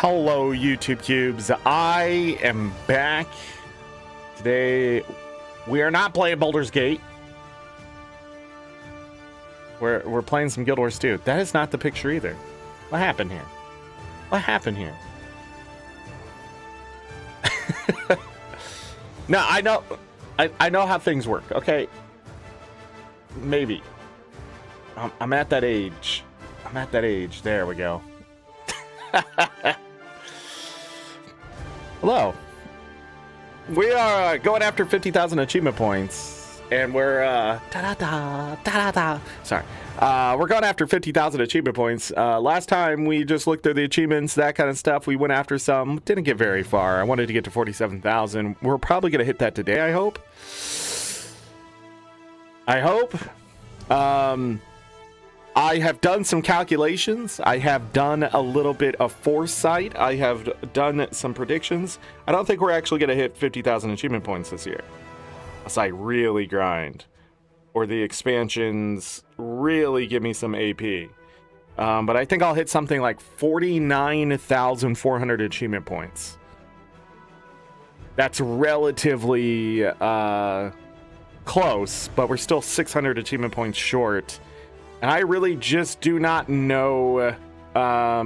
Hello, YouTube Cubes. I am back. Today, we are not playing Baldur's Gate. We're playing some Guild Wars 2. That is not the picture either. What happened here? What happened here? No, I know. I know how things work, okay? Maybe. I'm at that age. I'm at that age. There we go. Hello. We are going after 50,000 achievement points, and we're sorry. We're going after 50,000 achievement points. Last time we just looked at the achievements, that kind of stuff. We went after some, didn't get very far. I wanted to get to 47,000. We're probably going to hit that today, I hope. I have done some calculations. I have done a little bit of foresight. I have done some predictions. I don't think we're actually going to hit 50,000 achievement points this year, unless I really grind, or the expansions really give me some AP. But I think I'll hit something like 49,400 achievement points. That's relatively close, but we're still 600 achievement points short. And I really just do not know. I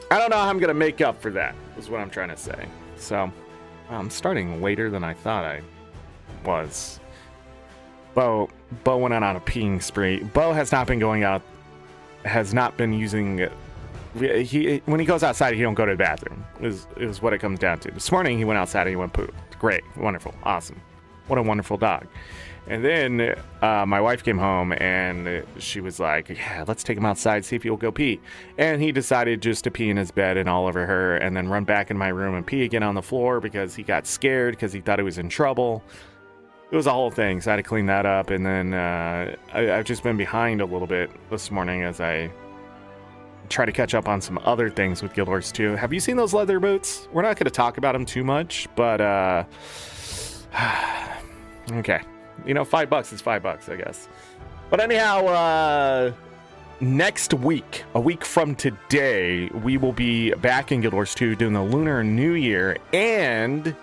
don't know how I'm going to make up for that, is what I'm trying to say. So, I'm starting later than I thought I was. Bo went on a peeing spree. Bo has not been going out, has not been using. When he goes outside, he don't go to the bathroom, is what it comes down to. This morning, he went outside and he went poo. Great, wonderful, awesome. What a wonderful dog. And then my wife came home and she was like, yeah, let's take him outside, see if he'll go pee. And he decided just to pee in his bed and all over her, and then run back in my room and pee again on the floor because he got scared because he thought he was in trouble. It was a whole thing, so I had to clean that up. And then I've just been behind a little bit this morning as I try to catch up on some other things with Guild Wars 2. Have you seen those leather boots? We're not going to talk about them too much, but okay. You know, $5 is $5, I guess. But anyhow, next week, a week from today, we will be back in Guild Wars 2 doing the Lunar New Year and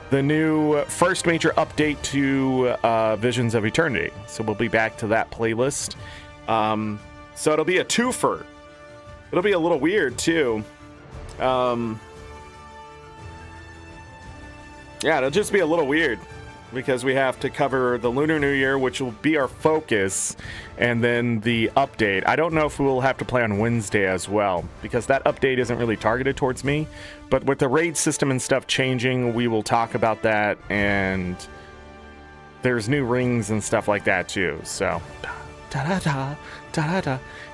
the new first major update to Visions of Eternity. So we'll be back to that playlist. So it'll be a twofer. It'll be a little weird, too. Yeah, it'll just be a little weird, because we have to cover the Lunar New Year, which will be our focus, and then the update. I don't know if we'll have to play on Wednesday as well, because that update isn't really targeted towards me. But with the raid system and stuff changing, we will talk about that, and there's new rings and stuff like that too. So,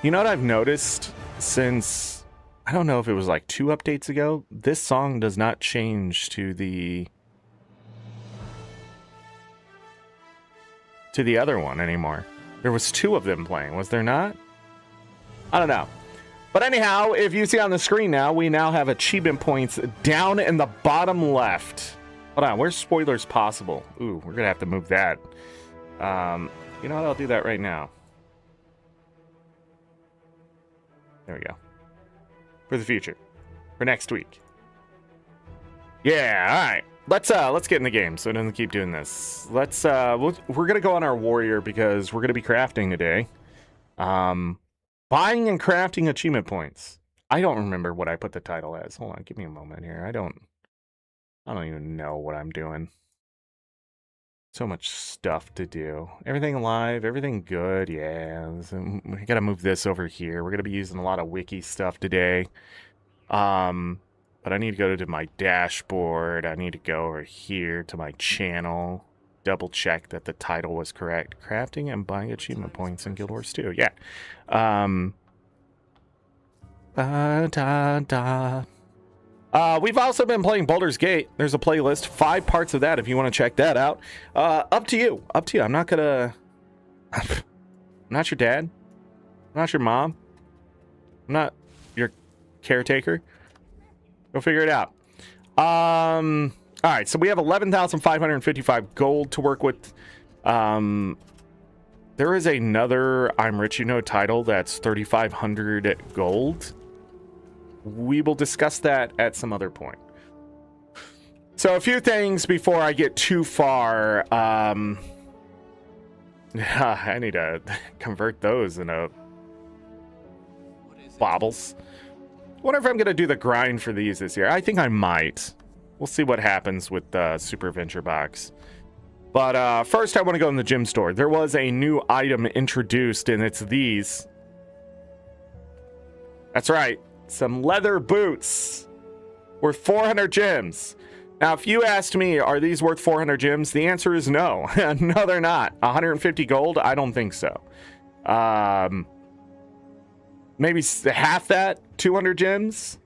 you know what I've noticed since, I don't know if it was like 2 updates ago, this song does not change to the other one anymore. There was 2 of them playing, was there not? I don't know. But anyhow, if you see on the screen now, we now have achievement points down in the bottom left. Hold on, where's spoilers possible? Ooh, we're gonna have to move that. You know what, I'll do that right now. There we go. For the future. For next week. Yeah, alright. Let's get in the game so it doesn't keep doing this. We're gonna go on our warrior because we're gonna be crafting today. Buying and crafting achievement points. I don't remember what I put the title as. Hold on, give me a moment here. I don't even know what I'm doing. So much stuff to do. Everything live, everything good. Yeah, we gotta move this over here. We're gonna be using a lot of wiki stuff today. But I need to go to my dashboard. I need to go over here to my channel. Double check that the title was correct. Crafting and buying achievement points in Guild Wars 2. Yeah. We've also been playing Baldur's Gate. There's a playlist. 5 parts of that if you want to check that out. Up to you. Up to you. I'm not gonna... I'm not your dad. I'm not your mom. I'm not your caretaker. Go figure it out. All right, so we have 11,555 gold to work with. There's there is another I'm Rich You Know title that's 3,500 gold. We will discuss that at some other point. So a few things before I get too far. I need to convert those into baubles. Wonder if I'm going to do the grind for these this year. I think I might. We'll see what happens with the Super Venture Box. But first, I want to go in the gym store. There was a new item introduced, and it's these. That's right. Some leather boots worth 400 gems. Now, if you asked me, are these worth 400 gems? The answer is no. No, they're not. 150 gold? I don't think so. Maybe half that, 200 gems?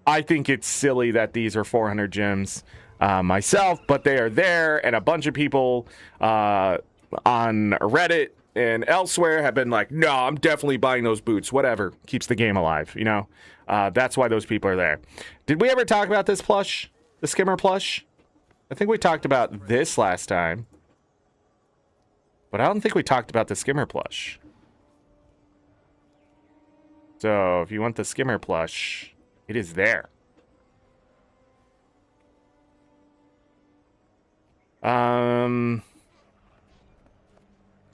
I think it's silly that these are 400 gems myself, but they are there, and a bunch of people on Reddit and elsewhere have been like, no, I'm definitely buying those boots. Whatever. Keeps the game alive, you know? That's why those people are there. Did we ever talk about this plush? The skimmer plush? I think we talked about this last time. But I don't think we talked about the skimmer plush. So, if you want the skimmer plush, it is there.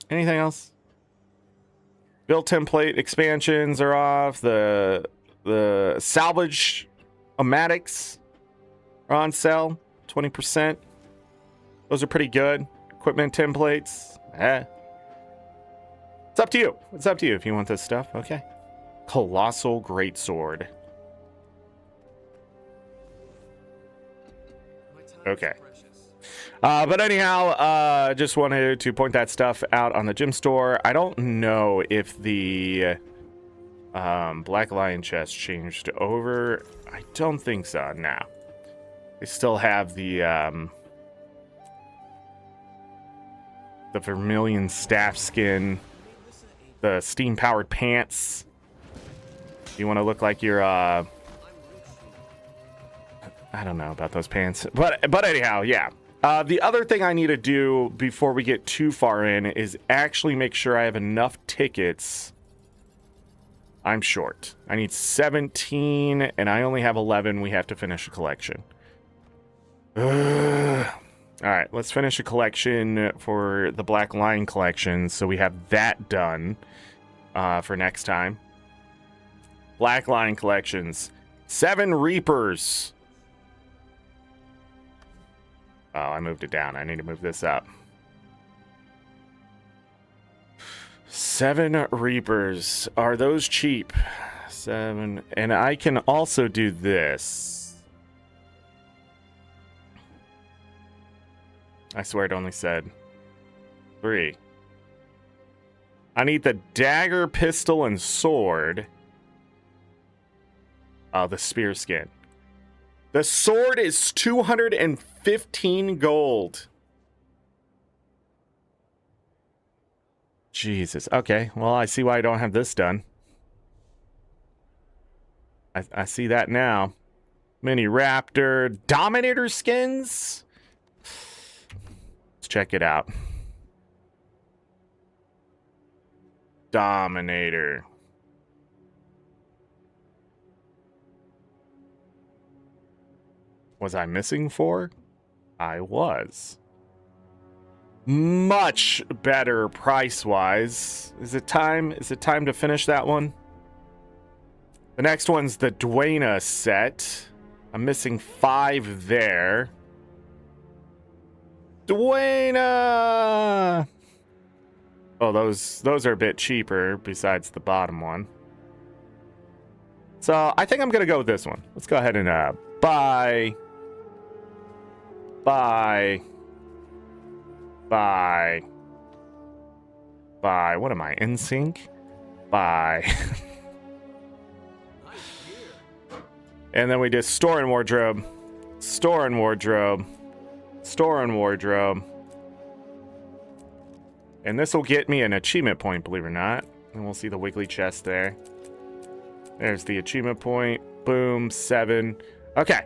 Anything else? Build template expansions are off. The salvage omatics are on sale, 20%. Those are pretty good. Equipment templates. It's up to you. It's up to you if you want this stuff. Okay. Colossal Greatsword. Okay. But anyhow, just wanted to point that stuff out on the gym store. I don't know if the Black Lion chest changed over. I don't think so. Nah. They still have the vermilion staff skin, the steam-powered pants. You want to look like you're I don't know about those pants, but anyhow, yeah. The other thing I need to do before we get too far in is actually make sure I have enough tickets. I'm short. I need 17, and I only have 11. We have to finish a collection. All right, let's finish a collection for the Black Lion collection, so we have that done for next time. Black Lion collections. 7 Reapers. Oh, I moved it down. I need to move this up. 7 Reapers. Are those cheap? 7. And I can also do this. I swear it only said 3. I need the dagger, pistol, and sword. Oh, the spear skin. The sword is 215 gold. Jesus. Okay. Well, I see why I don't have this done. I see that now. Mini Raptor. Dominator skins? Let's check it out. Dominator. Was I missing 4? I was. Much better price-wise. Is it time? Is it time to finish that one? The next one's the Dwayna set. I'm missing 5 there. Dwayna! Oh, those are a bit cheaper besides the bottom one. So I think I'm gonna go with this one. Let's go ahead and buy. What am I, in sync? Buy. And then we just store in wardrobe. Store in wardrobe. Store in wardrobe. And this will get me an achievement point, believe it or not. And we'll see the wiggly chest there. There's the achievement point. Boom, 7. Okay.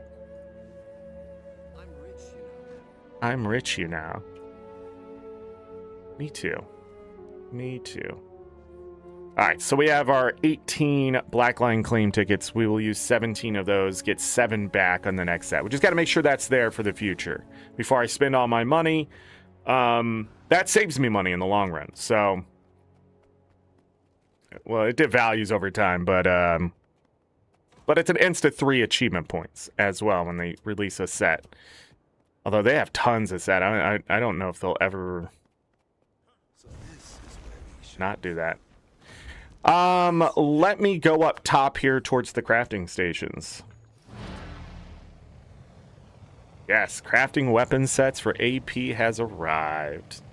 I'm rich, you know. Me too. Me too. All right, so we have our 18 Blackline claim tickets. We will use 17 of those, get 7 back on the next set. We just got to make sure that's there for the future before I spend all my money. That saves me money in the long run. So, well, it devalues over time, but it's an insta 3 achievement points as well when they release a set. Although they have tons of set, I don't know if they'll ever not do that. Let me go up top here towards the crafting stations. Yes, crafting weapon sets for AP has arrived.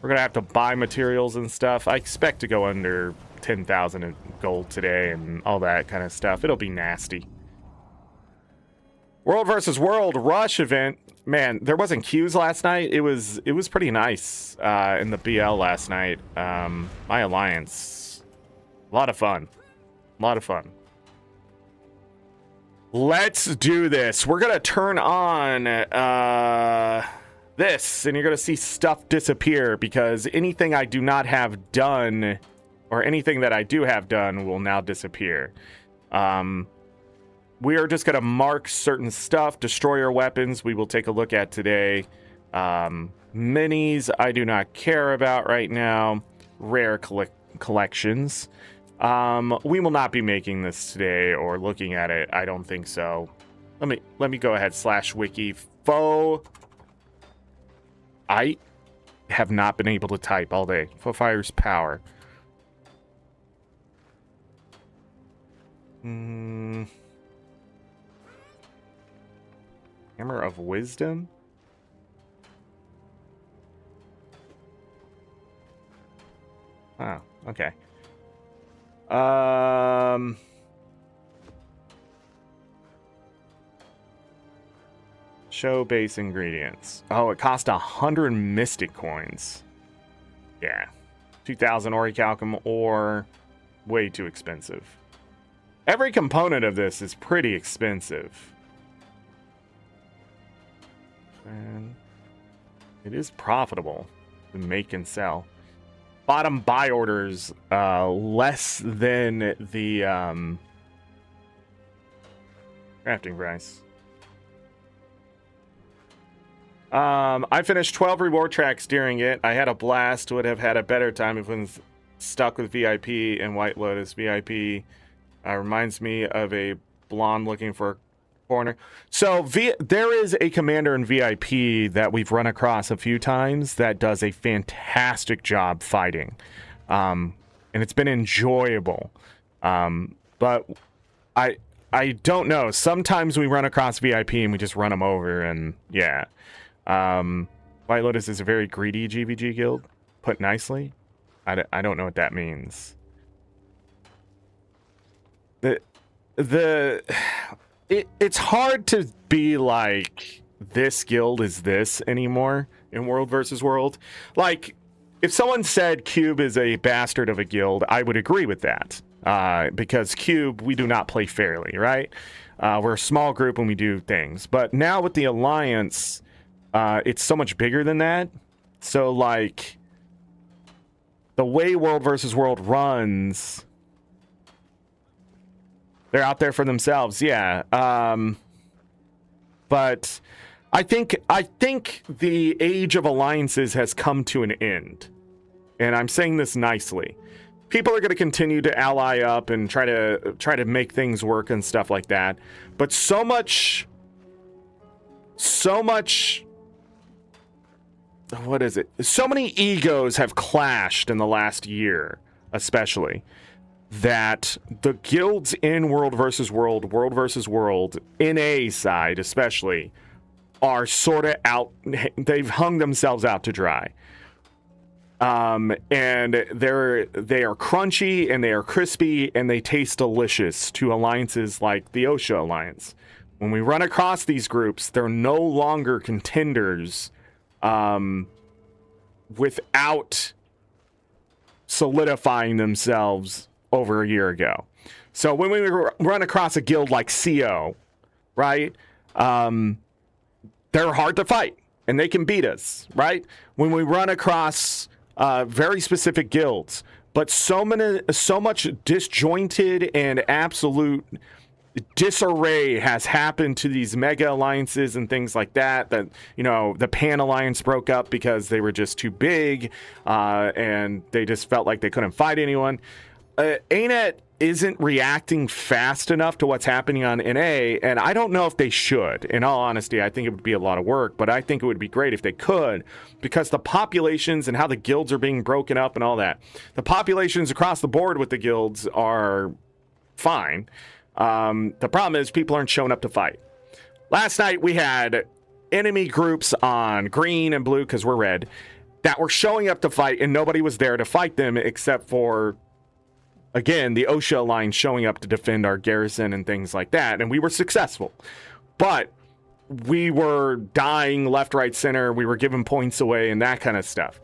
We're gonna have to buy materials and stuff. I expect to go under 10,000 in gold today and all that kind of stuff. It'll be nasty. World versus World Rush event. Man, there wasn't queues last night. It was pretty nice in the BL last night. My alliance. A lot of fun. A lot of fun. Let's do this. We're going to turn on this, and you're going to see stuff disappear because anything I do not have done, or anything that I do have done, will now disappear. We are just going to mark certain stuff. Destroyer weapons we will take a look at today. Minis I do not care about right now. Rare collections. We will not be making this today or looking at it. I don't think so. Let me go ahead /wiki faux. I have not been able to type all day. Faux fire's power. Hammer of Wisdom. Oh, okay. Show base ingredients. Oh, it cost 100 mystic coins. Yeah. 2,000 orichalcum ore. Way too expensive. Every component of this is pretty expensive. And it is profitable to make and sell. Bottom buy orders less than the crafting price. I finished 12 reward tracks during it. I had a blast. Would have had a better time if I was stuck with VIP and White Lotus. VIP reminds me of a blonde looking for a corner. So there is a commander in VIP that we've run across a few times that does a fantastic job fighting. And it's been enjoyable. But I don't know. Sometimes we run across VIP and we just run them over, and yeah. White Lotus is a very greedy GVG guild, put nicely. I don't know what that means. It's hard to be like, this guild is this anymore in World versus World. Like, if someone said Cube is a bastard of a guild, I would agree with that. Because Cube, we do not play fairly, right? We're a small group when we do things. But now with the Alliance, it's so much bigger than that. So, like, the way World versus World runs, they're out there for themselves, yeah. But I think the age of alliances has come to an end. And I'm saying this nicely. People are going to continue to ally up and try to make things work and stuff like that. But so much, what is it? So many egos have clashed in the last year, especially, that the guilds in World versus World, NA side especially, are sort of out. They've hung themselves out to dry. And they are crunchy and they are crispy and they taste delicious to alliances like the OSHA Alliance. When we run across these groups, they're no longer contenders without solidifying themselves over a year ago. So when we run across a guild like CO, right? They're hard to fight and they can beat us, right? When we run across very specific guilds, but so much disjointed and absolute disarray has happened to these mega alliances and things like that, the Pan Alliance broke up because they were just too big, and they just felt like they couldn't fight anyone. ArenaNet isn't reacting fast enough to what's happening on NA, and I don't know if they should. In all honesty, I think it would be a lot of work, but I think it would be great if they could, because the populations and how the guilds are being broken up and all that. The populations across the board with the guilds are fine. The problem is people aren't showing up to fight. Last night we had enemy groups on green and blue, because we're red, that were showing up to fight, and nobody was there to fight them except for, again, the OSHA line showing up to defend our garrison and things like that, and we were successful. But we were dying left, right, center. We were giving points away and that kind of stuff.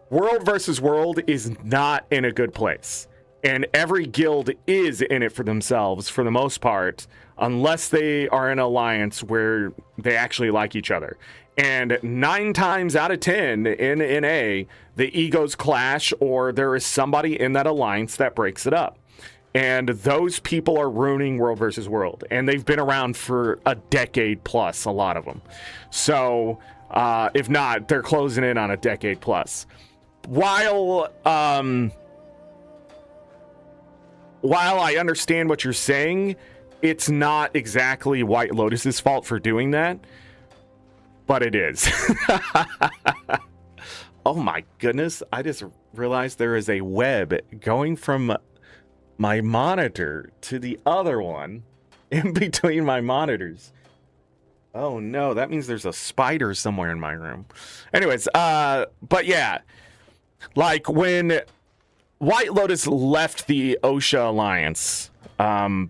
World versus world is not in a good place. And every guild is in it for themselves for the most part, unless they are in an alliance where they actually like each other. And 9 times out of 10 in NA, the egos clash, or there is somebody in that alliance that breaks it up. And those people are ruining World versus World. And they've been around for a decade plus, a lot of them. So, if not, they're closing in on a decade plus. While I understand what you're saying, it's not exactly White Lotus's fault for doing that, but it is. Oh my goodness, I just realized there is a web going from my monitor to the other one in between my monitors. Oh no, that means there's a spider somewhere in my room. Anyways, but yeah, like when White Lotus left the OSHA Alliance,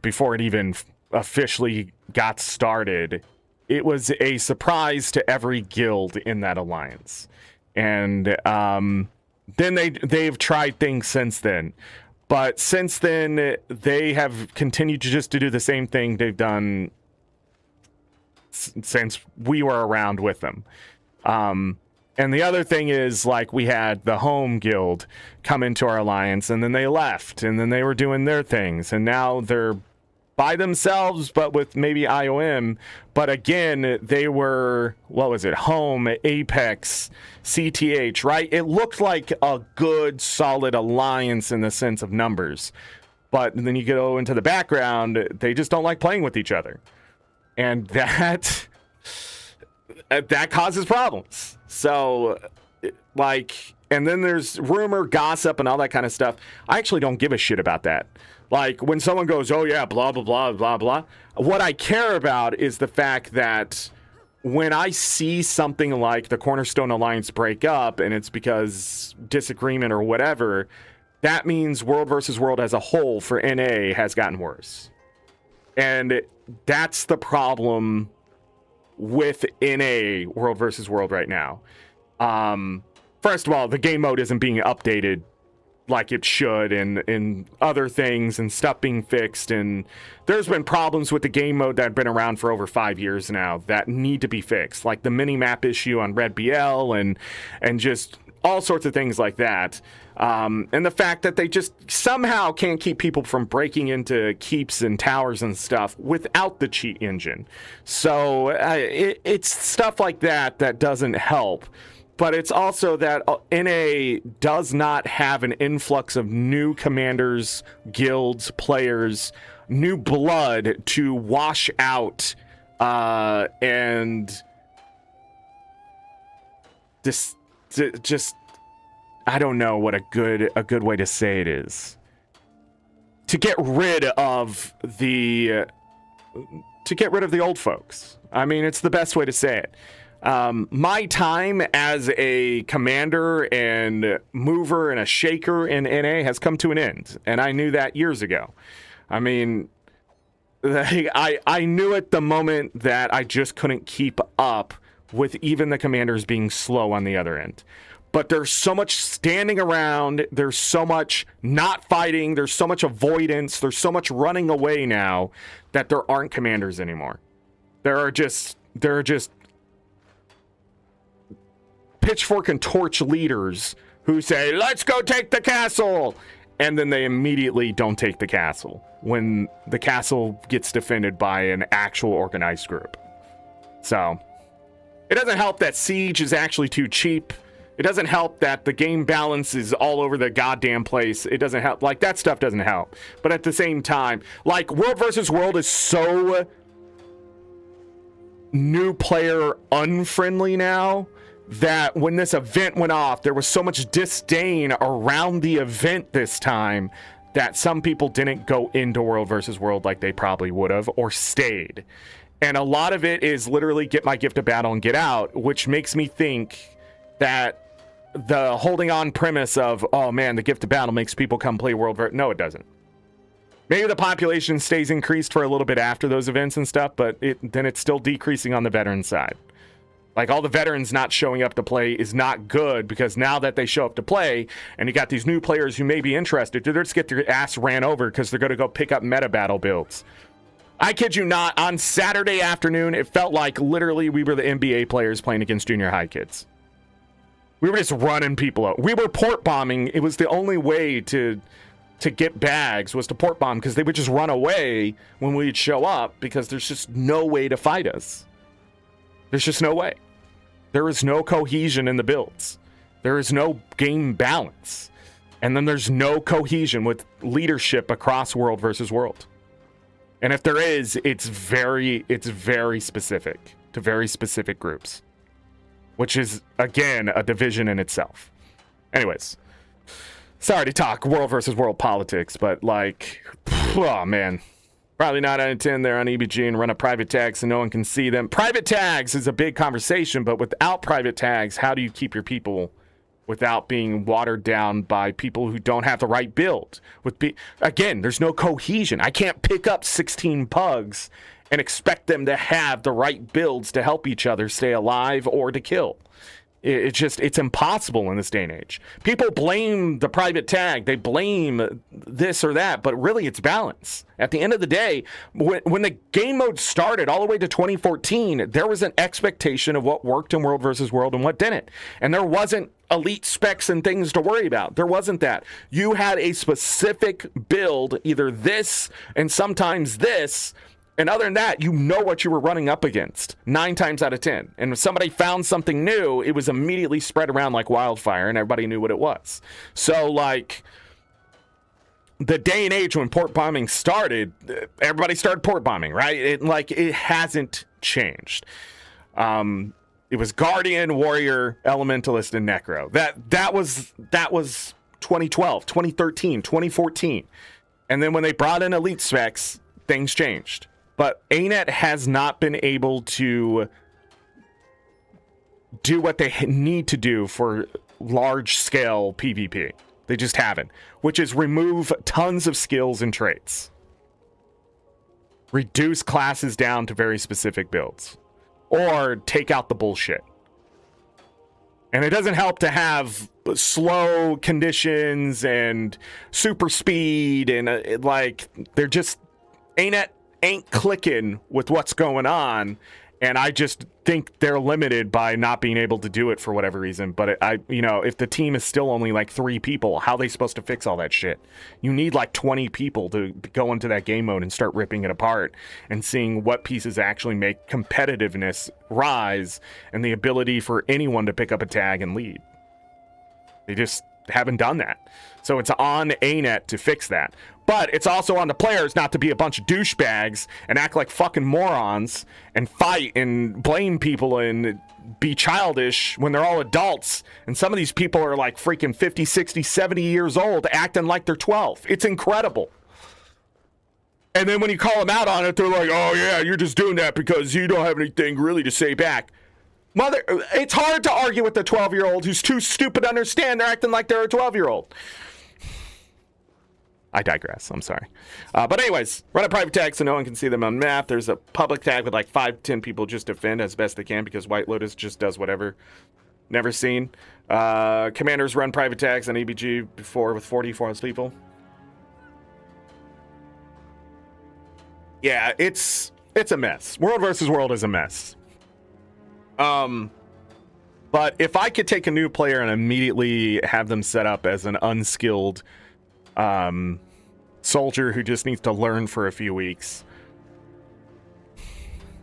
before it even officially got started, it was a surprise to every guild in that alliance. And then they've tried things since then. But since then, they have continued to do the same thing they've done since we were around with them. And the other thing is, like, we had the home guild come into our alliance, and then they left, and then they were doing their things, and now they're by themselves, but with maybe IOM. But again, they were, what was it, home, Apex, CTH, right? It looked like a good, solid alliance in the sense of numbers. But then you go into the background, they just don't like playing with each other. And that causes problems. So, like, and then there's rumor, gossip, and all that kind of stuff. I actually don't give a shit about that. Like, when someone goes, oh yeah, blah, blah, blah, blah, blah. What I care about is the fact that when I see something like the Cornerstone Alliance break up, and it's because disagreement or whatever, that means World versus World as a whole for NA has gotten worse. And that's the problem with NA World versus World right now. First of all, the game mode isn't being updated like it should, and other things and stuff being fixed, and there's been problems with the game mode that have been around for over 5 years now that need to be fixed, like the mini-map issue on Red BL and just all sorts of things like that. And the fact that they just somehow can't keep people from breaking into keeps and towers and stuff without the cheat engine. So it's stuff like that that doesn't help. But it's also that NA does not have an influx of new commanders, guilds, players, new blood to wash out and this just, I don't know what a good way to say it is. To get rid of the old folks. I mean, it's the best way to say it. My time as a commander and mover and a shaker in NA has come to an end, and I knew that years ago. I mean, I knew it the moment that I just couldn't keep up with even the commanders being slow on the other end. But there's so much standing around, there's so much not fighting, there's so much avoidance, there's so much running away now that there aren't commanders anymore. There are just pitchfork and torch leaders who say, let's go take the castle. And then they immediately don't take the castle when the castle gets defended by an actual organized group. So it doesn't help that Siege is actually too cheap. It doesn't help that the game balance is all over the goddamn place. It doesn't help. Like, that stuff doesn't help. But at the same time, like, World versus World is so new player unfriendly now that when this event went off, there was so much disdain around the event this time that some people didn't go into World versus World like they probably would have, or stayed. And a lot of it is literally get my gift of battle and get out, which makes me think that the holding on premise of, oh man, the gift of battle makes people come play World versus... No, it doesn't. Maybe the population stays increased for a little bit after those events and stuff, but then it's still decreasing on the veteran side. Like, all the veterans not showing up to play is not good, because now that they show up to play and you got these new players who may be interested, they're just get their ass ran over because they're going to go pick up meta battle builds. I kid you not, on Saturday afternoon, it felt like literally we were the NBA players playing against junior high kids. We were just running people out. We were port bombing. It was the only way to get bags was to port bomb, because they would just run away when we'd show up because there's just no way to fight us. There's just no way. There is no cohesion in the builds. There is no game balance. And then there's no cohesion with leadership across World versus World. And if there is, it's very specific to very specific groups, which is, again, a division in itself. Anyways, sorry to talk World versus World politics, but like, oh man, probably not out of 10 there on EBG and run a private tag so no one can see them. Private tags is a big conversation, but without private tags, how do you keep your people without being watered down by people who don't have the right build? Again, there's no cohesion. I can't pick up 16 pugs and expect them to have the right builds to help each other stay alive or to kill. It's impossible in this day and age. People blame the private tag. They blame this or that, but really it's balance. At the end of the day, when the game mode started all the way to 2014, there was an expectation of what worked in World versus World and what didn't. And there wasn't elite specs and things to worry about. There wasn't that. You had a specific build, either this and sometimes this. And other than that, you know what you were running up against 9 times out of 10. And if somebody found something new, it was immediately spread around like wildfire and everybody knew what it was. So, like, the day and age when port bombing started, everybody started port bombing, right? It hasn't changed. It was Guardian, Warrior, Elementalist, and Necro. That was 2012, 2013, 2014. And then when they brought in elite specs, things changed. But ArenaNet has not been able to do what they need to do for large-scale PvP. They just haven't. Which is remove tons of skills and traits. Reduce classes down to very specific builds. Or take out the bullshit. And it doesn't help to have slow conditions and super speed and they're just... ArenaNet ain't clicking with what's going on, and I just think they're limited by not being able to do it for whatever reason. But if the team is still only like 3 people, how are they supposed to fix all that shit? You need like 20 people to go into that game mode and start ripping it apart and seeing what pieces actually make competitiveness rise and the ability for anyone to pick up a tag and lead. They just haven't done that. So it's on ArenaNet to fix that. But it's also on the players not to be a bunch of douchebags and act like fucking morons and fight and blame people and be childish when they're all adults. And some of these people are like freaking 50, 60, 70 years old acting like they're 12. It's incredible. And then when you call them out on it, they're like, oh yeah, you're just doing that because you don't have anything really to say back. It's hard to argue with a 12-year-old who's too stupid to understand they're acting like they're a 12-year-old. I digress. I'm sorry. But anyways, run a private tag so no one can see them on map. There's a public tag with like 5-10 people just defend as best they can because White Lotus just does whatever. Never seen. Commanders run private tags on EBG before with 44 people. Yeah, it's a mess. World versus World is a mess. But But if I could take a new player and immediately have them set up as an unskilled soldier who just needs to learn for a few weeks,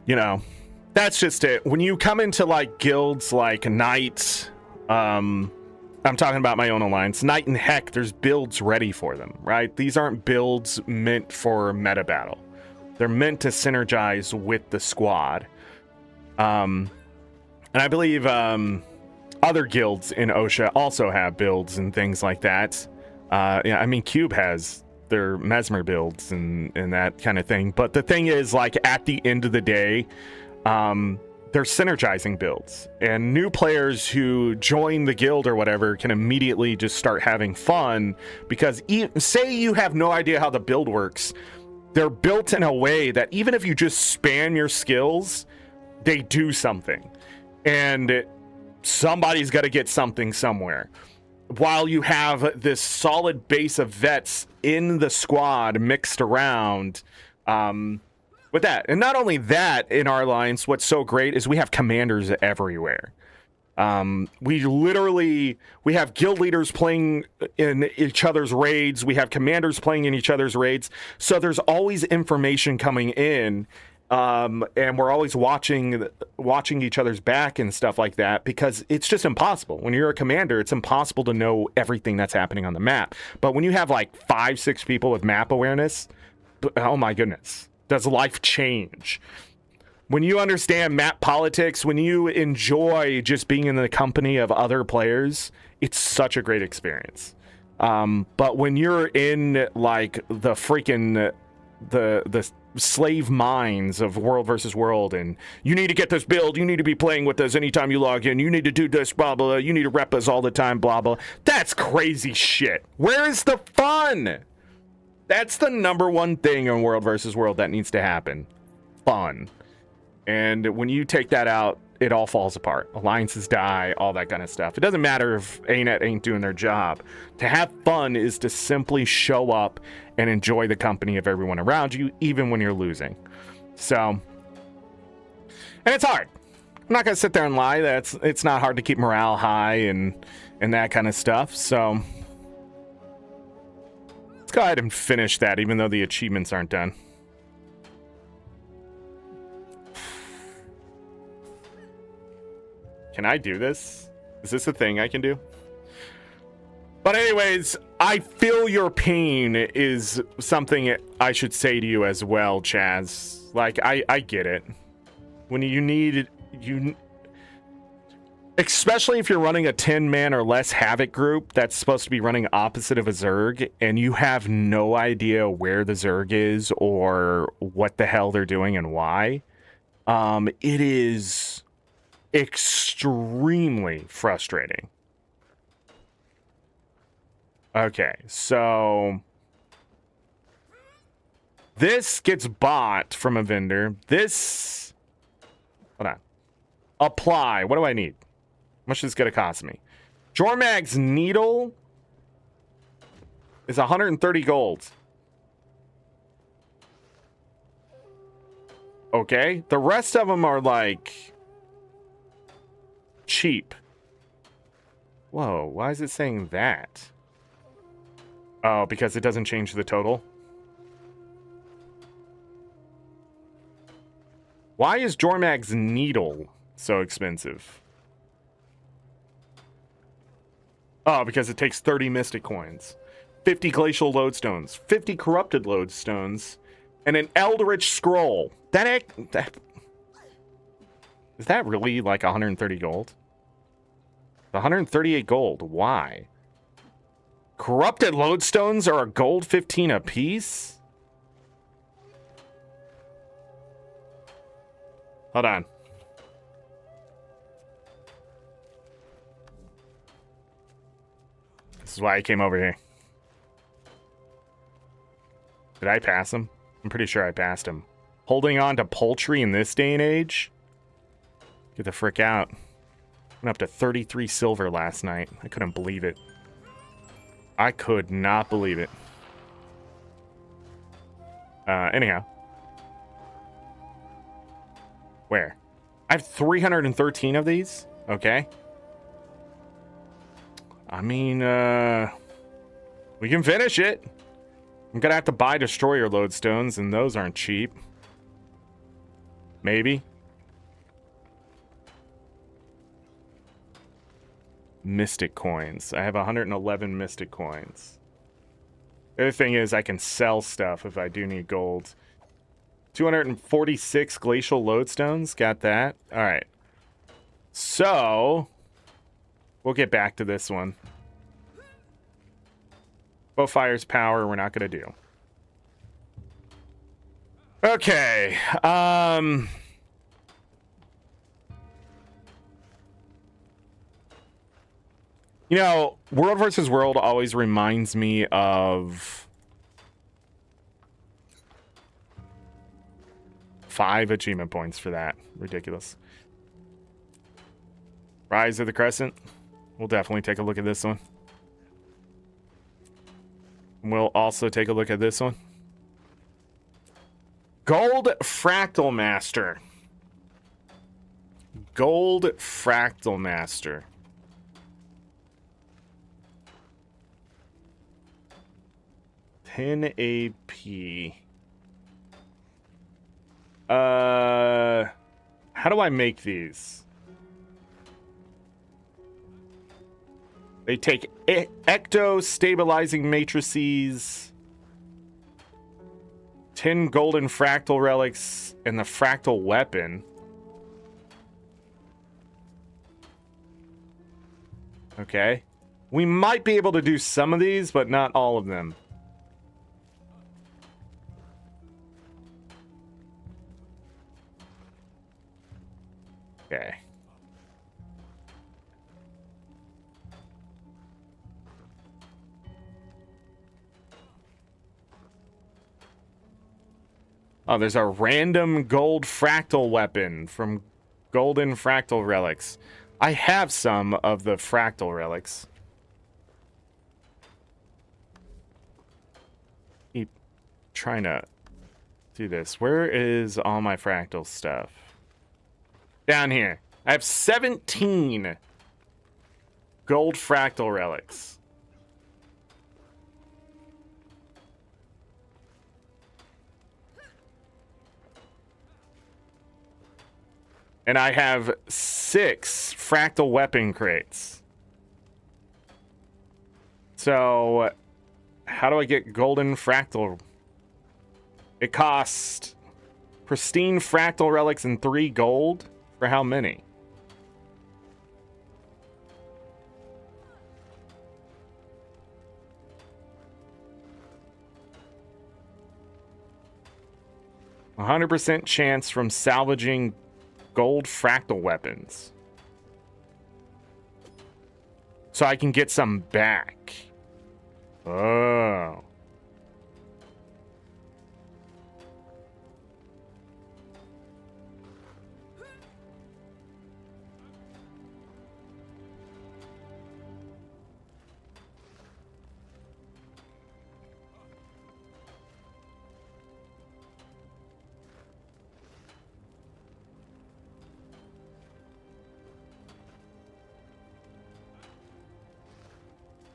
you know, that's just it. When you come into like guilds like Knight, I'm talking about my own alliance, Knight and Heck, there's builds ready for them, right? These aren't builds meant for meta battle. They're meant to synergize with the squad. And I believe other guilds in OSHA also have builds and things like that. Yeah, I mean, Cube has their Mesmer builds and that kind of thing. But the thing is, like, at the end of the day, they're synergizing builds. And new players who join the guild or whatever can immediately just start having fun because say you have no idea how the build works. They're built in a way that even if you just spam your skills, they do something. And somebody's got to get something somewhere. While you have this solid base of vets in the squad mixed around with that. And not only that, in our alliance, what's so great is we have commanders everywhere. We have guild leaders playing in each other's raids. We have commanders playing in each other's raids. So there's always information coming in. And we're always watching each other's back and stuff like that because it's just impossible. When you're a commander, it's impossible to know everything that's happening on the map. But when you have like 5-6 people with map awareness, oh my goodness, does life change? When you understand map politics, when you enjoy just being in the company of other players, it's such a great experience. But when you're in like the freaking the slave mines of world versus world, and you need to get this build, you need to be playing with us anytime you log in, you need to do this, blah blah, you need to rep us all the time, blah blah. That's crazy shit. Where is the fun? That's the number one thing in world versus world that needs to happen. Fun. And when you take that out, it all falls apart. Alliances die, all that kind of stuff. It doesn't matter if ArenaNet ain't doing their job. To have fun is to simply show up and enjoy the company of everyone around you, even when you're losing. So, and it's hard. I'm not going to sit there and lie. It's not hard to keep morale high and that kind of stuff. So, let's go ahead and finish that, even though the achievements aren't done. Can I do this? Is this a thing I can do? But anyways, I feel your pain is something I should say to you as well, Chaz. Like, I get it. When especially if you're running a 10-man or less Havoc group that's supposed to be running opposite of a Zerg, and you have no idea where the Zerg is or what the hell they're doing and why, it is extremely frustrating. Okay, so this gets bought from a vendor. This, hold on. Apply. What do I need? How much is this gonna cost me? Jormag's needle is 130 gold. Okay, the rest of them are like cheap. Whoa, why is it saying that? Oh, because it doesn't change the total. Why is Jormag's needle so expensive? Oh, because it takes 30 mystic coins, 50 glacial lodestones, 50 corrupted lodestones, and an eldritch scroll. That is that really like 130 gold? 138 gold. Why? Corrupted lodestones are a gold 15 apiece? Hold on. This is why I came over here. Did I pass him? I'm pretty sure I passed him. Holding on to poultry in this day and age? Get the frick out. Went up to 33 silver last night. I couldn't believe it. I could not believe it. Anyhow. Where? I have 313 of these? Okay. I mean, we can finish it. I'm gonna have to buy destroyer lodestones, and those aren't cheap. Maybe. Mystic coins. I have 111 mystic coins. The other thing is I can sell stuff if I do need gold. 246 glacial lodestones. Got that. All right. So, we'll get back to this one. Bowfire's power, we're not going to do. Okay. You know, World versus World always reminds me of 5 achievement points for that. Ridiculous. Rise of the Crescent. We'll definitely take a look at this one. We'll also take a look at this one. Gold Fractal Master. Gold Fractal Master. AP. How do I make these? They take ecto stabilizing matrices, 10 golden fractal relics, and the fractal weapon. Okay. We might be able to do some of these, but not all of them. Okay. Oh, there's a random gold fractal weapon from golden fractal relics. I have some of the fractal relics. Keep trying to do this. Where is all my fractal stuff? Down here. I have 17 gold fractal relics. And I have 6 fractal weapon crates. So, how do I get golden fractal? It costs pristine fractal relics and 3 gold. For how many? A 100% chance from salvaging gold fractal weapons. So I can get some back. Oh.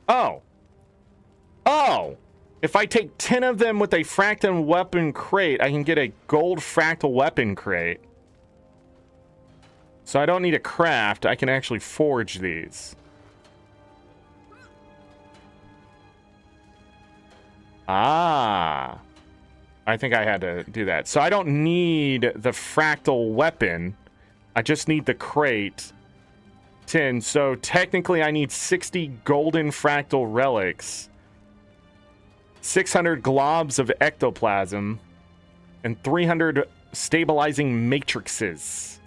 Oh. Oh. If I take 10 of them with a fractal weapon crate, I can get a gold fractal weapon crate. So I don't need a craft. I can actually forge these. Ah. I think I had to do that. So I don't need the fractal weapon. I just need the crate. 10. So technically I need 60 golden fractal relics, 600 globs of ectoplasm, and 300 stabilizing matrices.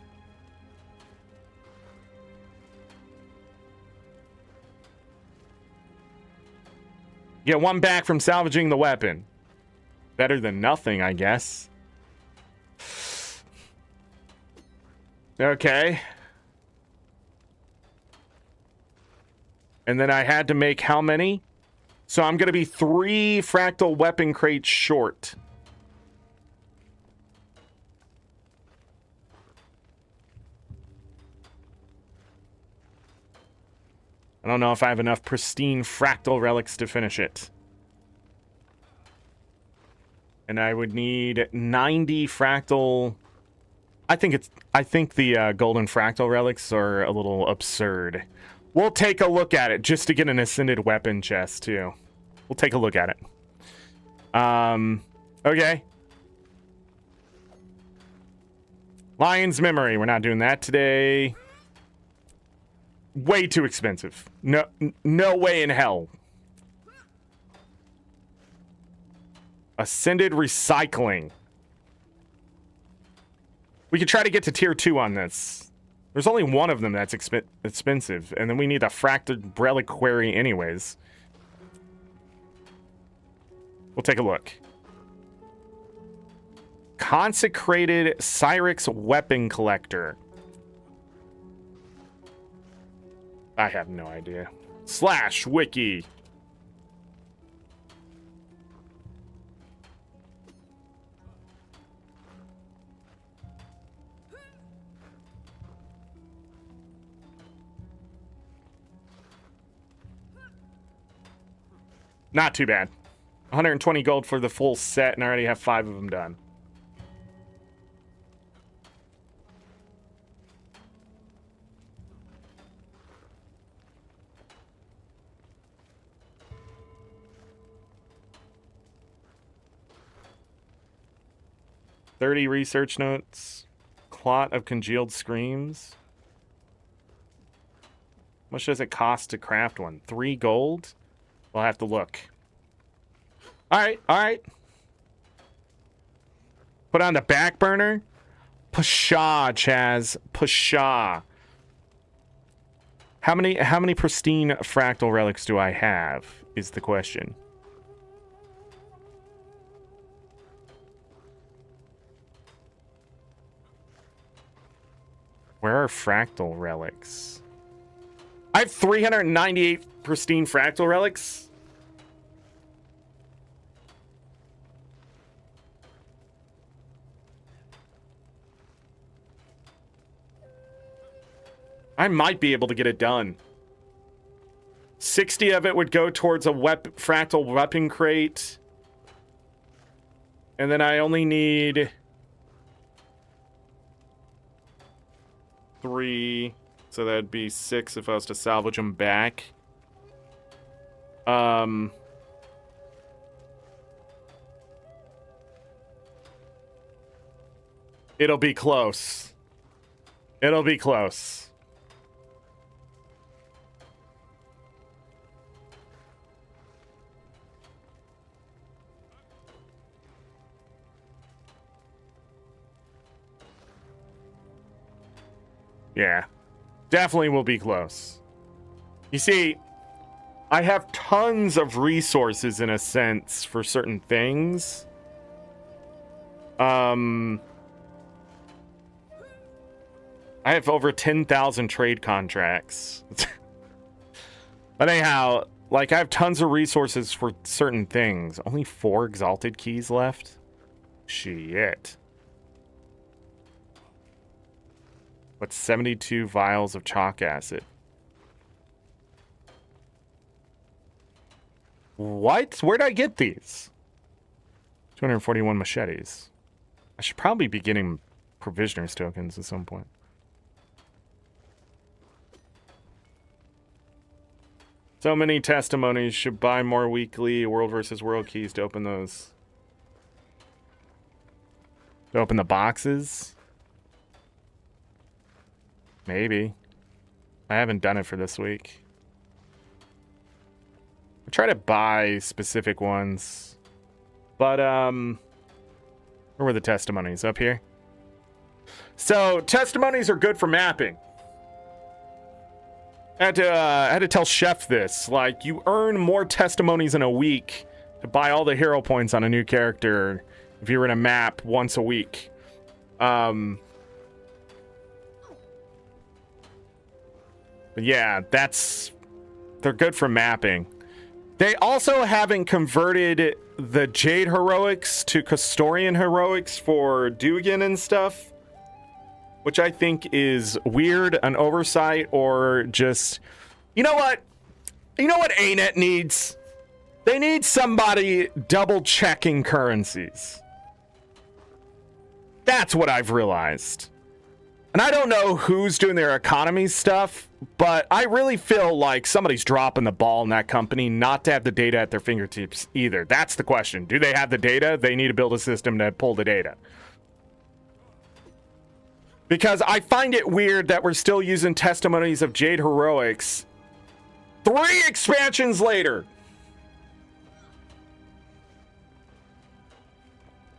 Get 1 back from salvaging the weapon. Better than nothing, I guess. Okay. And then I had to make how many? So I'm going to be 3 fractal weapon crates short. don't know if I have enough pristine fractal relics to finish it. And I would need 90 fractal. I think the golden fractal relics are a little absurd. We'll take a look at it just to get an ascended weapon chest too. We'll take a look at it. Okay. Lion's Memory. We're not doing that today. Way too expensive. No way in hell. Ascended Recycling. We could try to get to tier 2 on this. There's only one of them that's expensive, and then we need a fractured reliquary anyways. We'll take a look. Consecrated Cyrix Weapon Collector. I have no idea. /wiki. Not too bad. 120 gold for the full set, and I already have 5 of them done. $30 research notes. Clot of congealed screams. How much does it cost to craft one? 3 gold? We'll have to look. Alright, alright. Put on the back burner. Pshaw, Chaz. Pshaw. How many pristine fractal relics do I have? Is the question. Where are fractal relics? I have 398 pristine fractal relics. I might be able to get it done. 60 of it would go towards a fractal weapon crate. And then I only need 3, so that'd be 6 if I was to salvage them back. It'll be close. It'll be close. Yeah, definitely will be close. You see, I have tons of resources in a sense for certain things. I have over 10,000 trade contracts. But anyhow, like I have tons of resources for certain things. Only 4 exalted keys left? Shit. What's 72 vials of chalk acid? What? Where'd I get these? 241 machetes. I should probably be getting provisioners tokens at some point. So many testimonies. Should buy more weekly world versus world keys to open those. To open the boxes? Maybe. I haven't done it for this week. I try to buy specific ones. But, where were the testimonies? Up here? So, testimonies are good for mapping. I had to tell Chef this. Like, you earn more testimonies in a week to buy all the hero points on a new character if you were in a map once a week. But yeah, they're good for mapping. They also haven't converted the Jade Heroics to Castorian Heroics for Dugan and stuff, which I think is weird, an oversight, or just... You know what? You know what ArenaNet needs? They need somebody double checking currencies. That's what I've realized. And I don't know who's doing their economy stuff, but I really feel like somebody's dropping the ball in that company not to have the data at their fingertips either. That's the question. Do they have the data? They need to build a system to pull the data. Because I find it weird that we're still using testimonies of Jade Heroics 3 expansions later.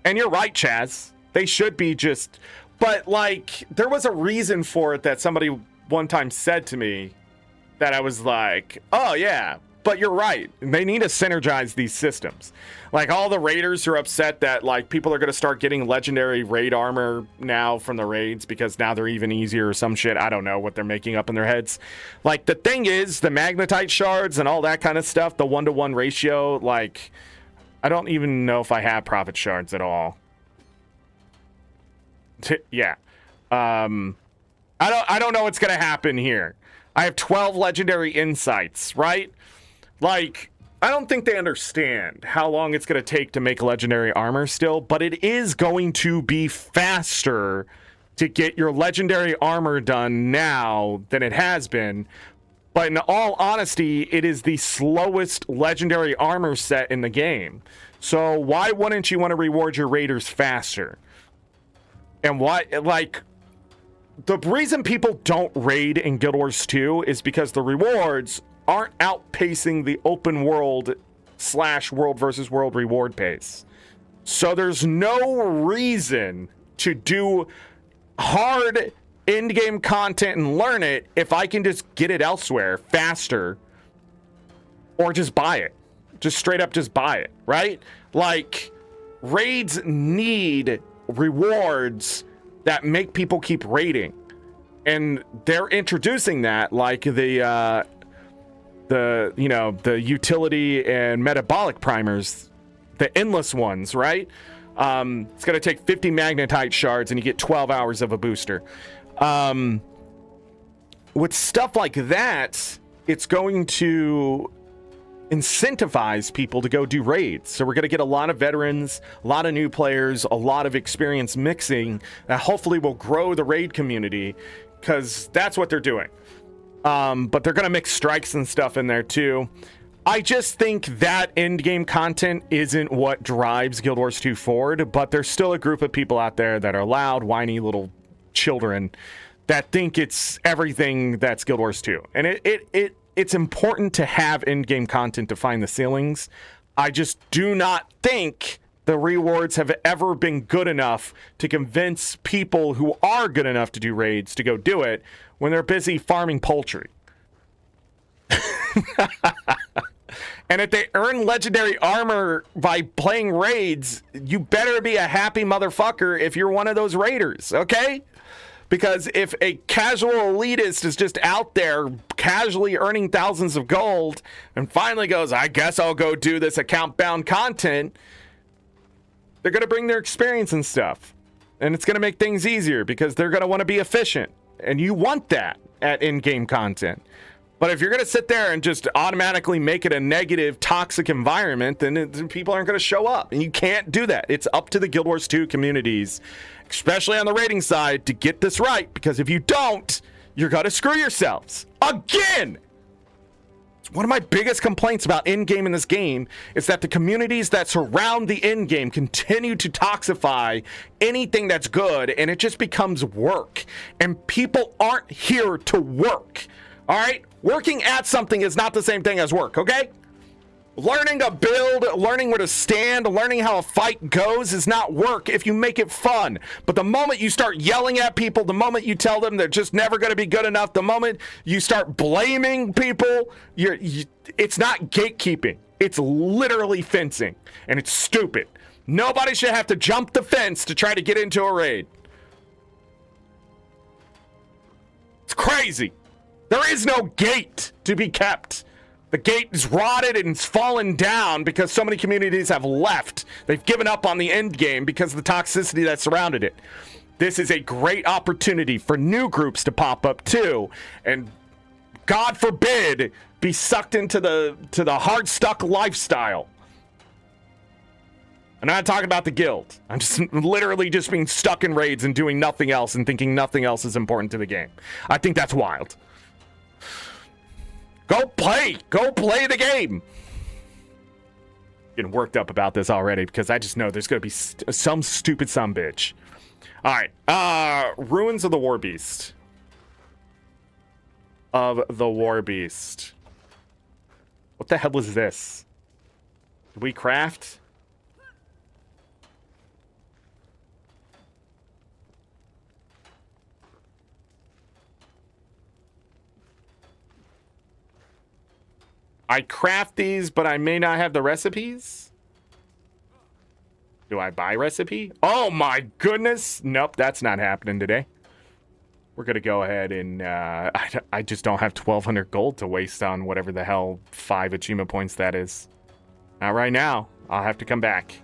And you're right, Chaz. They should be just... But, like, there was a reason for it that somebody one time said to me that I was like, oh, yeah, but you're right. They need to synergize these systems. Like, all the raiders are upset that, like, people are going to start getting legendary raid armor now from the raids because now they're even easier or some shit. I don't know what they're making up in their heads. Like, the thing is, the magnetite shards and all that kind of stuff, the 1-to-1 ratio, like, I don't even know if I have prophet shards at all. Yeah. I don't know what's going to happen here. I have 12 legendary insights, right? Like, I don't think they understand how long it's going to take to make legendary armor still, but it is going to be faster to get your legendary armor done now than it has been. But in all honesty, it is the slowest legendary armor set in the game. So why wouldn't you want to reward your raiders faster? And why, like, the reason people don't raid in Guild Wars 2 is because the rewards aren't outpacing the open world / world versus world reward pace. So there's no reason to do hard in-game content and learn it if I can just get it elsewhere faster or just buy it. Just straight up just buy it, right? Like, raids need rewards that make people keep raiding, and they're introducing that, like the utility and metabolic primers, the endless ones, right? It's going to take 50 magnetite shards and you get 12 hours of a booster. With stuff like that, it's going to incentivize people to go do raids. So we're going to get a lot of veterans, a lot of new players, a lot of experience mixing that hopefully will grow the raid community, because that's what they're doing. But they're going to mix strikes and stuff in there too. I just think that end game content isn't what drives Guild Wars 2 forward, but there's still a group of people out there that are loud, whiny little children that think it's everything that's Guild Wars 2. And it's important to have in-game content to find the ceilings. I just do not think the rewards have ever been good enough to convince people who are good enough to do raids to go do it when they're busy farming poultry. And if they earn legendary armor by playing raids, you better be a happy motherfucker if you're one of those raiders, okay? Because if a casual elitist is just out there casually earning thousands of gold and finally goes, I guess I'll go do this account-bound content, they're going to bring their experience and stuff. And it's going to make things easier because they're going to want to be efficient. And you want that at in-game content. But if you're going to sit there and just automatically make it a negative, toxic environment, then people aren't going to show up. And you can't do that. It's up to the Guild Wars 2 communities, especially on the rating side, to get this right. Because if you don't, you're going to screw yourselves. Again! One of my biggest complaints about in-game in this game is that the communities that surround the in-game continue to toxify anything that's good, and it just becomes work. And people aren't here to work. All right? Working at something is not the same thing as work, okay? Learning a build, learning where to stand, learning how a fight goes is not work if you make it fun. But the moment you start yelling at people, the moment you tell them they're just never going to be good enough, the moment you start blaming people, it's not gatekeeping. It's literally fencing, and it's stupid. Nobody should have to jump the fence to try to get into a raid. It's crazy. There is no gate to be kept. The gate is rotted and it's fallen down because so many communities have left. They've given up on the end game because of the toxicity that surrounded it. This is a great opportunity for new groups to pop up too and God forbid, be sucked into the hard stuck lifestyle. I'm not talking about the guild. I'm just literally just being stuck in raids and doing nothing else and thinking nothing else is important to the game. I think that's wild. Go play the game. Getting worked up about this already because I just know there's gonna be some stupid sumbitch. All right, Ruins of the War Beast. What the hell is this? Did we craft? I craft these, but I may not have the recipes. Do I buy recipe? Oh my goodness. Nope, that's not happening today. We're going to go ahead and... I just don't have 1,200 gold to waste on whatever the hell 5 achievement points that is. Not right now. I'll have to come back.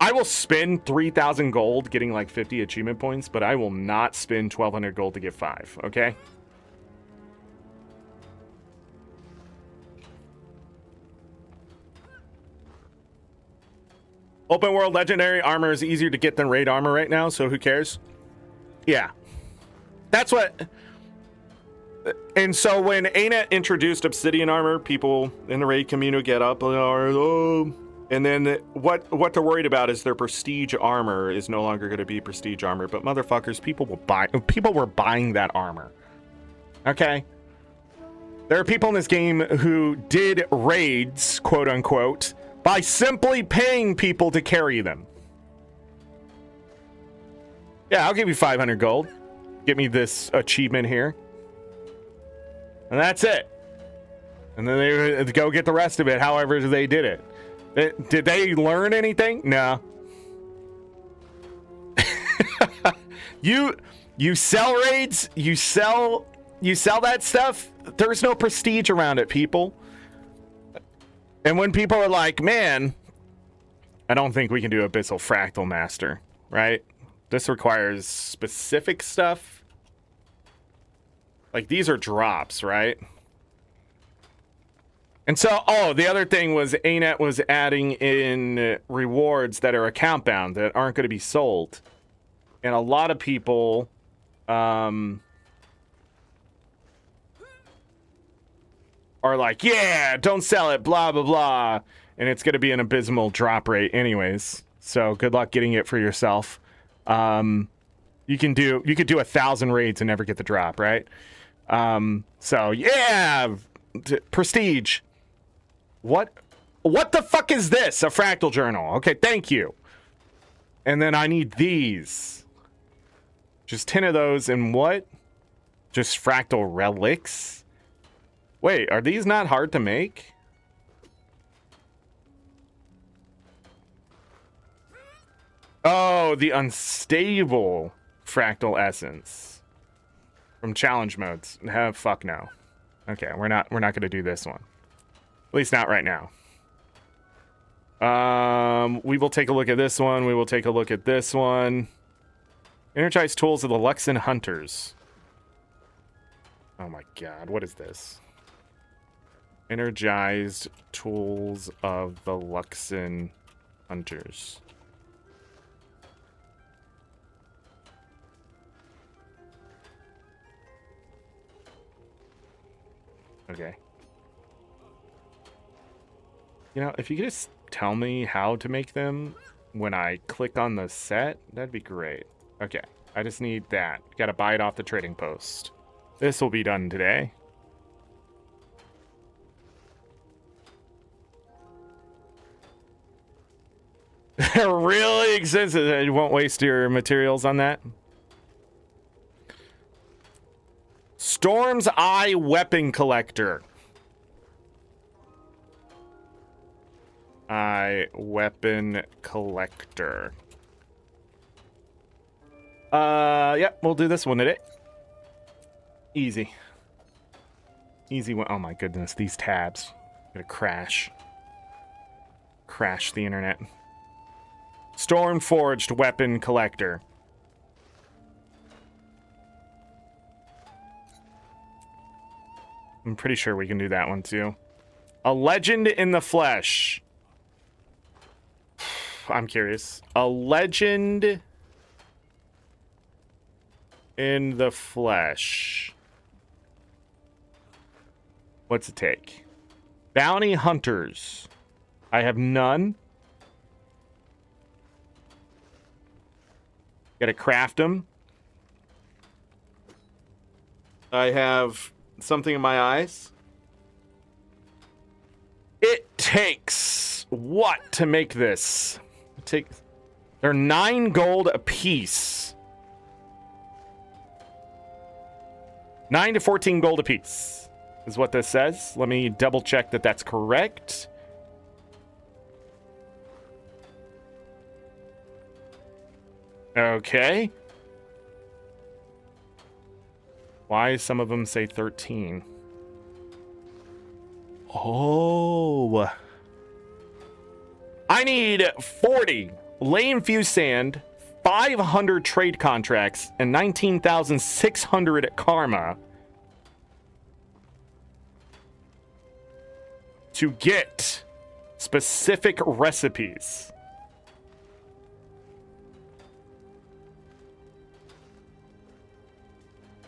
I will spend 3,000 gold getting like 50 achievement points, but I will not spend 1,200 gold to get 5, okay? Open world legendary armor is easier to get than raid armor right now, so who cares? Yeah. That's what... And so when ArenaNet introduced obsidian armor, people in the raid community get up and are, oh... And then what they're worried about is their prestige armor is no longer going to be prestige armor. But motherfuckers, people were buying that armor. Okay? There are people in this game who did raids, quote unquote, by simply paying people to carry them. Yeah, I'll give you 500 gold. Get me this achievement here. And that's it. And then they go get the rest of it however they did it. Did they learn anything? No. You sell raids, you sell that stuff. There's no prestige around it, people. And when people are like, man, I don't think we can do Abyssal Fractal Master, right? This requires specific stuff. Like, these are drops, right? And so, oh, the other thing was ArenaNet was adding in rewards that are account bound that aren't going to be sold. And a lot of people are like, yeah, don't sell it, blah, blah, blah. And it's going to be an abysmal drop rate anyways. So good luck getting it for yourself. You could do 1,000 raids and never get the drop, right? So yeah, prestige. What the fuck is this? A fractal journal. Okay, thank you. And then I need these. Just 10 of those and what? Just fractal relics? Wait, are these not hard to make? Oh, the unstable fractal essence from challenge modes. Fuck no. Okay, we're not gonna do this one. At least not right now. We will take a look at this one. We will take a look at this one. Energized tools of the Luxon Hunters. Oh my god, what is this? Energized tools of the Luxon Hunters. Okay. You know, if you could just tell me how to make them when I click on the set, that'd be great. Okay, I just need that. Gotta buy it off the trading post. This will be done today. They're really expensive. You won't waste your materials on that. Storm's Eye Weapon Collector. Weapon Collector. Yep, we'll do this one today. Easy. Easy one. Oh my goodness, these tabs. Gonna crash. Crash the internet. Storm Forged Weapon Collector. I'm pretty sure we can do that one too. A legend in the flesh. I'm curious. A legend in the flesh. What's it take? Bounty hunters. I have none. Gotta craft them. I have something in my eyes. It takes what to make this? They're 9 gold a piece. 9 to 14 gold a piece is what this says. Let me double check that that's correct. Okay. Why some of them say 13? Oh. I need 40 lay-infused sand, 500 trade contracts, and 19,600 karma to get specific recipes.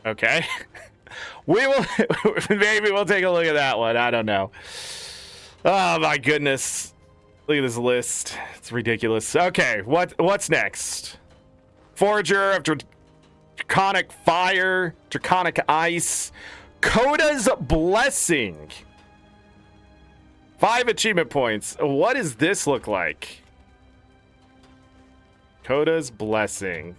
Okay. We will maybe we'll take a look at that one. I don't know. Oh my goodness. Look at this list. It's ridiculous. Okay, what's next? Forager of Draconic Fire, Draconic Ice, Coda's Blessing. 5 achievement points. What does this look like? Coda's Blessing.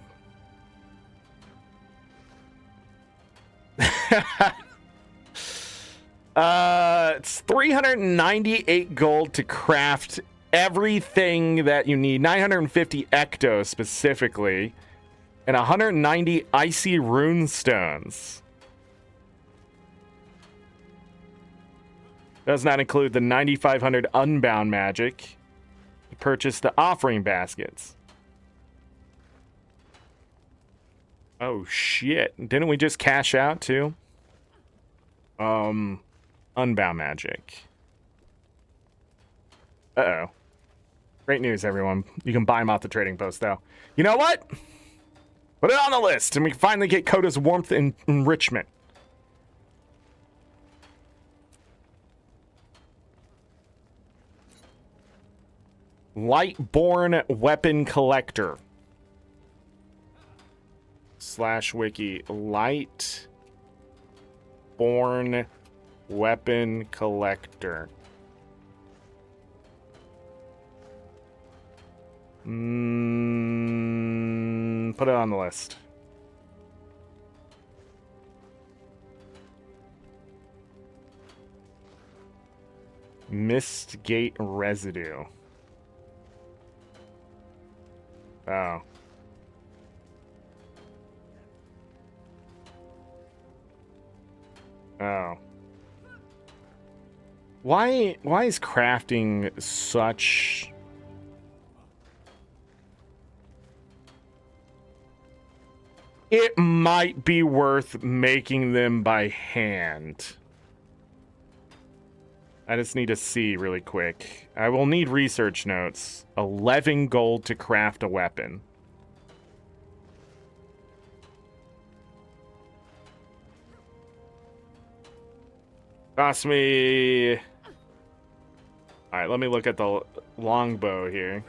It's 398 gold to craft everything that you need. 950 ecto specifically, and 190 icy rune stones. Does not include the 9,500 unbound magic to purchase the offering baskets. Oh shit. Didn't we just cash out too? Unbound magic. Uh-oh. Great news, everyone. You can buy them off the trading post, though. You know what? Put it on the list, and we can finally get Coda's Warmth and Enrichment. Lightborn Weapon Collector. /wiki. Lightborn Weapon Collector. Put it on the list. Mistgate Residue. Oh. Oh. Why is crafting such... It might be worth making them by hand. I just need to see really quick. I will need research notes. 11 gold to craft a weapon. Cost me... Alright, let me look at the longbow here.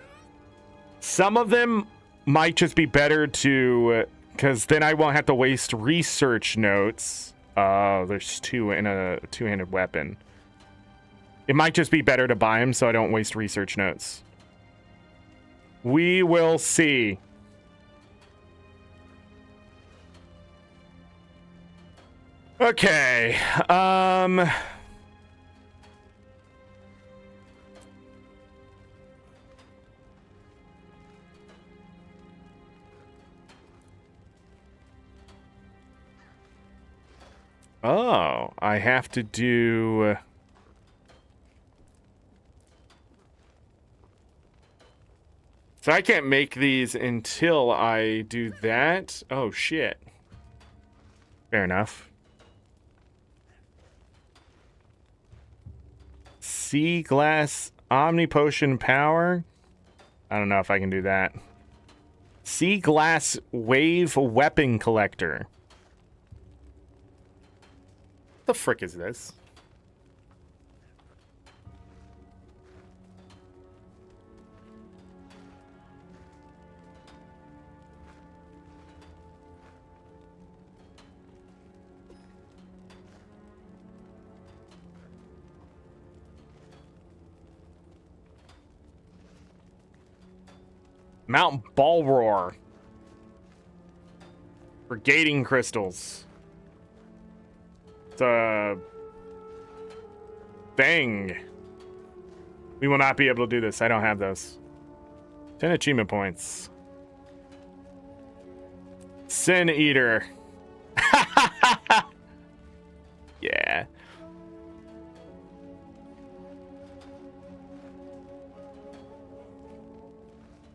Some of them might just be better to... Because then I won't have to waste research notes. There's 2 in a two-handed weapon. It might just be better to buy them so I don't waste research notes. We will see. Okay. Oh, I have to do... So I can't make these until I do that? Oh, shit. Fair enough. Sea Glass Omni Potion Power. I don't know if I can do that. Sea Glass Wave Weapon Collector. What the frick is this? Mount Balroar. For gating crystals. It's a thing. We will not be able to do this. I don't have those. 10 achievement points. Sin Eater. Yeah.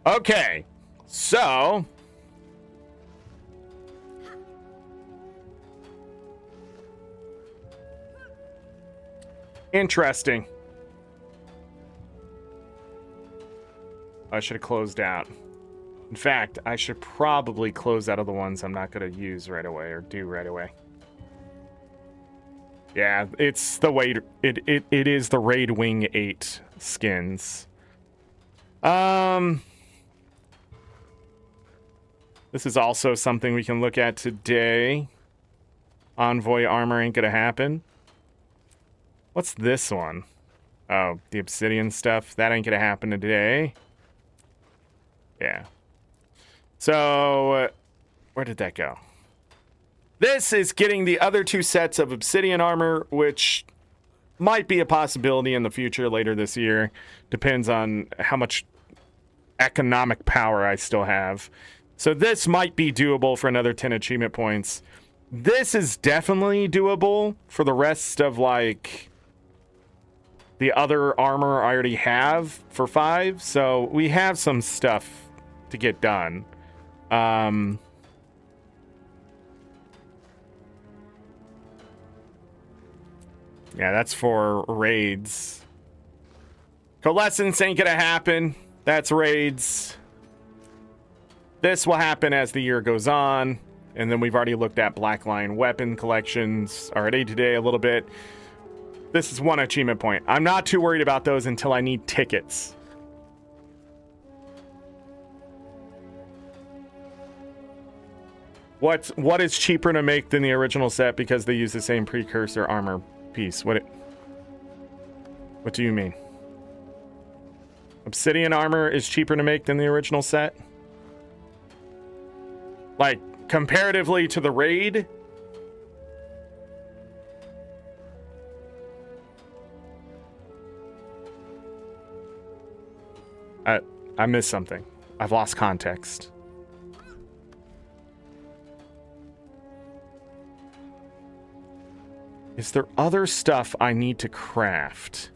Okay. So. Interesting. I should have closed out. In fact, I should probably close out of the ones I'm not going to use right away or do right away. Yeah, it's the way it is the Raid Wing 8 skins. This is also something we can look at today. Envoy armor ain't gonna happen. What's this one? Oh, the obsidian stuff. That ain't gonna happen today. Yeah. So, where did that go? This is getting the other two sets of obsidian armor, which might be a possibility in the future later this year. Depends on how much economic power I still have. So this might be doable for another 10 achievement points. This is definitely doable for the rest of, like, the other armor I already have for 5. So we have some stuff to get done. Yeah, that's for raids. Coalescence ain't gonna happen. That's raids. This will happen as the year goes on. And then we've already looked at Black Lion weapon collections already today a little bit. This is 1 achievement point. I'm not too worried about those until I need tickets. What is cheaper to make than the original set because they use the same precursor armor piece? What do you mean? Obsidian armor is cheaper to make than the original set? Like, comparatively to the raid? I missed something. I've lost context. Is there other stuff I need to craft?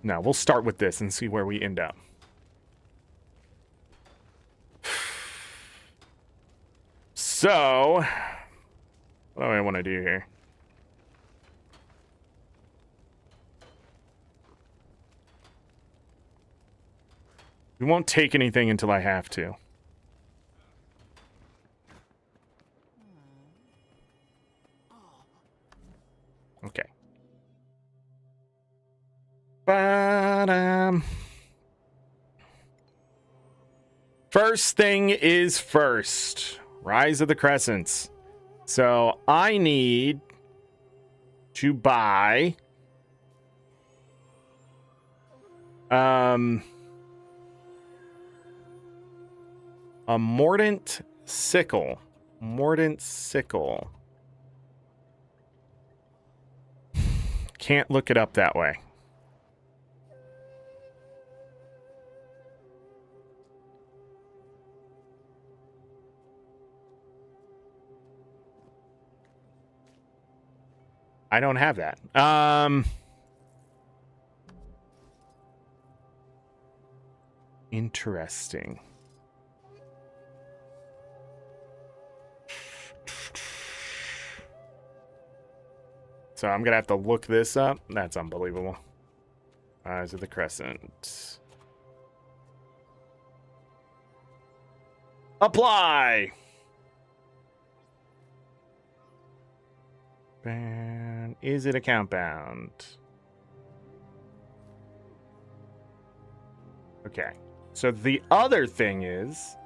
No, we'll start with this and see where we end up. So, what do I want to do here? We won't take anything until I have to. Okay. But, first thing is first. Rise of the Crescents. So I need to buy a Mordant Sickle. Mordant Sickle. Can't look it up that way. I don't have that. Interesting. So I'm gonna have to look this up. That's unbelievable. Eyes of the Crescent. Apply! And is it account bound? Okay. So the other thing is,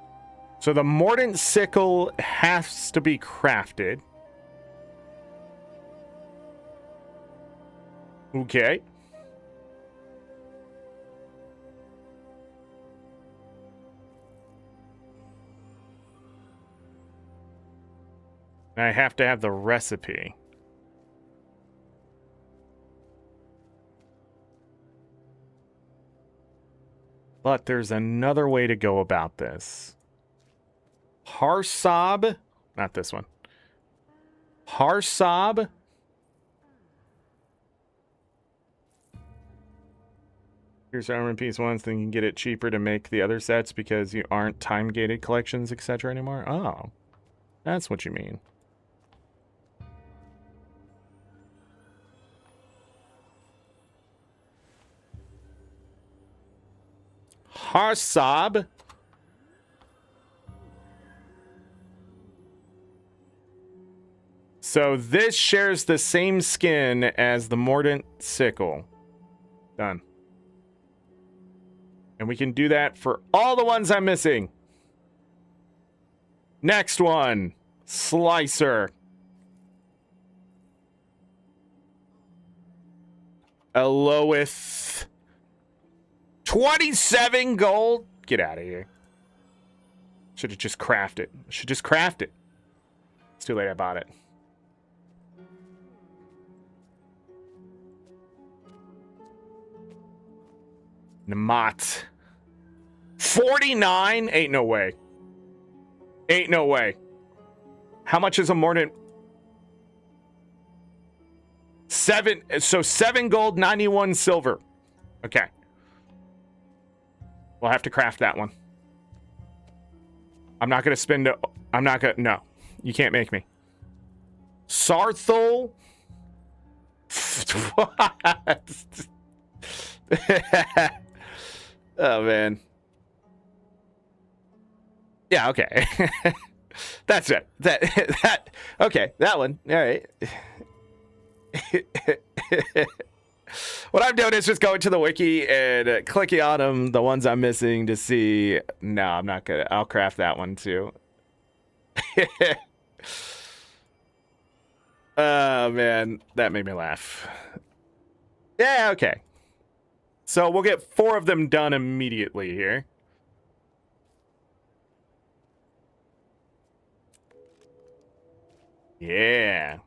so the Mordant Sickle has to be crafted. Okay. I have to have the recipe. But there's another way to go about this. Harsab, not this one. Harsab. Here's Armor Piece 1, so you can get it cheaper to make the other sets because you aren't time-gated collections, etc. anymore. Oh, that's what you mean. Harsab. So this shares the same skin as the Mordant Sickle. Done. And we can do that for all the ones I'm missing. Next one. Slicer. Eloith. 27 gold. Get out of here. Should have just crafted. Should just craft it. It's too late. I bought it. Namat. 49? Ain't no way. Ain't no way. How much is a Mordant? 7. So 7 gold, 91 silver. Okay. We'll have to craft that one. I'm not going to spend it. I'm not going to. No. You can't make me. Sarthol. What? Oh, man. Yeah, okay. That's it. That. Okay, that one. All right. What I'm doing is just going to the wiki and clicking on them, the ones I'm missing to see. No, I'm not gonna. I'll craft that one too. Oh man, that made me laugh. Yeah, okay. So we'll get 4 of them done immediately here. Yeah.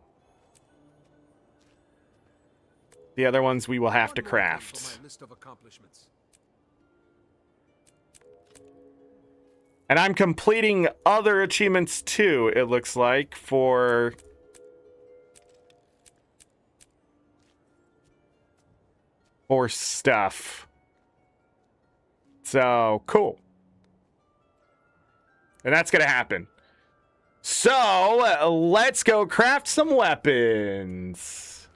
The other ones we will have to craft. And I'm completing other achievements too, it looks like, for stuff. So, cool. And that's going to happen. So, let's go craft some weapons.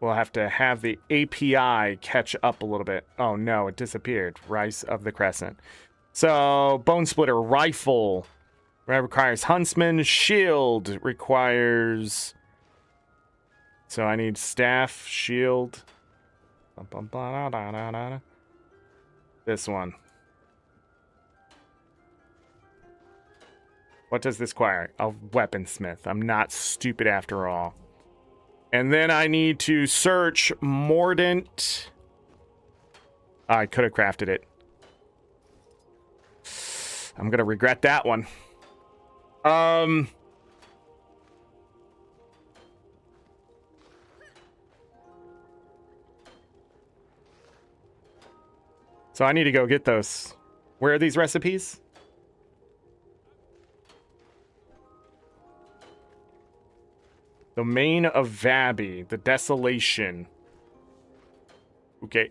We'll have to have the API catch up a little bit. Oh no, it disappeared. Rice of the Crescent. So, Bone Splitter Rifle requires Huntsman. Shield requires... So I need Staff, Shield. This one. What does this require? A weaponsmith. I'm not stupid after all. And then I need to search Mordant. Oh, I could have crafted it. I'm going to regret that one. So I need to go get those. Where are these recipes? Domain of Vabby, the Desolation. Okay.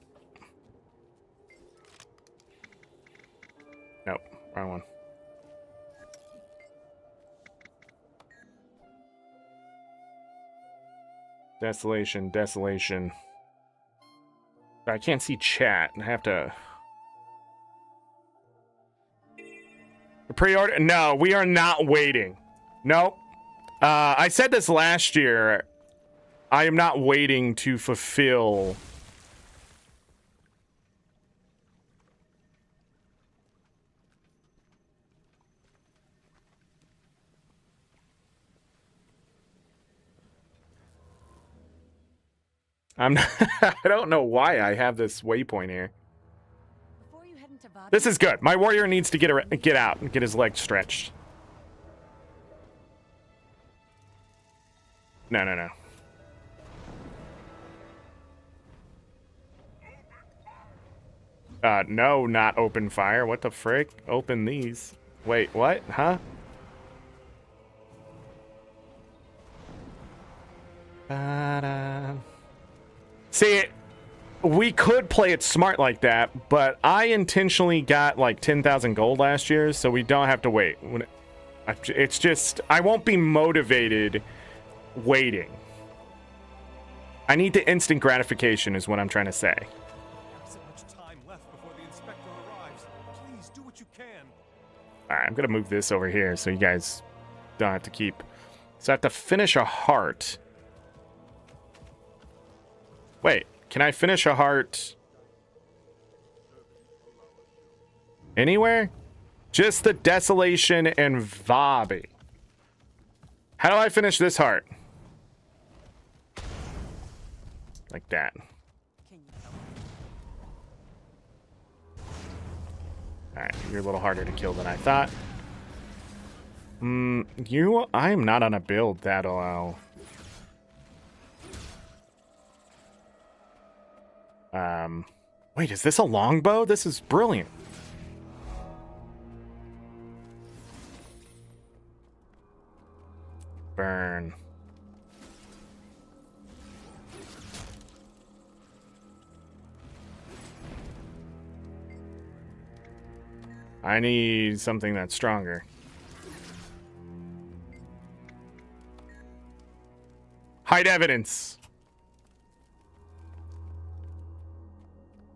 Nope, wrong one. Desolation, desolation. I can't see chat. I have to... Pre-order? No, we are not waiting. Nope. I said this last year. I am not waiting to fulfill... I'm not, I don't know why I have this waypoint here. This is good. My warrior needs to get out and get his leg stretched. No, no, no. No, not open fire. What the frick? Open these. Wait, what? Huh? See, we could play it smart like that, but I intentionally got like 10,000 gold last year, so we don't have to wait. It's just, I won't be motivated waiting. I need the instant gratification is what I'm trying to say. So much time left before the inspector arrives. Please do what you can. All right, I'm going to move this over here so you guys don't have to keep... So I have to finish a heart. Wait, can I finish a heart anywhere? Just the Desolation and Vabi. How do I finish this heart? Like that. Alright, you're a little harder to kill than I thought. I'm not on a build that'll allow... Wait, is this a longbow? This is brilliant. Burn. I need something that's stronger. Hide evidence.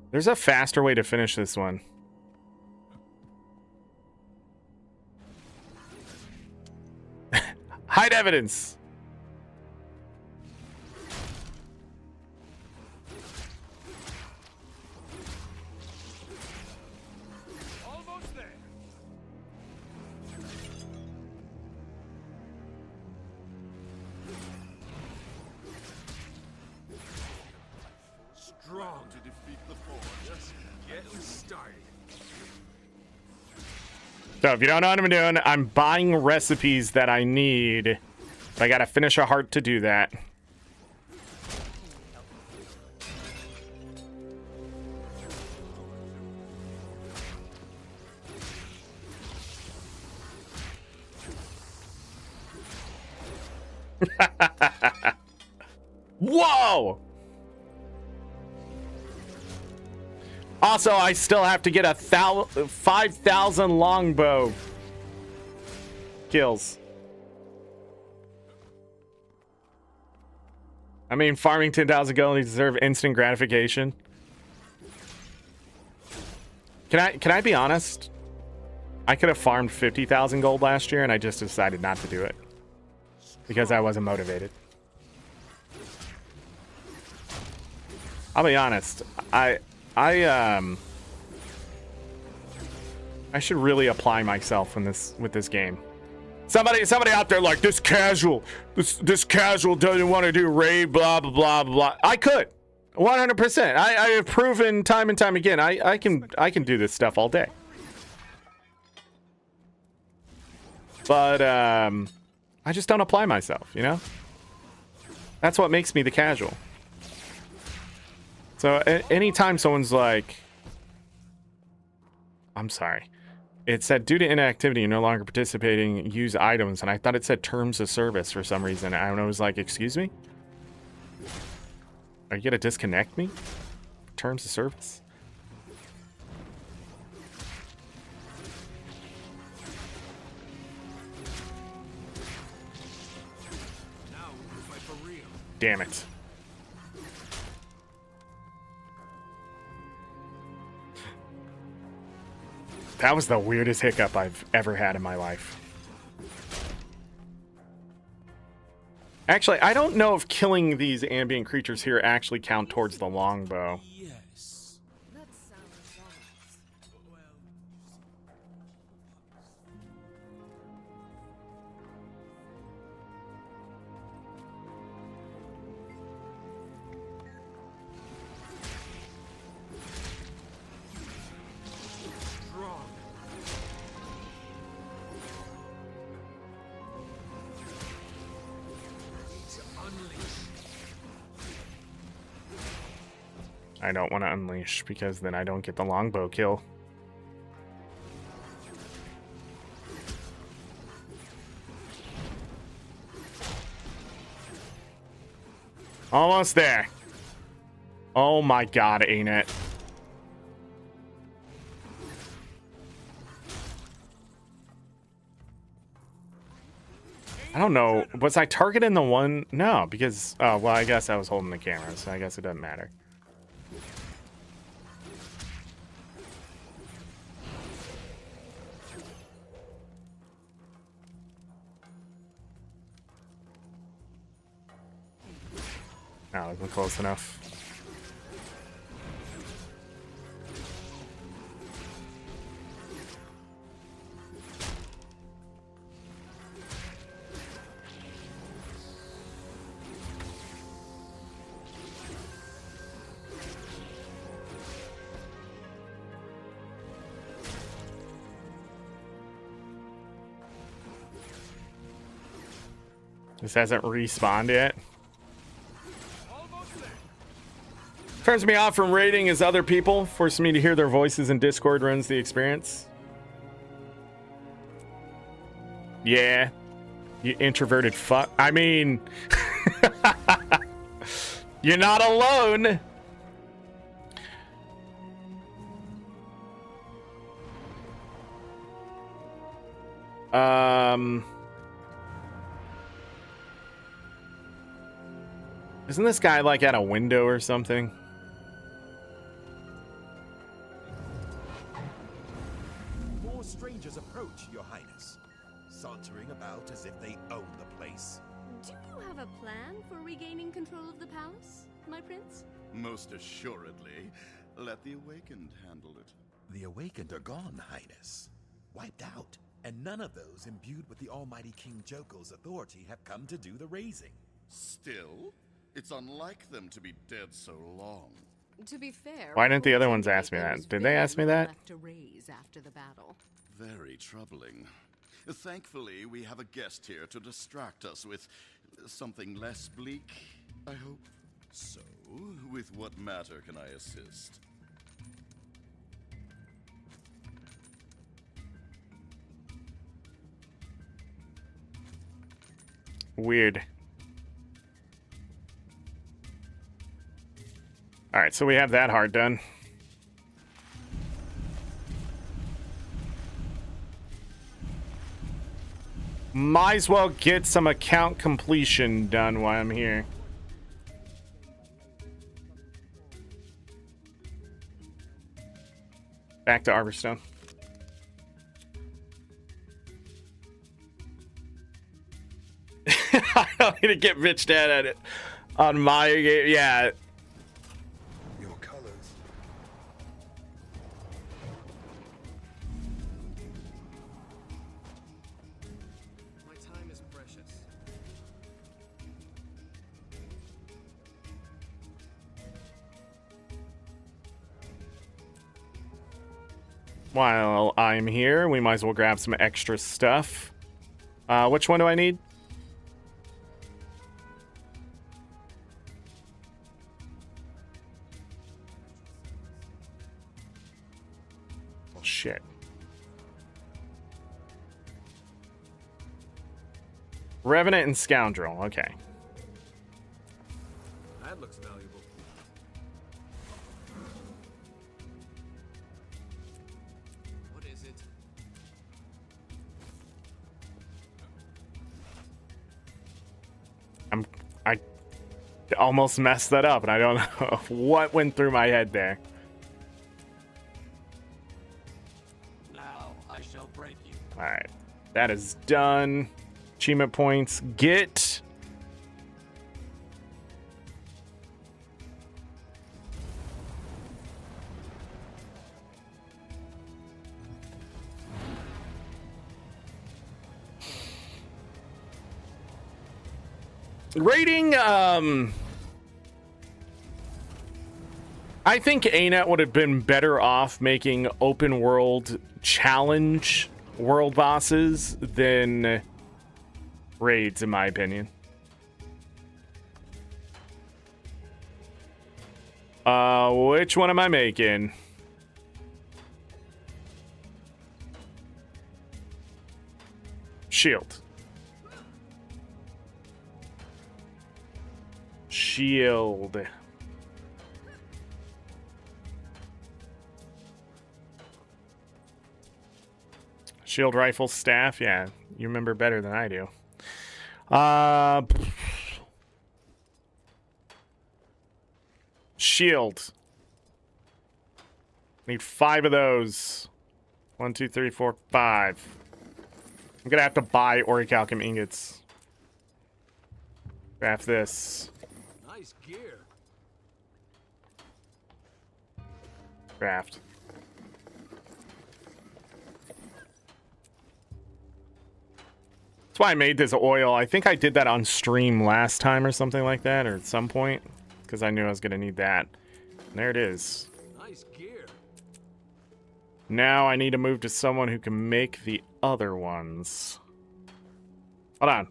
There's a faster way to finish this one. Hide evidence. Almost there. Strong to defeat the foe. Just getting started. So if you don't know what I'm doing, I'm buying recipes that I need. But I gotta finish a heart to do that. Whoa! Also, I still have to get 5,000 longbow kills. I mean, farming 10,000 gold, you deserve instant gratification. Can I be honest? I could have farmed 50,000 gold last year, and I just decided not to do it because I wasn't motivated. I'll be honest. I should really apply myself with this game. Somebody out there like this casual doesn't want to do raid, blah blah blah blah. I could, 100%. I have proven time and time again. I can do this stuff all day. But I just don't apply myself, you know. That's what makes me the casual. So anytime someone's like, I'm sorry, it said due to inactivity, you're no longer participating, use items, and I thought it said terms of service for some reason. I don't know, it was like, excuse me? Are you gonna disconnect me? Terms of service? Now we fight for real. Damn it. That was the weirdest hiccup I've ever had in my life. Actually, I don't know if killing these ambient creatures here actually count towards the longbow. Yes. That sounds wise. Well, strong. To unleash. I don't want to unleash because then I don't get the longbow kill. Almost there. Oh my god, ArenaNet. I don't know. Was I targeting the one? No, because... Oh, well, I guess I was holding the camera, so I guess it doesn't matter. No, it wasn't close enough. This hasn't respawned yet. Turns me off from raiding as other people, forces me to hear their voices in Discord, ruins the experience. Yeah. You introverted fuck. I mean... You're not alone! Isn't this guy like at a window or something? More strangers approach, Your Highness, sauntering about as if they own the place. Do you have a plan for regaining control of the palace, my prince? Most assuredly. Let the Awakened handle it. The Awakened are gone, Highness. Wiped out. And none of those imbued with the almighty King Joko's authority have come to do the raising. Still, it's unlike them to be dead so long. To be fair, Why didn't the other reports ones ask me indicate there that? was Did they very ask me little that? left to raise after the battle. Very troubling. Thankfully, we have a guest here to distract us with something less bleak, I hope. So, with what matter can I assist? Weird. Alright, so we have that hard done. Might as well get some account completion done while I'm here. Back to Arborstone. I don't need to get bitched at it on my game. Yeah. Your colors. My time is precious. While I'm here, we might as well grab some extra stuff. Which one do I need? Oh, shit. Revenant and Scoundrel. Okay. That looks valuable. What is it? I almost messed that up, and I don't know what went through my head there. Now I shall break you. All right, that is done. Achievement points. Get rating. I think ArenaNet would have been better off making open world challenge world bosses than raids, in my opinion. Which one am I making? Shield. Shield. Shield rifle staff. Yeah, you remember better than I do. Shield. Need 5 of those. 1, 2, 3, 4, 5. I'm gonna have to buy orichalcum ingots. Craft this. Nice gear. Craft. That's why I made this oil. I think I did that on stream last time or something like that, or at some point, because I knew I was gonna need that. And there it is. Nice gear. Now I need to move to someone who can make the other ones. Hold on.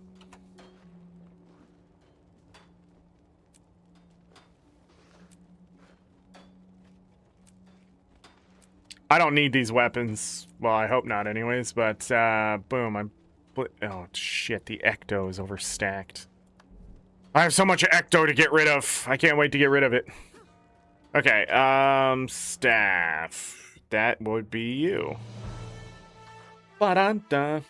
I don't need these weapons. Well, I hope not anyways, but boom, oh shit, the Ecto is overstacked. I have so much Ecto to get rid of. I can't wait to get rid of it. Okay, staff. That would be you. Ba-dun-dun.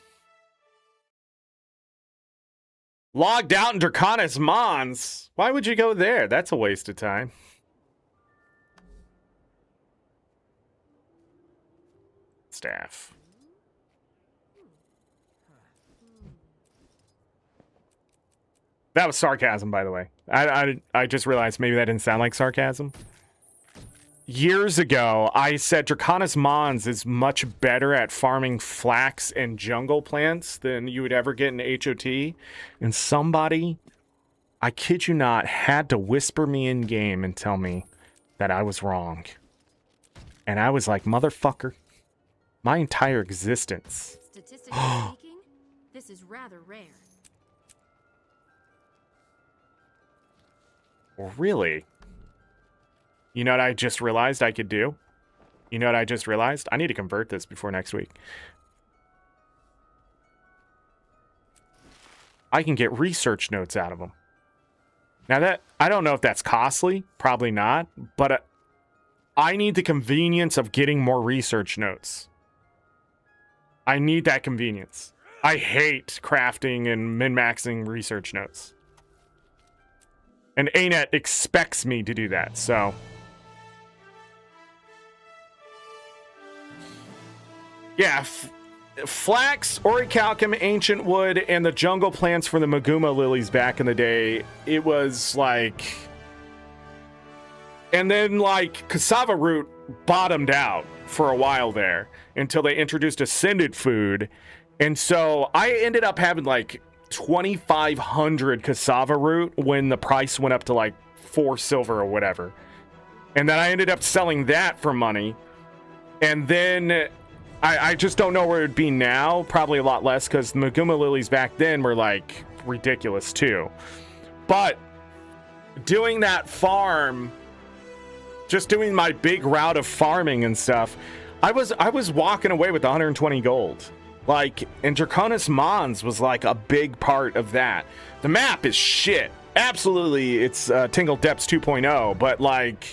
Logged out in Draconis Mons. Why would you go there? That's a waste of time. Staff. That was sarcasm, by the way. I just realized maybe that didn't sound like sarcasm. Years ago, I said Draconis Mons is much better at farming flax and jungle plants than you would ever get in HOT. And somebody, I kid you not, had to whisper me in game and tell me that I was wrong. And I was like, motherfucker, my entire existence. Statistically speaking, this is rather rare. Really? You know what I just realized I could do? You know what I just realized? I need to convert this before next week. I can get research notes out of them. Now that, I don't know if that's costly. Probably not. But I need the convenience of getting more research notes. I need that convenience. I hate crafting and min-maxing research notes. And ArenaNet expects me to do that, so... Yeah, flax, orichalcum, ancient wood, and the jungle plants for the Maguma lilies back in the day, it was like... And then, like, cassava root bottomed out for a while there until they introduced ascended food. And so I ended up having, like, 2,500 cassava root when the price went up to, like, 4 silver or whatever. And then I ended up selling that for money. And then... I just don't know where it'd be now. Probably a lot less, because the Maguma lilies back then were, like, ridiculous, too. But doing that farm, just doing my big route of farming and stuff, I was walking away with 120 gold. Like, and Draconis Mons was, like, a big part of that. The map is shit. Absolutely, it's Tingle Depths 2.0, but, like,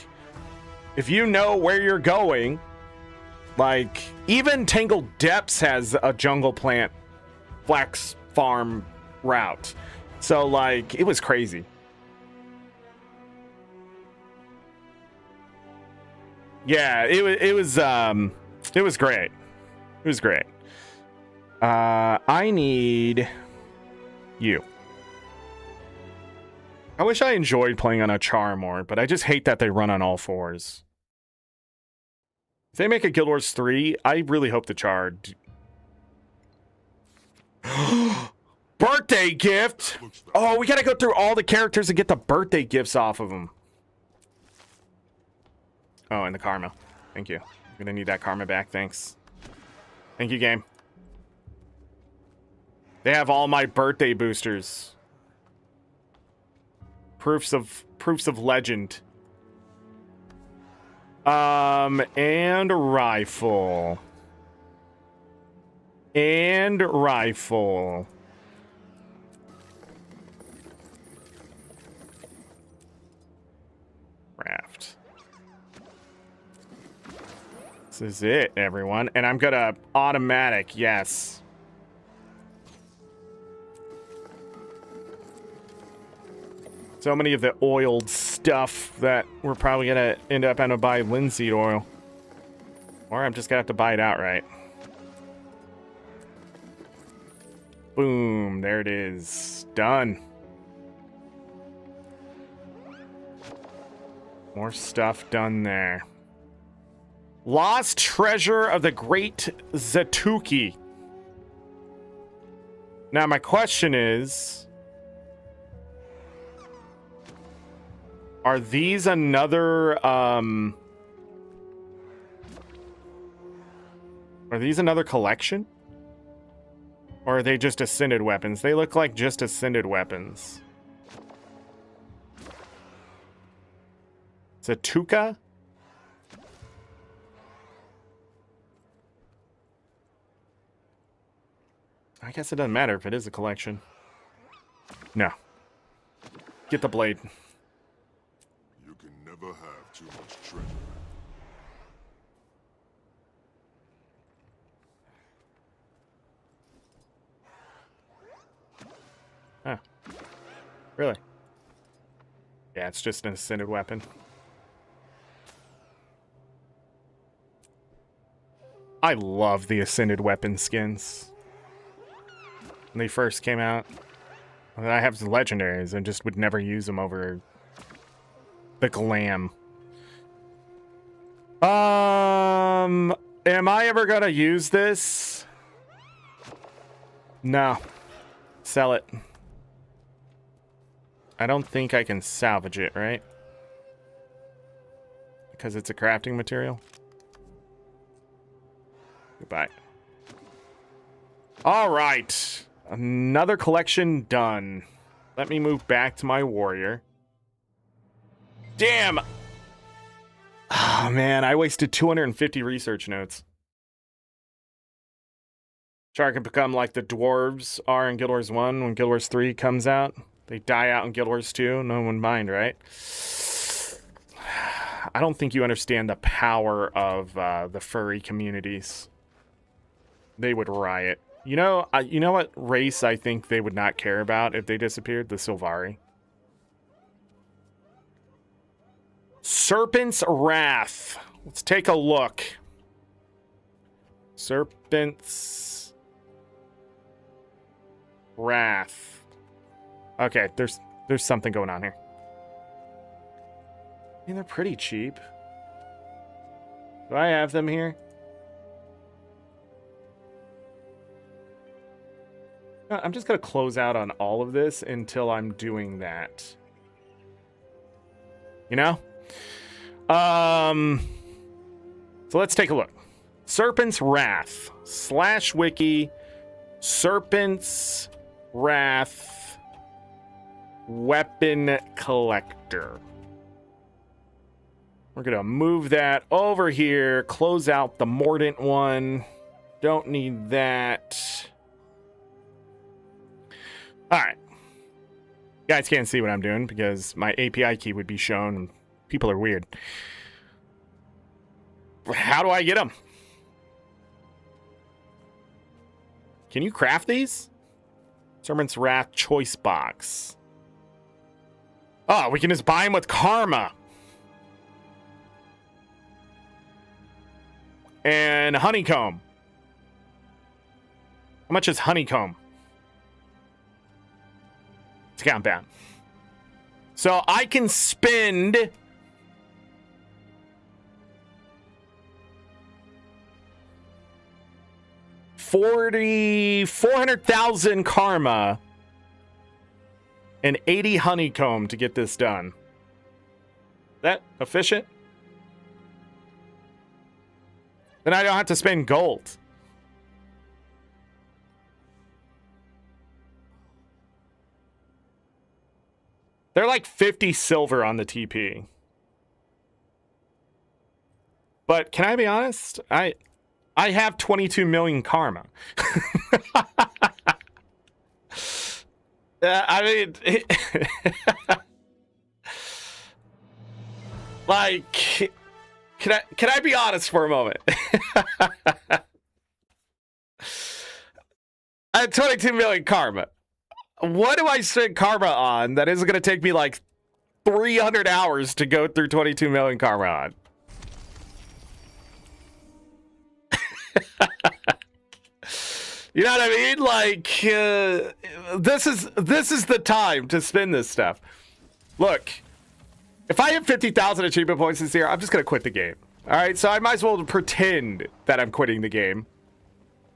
if you know where you're going... Like, even Tangled Depths has a jungle plant flax farm route. So, like, it was crazy. Yeah, it was great. It was great. I need you. I wish I enjoyed playing on a char more, but I just hate that they run on all fours. If they make a Guild Wars 3, I really hope the char... Birthday gift! Oh, we gotta go through all the characters and get the birthday gifts off of them. Oh, and the karma. Thank you. I'm gonna need that karma back, thanks. Thank you, game. They have all my birthday boosters. Proofs of legend. And rifle. And rifle. Craft. This is it, everyone. And I'm gonna automatic, yes. So many of the oiled stuff that we're probably gonna end up having to buy linseed oil. Or I'm just gonna have to buy it outright. Boom, there it is. Done. More stuff done there. Lost treasure of the Great Zatuki. Now my question is, are these another collection? Or are they just ascended weapons? They look like just ascended weapons. Zatuka? I guess it doesn't matter if it is a collection. No. Get the blade. You can never have too much treasure. Huh. Really? Yeah, it's just an ascended weapon. I love the ascended weapon skins. When they first came out, I have the legendaries and just would never use them over the glam. Am I ever gonna use this? No. Sell it. I don't think I can salvage it, right? Because it's a crafting material. Goodbye. All right. Another collection done. Let me move back to my warrior. Damn! Oh, man. I wasted 250 research notes. Char can become like the dwarves are in Guild Wars 1 when Guild Wars 3 comes out. They die out in Guild Wars 2. No one mind, right? I don't think you understand the power of the furry communities. They would riot. You know what race I think they would not care about if they disappeared? The Sylvari. Serpent's Wrath. Let's take a look. Serpent's Wrath. Okay, there's something going on here. I mean, they're pretty cheap. Do I have them here? I'm just going to close out on all of this until I'm doing that. You know? So let's take a look. Serpent's Wrath. /wiki. Serpent's Wrath. Weapon Collector. We're going to move that over here. Close out the Mordant one. Don't need that. All right. You guys can't see what I'm doing because my API key would be shown. People are weird. How do I get them? Can you craft these? Serpent's Wrath Choice Box. Oh, we can just buy them with Karma. And Honeycomb. How much is honeycomb? It's compound. So I can spend 400,000 karma and 80 honeycomb to get this done. That efficient? Then I don't have to spend gold. They're like 50 silver on the TP. But can I be honest? I have 22 million karma. I mean, like, can I be honest for a moment? I have 22 million karma. What do I spend karma on that isn't going to take me like 300 hours to go through 22 million karma on? You know what I mean? Like, this is the time to spend this stuff. Look, if I have 50,000 achievement points this year, I'm just gonna quit the game. All right, so I might as well pretend that I'm quitting the game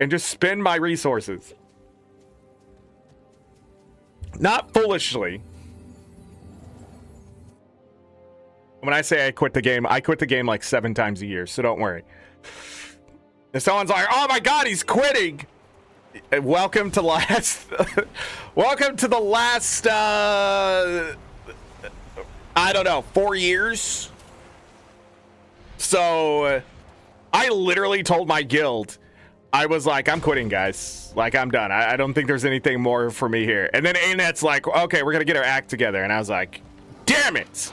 and just spend my resources. Not foolishly. When I say I quit the game like 7 times a year, so don't worry. If someone's like, "Oh my God, he's quitting," welcome to welcome to the last I don't know, 4 years. So I literally told my guild, I was like, I'm quitting, guys. Like, I'm done. I don't think there's anything more for me here. And then ArenaNet's like, okay, we're gonna get our act together. And I was like, damn it.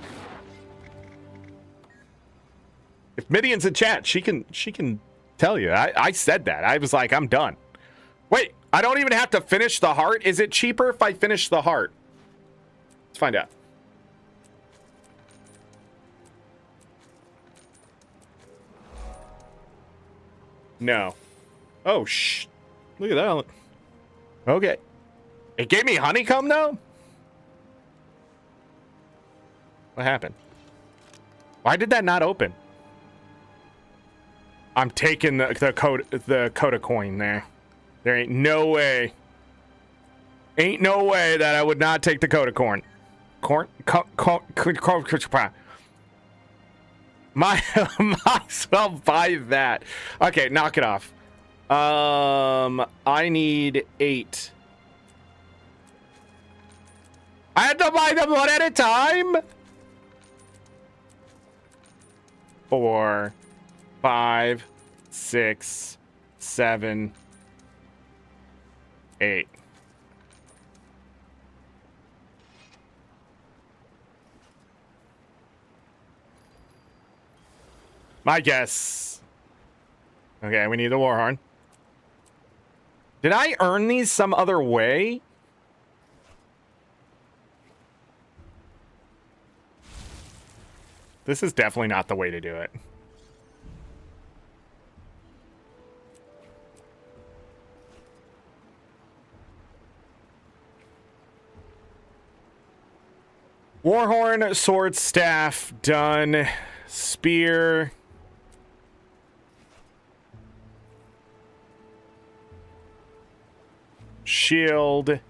If Midian's in chat, she can tell you. I said that. I was like, I'm done. Wait, I don't even have to finish the heart? Is it cheaper if I finish the heart? Let's find out. No. Oh, look at that. Okay. It gave me honeycomb, though? What happened? Why did that not open? I'm taking the Coda coin there. There ain't no way. Ain't no way that I would not take the Coda coin. Might as well buy that. Okay, knock it off. I need 8. I had to buy them one at a time. 4, 5, 6, 7, 8. My guess. Okay, we need the Warhorn. Did I earn these some other way? This is definitely not the way to do it. Warhorn, sword, staff, done. Spear. Shield.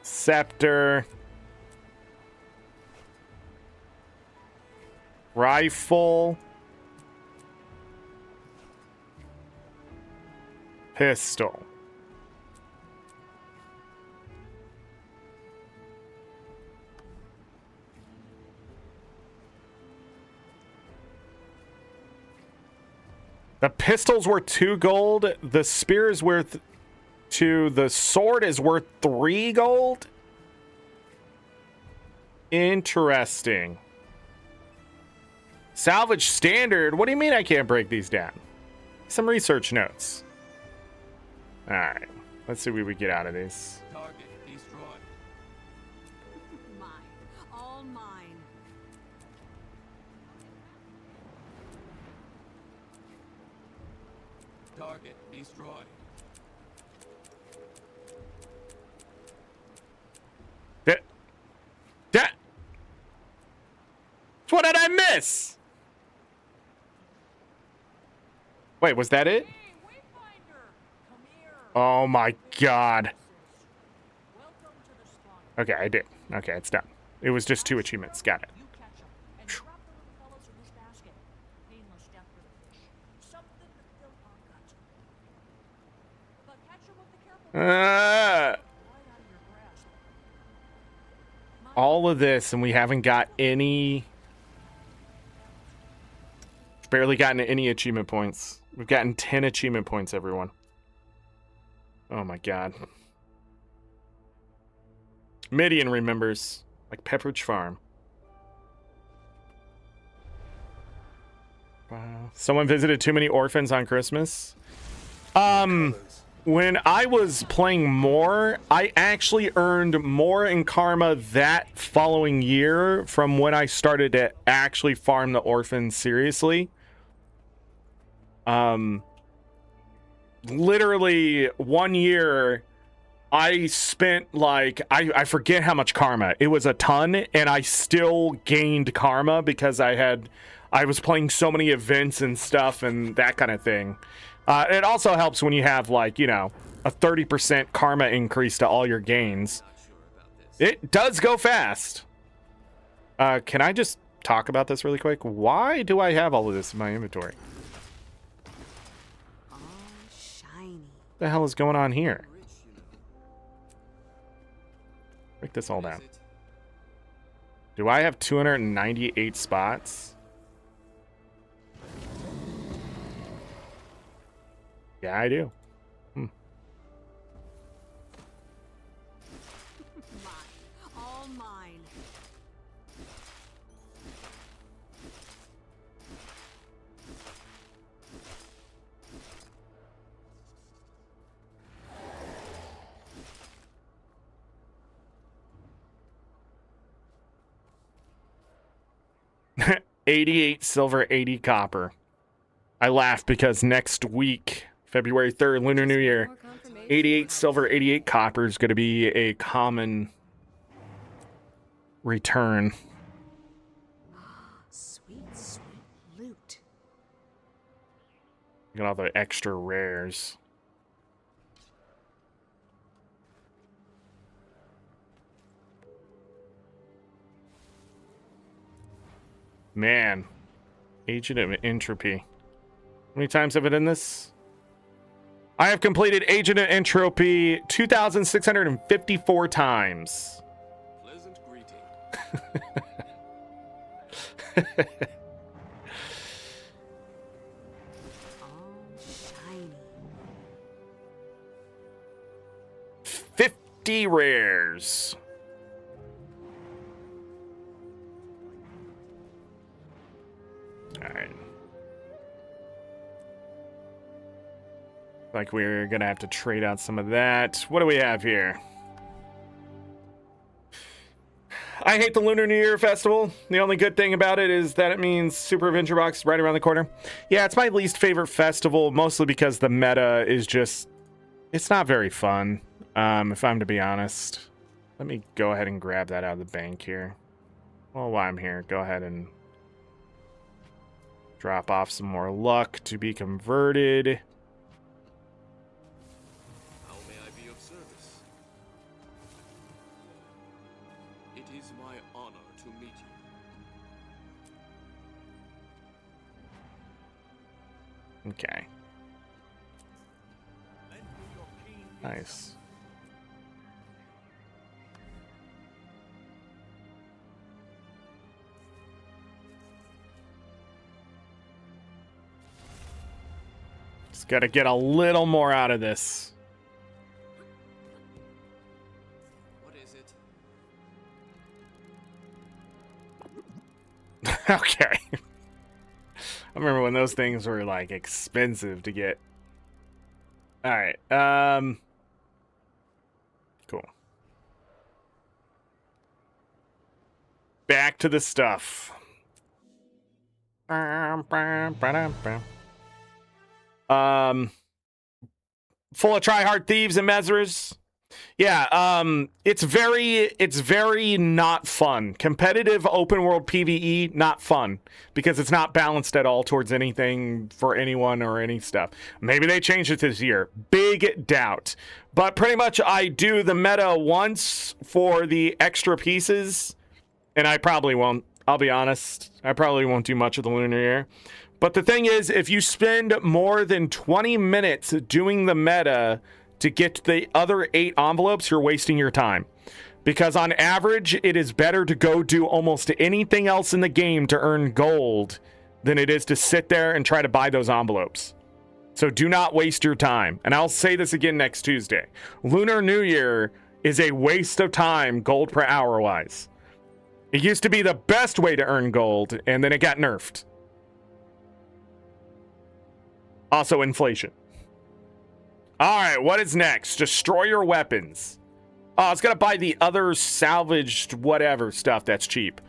Scepter. Rifle. Pistol. The pistol's worth 2 gold. The spear is worth 2. The sword is worth 3 gold. Interesting. Salvage standard. What do you mean I can't break these down? Some research notes. All right. Let's see what we get out of these. Target destroyed. Mine. All mine. Target destroyed. That. What did I miss? Wait, was that it? Oh my god. Okay, I did. Okay, it's done. It was just 2 achievements. Got it. All of this, and we haven't got any. Barely gotten any achievement points. We've gotten 10 achievement points, everyone. Oh my god. Midian remembers, like Pepperidge Farm. Wow. Someone visited too many orphans on Christmas. When I was playing more, I actually earned more in karma that following year from when I started to actually farm the orphans seriously. Literally 1 year, I spent like, I forget how much karma. It was a ton, and I still gained karma because I was playing so many events and stuff and that kind of thing. It also helps when you have, like, you know, a 30% karma increase to all your gains. It does go fast. Can I just talk about this really quick? Why do I have all of this in my inventory? All shiny. What the hell is going on here? Break this all down. Do I have 298 spots? Yeah, I do. Mine. All mine. $88 silver, 80 copper. I laugh because next week, February 3rd, Lunar New Year, 88 silver, 88 copper is going to be a common return. Sweet, sweet loot. Got all the extra rares. Man, Agent of Entropy. How many times have I done this? I have completed Agent of Entropy 2,654 times. Pleasant greeting. All shiny. 50 rares. All right. Like we're gonna have to trade out some of that. What do we have here? I hate the Lunar New Year Festival. The only good thing about it is that it means Super Adventure Box is right around the corner. Yeah, it's my least favorite festival, mostly because the meta is just... It's not very fun, if I'm to be honest. Let me go ahead and grab that out of the bank here. Well, while I'm here, go ahead and drop off some more luck to be converted. How may I be of service? It is my honor to meet you. Okay. Nice. Just gotta get a little more out of this. What is it? Okay. I remember when those things were like expensive to get. All right. Cool. Back to the stuff. full of try-hard thieves and mezzers. Yeah, it's very not fun. Competitive open world PvE, not fun because it's not balanced at all towards anything for anyone or any stuff. Maybe they changed it this year. Big doubt. But pretty much I do the meta once for the extra pieces, and I probably won't. I'll be honest. I probably won't do much of the Lunar Year. But the thing is, if you spend more than 20 minutes doing the meta to get the other 8 envelopes, you're wasting your time. Because on average, it is better to go do almost anything else in the game to earn gold than it is to sit there and try to buy those envelopes. So do not waste your time. And I'll say this again next Tuesday. Lunar New Year is a waste of time gold per hour wise. It used to be the best way to earn gold, and then it got nerfed. Also inflation. All right, what is next? Destroy your weapons. Oh, I was going to buy the other salvaged whatever stuff that's cheap.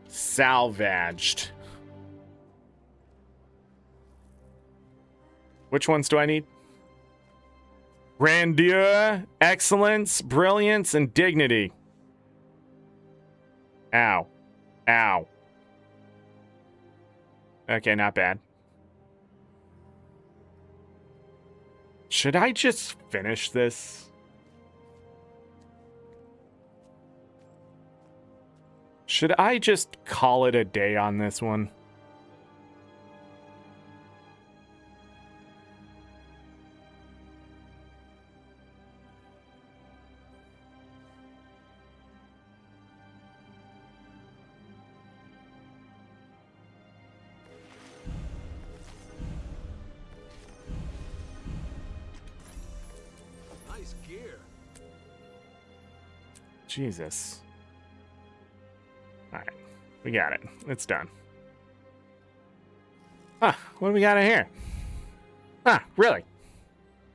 Salvaged. Which ones do I need? Grandeur, excellence, brilliance, and dignity. Ow. Ow. Okay, not bad. Should I just finish this? Should I just call it a day on this one? Nice gear. Jesus. All right, we got it. It's done. Huh, what do we got in here? Huh, really?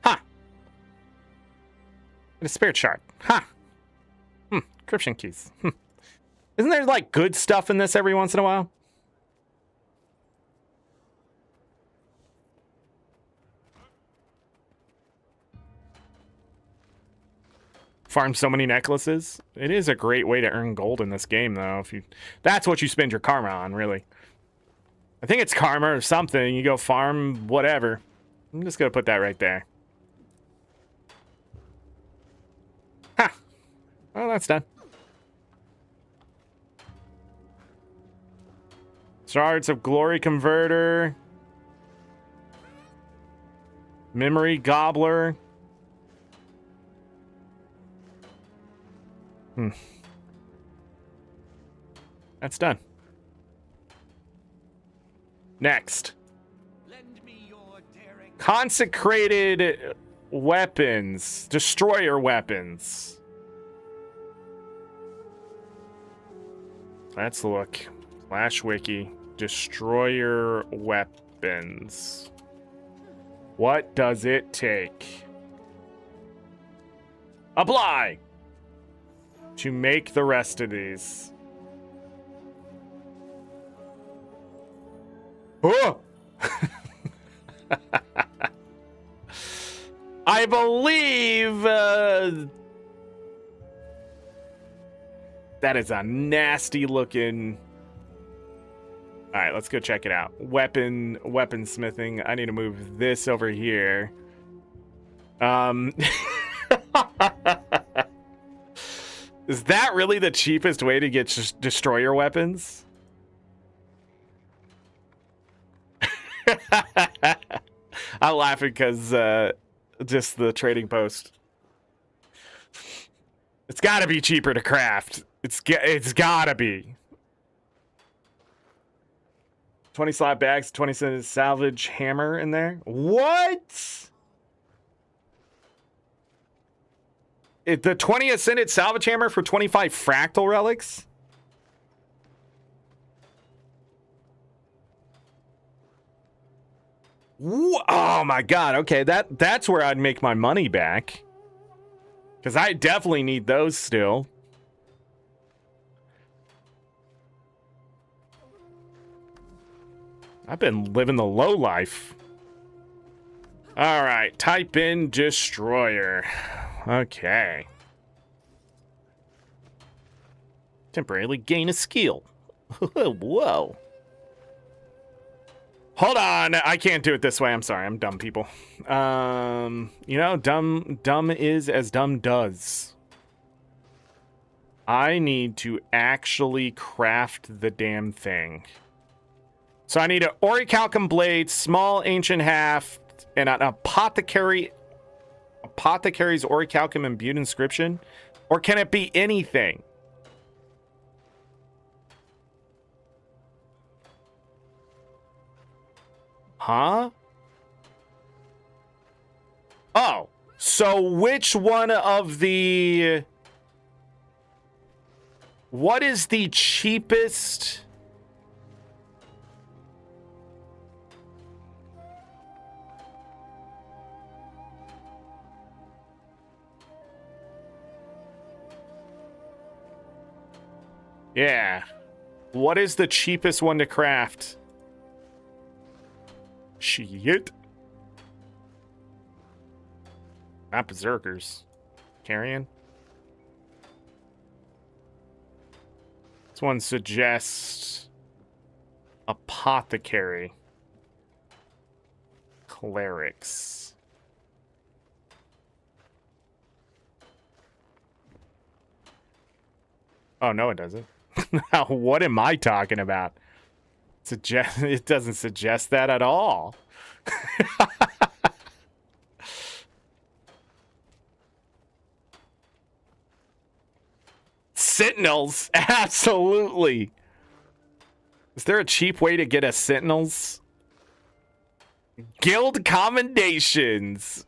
Huh. And a spirit shard. Huh. Encryption keys. Isn't there, like, good stuff in this every once in a while? Farm so many necklaces. It is a great way to earn gold in this game, though. If you, that's what you spend your karma on, really. I think it's karma or something. You go farm whatever. I'm just gonna put that right there. Ha! Well, that's done. Shards of Glory Converter. Memory Gobbler. That's done. Next. Lend me your daring. Consecrated weapons. Destroyer weapons. Let's look. Flash Wiki. Destroyer weapons. What does it take? Apply! To make the rest of these. Oh! I believe that is a nasty looking. All right, let's go check it out. Weapon smithing. I need to move this over here. Is that really the cheapest way to get destroyer weapons? I'm laughing because just the trading post. It's got to be cheaper to craft. It's got to be. 20 slot bags, 20 cent salvage hammer in there. What? The 20 ascended salvage hammer for 25 fractal relics? Oh my god, okay, that's where I'd make my money back. Because I definitely need those still. I've been living the low life. All right, type in destroyer. Okay. Temporarily gain a skill. Whoa. Hold on, I can't do it this way. I'm sorry, I'm dumb, people. You know, dumb is as dumb does. I need to actually craft the damn thing. So I need an orichalcum blade, small ancient haft, and an apothecary's orichalcum imbued inscription? Or can it be anything? Huh? Oh, so which one of the... What is the cheapest... Yeah. What is the cheapest one to craft? Shit. Not berserkers. Carrion. This one suggests apothecary. Clerics. Oh, no, it doesn't. What am I talking about? It doesn't suggest that at all. Sentinels, absolutely. Is there a cheap way to get a Sentinels? Guild commendations.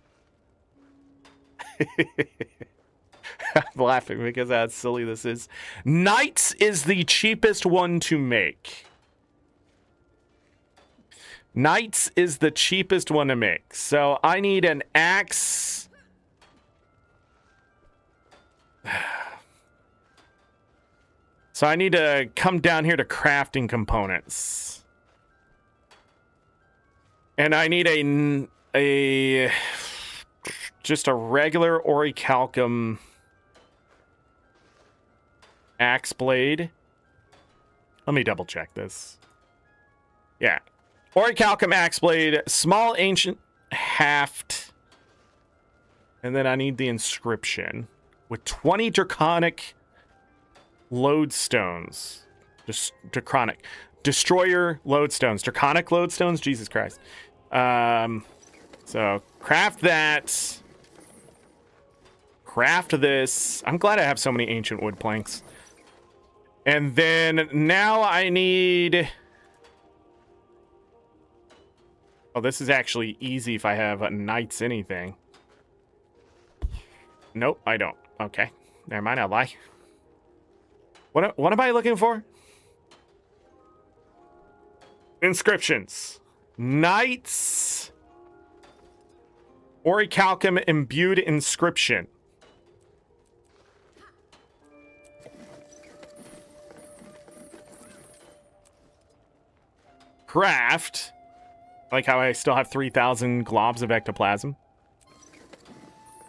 I'm laughing because how silly this is. Knights is the cheapest one to make. Knights is the cheapest one to make. So I need an axe. So I need to come down here to crafting components. And I need just a regular orichalcum axe blade. Let me double check this. Yeah. Orichalcum axe blade, small ancient haft. And then I need the inscription with 20 draconic lodestones. Just draconic. Destroyer lodestones. Draconic lodestones? Jesus Christ. So craft that. Craft this. I'm glad I have so many ancient wood planks. And then now I need... Oh, this is actually easy if I have a knight's anything. Nope, I don't. Okay. Never mind, I'll lie. What am I looking for? Inscriptions. Knights. Orichalcum imbued inscription. Craft. Like how I still have 3,000 globs of ectoplasm.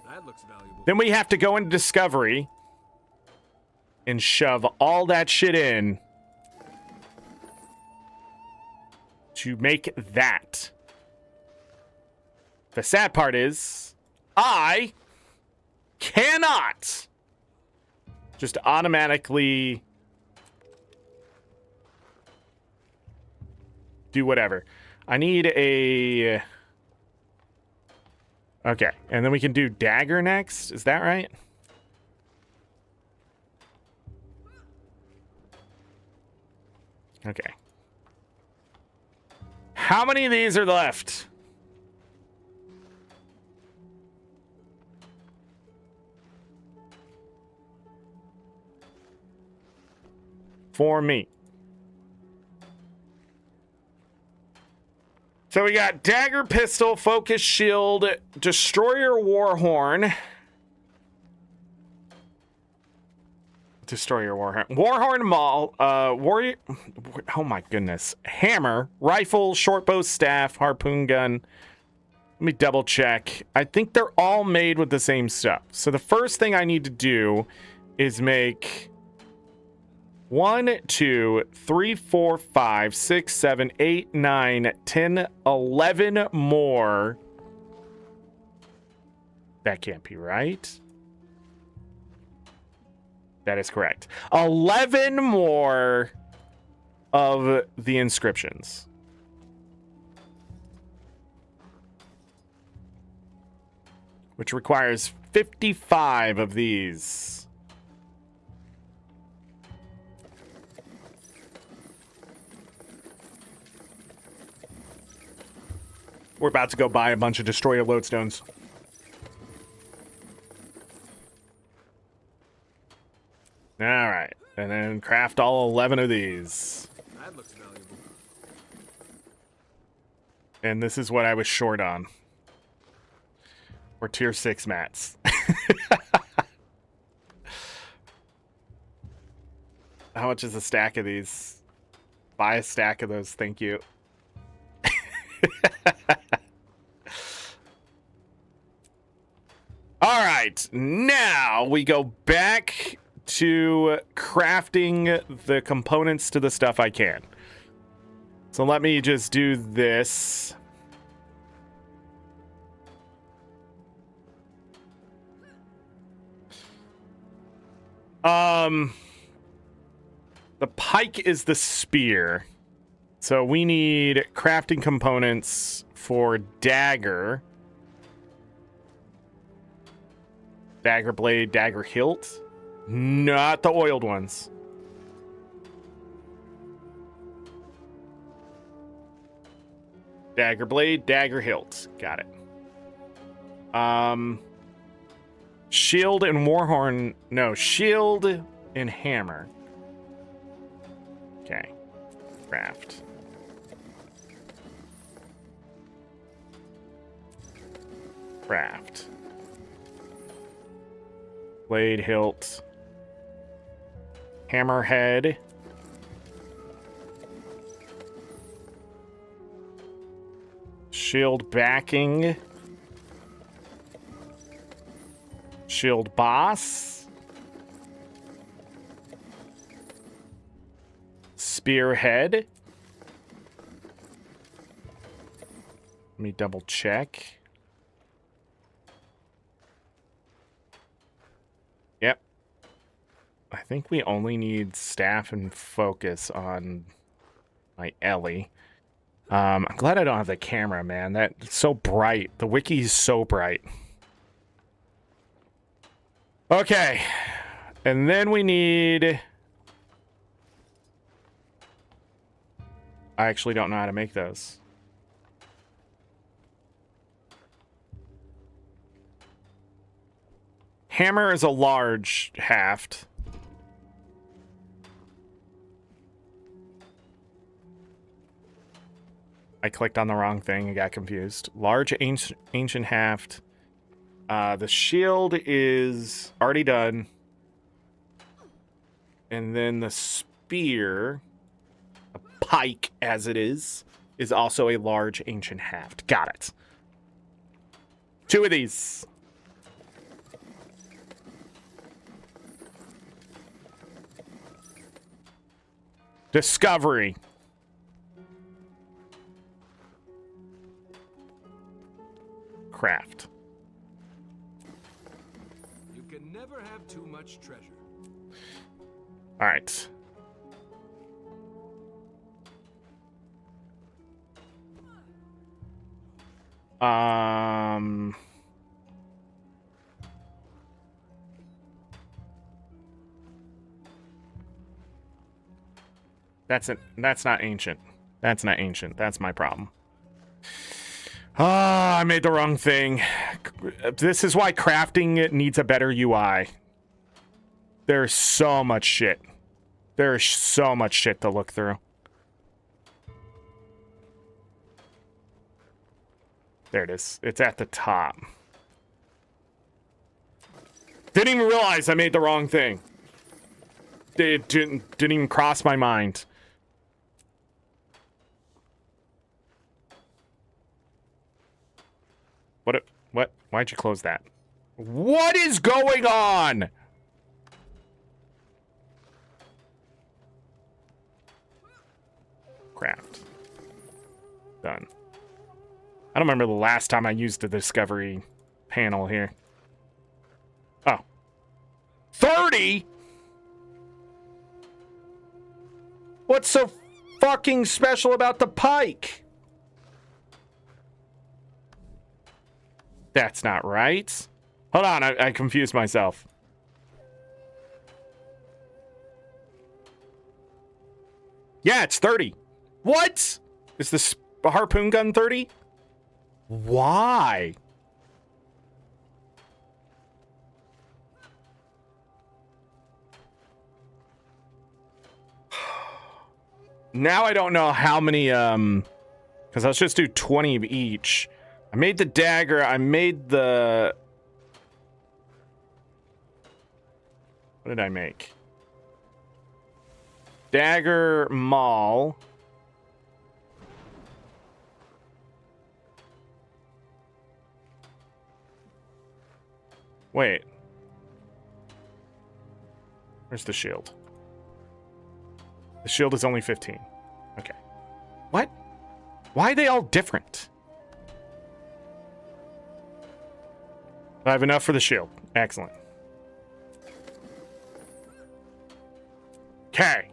That looks valuable. Then we have to go into discovery and shove all that shit in to make that. The sad part is I cannot just automatically do whatever. I need a... Okay, and then we can do dagger next. Is that right? Okay. How many of these are left? For me. So we got dagger, pistol, focus, shield, destroyer, warhorn. Destroyer, warhorn. Warhorn, maul, warrior. Oh my goodness. Hammer, rifle, shortbow, staff, harpoon gun, Let me double check. I think they're all made with the same stuff. So the first thing I need to do is make 1, 2, 3, 4, 5, 6, 7, 8, 9, 10, 11 more. That can't be right. That is correct. 11 more of the inscriptions. Which requires 55 of these. We're about to go buy a bunch of destroyer lodestones. All right, and then craft all 11 of these. That looks valuable. And this is what I was short on. Or tier 6 mats. How much is a stack of these? Buy a stack of those, thank you. All right, now we go back to crafting the components to the stuff I can. So let me just do this. The pike is the spear. So we need crafting components for dagger. Dagger blade, dagger hilt. Not the oiled ones. Dagger blade, dagger hilt. Got it. Shield and warhorn. No, shield and hammer. Okay. Craft. Craft. Blade hilt. Hammerhead. Shield backing. Shield boss. Spearhead. Let me double check. Yep. I think we only need staff and focus on my Ellie. I'm glad I don't have the camera, man. That's so bright. The wiki is so bright. Okay. And then we need... I actually don't know how to make those. Hammer is a large haft. I clicked on the wrong thing and got confused. Large ancient haft. The shield is already done. And then the spear, a pike as it is also a large ancient haft. Got it. 2 of these. Discovery. Craft. You can never have too much treasure. All right. That's not ancient. That's not ancient. That's my problem. Ah, I made the wrong thing. This is why crafting needs a better UI. There's so much shit. There's so much shit to look through. There it is. It's at the top. Didn't even realize I made the wrong thing. It didn't even cross my mind. What? Why'd you close that? What is going on? Craft. Done. I don't remember the last time I used the discovery panel here. Oh. 30? What's so fucking special about the pike? That's not right. Hold on, I confused myself. Yeah, it's 30. What? Is this harpoon gun 30? Why? Now I don't know how many, because let's just do 20 of each. I made the dagger, I made the... What did I make? Dagger maul. Wait. Where's the shield? The shield is only 15. Okay. What? Why are they all different? I have enough for the shield. Excellent. Okay.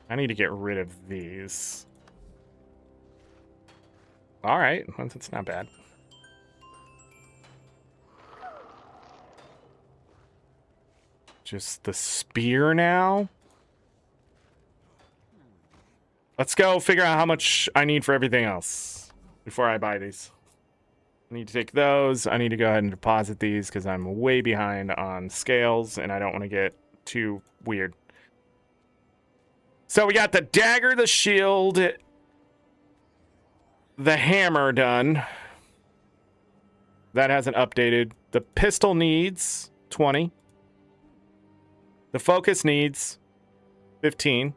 I need to get rid of these. All right. Well, that's not bad. Just the spear now. Let's go figure out how much I need for everything else before I buy these. I need to take those. I need to go ahead and deposit these because I'm way behind on scales and I don't want to get too weird. So we got the dagger, the shield, the hammer done. That hasn't updated. The pistol needs 20. The focus needs 15.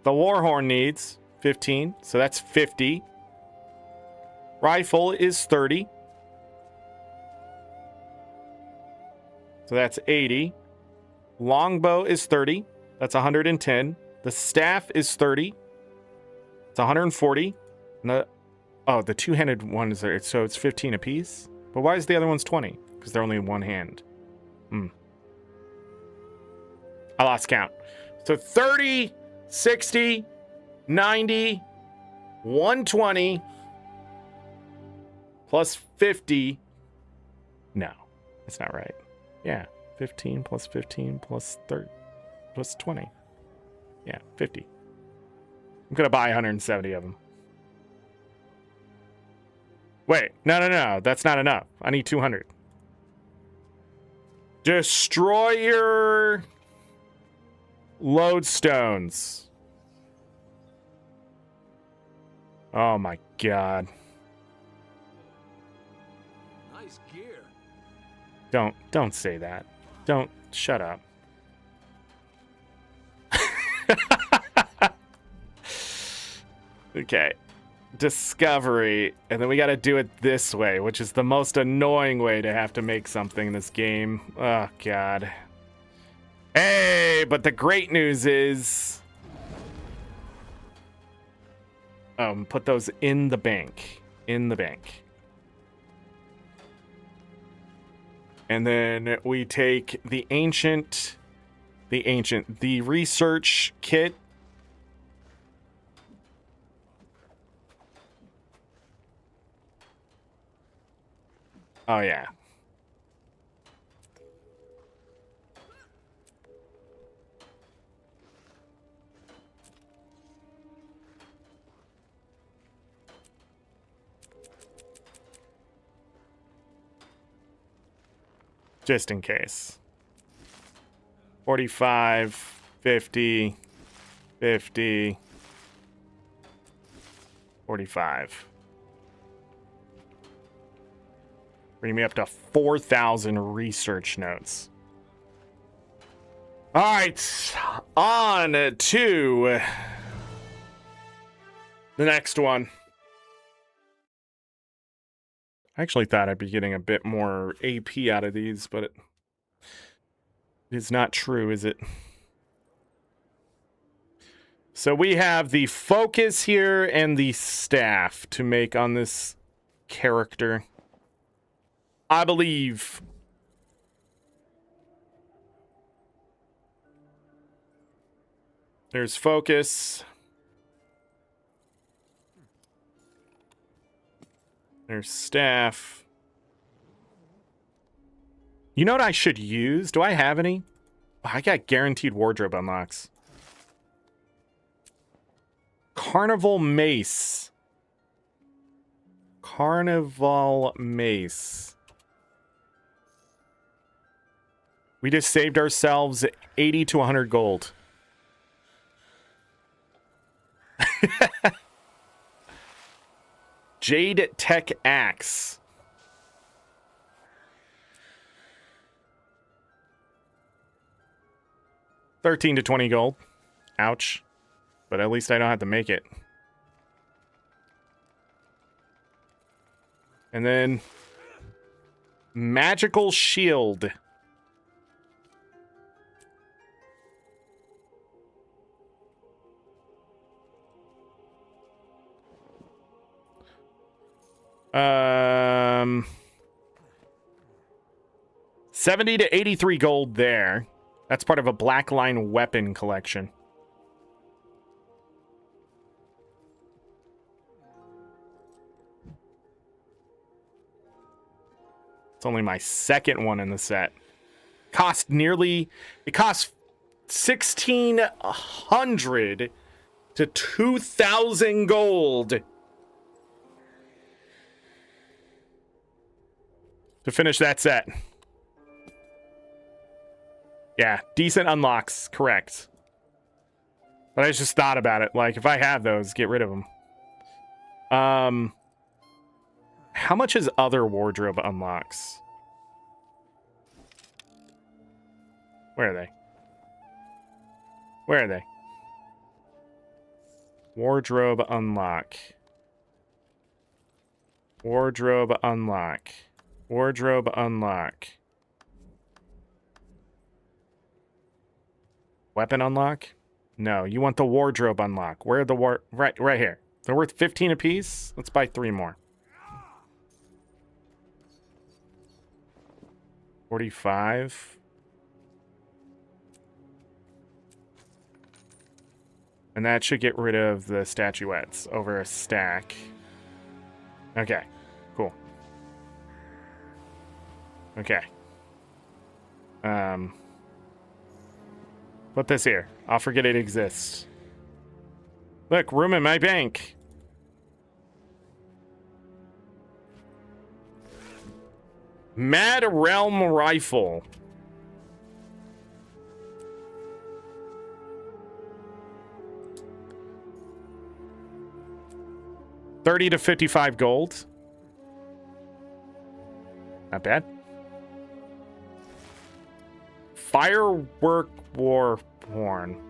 The warhorn needs 15, so that's 50. Rifle is 30. So that's 80. Longbow is 30. That's 110. The staff is 30. It's 140. And the two-handed one is there, so it's 15 apiece. But why is the other one's 20? Because they're only in one hand. I lost count. So 30, 60, 90, 120, plus 50. No, that's not right. Yeah, 15 plus 15 plus 30 plus 20. Yeah, 50. I'm going to buy 170 of them. Wait, no. That's not enough. I need 200. Destroyer lodestones. Oh my god. Nice gear. Don't say that. Don't shut up. Okay. Discovery, and then we got to do it this way, which is the most annoying way to have to make something in this game. Oh god. Hey, but the great news is put those in the bank. And then we take the research kit. Oh, yeah. Just in case. 45, 50, 50, 45. Bring me up to 4,000 research notes. All right, on to the next one. I actually thought I'd be getting a bit more AP out of these, but it is not true, is it? So we have the focus here and the staff to make on this character. I believe. There's focus. There's staff. You know what I should use? Do I have any? Oh, I got guaranteed wardrobe unlocks. Carnival Mace. Carnival Mace. We just saved ourselves 80 to 100 gold. Jade Tech Axe. $13 to 20 gold. Ouch. But at least I don't have to make it. And then Magical Shield. Um, 70 to 83 gold there. That's part of a Black Line weapon collection. It's only my second one in the set. It costs 1,600 to 2,000 gold to finish that set. Yeah, decent unlocks, correct. But I just thought about it. Like, if I have those, get rid of them. How much is other wardrobe unlocks? Where are they? Where are they? Wardrobe unlock. Wardrobe unlock. Wardrobe unlock. Weapon unlock? No, you want the wardrobe unlock. Where are the right here. They're worth 15 apiece. Let's buy 3 more. 45. And that should get rid of the statuettes over a stack. Okay, cool. Okay. Put this here. I'll forget it exists. Look, room in my bank. Mad Realm Rifle. $30 to 55 gold. Not bad. Firework Warborn.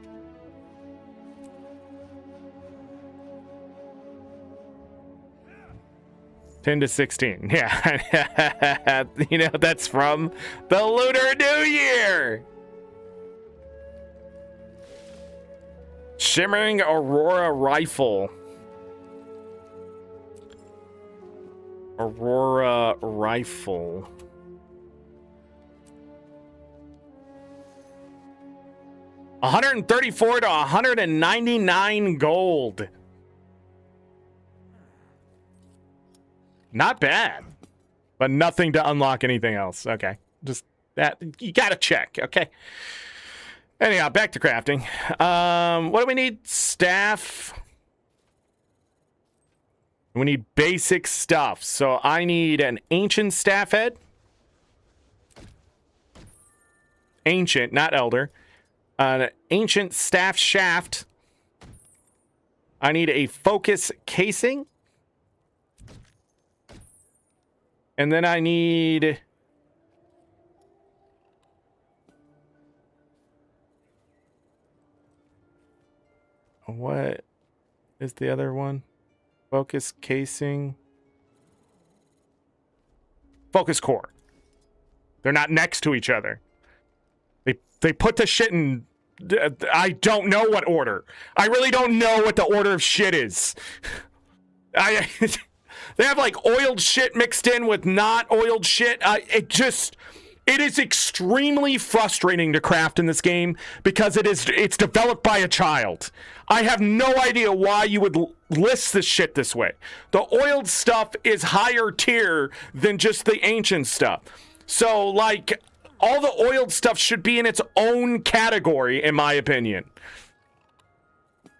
$10 to 16. Yeah. You know, that's from the Lunar New Year. Shimmering Aurora Rifle. Aurora Rifle. $134 to 199 gold. Not bad. But nothing to unlock anything else. Okay. Just that. You gotta check. Okay. Anyhow, back to crafting. What do we need? Staff. We need basic stuff. So I need an ancient staff head. Ancient, not elder. An ancient staff shaft. I need a focus casing. And then I need What is the other one? Focus casing. Focus core. They're not next to each other. They put the shit in. I don't know what order. I really don't know what the order of shit is. They have like oiled shit mixed in with not oiled shit. It is extremely frustrating to craft in this game because it's developed by a child. I have no idea why you would list this shit this way. The oiled stuff is higher tier than just the ancient stuff. So like all the oiled stuff should be in its own category, in my opinion.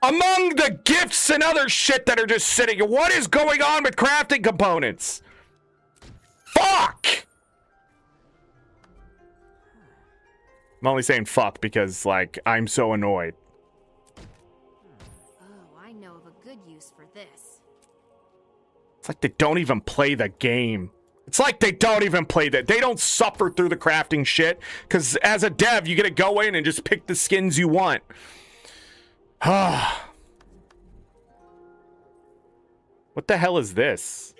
Among the gifts and other shit that are just sitting, what is going on with crafting components? Fuck! I'm only saying fuck because, like, I'm so annoyed. Oh, I know of a good use for this. It's like they don't even play the game. It's like they don't even play that. They don't suffer through the crafting shit because as a dev, you get to go in and just pick the skins you want. What the hell is this?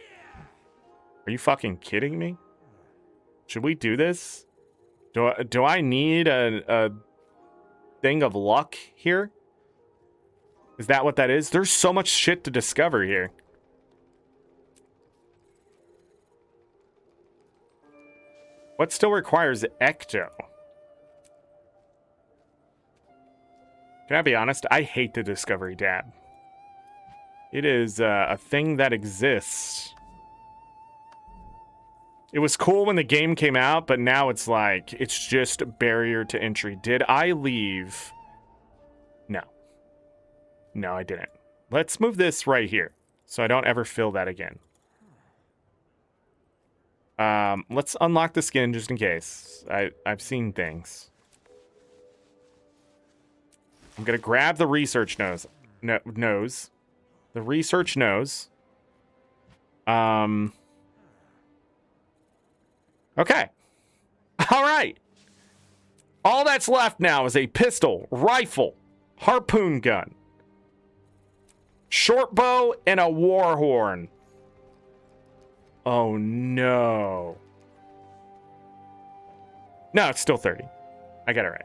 Are you fucking kidding me? Should we do this? Do I need a thing of luck here? Is that what that is? There's so much shit to discover here. What still requires Ecto? Can I be honest? I hate the Discovery tab. It is a thing that exists. It was cool when the game came out, but now it's like, it's just a barrier to entry. Did I leave? No. No, I didn't. Let's move this right here so I don't ever fill that again. Let's unlock the skin just in case. I've seen things. I'm gonna grab the research nose. The research nose. Okay. All right. All that's left now is a pistol, rifle, harpoon gun, short bow, and a war horn. Oh, no. No, it's still 30. I got it right.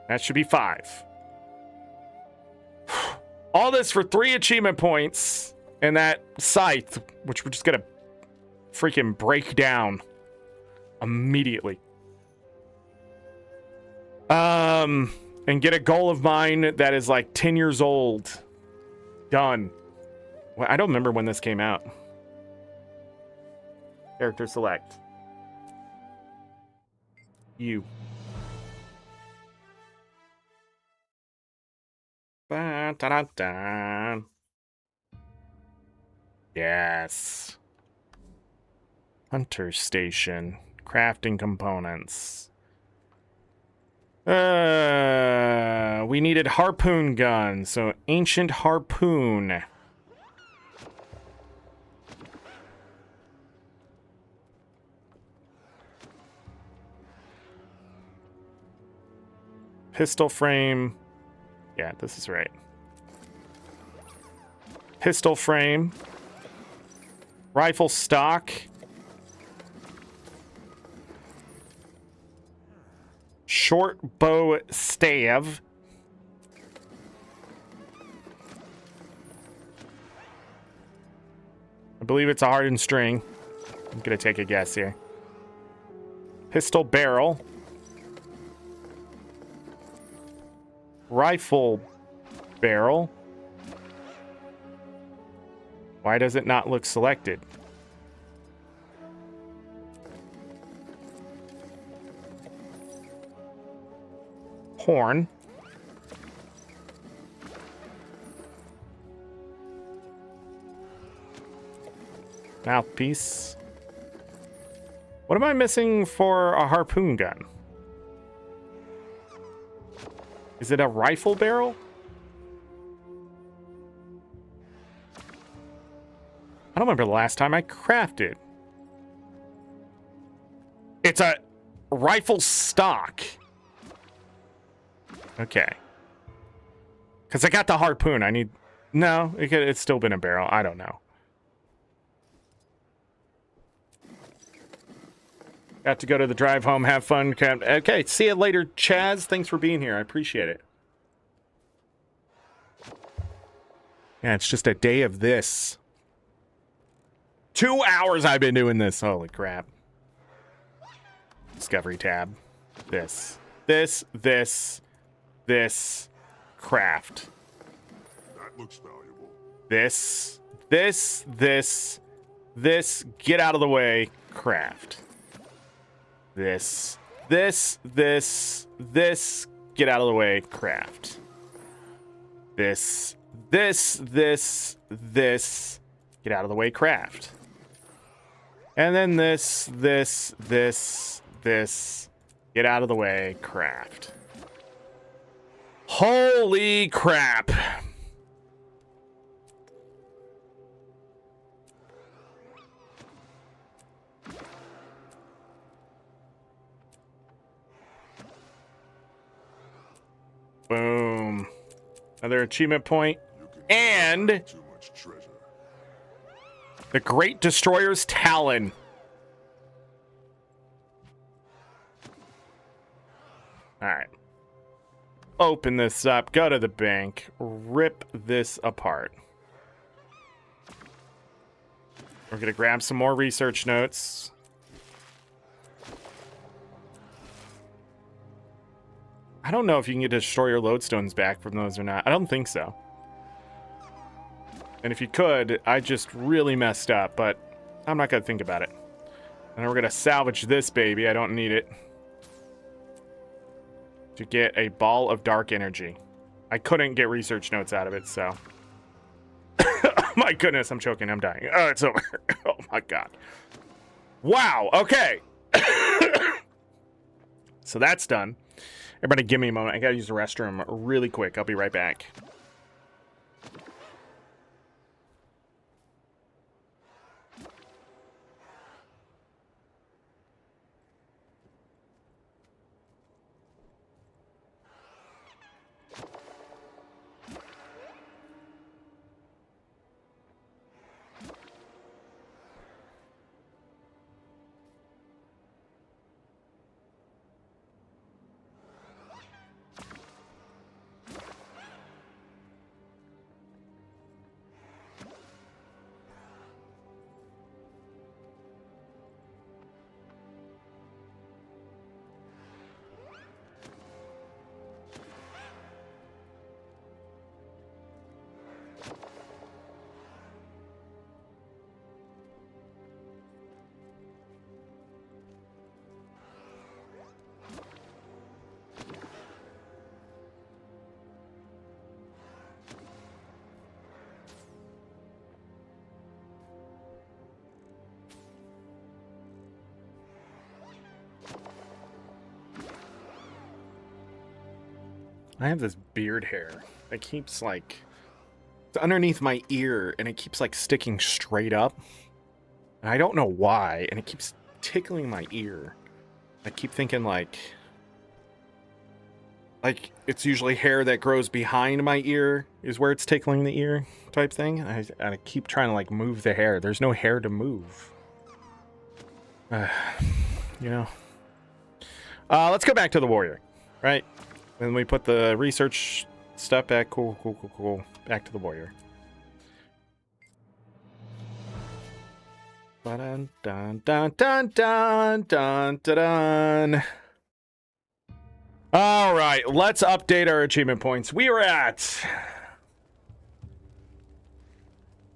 That should be 5. All this for 3 achievement points and that scythe, which we're just going to freaking break down immediately. And get a goal of mine that is like 10 years old. Done. Well, I don't remember when this came out. Character select. You. Ba-da-da-da. Yes. Hunter station. Crafting components. We needed harpoon gun, so ancient harpoon. Pistol frame. Yeah, this is right. Pistol frame. Rifle stock. Short bow stave. I believe it's a hardened string. I'm gonna take a guess here. Pistol barrel. Rifle barrel. Why does it not look selected? Horn. Mouthpiece. What am I missing for a harpoon gun? Is it a rifle barrel? I don't remember the last time I crafted. It's a rifle stock. Okay. Because I got the harpoon. I need... No, it's still been a barrel. I don't know. Got to go to the drive home. Have fun. Okay, see you later, Chaz. Thanks for being here. I appreciate it. Yeah, it's just a day of this. 2 hours I've been doing this. Holy crap. Discovery tab. This. Craft. That looks valuable. This. Get out of the way. Craft. This. Get out of the way. Craft. This. Get out of the way. Craft. And then this. Get out of the way. Craft. Holy crap. Boom. Another achievement point. And Too much treasure. the Great Destroyer's Talon. Alright. Open this up. Go to the bank. Rip this apart. We're going to grab some more research notes. I don't know if you can get Destroyer Lodestones back from those or not. I don't think so. And if you could, I just really messed up, but I'm not going to think about it. And we're going to salvage this baby. I don't need it. To get a ball of dark energy. I couldn't get research notes out of it, so. Oh my goodness, I'm choking. I'm dying. Oh, it's over. Oh my god. Wow, okay. So that's done. Everybody give me a moment. I gotta use the restroom really quick. I'll be right back. I have this beard hair that keeps like it's underneath my ear and it keeps like sticking straight up. And I don't know why, and it keeps tickling my ear. I keep thinking like it's usually hair that grows behind my ear is where it's tickling the ear type thing. And I keep trying to like move the hair. There's no hair to move. You know. Let's go back to the warrior, right? Then we put the research stuff back. Cool. Back to the warrior. Dun dun dun dun dun dun dun. All right, let's update our achievement points. We are at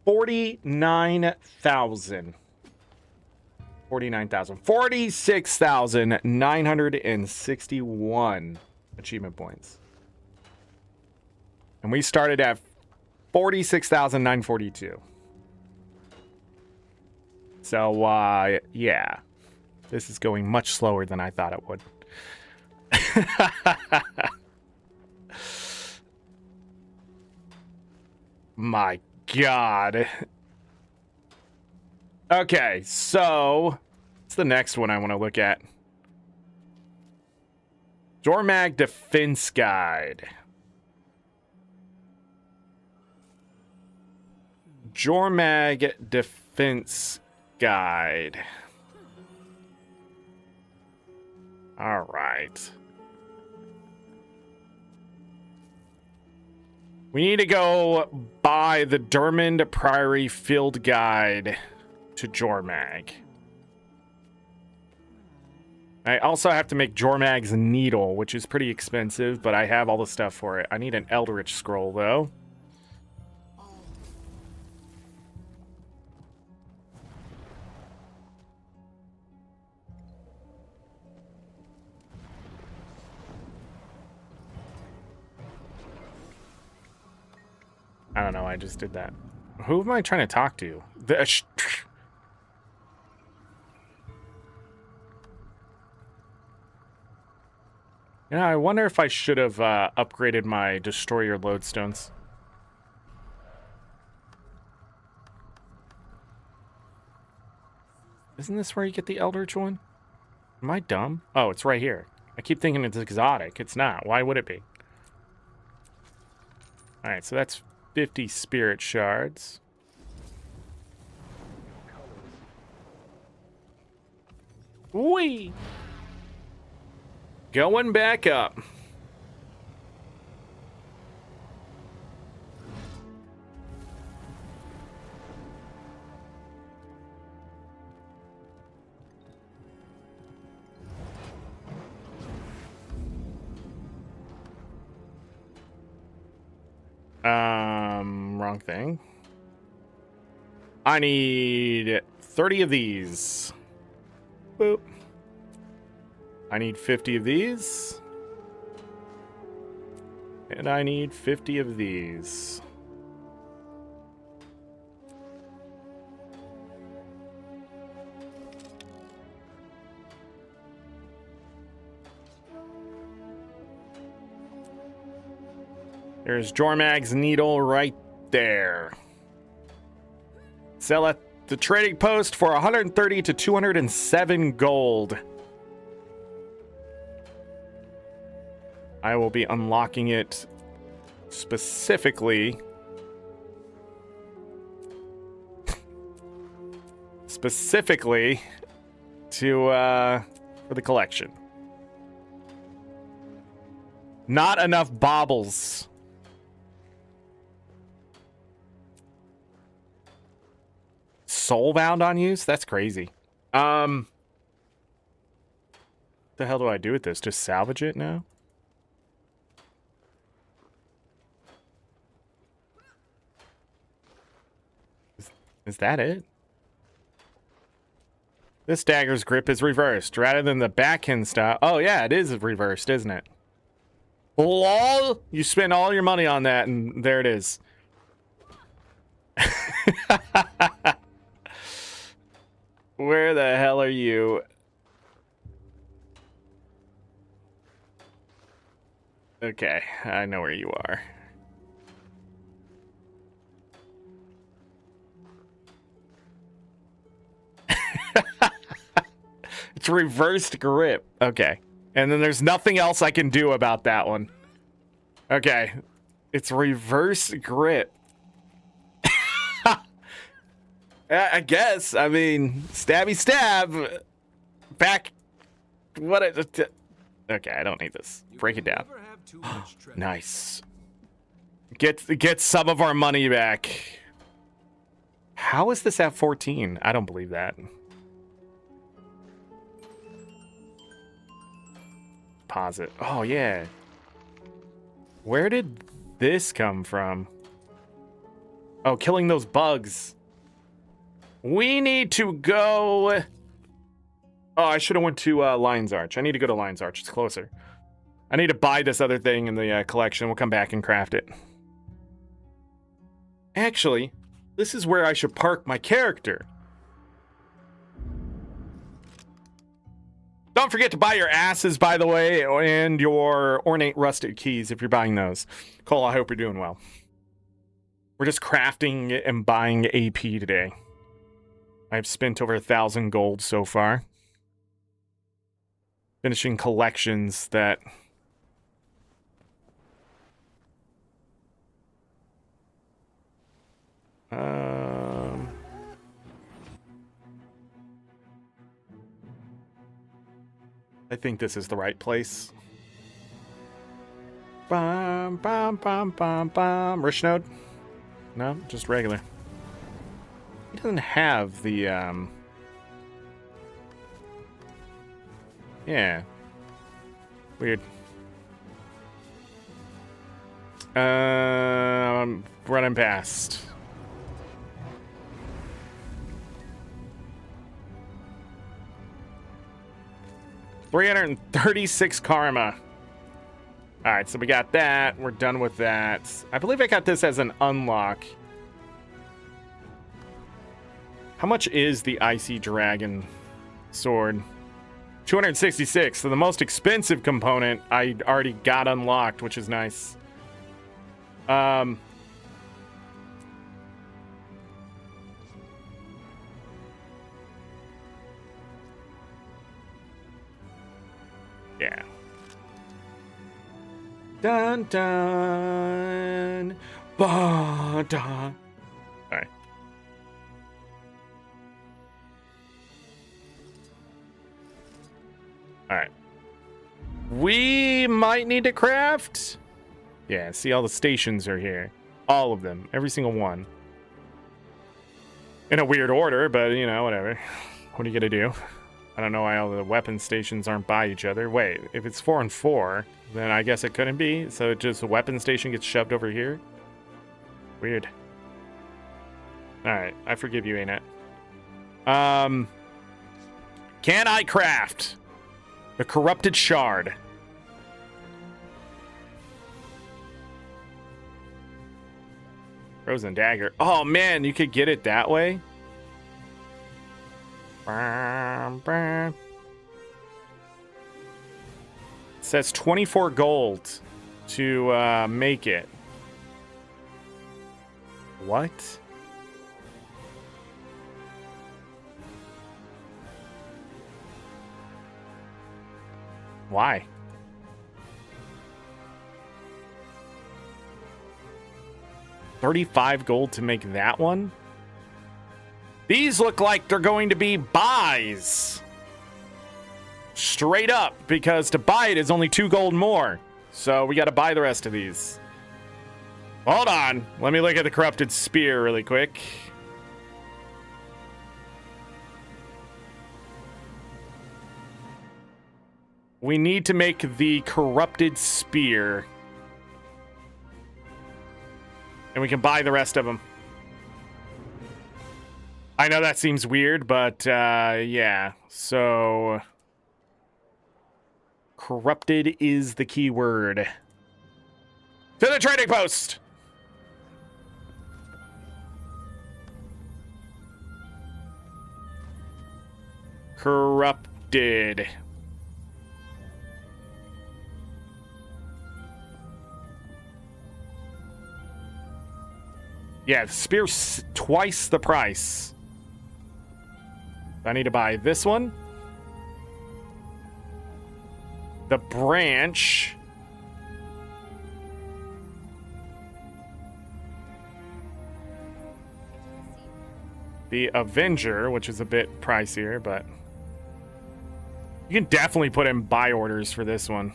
49,000. 46,961 achievement points. And we started at 46,942. So, yeah. This is going much slower than I thought it would. My God. Okay, so what's the next one I want to look at? Dormag Defense Guide. Jormag Defense Guide. All right. We need to go buy the Dermond Priory Field Guide to Jormag. I also have to make Jormag's Needle, which is pretty expensive, but I have all the stuff for it. I need an Eldritch Scroll, though. I don't know, I just did that. Who am I trying to talk to? Yeah, I wonder if I should have upgraded my Destroyer Lodestones. Isn't this where you get the Eldritch one? Am I dumb? Oh, it's right here. I keep thinking it's exotic. It's not. Why would it be? Alright, so that's 50 Spirit Shards. Whee! Going back up. Wrong thing. I need 30 of these. Boop. I need 50 of these. And I need 50 of these. There's Jormag's Needle right there. Sell at the trading post for 130 to 207 gold. I will be unlocking it specifically to for the collection. Not enough baubles. Soulbound on use? That's crazy. The hell do I do with this? Just salvage it now? Is that it? This dagger's grip is reversed rather than the backhand style. Oh yeah, it is reversed, isn't it? LOL! You spend all your money on that and there it is. Where the hell are you? Okay, I know where you are. It's reversed grip. Okay. And then there's nothing else I can do about that one. Okay. It's reverse grip. I guess. I mean, stabby stab. Back. What? Okay, I don't need this. Break it down. Nice. Get some of our money back. How is this at 14? I don't believe that. Deposit. Oh, yeah. Where did this come from? Oh, killing those bugs. We need to go... Oh, I should have went to Lion's Arch. I need to go to Lion's Arch. It's closer. I need to buy this other thing in the collection. We'll come back and craft it. Actually, this is where I should park my character. Don't forget to buy your asses, by the way, and your ornate rusted keys if you're buying those. Cole, I hope you're doing well. We're just crafting and buying AP today. I've spent over 1,000 gold so far. Finishing collections that... I think this is the right place. Bum, bum, bum, bum, bum. Rich node? No, just regular. He doesn't have the, yeah. Weird. Running past. $336 karma. All right, so we got that. We're done with that. I believe I got this as an unlock. How much is the Icy Dragon sword? 266. So the most expensive component I already got unlocked, which is nice. Yeah. Dun dun. Ba dun. Sorry. Alright. We might need to craft. Yeah, see, all the stations are here. All of them. Every single one. In a weird order, but, you know, whatever. What are you gonna do? I don't know why all the weapon stations aren't by each other. Wait, if it's 4 and 4, then I guess it couldn't be. So it just, a weapon station gets shoved over here? Weird. Alright, I forgive you, ArenaNet. Can I craft the corrupted shard? Frozen dagger. Oh man, you could get it that way? It says 24 gold to make it. What? Why? $35 gold to make that one? These look like they're going to be buys. Straight up, because to buy it is only 2 gold more. So we got to buy the rest of these. Hold on. Let me look at the corrupted spear really quick. We need to make the corrupted spear. And we can buy the rest of them. I know that seems weird, but yeah. So corrupted is the key word. To the trading post. Corrupted. Yeah, the spear's twice the price. I need to buy this one. The branch. The Avenger, which is a bit pricier, but you can definitely put in buy orders for this one.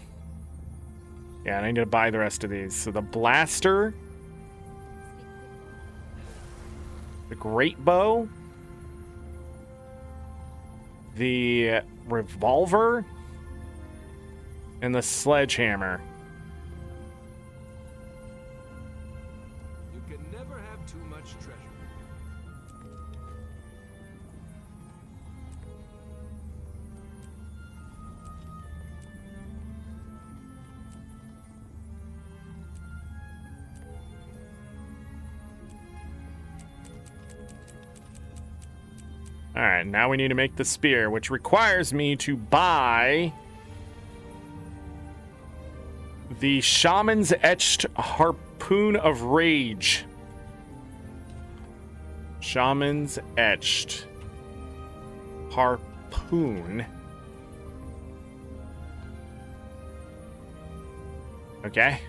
Yeah, and I need to buy the rest of these. So the Blaster. The Great Bow. The Revolver. And the Sledgehammer. You can never have too much treasure. Alright, now we need to make the spear, which requires me to buy the Shaman's Etched Harpoon of Rage. Shaman's Etched Harpoon. Okay.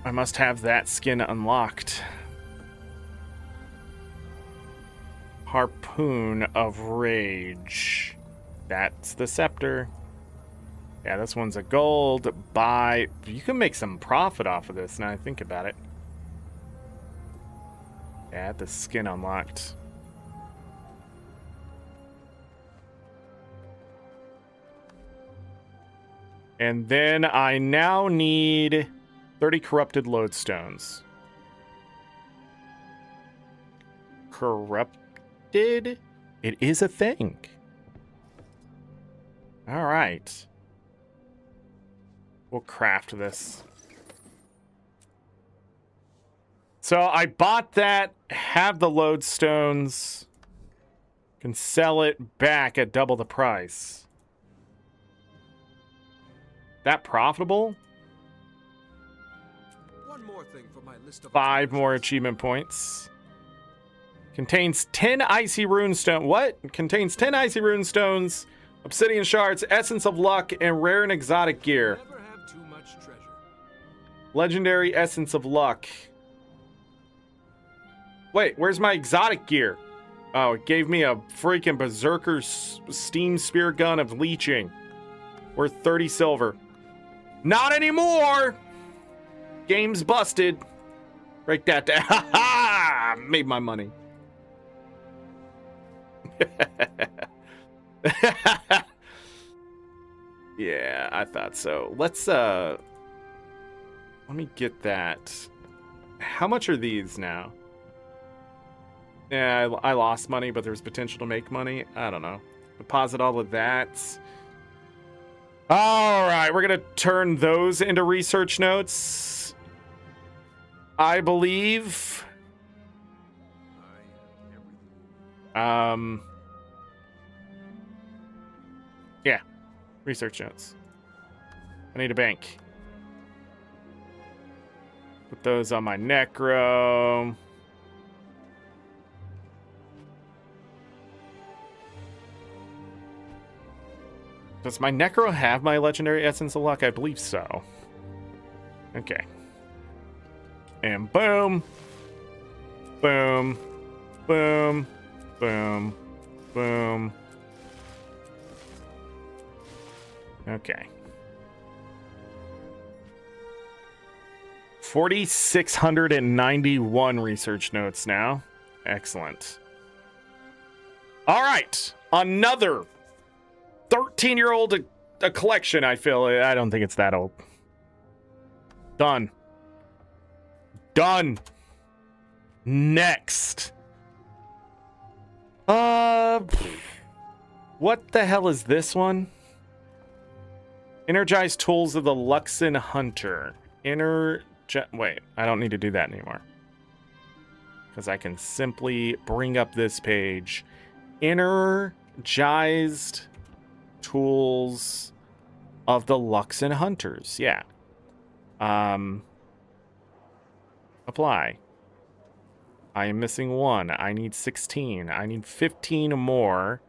I must have that skin unlocked. Harpoon of Rage. That's the scepter. Yeah, this one's a gold. Buy. You can make some profit off of this now I think about it. Yeah, the skin unlocked. And then I now need 30 corrupted lodestones. Corrupted? It is a thing. All right. We'll craft this. So I bought that, have the lodestones, can sell it back at double the price. That profitable? One more thing for my list of 5 more achievement points. Contains 10 icy runestone. What? Contains 10 icy runestones, obsidian shards, essence of luck, and rare and exotic gear. Never have too much treasure. Legendary essence of luck. Wait, where's my exotic gear? Oh, it gave me a freaking berserker steam spear gun of leeching. Worth 30 silver. Not anymore! Game's busted. Break that down. Ha ha! Made my money. Yeah, I thought so. Let's let me get that. How much are these now? Yeah, I lost money, but there's potential to make money. I don't know. Deposit all of that. All right, we're gonna turn those into research notes. I believe. Yeah, research notes. I need a bank. Put those on my necro. Does my necro have my legendary essence of luck? I believe so. Okay. And boom. Boom. Boom. Boom. Boom. Okay. 4,691 research notes now. Excellent. All right. Another 13-year-old a collection, I feel. I don't think it's that old. Done. Done. Next. What the hell is this one? Energized tools of the Luxon Hunter. Wait, I don't need to do that anymore. Because I can simply bring up this page. Energized tools of the Luxon Hunters. Yeah. Apply. I am missing 1. I need 16. I need 15 more.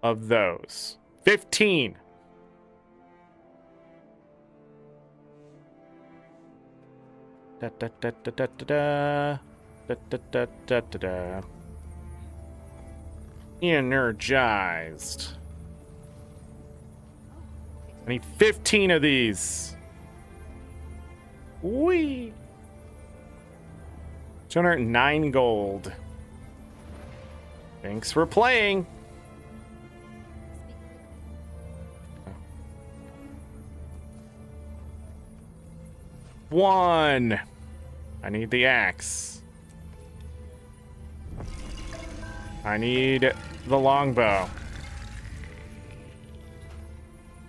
Of those. 15. Da da da da da da da da da da da da. Energized. I need 15 of these. Whee! 209 gold. Thanks for playing. One. I need the axe. I need the longbow.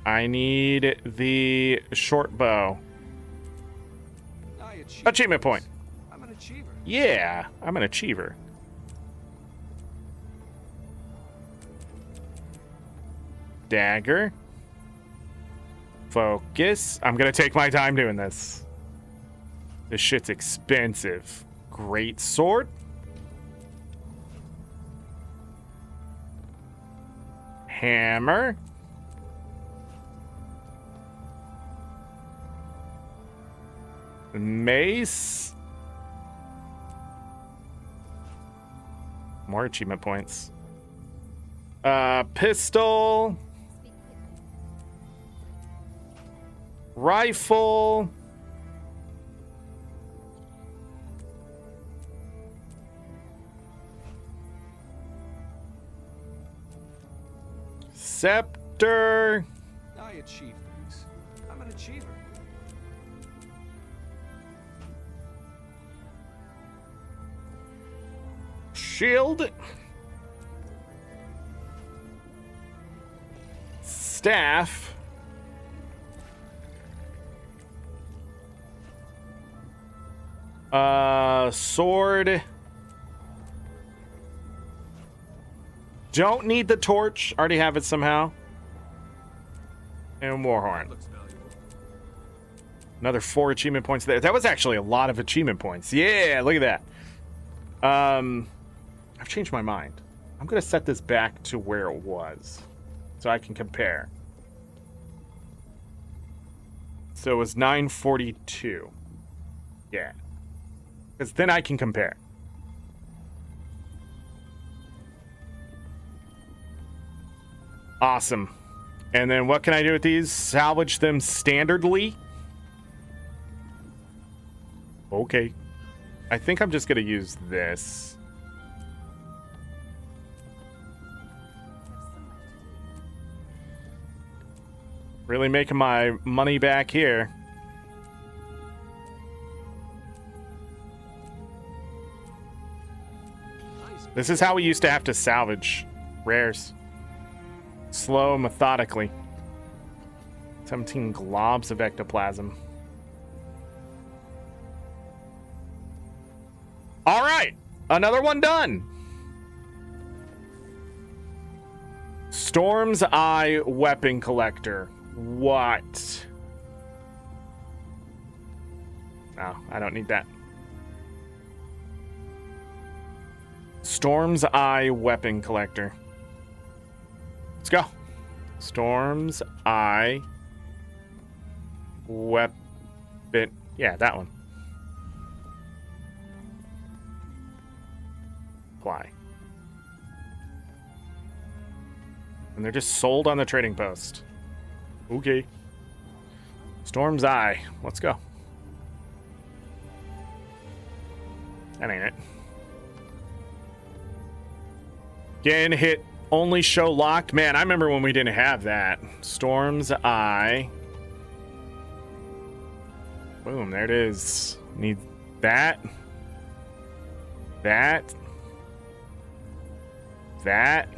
I need the short bow. Achievement point. I'm an achiever. Yeah, I'm an achiever. Dagger. Focus. I'm gonna take my time doing this. This shit's expensive. Great sword. Hammer. Mace. More achievement points. Pistol. Rifle. Scepter. I achieve things. I'm an achiever. Shield. Staff. Sword. Don't need the torch. Already have it somehow. And Warhorn. Looks valuable. Another 4 achievement points there. That was actually a lot of achievement points. Yeah, look at that. I've changed my mind. I'm gonna set this back to where it was, so I can compare. So it was 942. Yeah. Because then I can compare. Awesome. And then what can I do with these? Salvage them standardly? Okay. I think I'm just going to use this. Really making my money back here. This is how we used to have to salvage rares. Slow, methodically. 17 globs of ectoplasm. All right, another one done. Storm's Eye Weapon Collector. What? Oh, I don't need that. Storm's Eye Weapon Collector. Let's go. Storm's Eye Weapon. Yeah, that one. Apply. And they're just sold on the trading post. Okay. Storm's Eye. Let's go. That ain't it. Again, hit only show locked. Man, I remember when we didn't have that. Storm's Eye. Boom, there it is. Need that. That. That.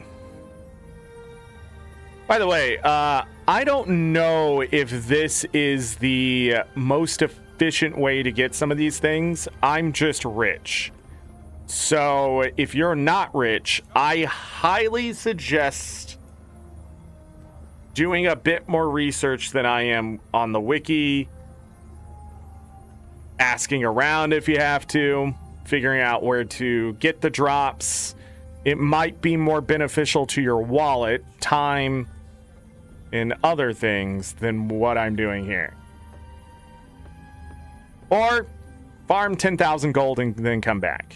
By the way, I don't know if this is the most efficient way to get some of these things. I'm just rich. So if you're not rich, I highly suggest doing a bit more research than I am on the wiki, asking around if you have to, figuring out where to get the drops. It might be more beneficial to your wallet, time, and other things than what I'm doing here. Or farm 10,000 gold and then come back.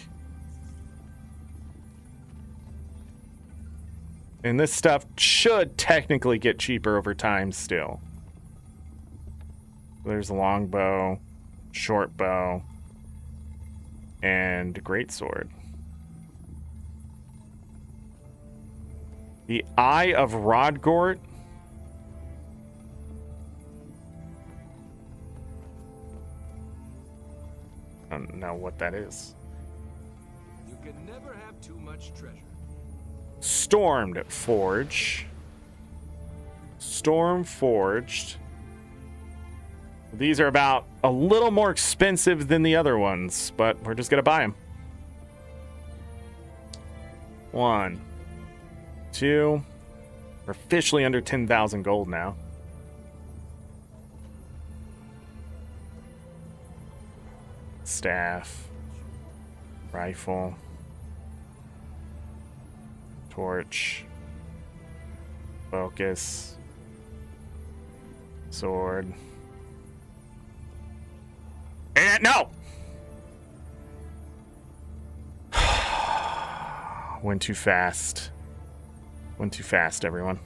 And this stuff should technically get cheaper over time still. There's a longbow, short bow, and greatsword. The Eye of Rodgort. I don't know what that is. You can never have too much treasure. Stormed Forge. Storm Forged. These are about a little more expensive than the other ones, but we're just going to buy them. 1, 2. We're officially under 10,000 gold now. Staff. Rifle. Torch. Focus. Sword. And no! went too fast. Went too fast, everyone.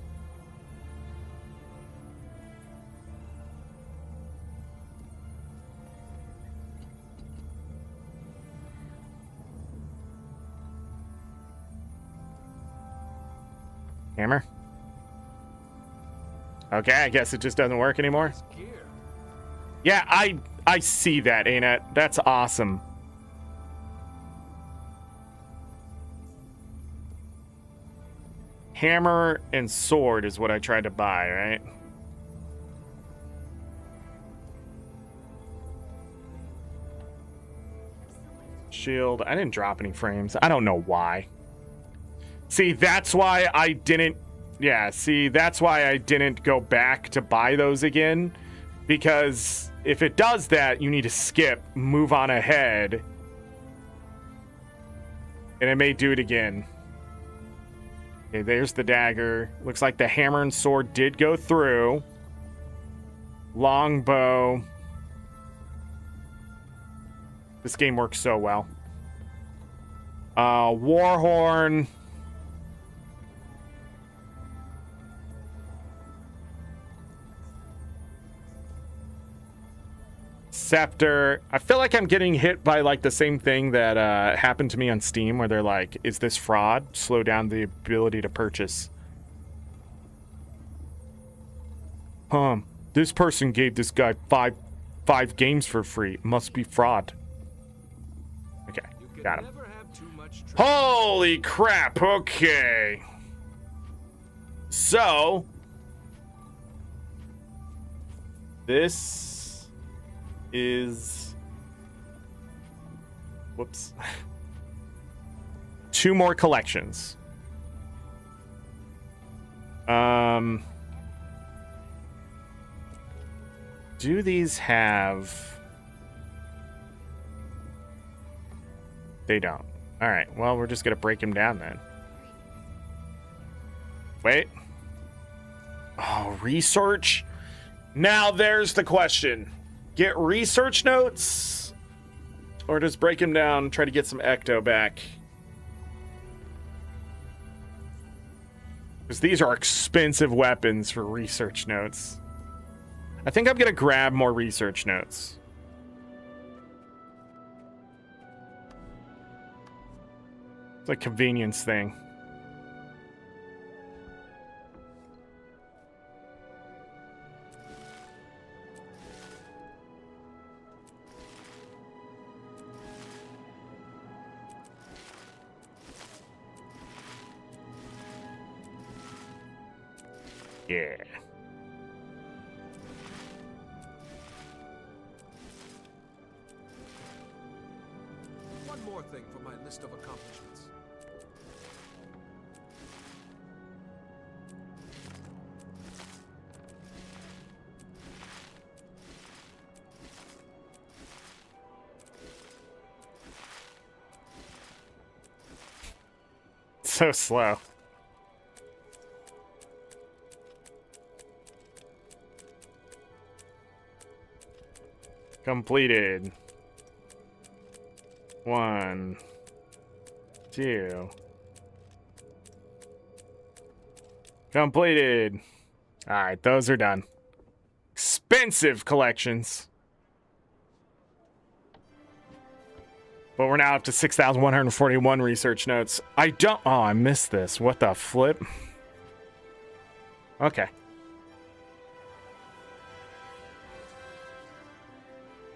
Hammer? Okay, I guess it just doesn't work anymore. Gear. Yeah, I see that, ArenaNet. That's awesome. Hammer and sword is what I tried to buy, right? Shield. I didn't drop any frames. I don't know why. See, that's why I didn't... Yeah, see, that's why I didn't go back to buy those again. Because if it does that, you need to skip, move on ahead. And it may do it again. Okay, there's the dagger. Looks like the hammer and sword did go through. Longbow. This game works so well. Warhorn. Scepter. I feel like I'm getting hit by like the same thing that happened to me on Steam, where they're like, is this fraud? Slow down the ability to purchase. This person gave this guy five games for free. Must be fraud. Okay, got him. Never have too much trouble. Holy crap, okay. So, this is... Whoops. 2 more collections. Do these have... They don't. Alright, well, we're just gonna break him down then. Wait. Oh, research? Now there's the question. Get research notes? Or just break him down, try to get some ecto back? Because these are expensive weapons for research notes. I think I'm gonna grab more research notes. It's a convenience thing. Yeah. One more thing for my list of accomplishments. So slow. Completed. 1, 2. Completed. All right, those are done. Expensive collections. But we're now up to 6,141 research notes. I don't... Oh, I missed this. What the flip? Okay.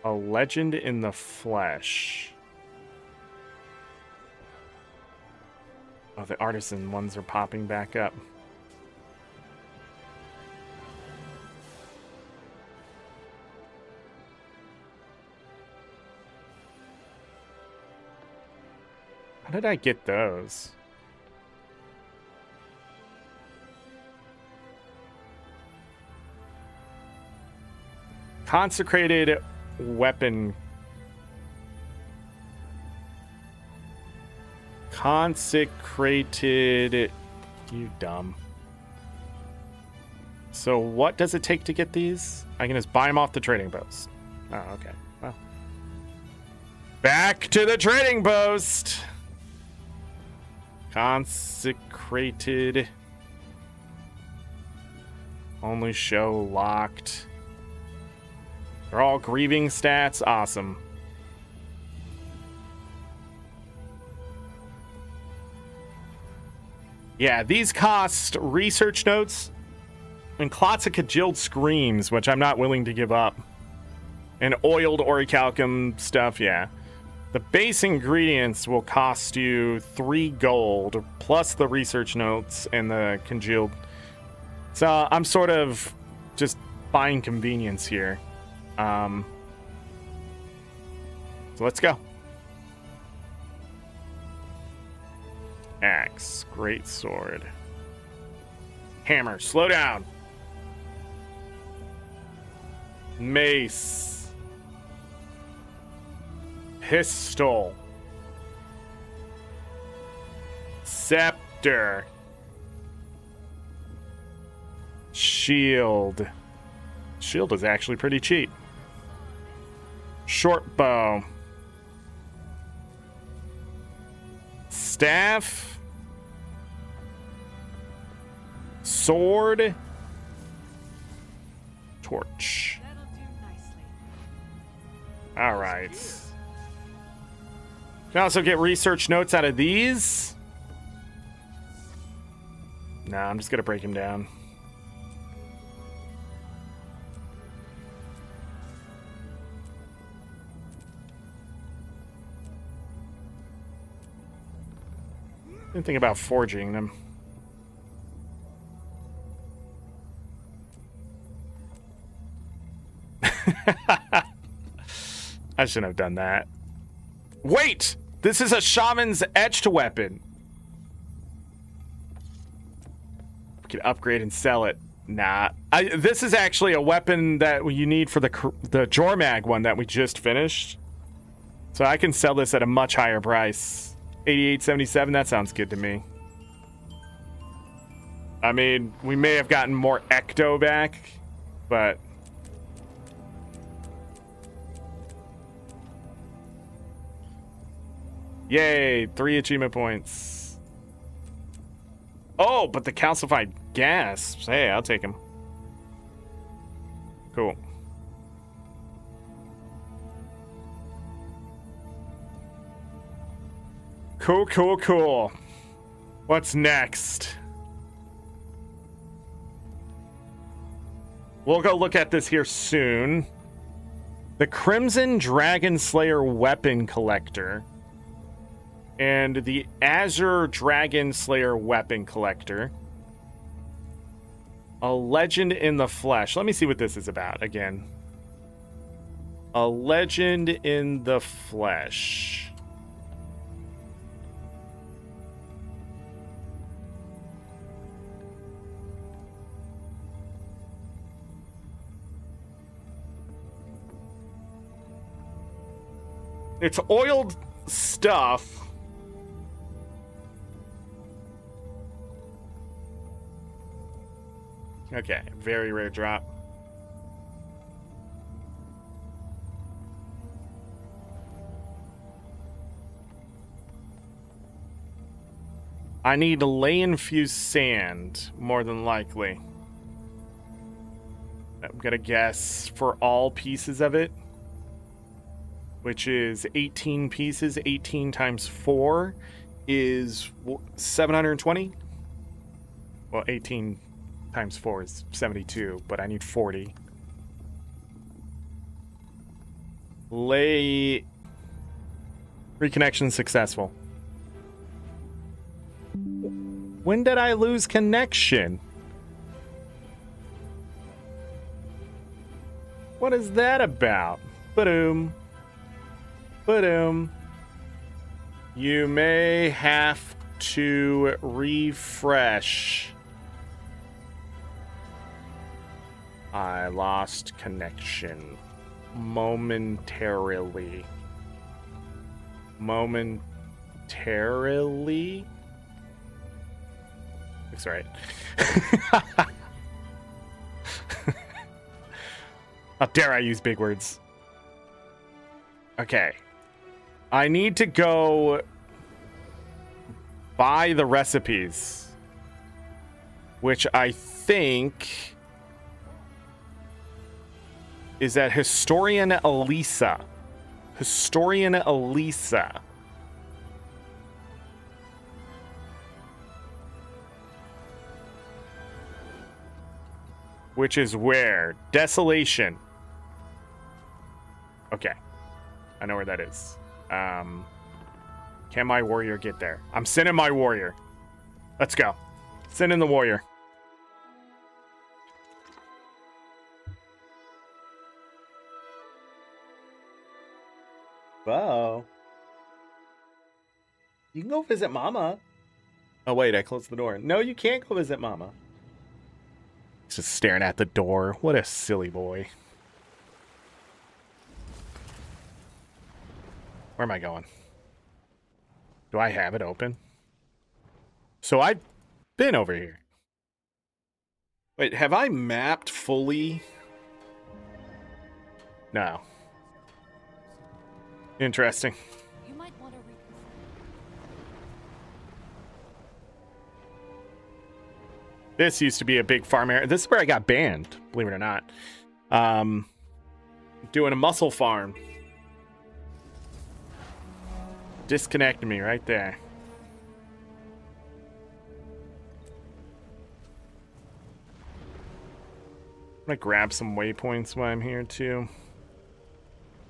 A legend in the flesh. Oh, the artisan ones are popping back up. How did I get those? Consecrated weapon. Consecrated. You dumb. So what does it take to get these? I can just buy them off the trading post. Oh, okay. Well. Back to the trading post. Consecrated. Only show locked. They're all grieving stats. Awesome. Yeah, these cost research notes and clots of congealed screams, which I'm not willing to give up. And oiled orichalcum stuff, yeah. The base ingredients will cost you 3 gold, plus the research notes and the congealed. So I'm sort of just buying convenience here. So let's go. Axe, great sword. Hammer, slow down. Mace. Pistol. Scepter. Shield. Shield is actually pretty cheap. Short bow. Staff. Sword. Torch. That'll do nicely. All right. Can also get research notes out of these. Nah, I'm just gonna break him down. Didn't think about forging them. I shouldn't have done that. Wait! This is a shaman's etched weapon. We can upgrade and sell it. Nah. This is actually a weapon that you need for the Jormag one that we just finished. So I can sell this at a much higher price. 88.77, that sounds good to me. I mean, we may have gotten more Ecto back, but... Yay, 3 achievement points. Oh, but the calcified gasps. Hey, I'll take them. Cool. Cool, cool, cool. What's next? We'll go look at this here soon. The Crimson Dragon Slayer Weapon Collector. And the Azure Dragon Slayer Weapon Collector. A Legend in the Flesh. Let me see what this is about again. A Legend in the Flesh. It's oiled stuff. Okay, very rare drop. I need lay infused sand, more than likely. I'm gonna guess for all pieces of it, which is 18 pieces. 18 times 4 is 720. Well, 18 times 4 is 72, but I need 40. Lay reconnection successful. When did I lose connection? What is that about? Ba-doom. Ba-doom. You may have to refresh. I lost connection momentarily. Momentarily? Looks right. How dare I use big words? Okay. I need to go buy the recipes, which I think is at Historian Elisa. Historian Elisa. Which is where? Desolation. Okay. I know where that is. Can my warrior get there? I'm sending my warrior. Let's go. Sending the warrior. Bo. You can go visit Mama. Oh, wait, I closed the door. No, you can't go visit Mama. He's just staring at the door. What a silly boy. Where am I going? Do I have it open? So I've been over here. Wait, have I mapped fully? No. Interesting. You might want to This used to be a big farm area. This is where I got banned, believe it or not. Doing a mussel farm. Disconnected me right there. I'm gonna grab some waypoints while I'm here too.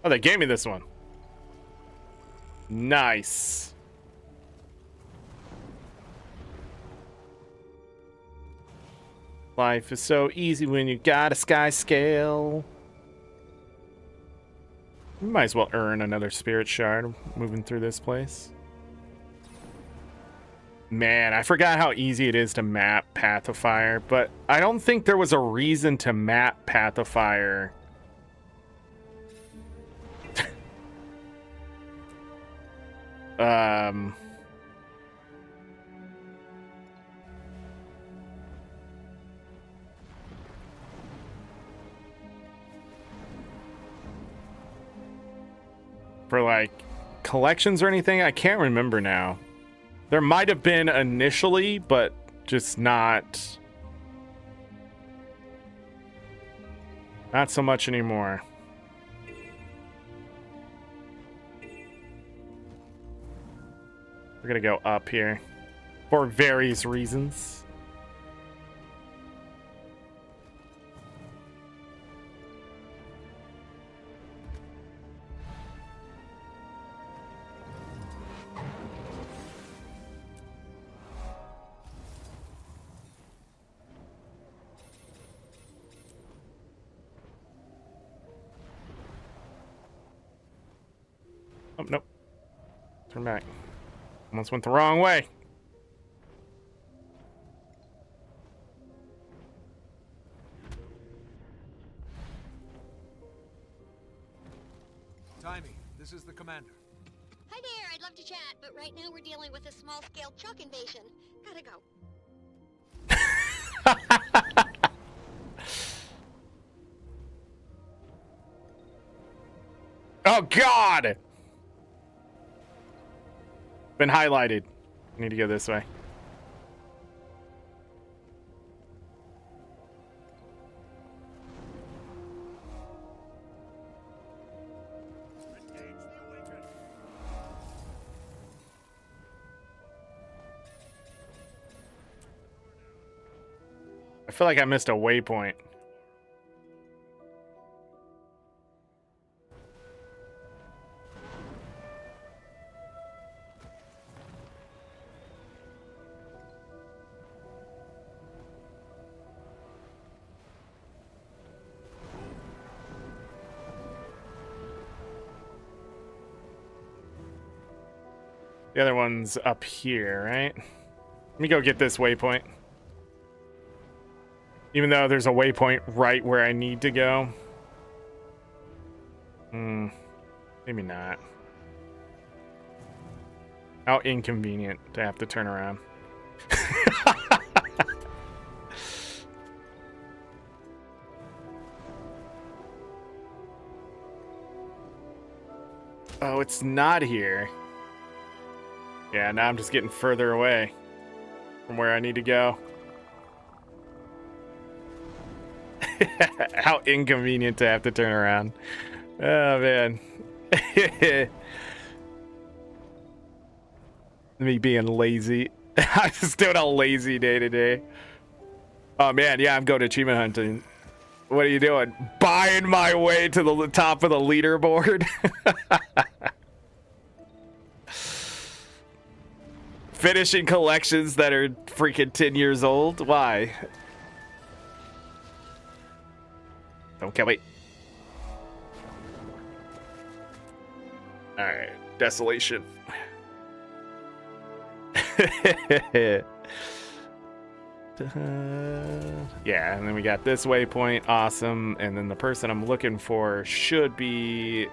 Oh, they gave me this one. Nice. Life is so easy when you got a sky scale. We might as well earn another spirit shard moving through this place. Man, I forgot how easy it is to map Path of Fire, but I don't think there was a reason to map Path of Fire. For like collections or anything, I can't remember now. There might have been initially, but just not so much anymore. We're gonna go up here for various reasons. Oh, nope. Turn back. Almost went the wrong way. Timey, this is the commander. Hi there, I'd love to chat, but right now we're dealing with a small-scale Chuck invasion. Gotta go. Oh, God! Been highlighted. I need to go this way. I feel like I missed a waypoint. The other one's up here, right? Let me go get this waypoint. Even though there's a waypoint right where I need to go. Maybe not. How inconvenient to have to turn around. Oh, it's not here. Yeah, now I'm just getting further away from where I need to go. How inconvenient to have to turn around. Oh, man. Me being lazy. I'm just doing a lazy day today. Oh, man. Yeah, I'm going achievement hunting. What are you doing? Buying my way to the top of the leaderboard? Finishing collections that are freaking 10 years old? Why? Don't kill me. Alright. Desolation. Yeah, and then we got this waypoint. Awesome. And then the person I'm looking for should be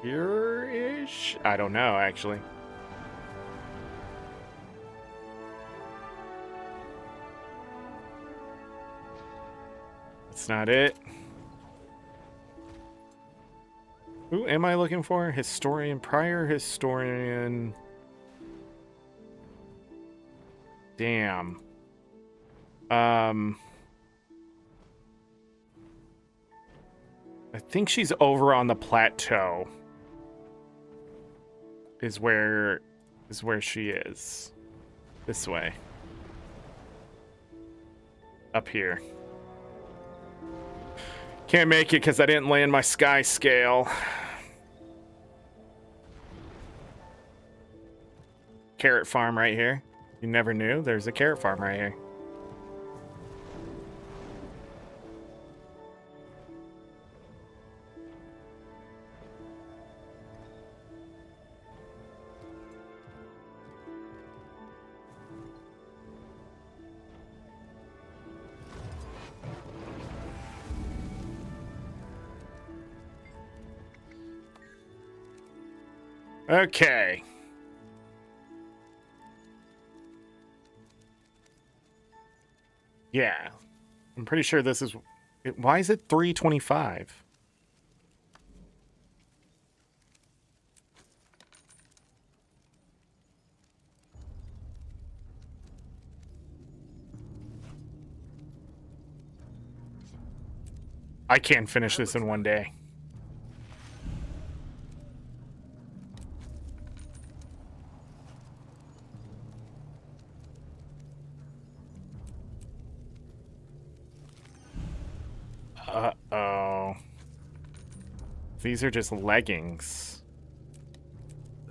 here-ish? I don't know, actually. That's not it. Who am I looking for? Historian, prior historian. Damn. I think she's over on the plateau. Is where she is. This way. Up here. Can't make it because I didn't land my sky scale. Carrot farm right here. You never knew there's a carrot farm right here. Okay. Yeah. I'm pretty sure this is... Why is it 325? I can't finish this in one day. Uh-oh. These are just leggings.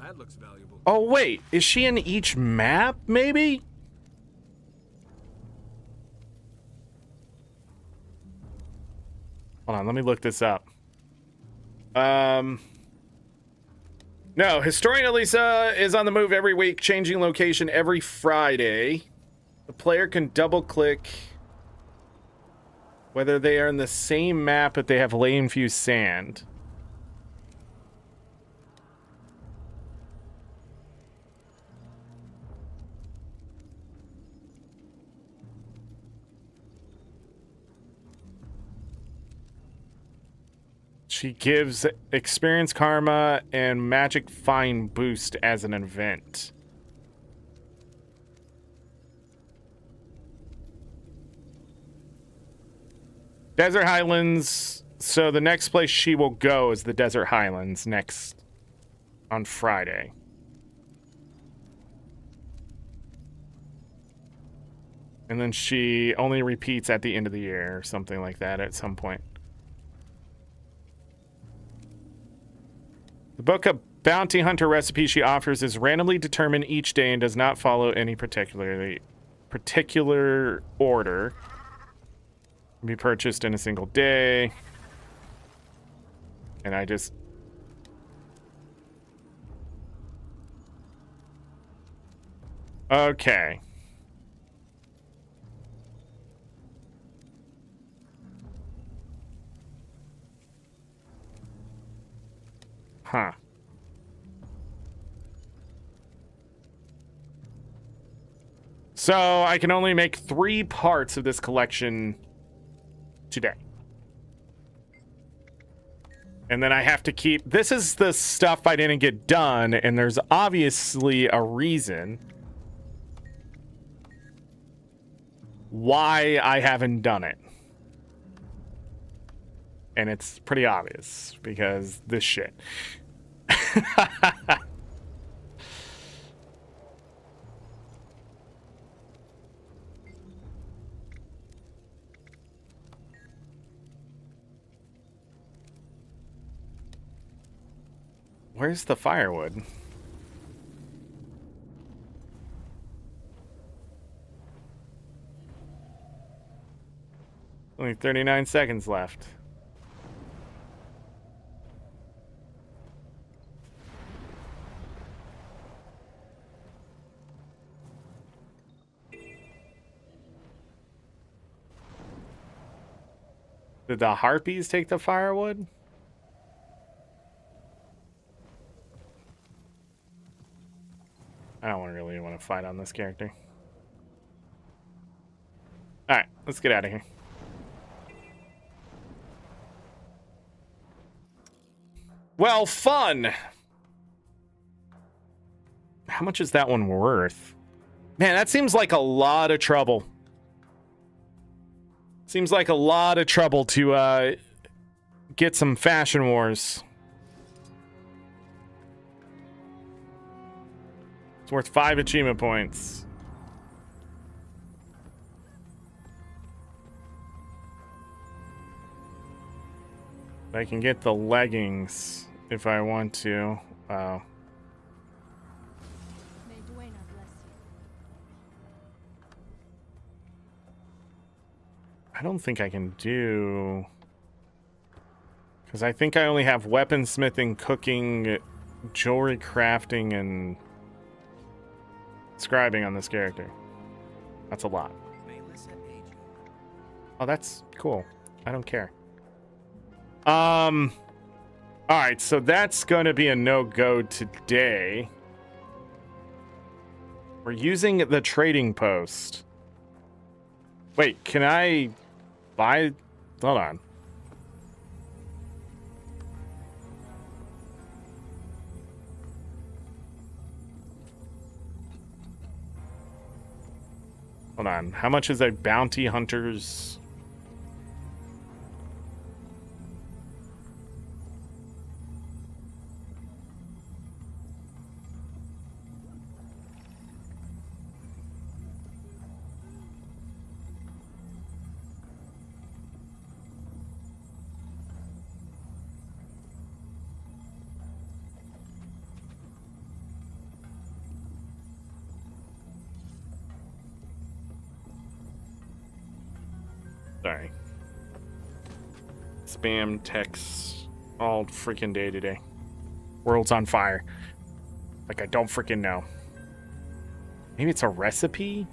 That looks valuable. Oh, wait. Is she in each map, maybe? Hold on, let me look this up. No, Historian Elisa is on the move every week, changing location every Friday. The player can double-click whether they are in the same map if they have lane-fused sand. She gives experience karma and magic find boost as an event. Desert Highlands. So the next place she will go is the Desert Highlands next on Friday. And then she only repeats at the end of the year or something like that at some point. The book of bounty hunter recipe she offers is randomly determined each day and does not follow any particular order. Can be purchased in a single day. And I just... Okay. Huh. So I can only make 3 parts of this collection today. And then I have to keep... This is the stuff I didn't get done, and there's obviously a reason why I haven't done it. And it's pretty obvious, because this shit. Where's the firewood? Only 39 seconds left. Did the harpies take the firewood? I don't really want to fight on this character. Alright, let's get out of here. Well, fun! How much is that one worth? Man, that seems like a lot of trouble. Seems like a lot of trouble to get some Fashion Wars. It's worth 5 achievement points. I can get the leggings if I want to. Wow. I don't think I can do... Because I think I only have weaponsmithing, cooking, jewelry crafting, and scribing on this character. That's a lot. Oh, that's cool. I don't care. Alright, so that's gonna be a no-go today. We're using the trading post. Wait, can I buy... Hold on. Hold on. How much is a bounty hunter's... Sorry. Spam texts all freaking day today. World's on fire. Like I don't freaking know. Maybe it's a recipe?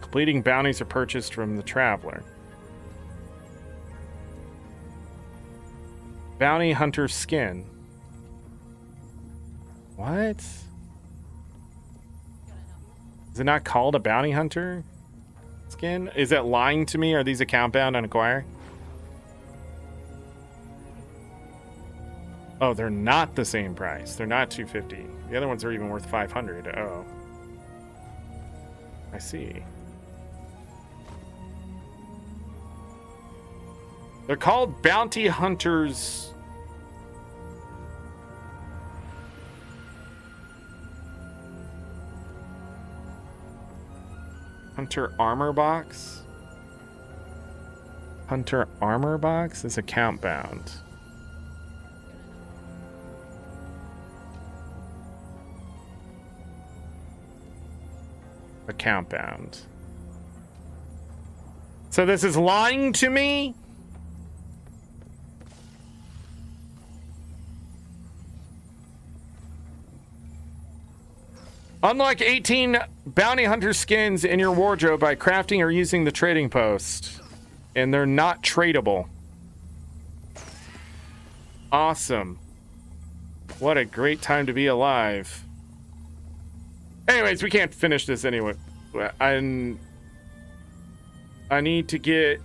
Completing bounties are purchased from the traveler. Bounty hunter skin. What? Is it not called a bounty hunter skin? Is it lying to me? Are these account bound and acquire? Oh, they're not the same price. They're not 250. The other ones are even worth 500. Oh. I see. They're called bounty hunters. Hunter armor box? Hunter armor box is account bound. Account bound. So this is lying to me? Unlock 18 bounty hunter skins in your wardrobe by crafting or using the trading post. And they're not tradable. Awesome. What a great time to be alive. Anyways, we can't finish this anyway. I need to get...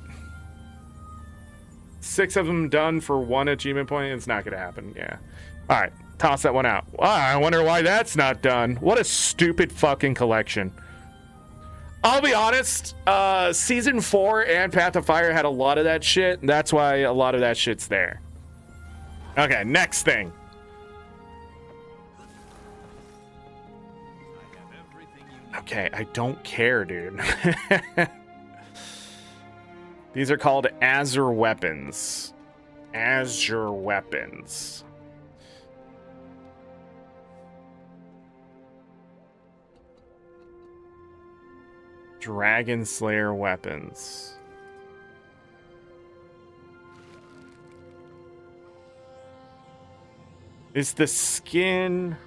6 of them done for 1 achievement point. It's not gonna happen. Yeah. All right, toss that one out. Wow, I wonder why that's not done. What a stupid fucking collection. I'll be honest, season 4 and Path of Fire had a lot of that shit. And that's why a lot of that shit's there. Okay, next thing. Okay, I don't care, dude. These are called Azure weapons. Azure weapons. Dragon Slayer weapons. Is the skin...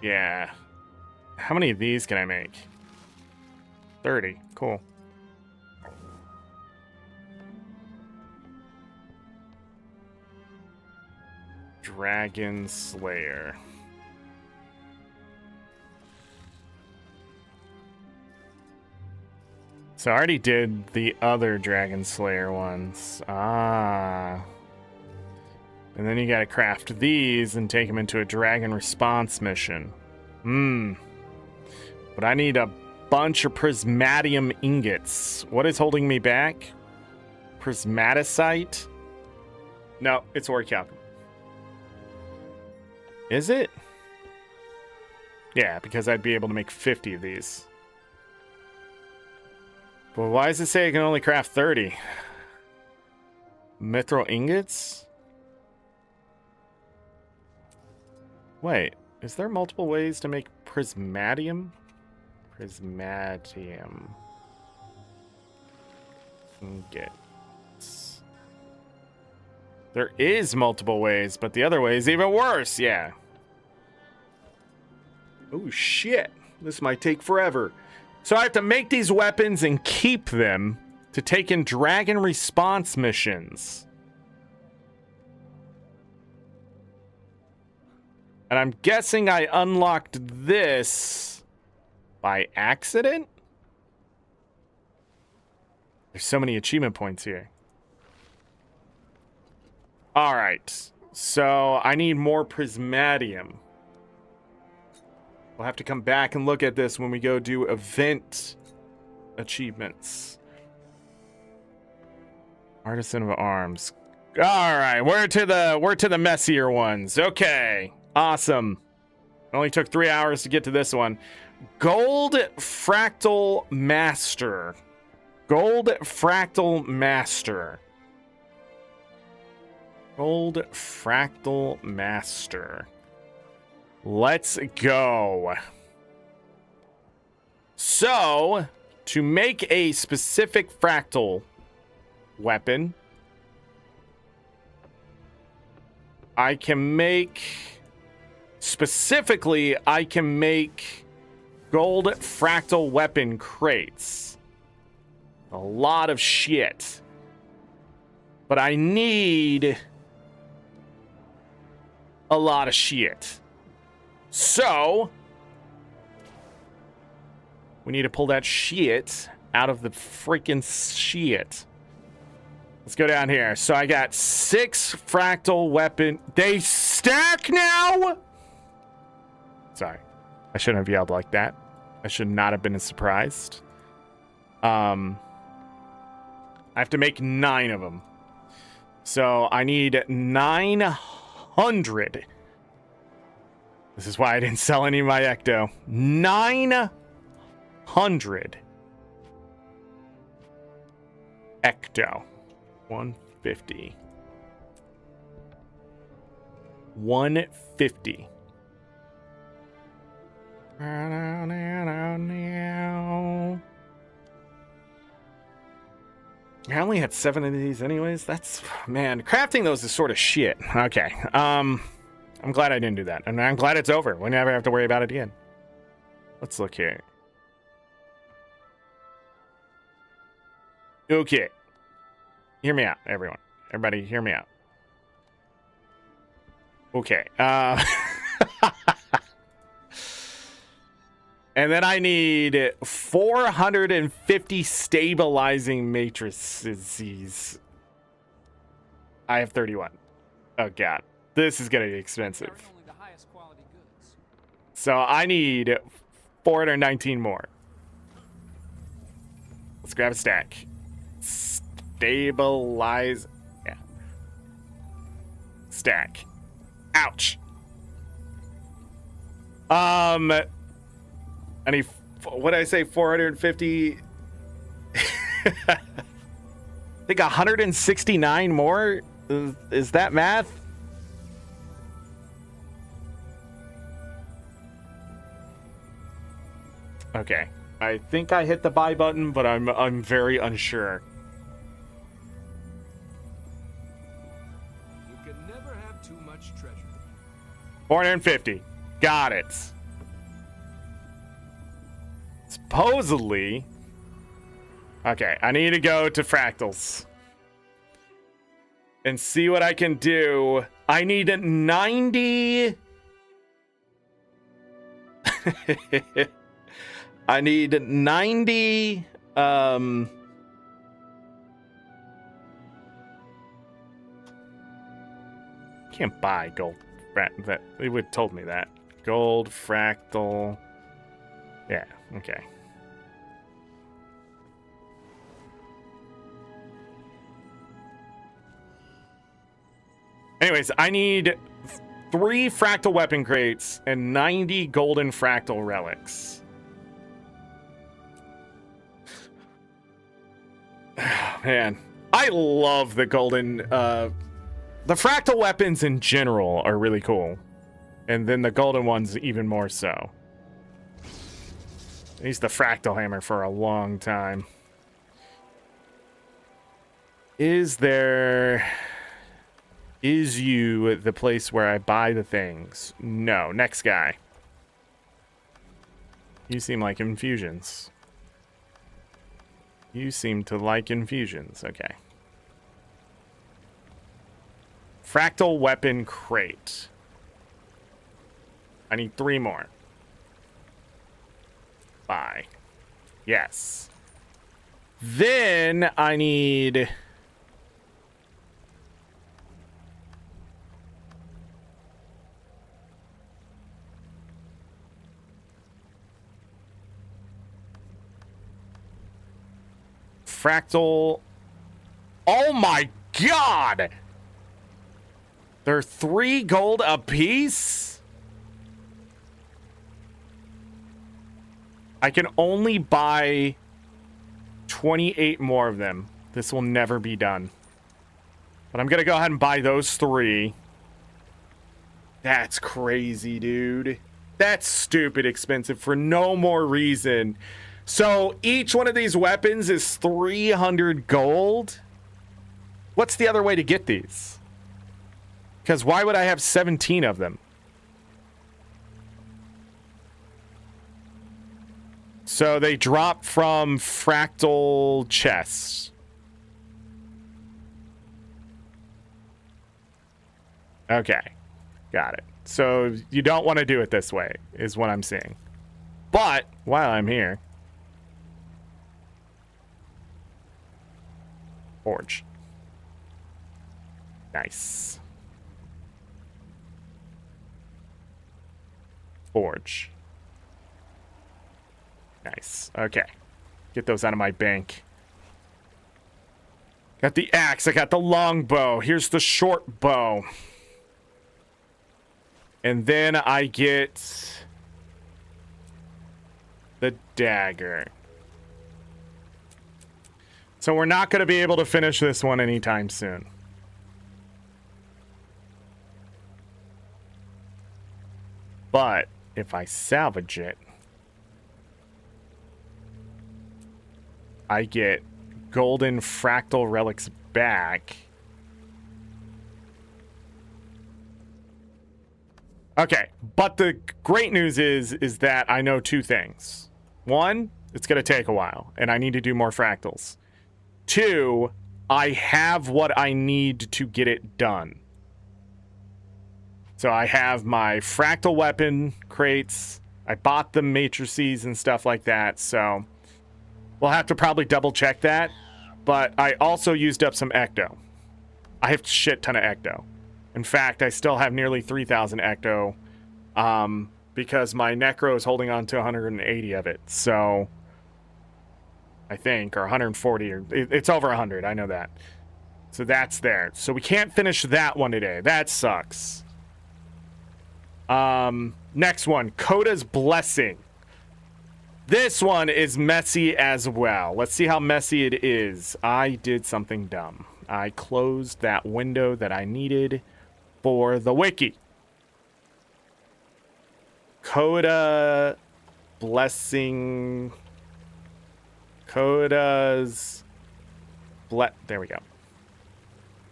Yeah. How many of these can I make? 30. Cool. Dragon Slayer. So I already did the other Dragon Slayer ones. Ah. And then you gotta craft these and take them into a dragon response mission. But I need a bunch of prismatium ingots. What is holding me back? Prismaticite? No, it's orichalcum. Is it? Yeah, because I'd be able to make 50 of these. But why does it say I can only craft 30? Mithril ingots? Wait, is there multiple ways to make prismatium? Prismatium. Ingots. There is multiple ways, but the other way is even worse, yeah. Oh shit, this might take forever. So I have to make these weapons and keep them to take in dragon response missions. And I'm guessing I unlocked this by accident? There's so many achievement points here. Alright, so I need more prismatium. We'll have to come back and look at this when we go do event achievements. Artisan of Arms. Alright, we're to the messier ones. Okay. Awesome. It only took 3 hours to get to this one. Gold Fractal Master. Gold Fractal Master. Gold Fractal Master. Let's go. So, to make a specific fractal weapon, I can make... Specifically, I can make gold fractal weapon crates. A lot of shit. But I need a lot of shit. So, we need to pull that shit out of the freaking shit. Let's go down here. So I got 6 fractal weapon. They stack now? Sorry, I shouldn't have yelled like that. I should not have been surprised. I have to make 9 of them. So I need 900. This is why I didn't sell any of my Ecto. 900 Ecto. 150. 150. I only had 7 of these anyways. That's, man, crafting those is sort of shit. Okay. I'm glad I didn't do that. And I'm glad it's over. We never have to worry about it again. Let's look here. Okay. Hear me out, everyone. Everybody, hear me out. Okay. And then I need 450 stabilizing matrices. I have 31. Oh, God. This is going to be expensive. Only the highest quality goods. So I need 419 more. Let's grab a stack. Stabilize. Yeah. Stack. Ouch. I need, what did I say, 450? I think 169 more? Is that math? Okay. I think I hit the buy button, but I'm very unsure. You can never have too much treasure. 450. Got it. Supposedly. Okay, I need to go to fractals and see what I can do. I need 90. I need 90. Can't buy gold. That they would have told me that. Gold fractal. Yeah, okay. Anyways, I need 3 fractal weapon crates and 90 golden fractal relics. Man, I love the golden, the fractal weapons in general are really cool. And then the golden ones even more so. I used the fractal hammer for a long time. Is you the place where I buy the things? No. Next guy. You seem like infusions. You seem to like infusions. Okay. Fractal weapon crate. I need 3 more. Buy. Yes. Then I need... fractal. Oh my God! They're 3 gold a piece? I can only buy 28 more of them. This will never be done. But I'm gonna go ahead and buy those 3. That's crazy, dude. That's stupid expensive for no more reason. So each one of these weapons is 300 gold. What's the other way to get these? Because why would I have 17 of them? So they drop from fractal chests. Okay. Got it. So you don't want to do it this way, is what I'm seeing. But while I'm here... Forge. Nice. Forge. Nice. Okay. Get those out of my bank. Got the axe. I got the long bow. Here's the short bow. And then I get the dagger. So we're not going to be able to finish this one anytime soon. But if I salvage it, I get golden fractal relics back. Okay, but the great news is that I know 2 things. 1, it's going to take a while, and I need to do more fractals. 2, I have what I need to get it done. So I have my fractal weapon crates, I bought the matrices and stuff like that, so we'll have to probably double check that. But I also used up some ecto. I have a shit ton of ecto. In fact, I still have nearly 3,000 ecto because my necro is holding on to 180 of it. So I think, or 140, or it's over 100. I know that. So that's there. So we can't finish that one today. That sucks. Next one, Coda's Blessing. This one is messy as well. Let's see how messy it is. I did something dumb. I closed that window that I needed for the wiki. Coda Blessing. Coda's there we go.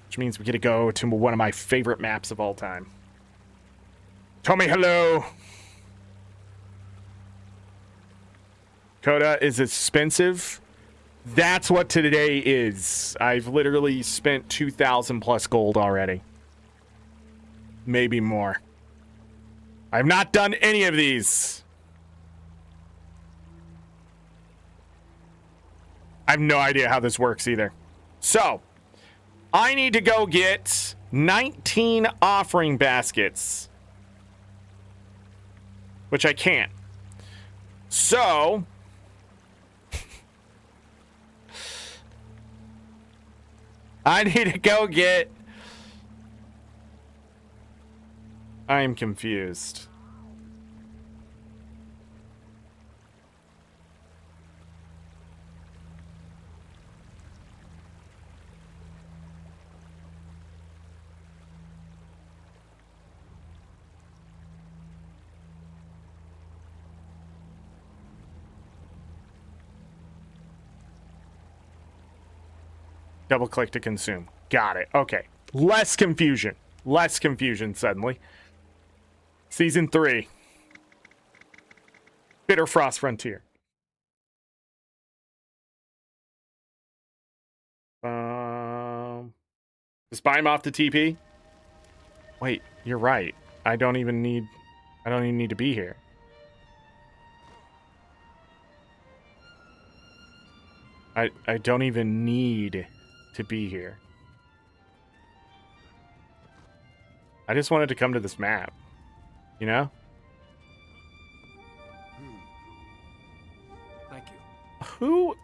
Which means we get to go to one of my favorite maps of all time. Tell me hello. Coda is expensive. That's what today is. I've literally spent 2,000 plus gold already. Maybe more. I've not done any of these. I have no idea how this works either. So, I need to go get 19 offering baskets. Which I can't. So, I need to go get... I am confused. Double click to consume. Got it. Okay. Less confusion. Less confusion suddenly. Season 3. Bitter Frost Frontier. Just buy him off the TP? Wait, you're right. I don't even need to be here. I don't even need to be here. I just wanted to come to this map. You know? Thank you. Who?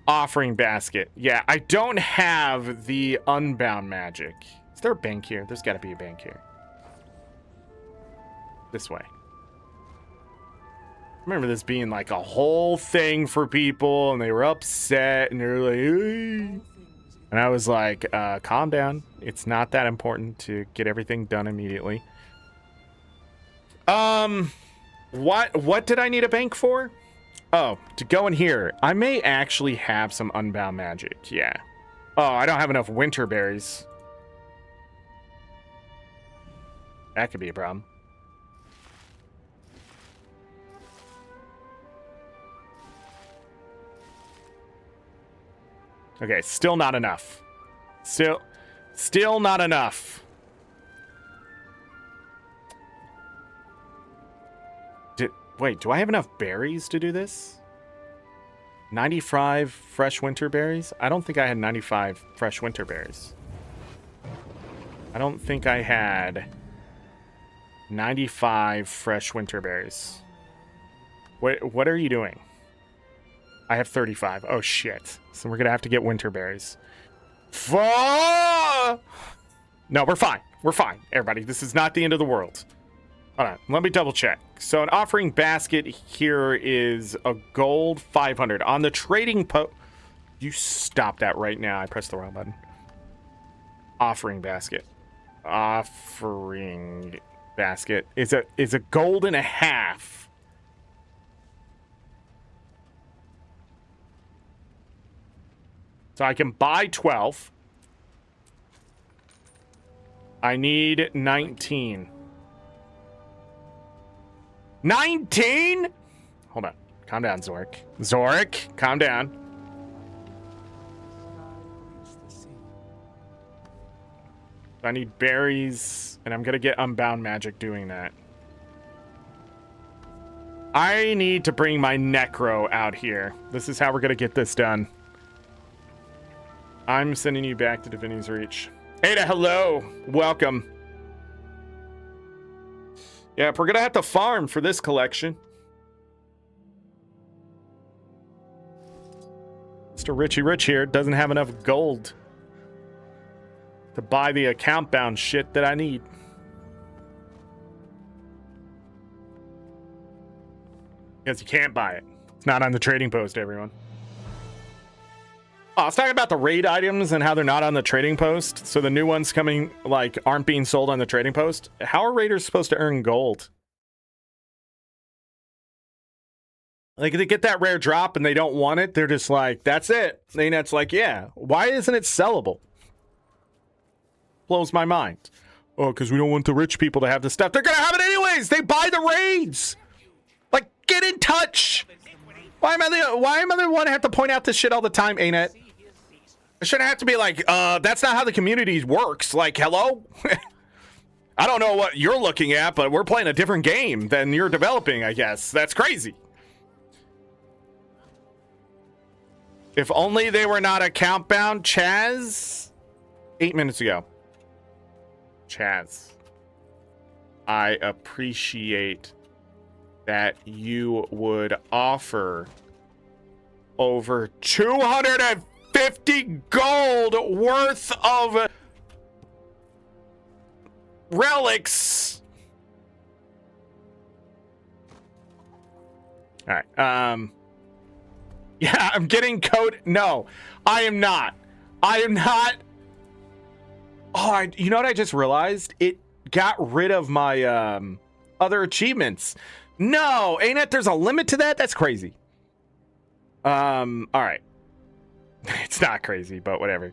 Offering basket. Yeah, I don't have the unbound magic. Is there a bank here? There's got to be a bank here. This way. I remember this being like a whole thing for people, and they were upset, and they were like, hey. And I was like, calm down. It's not that important to get everything done immediately. What did I need a bank for? Oh, to go in here. I may actually have some unbound magic. Yeah. Oh, I don't have enough winter berries. That could be a problem. Okay, still not enough. Still not enough. Wait, do I have enough berries to do this? 95 fresh winter berries? I don't think I had 95 fresh winter berries. I don't think I had 95 fresh winter berries. What are you doing? I have 35. Oh, shit. So we're going to have to get winter berries. No, we're fine. We're fine, everybody. This is not the end of the world. Hold on. Let me double check. So an offering basket here is a gold 500. On the trading You stop that right now. I pressed the wrong button. Offering basket. Offering basket is a gold and a half. So I can buy 12. I need 19. 19? Hold on. Calm down, Zorric. Zorric, calm down. I need berries, and I'm gonna get Unbound Magic doing that. I need to bring my Necro out here. This is how we're gonna get this done. I'm sending you back to Divinity's Reach. Ada, hello. Welcome. Yeah, we're gonna have to farm for this collection. Mr. Richie Rich here doesn't have enough gold to buy the account bound shit that I need. Because you can't buy it. It's not on the trading post, everyone. Oh, I was talking about the raid items and how they're not on the trading post. So the new ones coming, like, aren't being sold on the trading post. How are raiders supposed to earn gold? Like, they get that rare drop and they don't want it. They're just like, that's it. And it's like, yeah, why isn't it sellable? Blows my mind. Oh, because we don't want the rich people to have the stuff. They're going to have it anyways. They buy the raids. Like, get in touch. Why am I the one to have to point out this shit all the time, ain't it? I shouldn't have to be like, that's not how the community works. Like, hello? I don't know what you're looking at, but we're playing a different game than you're developing, I guess. That's crazy. If only they were not account bound, Chaz. 8 minutes ago. Chaz. I appreciate that you would offer over 250 gold worth of relics. All right. Yeah, I'm getting code. No, I am not. I am not. Oh, you know what I just realized? It got rid of my other achievements. No, ain't it? There's a limit to that? That's crazy. All right. It's not crazy, but whatever.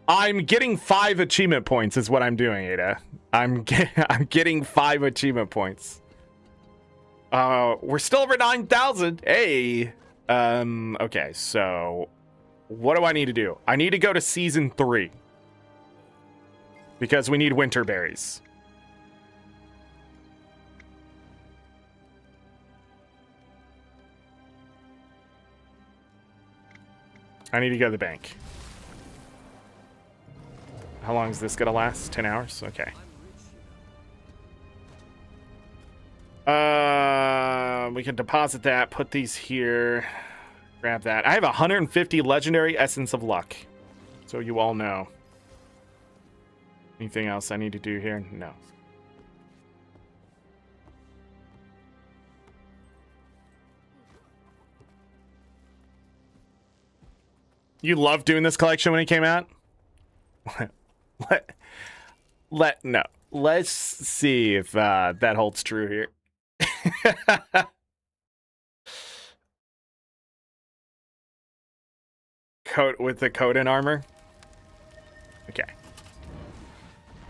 I'm getting 5 achievement points is what I'm doing, Ada. I'm getting 5 achievement points. We're still over 9,000. Hey. Okay, so what do I need to do? I need to go to season 3 because we need winter berries. I need to go to the bank. How long is this gonna last? 10 hours? Okay. We can deposit that, put these here, grab that. I have 150 legendary essence of luck, so you all know. Anything else I need to do here? No. You loved doing this collection when it came out? No. Let's see if that holds true here. Coat with the Coden armor. Okay.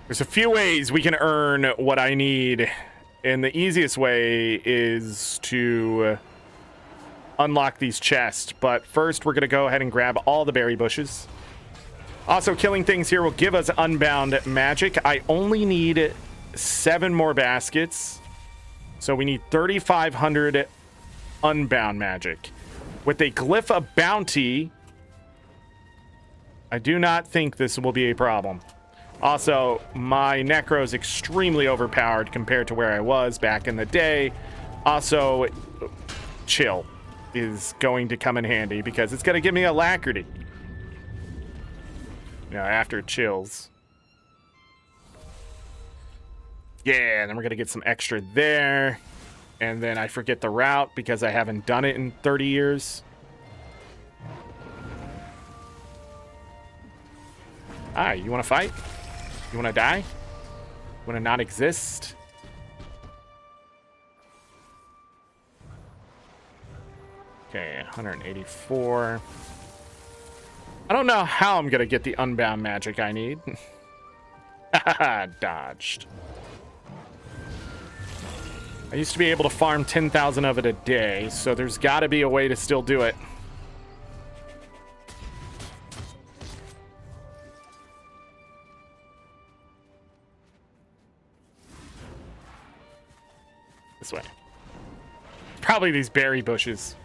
There's a few ways we can earn what I need, and the easiest way is to unlock these chests. But first, we're gonna go ahead and grab all the berry bushes. Also, killing things here will give us unbound magic. I only need 7 more baskets. So we need 3,500 unbound magic. With a glyph of bounty, I do not think this will be a problem. Also, my Necro is extremely overpowered compared to where I was back in the day. Also, chill is going to come in handy because it's going to give me alacrity. You know, after chills. Yeah, and then we're going to get some extra there. And then I forget the route because I haven't done it in 30 years. Ah, you want to fight? You want to die? You want to not exist? Okay, 184. I don't know how I'm going to get the unbound magic I need. Dodged. I used to be able to farm 10,000 of it a day, so there's got to be a way to still do it. This way. Probably these berry bushes.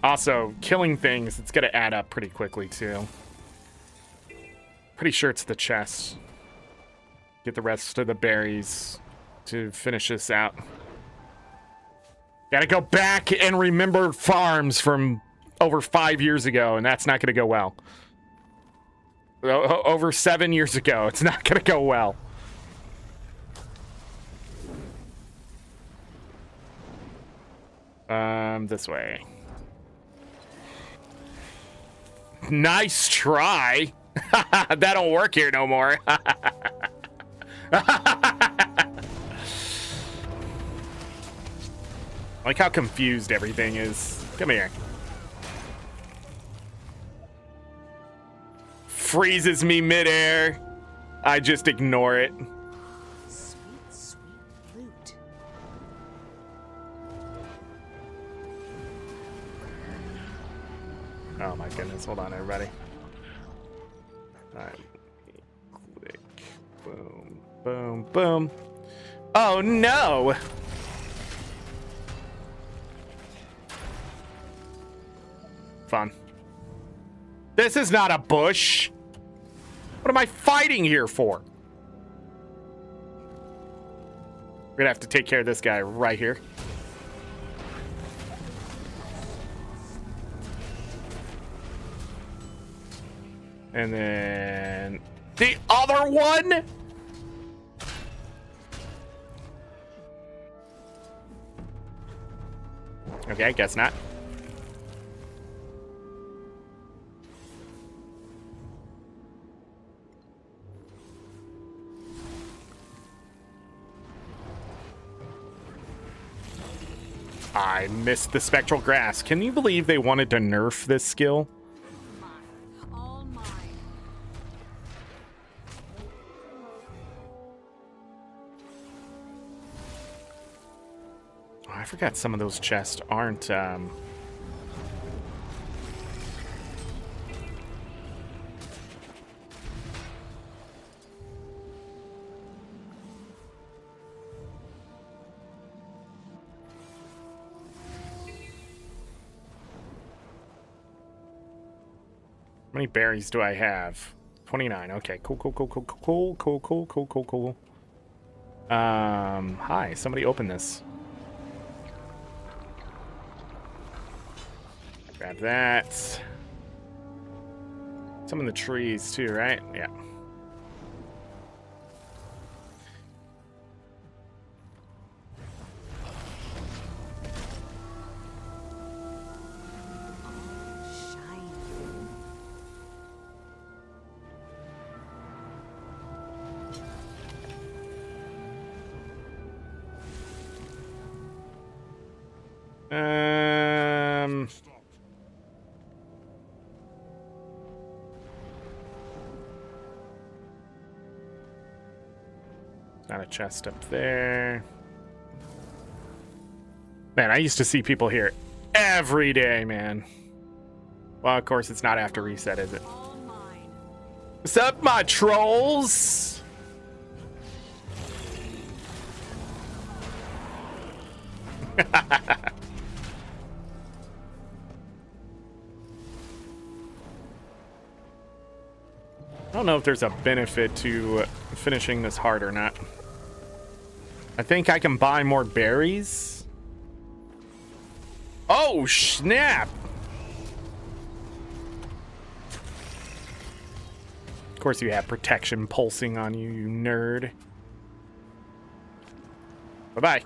Also, killing things, it's gonna add up pretty quickly, too. Pretty sure it's the chest. Get the rest of the berries to finish this out. Gotta go back and remember farms from over 5 years ago, and that's not gonna go well. Over 7 years ago, it's not gonna go well. This way. Nice try. That don't work here no more. Like how confused everything is. Come here. Freezes me midair. I just ignore it. Sweet, sweet flute. Oh my goodness. Hold on, everybody. Alright. Click. Boom. Boom. Boom. Oh no! Fun. This is not a bush. What am I fighting here for? We're gonna have to take care of this guy right here. And then the other one. Okay, I guess not. I missed the spectral grass. Can you believe they wanted to nerf this skill? Mine. All mine. Oh, I forgot some of those chests aren't How many berries do I have? 29. Okay, cool. Hi, somebody open this. Grab that. Some in the trees too, right? Yeah. Not a chest up there. Man, I used to see people here every day, man. Well, of course, it's not after reset, is it? All mine. What's up, my trolls? I don't know if there's a benefit to finishing this hard or not. I think I can buy more berries. Oh, snap! Of course you have protection pulsing on you, you nerd. Bye-bye.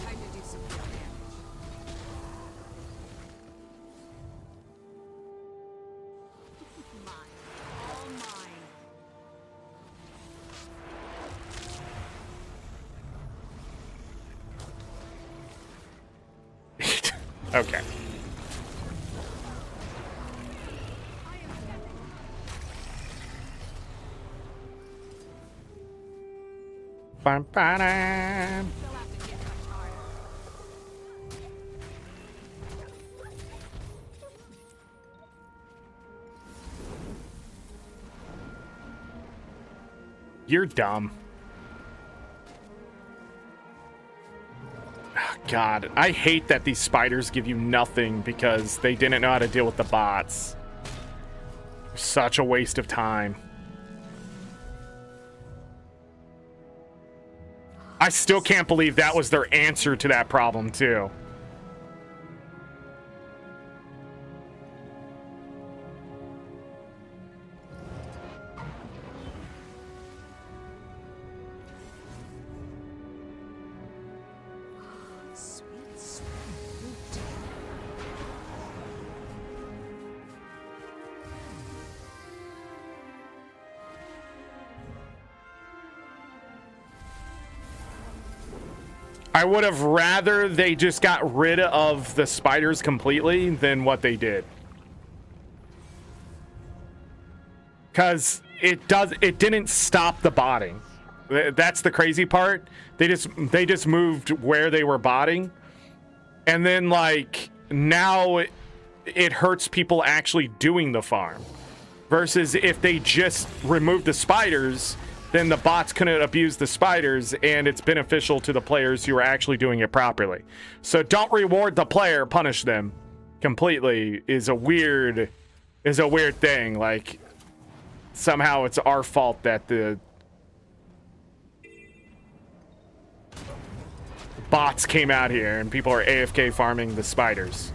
Time to do some real damage. Mine. All mine. Okay. Bam, ba-dam. They'll have to get much harder. You're dumb. God, I hate that these spiders give you nothing because they didn't know how to deal with the bots. Such a waste of time. I still can't believe that was their answer to that problem, too. Sweet, sweet fruit. I would have rather they just got rid of the spiders completely than what they did. Cause it didn't stop the botting. That's the crazy part. They just moved where they were botting. And then like now it hurts people actually doing the farm. Versus if they just removed the spiders, then the bots couldn't abuse the spiders, and it's beneficial to the players who are actually doing it properly. So don't reward the player, punish them completely is a weird thing. Like somehow it's our fault that the bots came out here and people are AFK farming the spiders.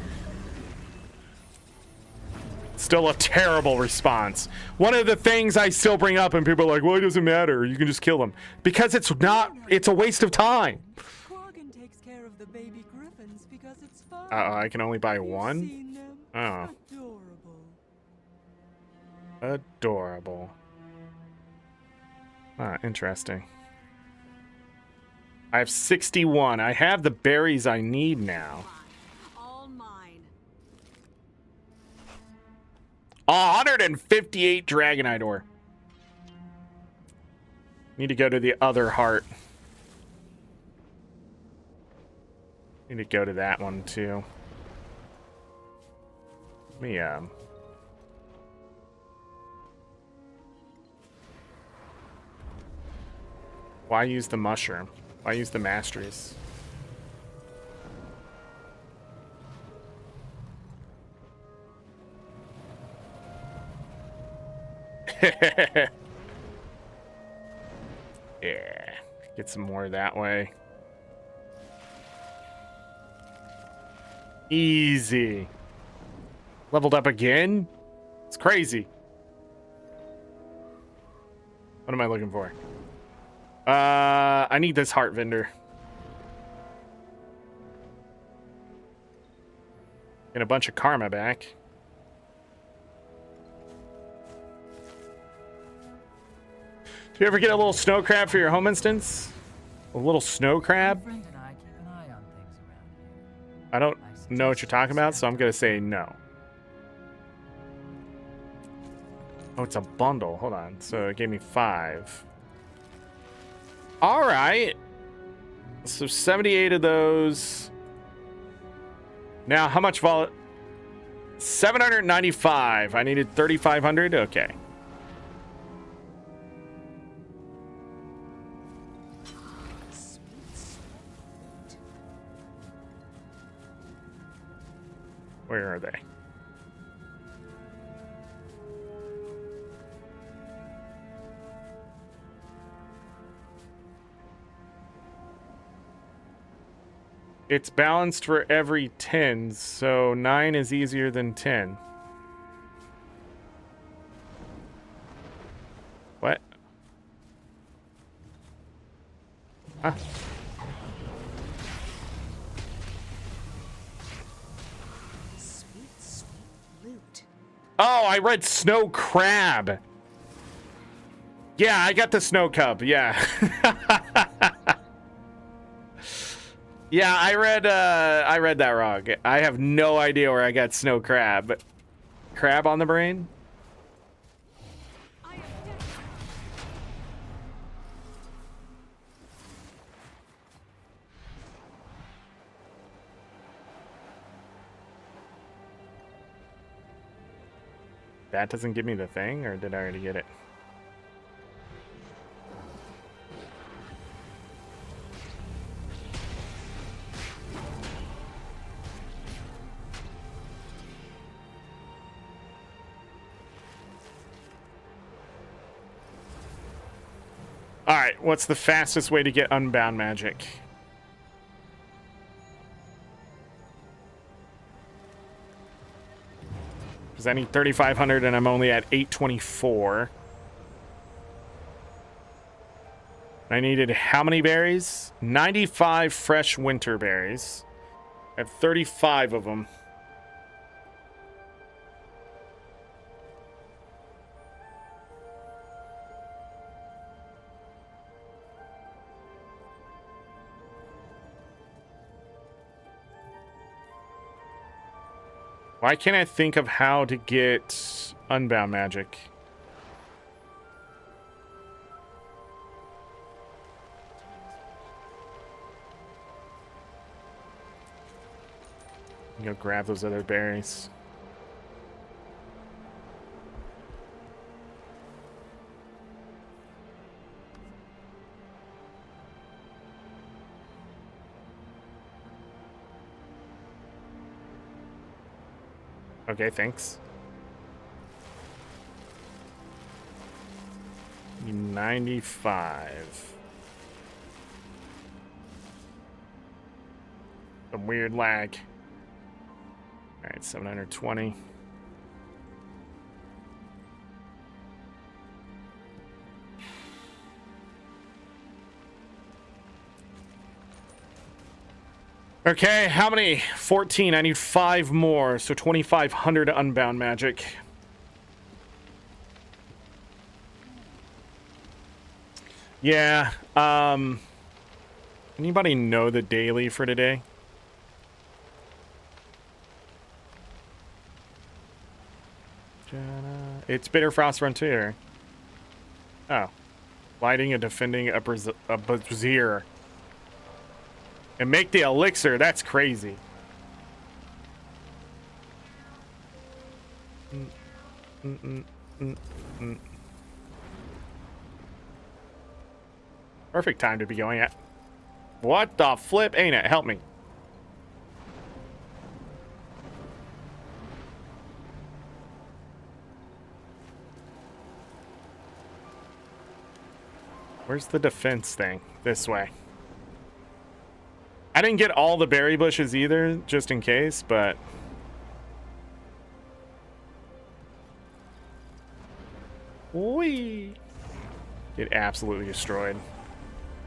Still a terrible response. One of the things I still bring up and people are like, well, it doesn't matter. You can just kill them. Because it's a waste of time. Quaggan takes care of the baby griffins because it's fun. I can only buy Have you one? seen them? Oh. Adorable. Adorable. Interesting. I have 61. I have the berries I need now. All mine. 158 Dragonite ore. Need to go to the other heart. Need to go to that one too. Let me why use the mushroom? Why use the masteries? Yeah, get some more that way. Easy. Leveled up again? It's crazy. What am I looking for? I need this heart vendor. Get a bunch of karma back. Do you ever get a little snow crab for your home instance? A little snow crab? My friend and I keep an eye on things around here. I don't know what you're talking about, so I'm gonna say no. Oh, it's a bundle. Hold on. So it gave me 5. All right. So 78 of those. Now, how much 795. I needed 3,500. Okay. Where are they? It's balanced for every 10, so 9 is easier than 10. What? Huh? Sweet, sweet loot. Oh, I read snow crab. Yeah, I got the snow cub. Yeah. Yeah, I read that wrong. I have no idea where I got snow crab. Crab on the brain? That doesn't give me the thing, or did I already get it? Alright, what's the fastest way to get Unbound Magic? Because I need 3,500 and I'm only at 824. I needed how many berries? 95 fresh winter berries. I have 35 of them. Why can't I think of how to get Unbound Magic? Go grab those other berries. Okay, thanks. 95. Some weird lag. All right, 720. Okay, how many? 14. I need 5 more, so 2,500 Unbound Magic. Yeah, anybody know the daily for today? It's Bitter Frost Frontier. Oh. Lighting and defending a brazier. And make the elixir. That's crazy. Perfect time to be going at. What the flip ain't it? Help me. Where's the defense thing? This way. I didn't get all the berry bushes either, just in case, but... Whee! Get absolutely destroyed.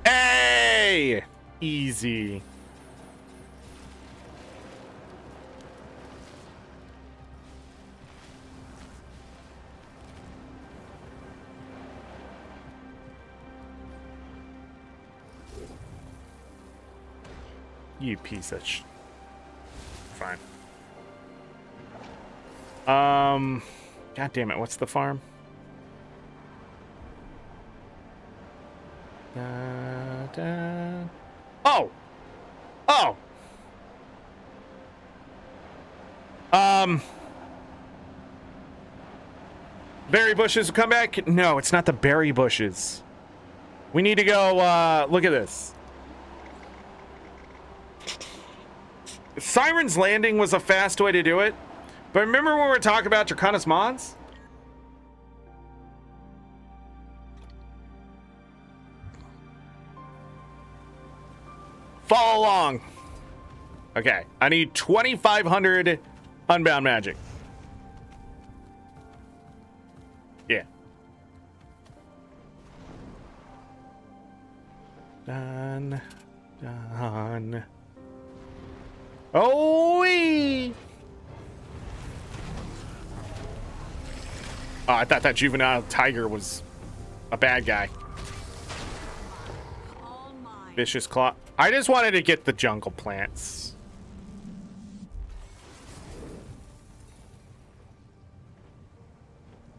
Hey! Easy. You piece of Fine. God damn it, what's the farm? Oh! Oh! Berry bushes will come back? No, it's not the berry bushes. We need to go, look at this. Siren's Landing was a fast way to do it. But remember when we were talking about Draconis Mons? Follow along. Okay, I need 2,500 Unbound Magic. Yeah. Done. Done. Oh-wee! Oh, I thought that juvenile tiger was a bad guy. Vicious claw. I just wanted to get the jungle plants.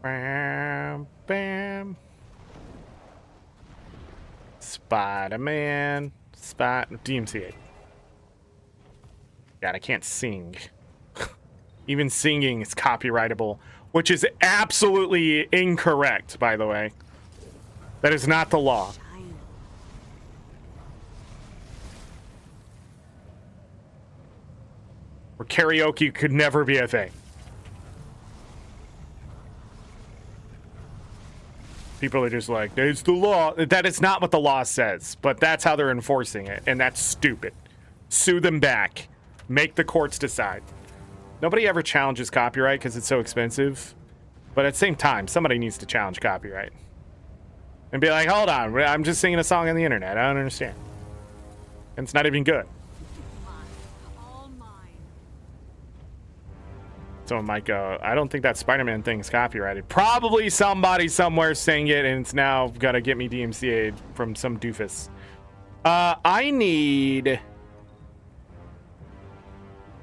Bam, bam. Spider-Man. DMCA. God, I can't sing. Even singing is copyrightable. which is absolutely incorrect, by the way. That is not the law. Where karaoke could never be a thing. People are just like, it's the law. That is not what the law says, but that's how they're enforcing it, and that's stupid. Sue them back. Make the courts decide. Nobody ever challenges copyright because it's so expensive, but at the same time, somebody needs to challenge copyright. And be like, hold on, I'm just singing a song on the internet. I don't understand. And it's not even good. Someone might go, I don't think that Spider-Man thing is copyrighted. Probably somebody somewhere saying it, and it's now got to get me DMCA'd from some doofus. I need...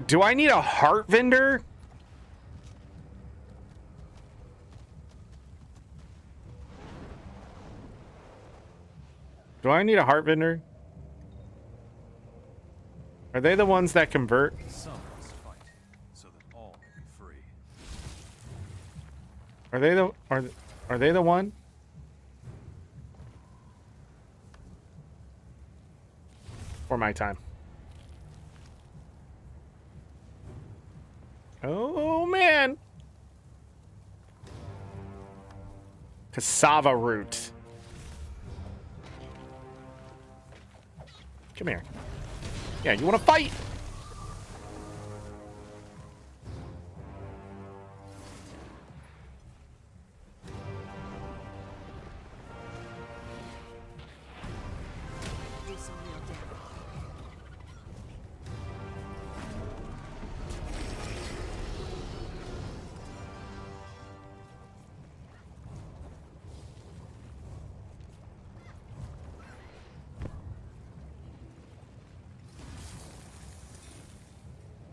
Do I need a heart vendor? Do I need a heart vendor? Are they the ones that convert? Some must fight, so that all can be free. Are they the one? For my time. Oh man. Cassava root. Come here. Yeah, you want to fight? Do some real damage.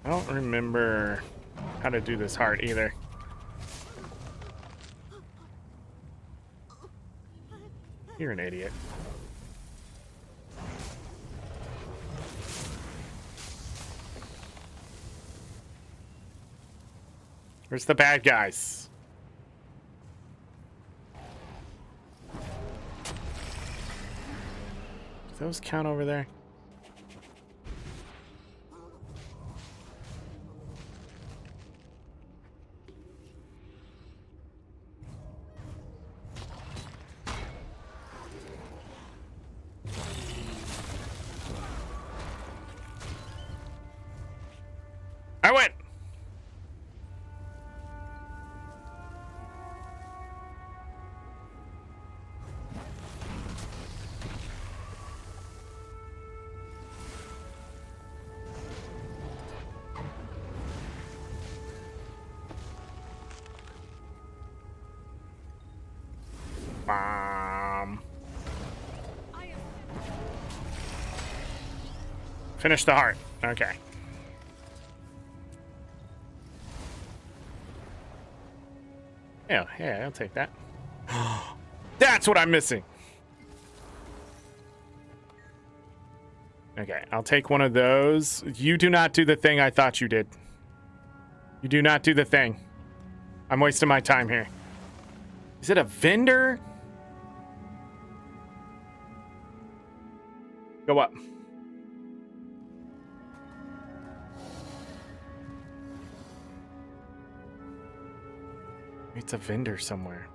I don't remember how to do this heart either. You're an idiot. Where's the bad guys? Do those count over there? I win. Finish the heart. Okay. Yeah, I'll take that. That's what I'm missing. Okay, I'll take one of those. You do not do the thing I thought you did. You do not do the thing. I'm wasting my time here. Is it a vendor? Go up. It's a vendor somewhere.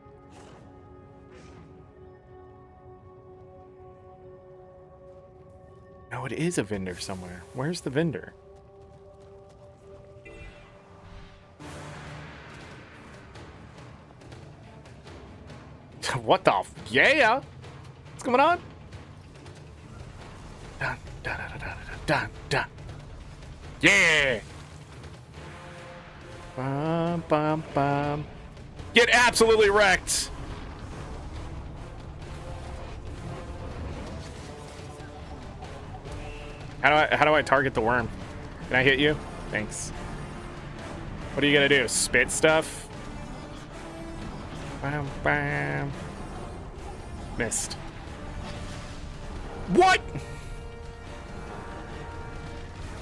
No, it is a vendor somewhere. Where's the vendor? What the yeah? What's going on? Dun, dun, dun, dun, dun, dun. Yeah! Bum, bum, bum. Get absolutely wrecked. How do I target the worm? Can I hit you? Thanks. What are you gonna do? Spit stuff? Bam, bam. Missed. What?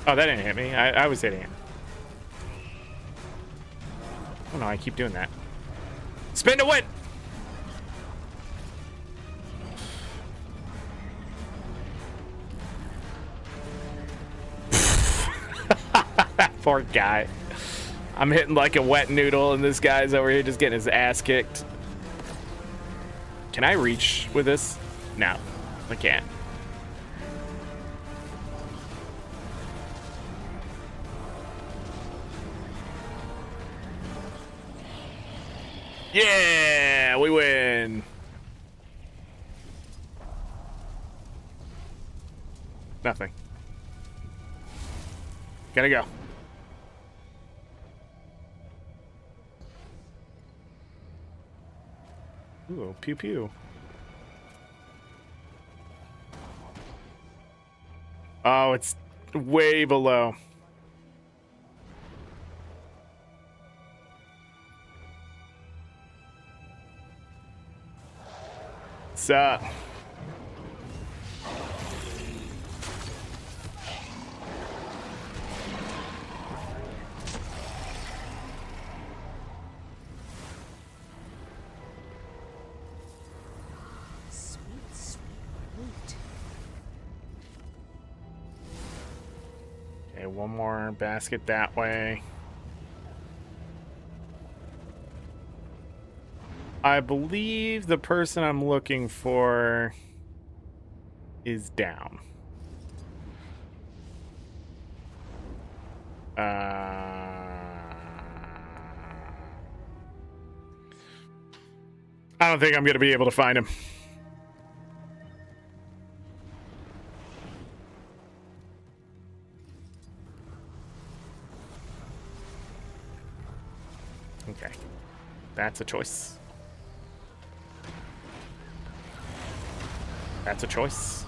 Oh, that didn't hit me. I was hitting it. Oh no, I keep doing that. Spin to win. Poor guy. I'm hitting like a wet noodle, and this guy's over here just getting his ass kicked. Can I reach with this? No, I can't. Yeah, we win. Nothing. Gotta go. Ooh, pew pew. Oh, it's way below. What's up? Sweet, sweet loot. Okay, one more basket that way. I believe the person I'm looking for is down. I don't think I'm going to be able to find him. Okay. That's a choice. That's a choice.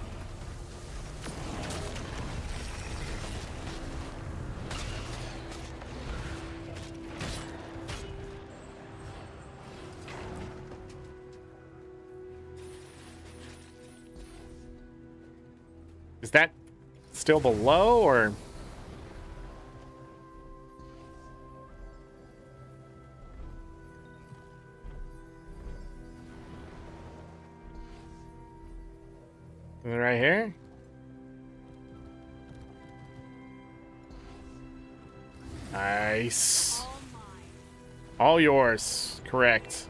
Is that still below, or? Is it right here? Nice. All yours. Correct.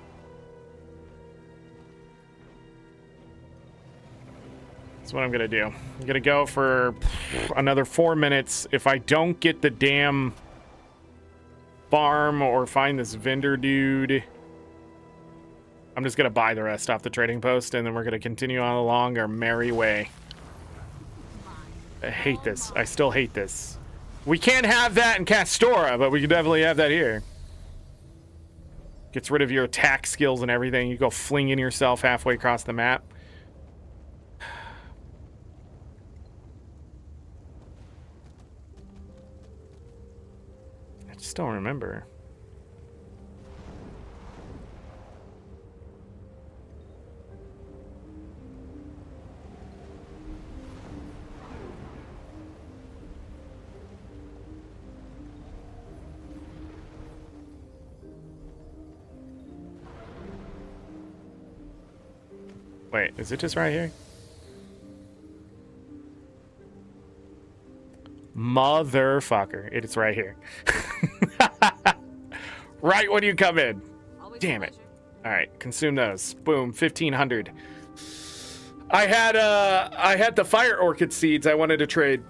That's what I'm gonna do. I'm gonna go for another 4 minutes. If I don't get the damn farm or find this vendor dude, I'm just gonna buy the rest off the trading post, and then we're gonna continue on along our merry way. I hate this. I still hate this. We can't have that in Castora, but we can definitely have that here. Gets rid of your attack skills and everything. You go flinging yourself halfway across the map. I just don't remember. Wait, is it just right here? Motherfucker. It's right here. Right when you come in. Damn it. Alright, consume those. Boom, 1,500. I had the fire orchid seeds I wanted to trade.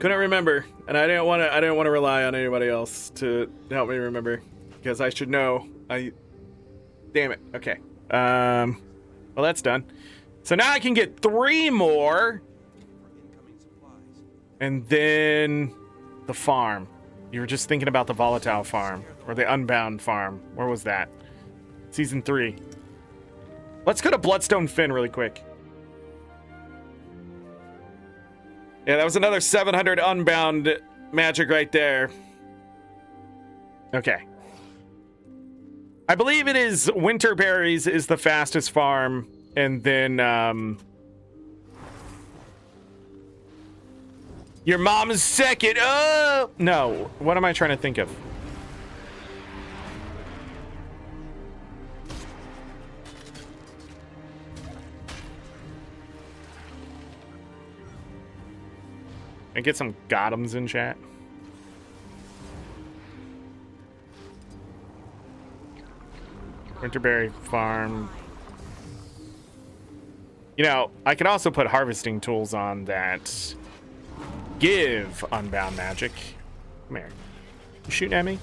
Couldn't remember, and I didn't want to rely on anybody else to help me remember, because I should know. Damn it. Okay. Well, that's done. So now I can get 3 more. And then the farm. You were just thinking about the volatile farm, or the unbound farm. Where was that? Season 3. Let's go to Bloodstone Finn really quick. Yeah, that was another 700 unbound magic right there. Okay. I believe it is Winterberries is the fastest farm, and then your mom's second. Oh no, what am I trying to think of? And get some Gotham's in chat. Winterberry Farm. You know, I could also put harvesting tools on that give unbound magic. Come here. You shooting at me?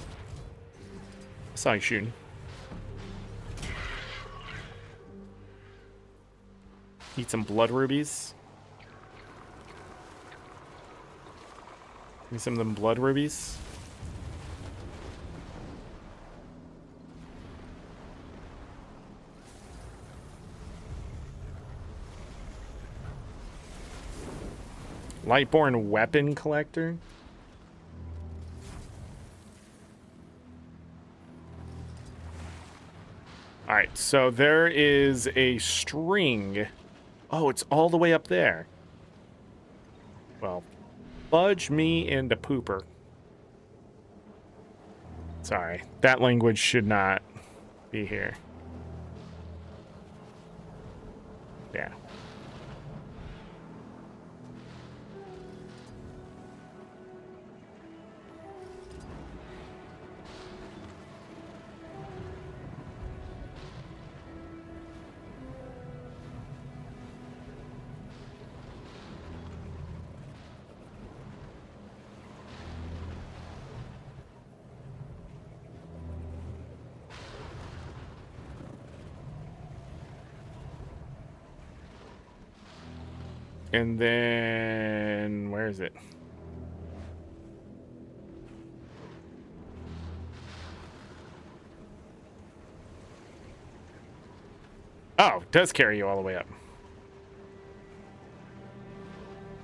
I saw you shooting. Need some blood rubies. Give me some of them blood rubies. Lightborn weapon collector. All right, so there is a string. Oh, it's all the way up there. Well, fudge me into pooper. Sorry, that language should not be here. Yeah. And then, where is it? Oh, it does carry you all the way up.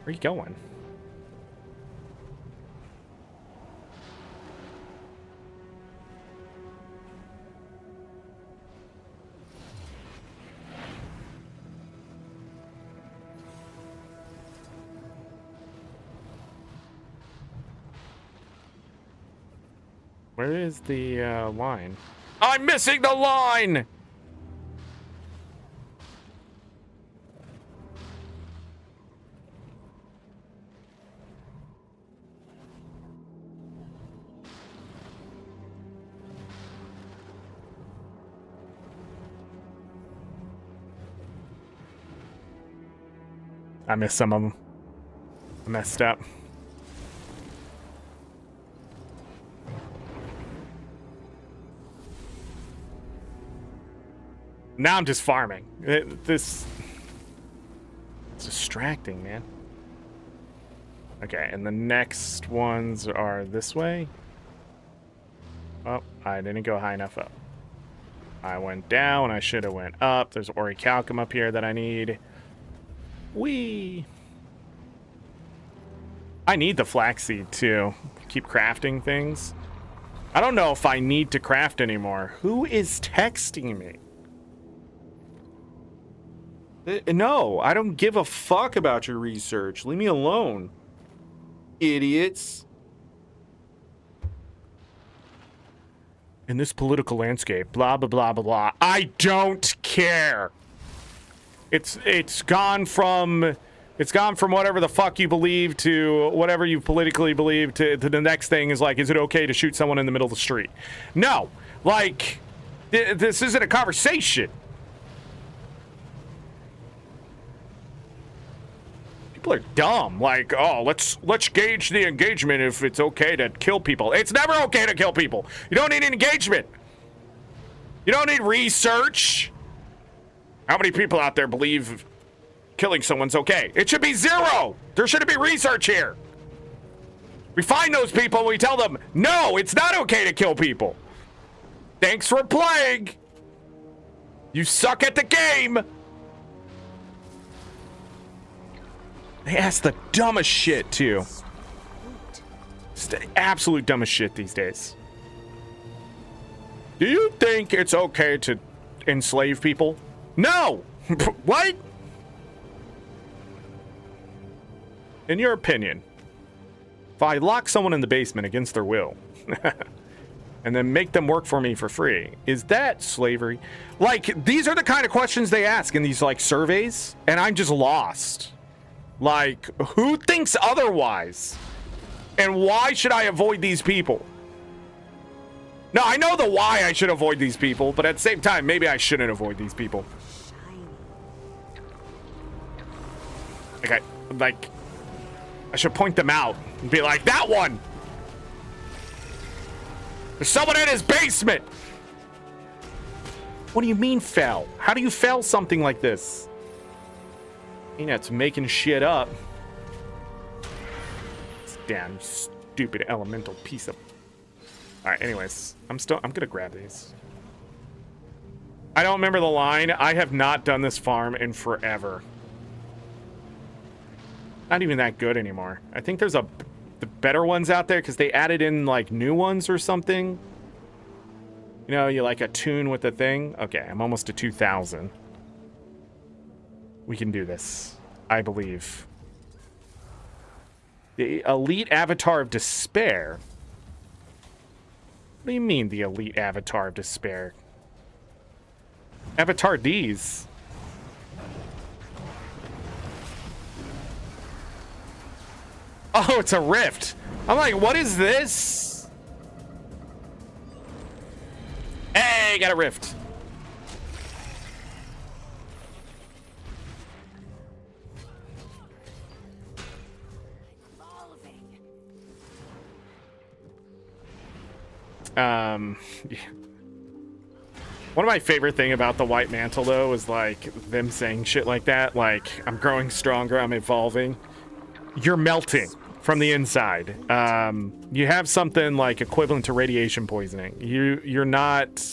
Where are you going? Where is the line? I'm missing the line! I missed some of them. I messed up. Now I'm just farming. It's distracting, man. Okay, and the next ones are this way. Oh, I didn't go high enough up. I went down. I should have went up. There's orichalcum up here that I need. Whee! I need the flaxseed too. Keep crafting things. I don't know if I need to craft anymore. Who is texting me? No, I don't give a fuck about your research. Leave me alone. Idiots. In this political landscape, blah, blah, blah, blah, blah. I don't care. It's gone from whatever the fuck you believe to whatever you politically believe to the next thing is like, is it okay to shoot someone in the middle of the street? No, like, this isn't a conversation. People are dumb. Like, oh, let's gauge the engagement if it's okay to kill people. It's never okay to kill people. You don't need engagement. You don't need research. How many people out there believe killing someone's okay? It should be 0. There shouldn't be research here. We find those people and we tell them, no, it's not okay to kill people. Thanks for playing. You suck at the game. They ask the dumbest shit, too. It's the absolute dumbest shit these days. Do you think it's okay to enslave people? No! What? In your opinion, if I lock someone in the basement against their will, and then make them work for me for free, is that slavery? Like, these are the kind of questions they ask in these, like, surveys, and I'm just lost. Like, who thinks otherwise? And why should I avoid these people? No, I know the why I should avoid these people, but at the same time, maybe I shouldn't avoid these people. Okay, like, I should point them out and be like, that one! There's someone in his basement! What do you mean fell? How do you fail something like this? ArenaNet's making shit up. This damn stupid elemental piece of... Alright, anyways. I'm gonna grab these. I don't remember the line. I have not done this farm in forever. Not even that good anymore. I think there's the better ones out there because they added in like new ones or something. You know, you like attune with the thing. Okay, I'm almost to 2,000. We can do this, I believe. The elite avatar of despair. What do you mean the elite avatar of despair? Avatar D's. Oh, it's a rift. I'm like, what is this? Hey, got a rift. Yeah. One of my favorite thing about the White Mantle, though, is like them saying shit like that. Like, I'm growing stronger, I'm evolving. You're melting from the inside. You have something like equivalent to radiation poisoning. You're not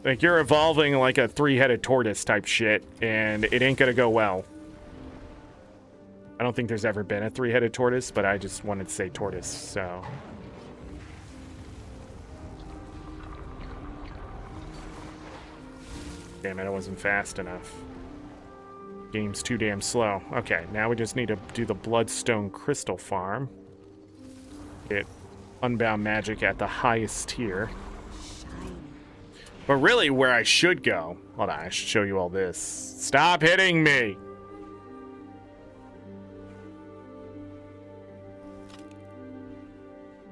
like, you're evolving like a three-headed tortoise type shit, and it ain't gonna go well. I don't think there's ever been a three-headed tortoise, but I just wanted to say tortoise, so. Damn it, I wasn't fast enough. Game's too damn slow. Okay, now we just need to do the Bloodstone Crystal Farm. Get Unbound Magic at the highest tier. But really, where I should go... Hold on, I should show you all this. Stop hitting me!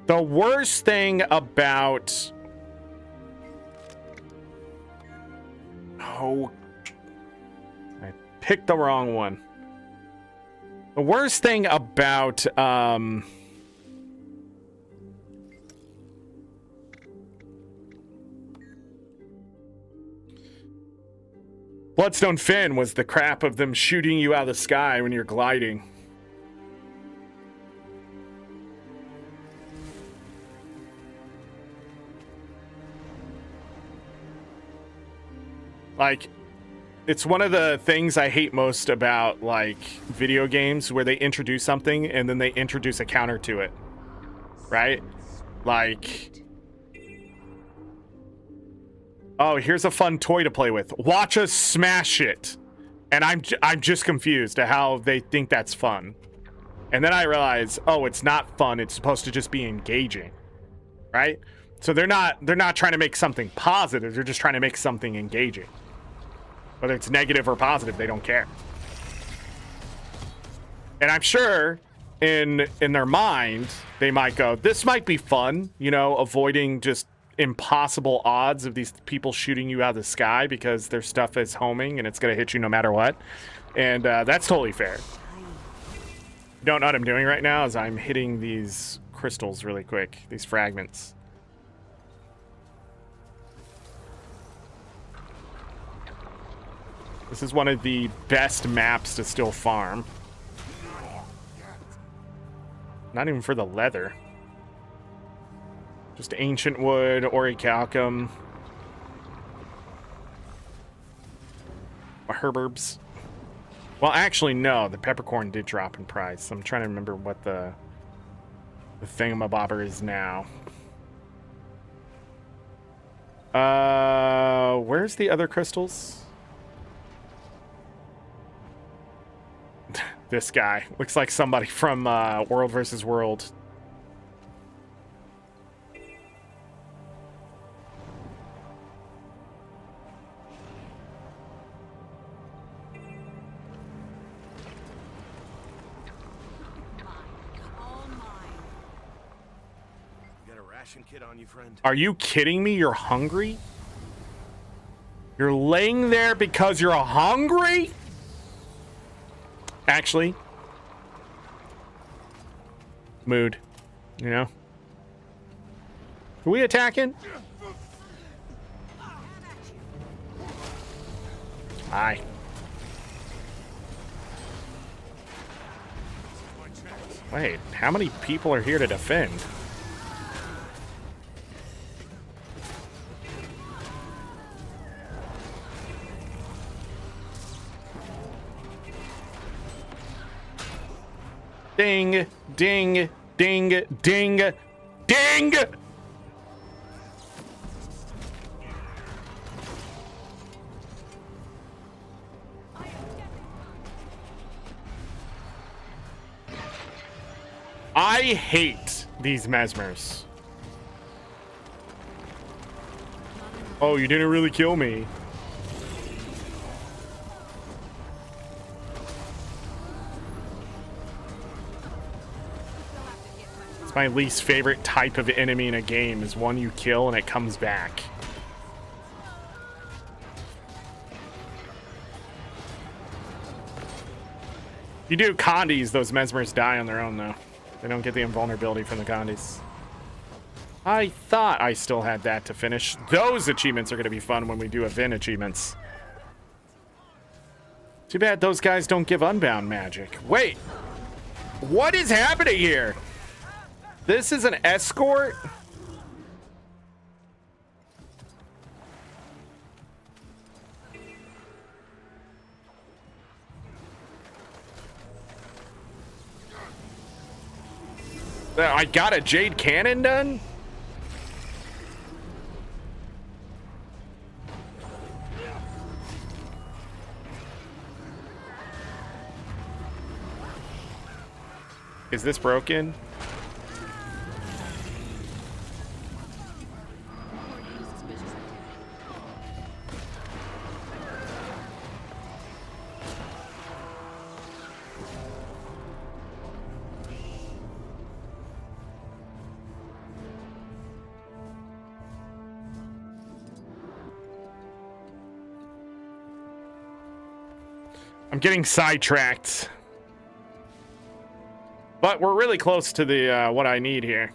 The worst thing about... Oh... I picked the wrong one. The worst thing about, Bloodstone Fin was the crap of them shooting you out of the sky when you're gliding. Like, it's one of the things I hate most about, like, video games where they introduce something and then they introduce a counter to it. Right? Like, oh, here's a fun toy to play with. Watch us smash it. And I'm just confused at how they think that's fun. And then I realize, oh, it's not fun. It's supposed to just be engaging. Right? So they're not trying to make something positive. They're just trying to make something engaging. Whether it's negative or positive, they don't care. And I'm sure in their mind, they might go, this might be fun, you know, avoiding just impossible odds of these people shooting you out of the sky because their stuff is homing and it's going to hit you no matter what. And that's totally fair. You don't know what I'm doing right now is I'm hitting these crystals really quick, these fragments. This is one of the best maps to still farm. Not even for the leather. Just ancient wood, orichalcum. Herbs. Well, actually, no. The peppercorn did drop in price. I'm trying to remember what the thingamabobber is now. Where's the other crystals? This guy looks like somebody from World vs. World. ration kit on you, friend? Are you kidding me? You're hungry? You're laying there because you're hungry? Actually, mood, you know? Are we attacking? Hi. Wait, how many people are here to defend? Ding, ding, ding, ding, ding! I hate these mesmers. Oh, you didn't really kill me. It's my least favorite type of enemy in a game, is one you kill and it comes back. You do condies, those mesmers die on their own, though. They don't get the invulnerability from the condies. I thought I still had that to finish. Those achievements are going to be fun when we do event achievements. Too bad those guys don't give unbound magic. Wait. What is happening here? This is an escort? I got a Jade Cannon done? Is this broken? I'm getting sidetracked. But we're really close to the what I need here.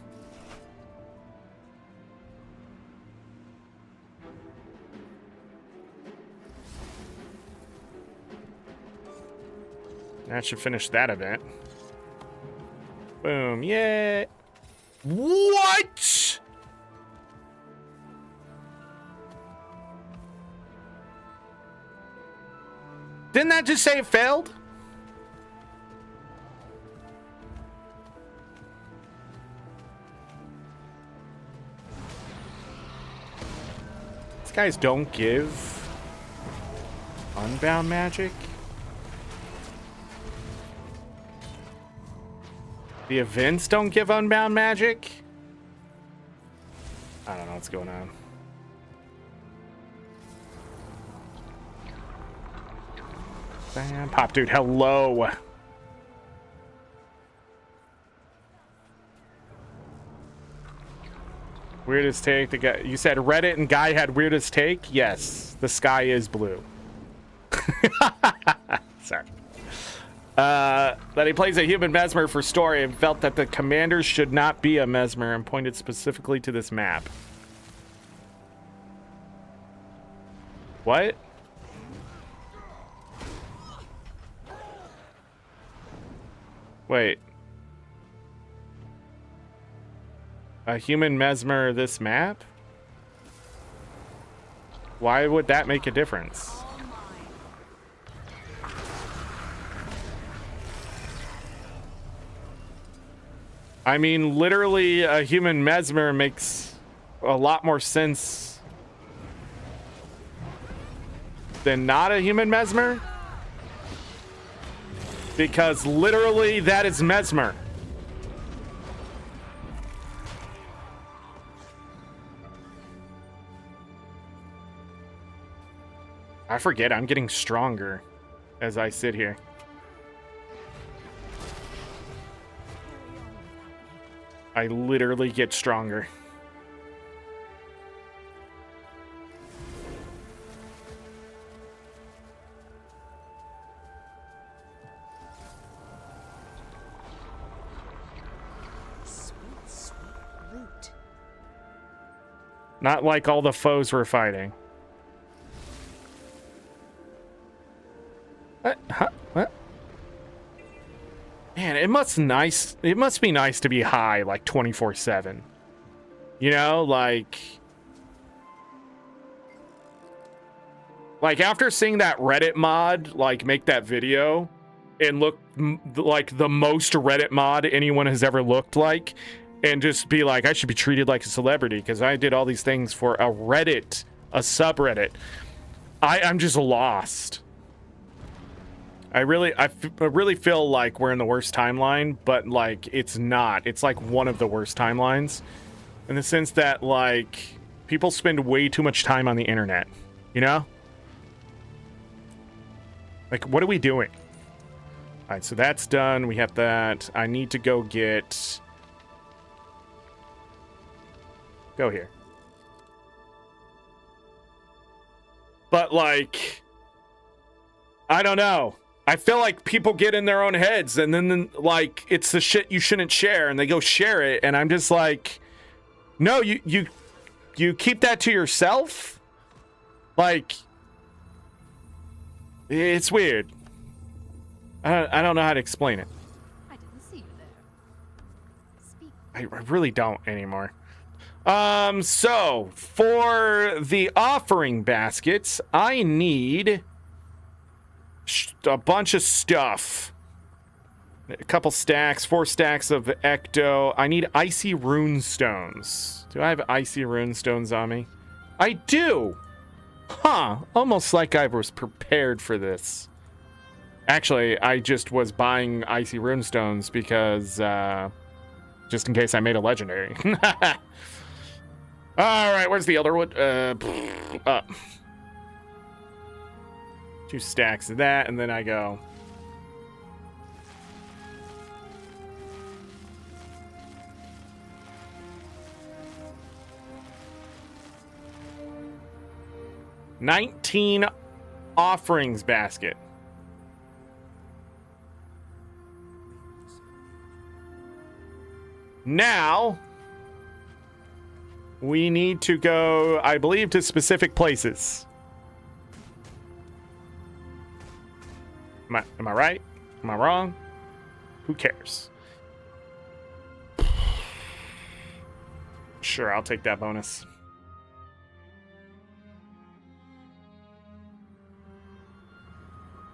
That should finish that event. Boom, yeah. What? Didn't that just say it failed? These guys don't give unbound magic. The events don't give unbound magic. I don't know what's going on. Bam, Pop Dude, hello. Weirdest take. The guy, you said Reddit and guy had weirdest take. Yes, the sky is blue. Sorry. That he plays a human mesmer for story and felt that the commander should not be a mesmer and pointed specifically to this map. What? Wait. A human mesmer this map? Why would that make a difference? I mean, literally, a human mesmer makes a lot more sense than not a human mesmer. Because literally, that is mesmer. I forget, I'm getting stronger as I sit here. I literally get stronger. Not like all the foes we're fighting. What? Huh? What? Man, it must be nice to be high like 24/7. You know, like after seeing that Reddit mod like make that video and look like the most Reddit mod anyone has ever looked like, and just be like, I should be treated like a celebrity because I did all these things for a subreddit. I'm just lost. I really feel like we're in the worst timeline, but like it's not. It's like one of the worst timelines in the sense that like people spend way too much time on the internet, you know? Like, what are we doing? All right, so that's done. We have that. I need to go get... Go here. But, like... I don't know. I feel like people get in their own heads, and then like, it's the shit you shouldn't share, and they go share it, and I'm just like... No, you keep that to yourself? Like... It's weird. I don't know how to explain it. I didn't see you there. Speak. I really don't anymore. So for the offering baskets, I need a bunch of stuff. A couple stacks, 4 stacks of ecto. I need icy rune stones. Do I have icy rune stones on me? I do. Huh, almost like I was prepared for this. Actually, I just was buying icy runestones because, just in case I made a legendary. Alright, where's the other one? 2 stacks of that, and then I go... $19 offerings basket. Now, we need to go, I believe, to specific places. Am I right? Am I wrong? Who cares? Sure, I'll take that bonus.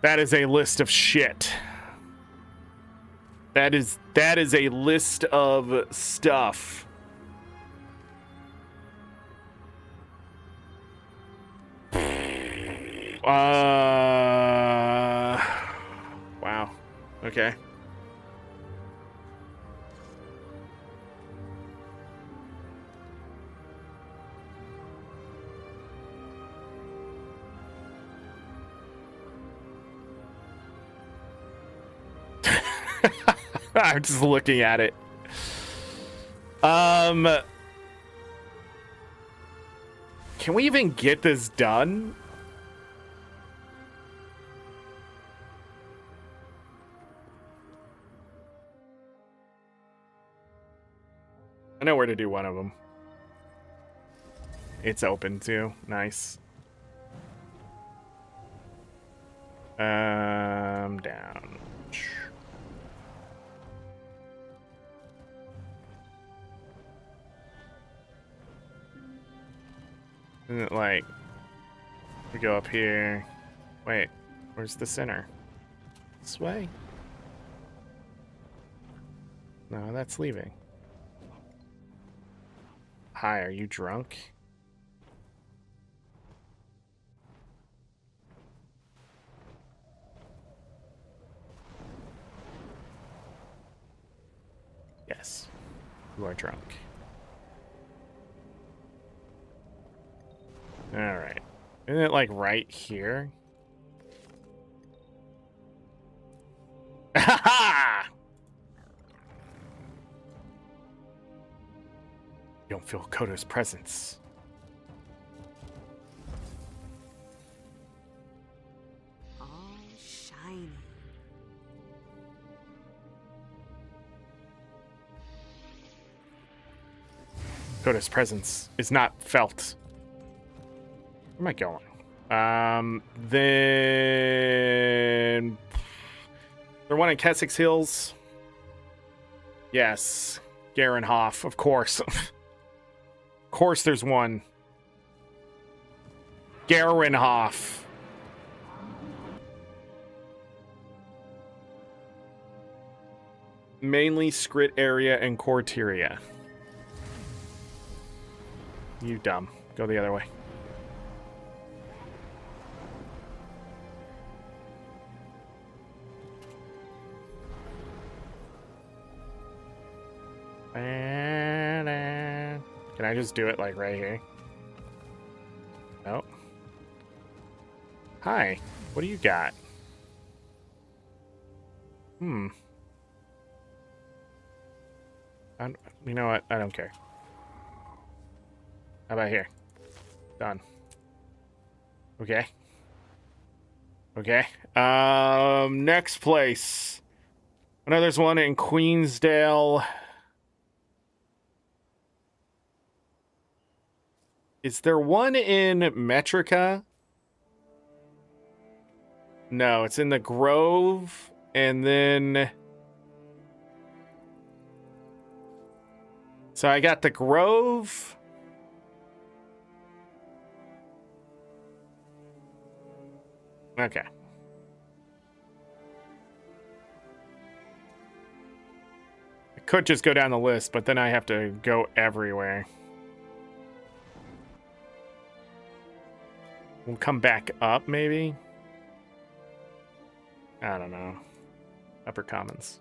That is a list of shit. That is a list of stuff. Wow. Okay. I'm just looking at it. Can we even get this done? I know where to do one of them. It's open too. Nice. Down. Isn't it like we go up here? Wait, where's the center? This way? No, that's leaving. Hi, are you drunk? Yes, you are drunk. All right. Isn't it like right here? Ha ha! You don't feel Koto's presence. All shiny. Coda's presence is not felt. Where am I going? Then there one in Kessex Hills. Yes, Garenhof, of course. Of course, there's one. Garenhof. Mainly Scrit area and Corteria. You dumb. Go the other way. Can I just do it like right here? Nope. Hi. What do you got? You know what? I don't care. How about here? Done. Okay. Okay. Next place. I know there's one in Queensdale. Is there one in Metrica? No, it's in the Grove, and then... So I got the Grove. Okay. I could just go down the list, but then I have to go everywhere. We'll come back up, maybe? I don't know. Upper Commons.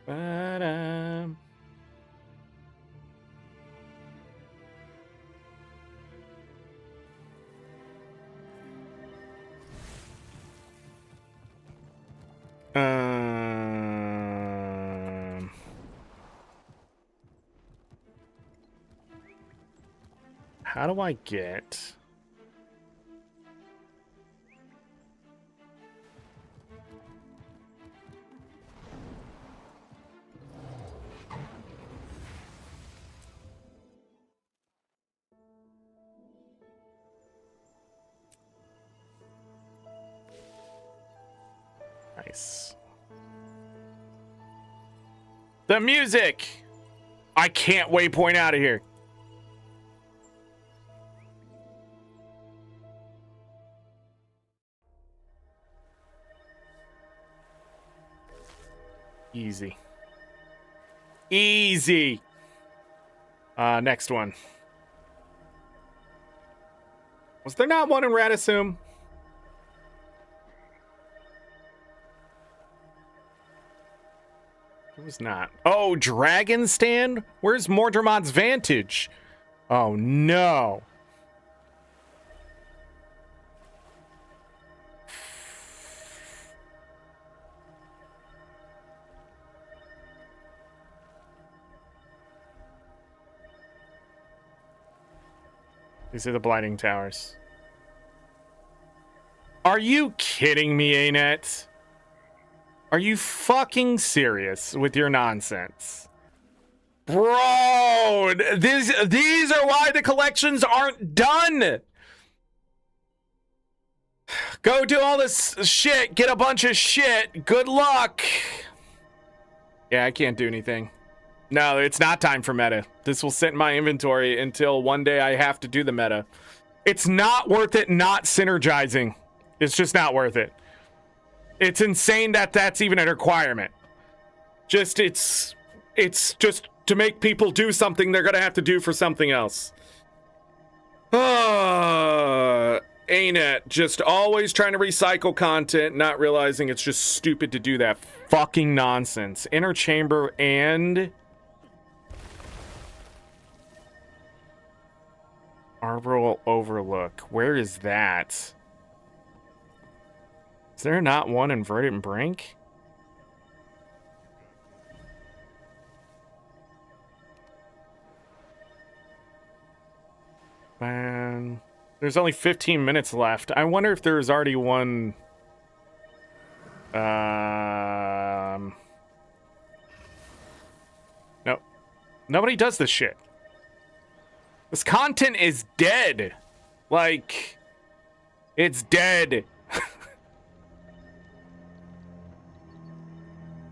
Ba-da. How do I get... Nice. The music! I can't waypoint out of here. Easy. Easy. Next one. Was there not one in Radisum? It was not. Oh, Dragon Stand? Where's Mordremont's Vantage? Oh, no. These are the Blighting Towers. Are you kidding me, ArenaNet? Are you fucking serious with your nonsense? Bro, these are why the collections aren't done. Go do all this shit, get a bunch of shit. Good luck. Yeah, I can't do anything. No, it's not time for meta. This will sit in my inventory until one day I have to do the meta. It's not worth it not synergizing. It's just not worth it. It's insane that that's even a requirement. Just, it's just to make people do something they're gonna have to do for something else. ArenaNet, just always trying to recycle content, not realizing it's just stupid to do that fucking nonsense. Inner Chamber and... Arbor Overlook. Where is that? Is there not one in Verdant Brink? Man, there's only 15 minutes left. I wonder if there's already one... Nobody does this shit. This content is dead. Like, it's dead.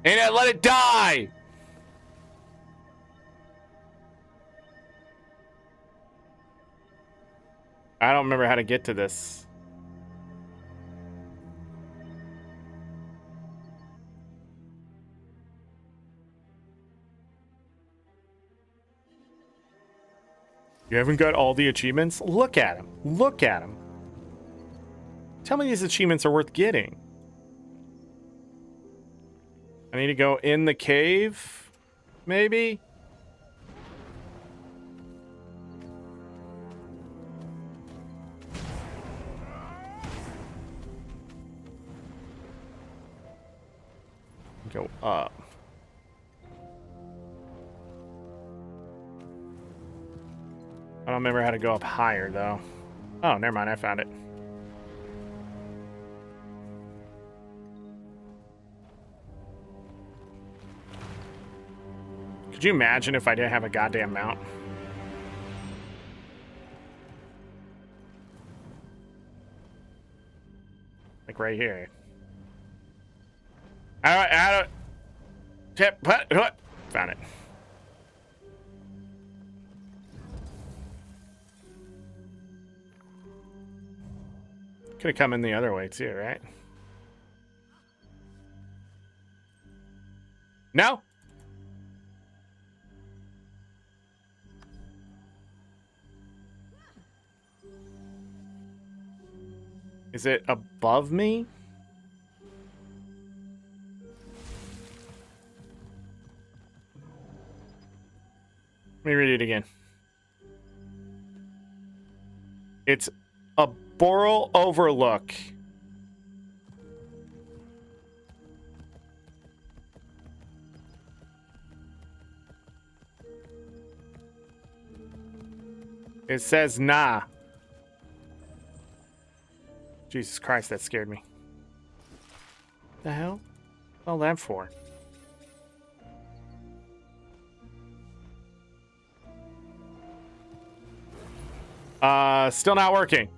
And let it die. I don't remember how to get to this. You haven't got all the achievements? Look at him. Look at him. Tell me these achievements are worth getting. I need to go in the cave, maybe? Go up. I don't remember how to go up higher, though. Oh, never mind. I found it. Could you imagine if I didn't have a goddamn mount? Like right here. I don't... Found it. Could have come in the other way too, right? No? Is it above me? Let me read it again. It's a Boral Overlook. It says nah. Jesus Christ, that scared me. The hell? What all that for? Still not working.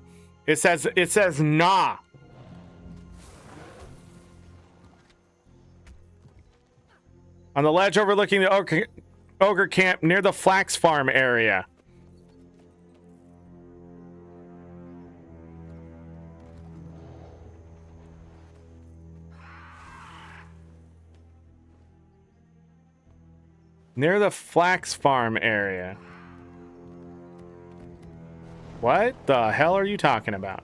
It says nah. On the ledge overlooking the ogre camp near the flax farm area. Near the flax farm area. What the hell are you talking about?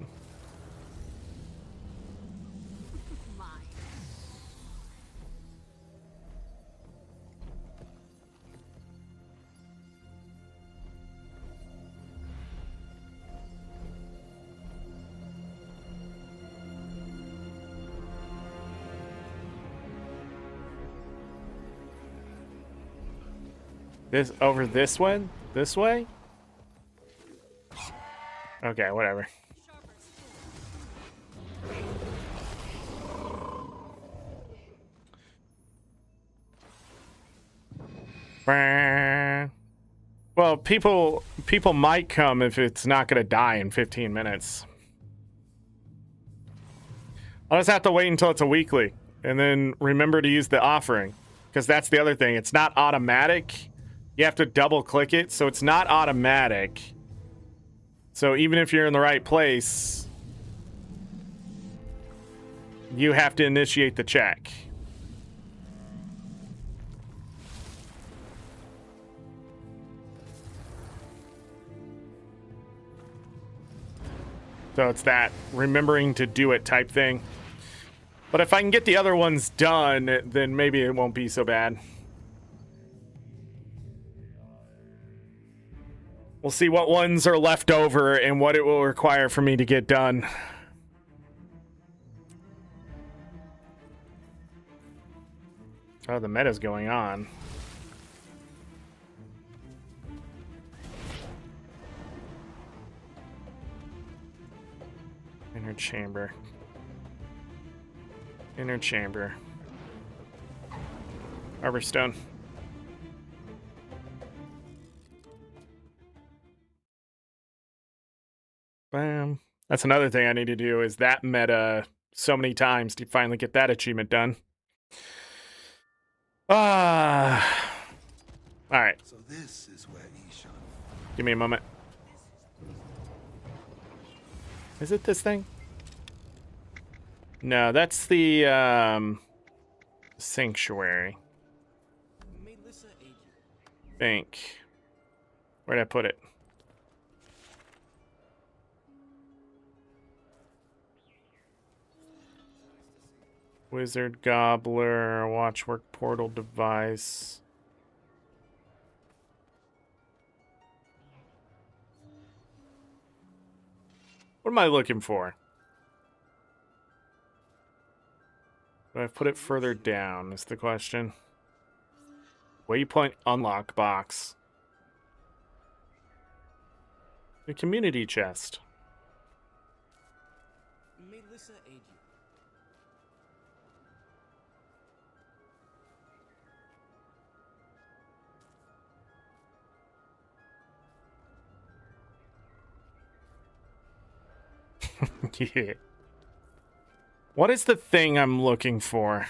This over this one? This way? Okay, whatever. Well, people might come if it's not going to die in 15 minutes. I'll just have to wait until it's a weekly and then remember to use the offering, because that's the other thing. It's not automatic. You have to double click it, so it's not automatic. So even if you're in the right place, you have to initiate the check. So it's that remembering to do it type thing. But if I can get the other ones done, then maybe it won't be so bad. We'll see what ones are left over and what it will require for me to get done. Oh, the meta's going on. Inner chamber. Inner chamber. Arbor stone. Bam. That's another thing I need to do is that meta so many times to finally get that achievement done. Ah. All right. So this is where Ishan. Give me a moment. Is it this thing? No, that's the sanctuary. Think. Where'd I put it? Wizard, Gobbler, Watchwork, Portal Device. What am I looking for? Do I put it further down is the question. Waypoint unlock box. The community chest. Yeah. What is the thing I'm looking for?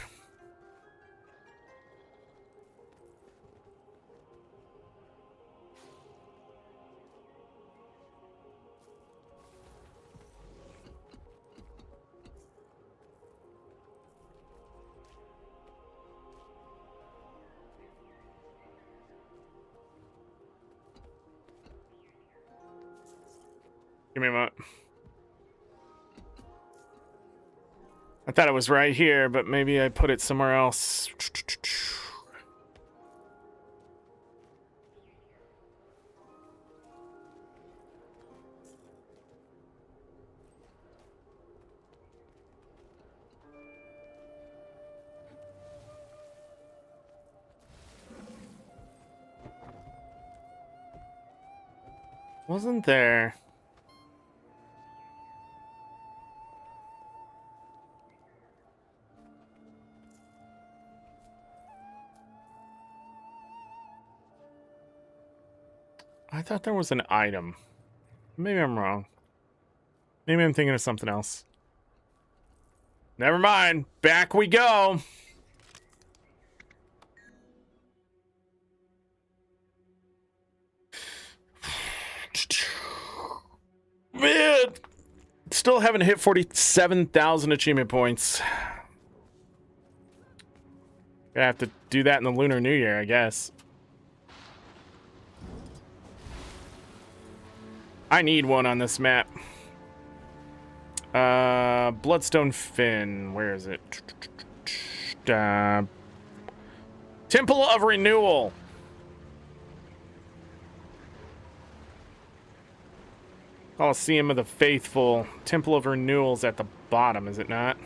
Give me a moment. I thought it was right here, but maybe I put it somewhere else. Wasn't there? I thought there was an item. Maybe I'm wrong. Maybe I'm thinking of something else. Never mind. Back we go. Man, still haven't hit 47,000 achievement points. Gonna have to do that in the Lunar New Year, I guess. I need one on this map. Bloodstone Fin. Where is it? Temple of Renewal. Coliseum of the Faithful. Temple of Renewal's at the bottom, is it not?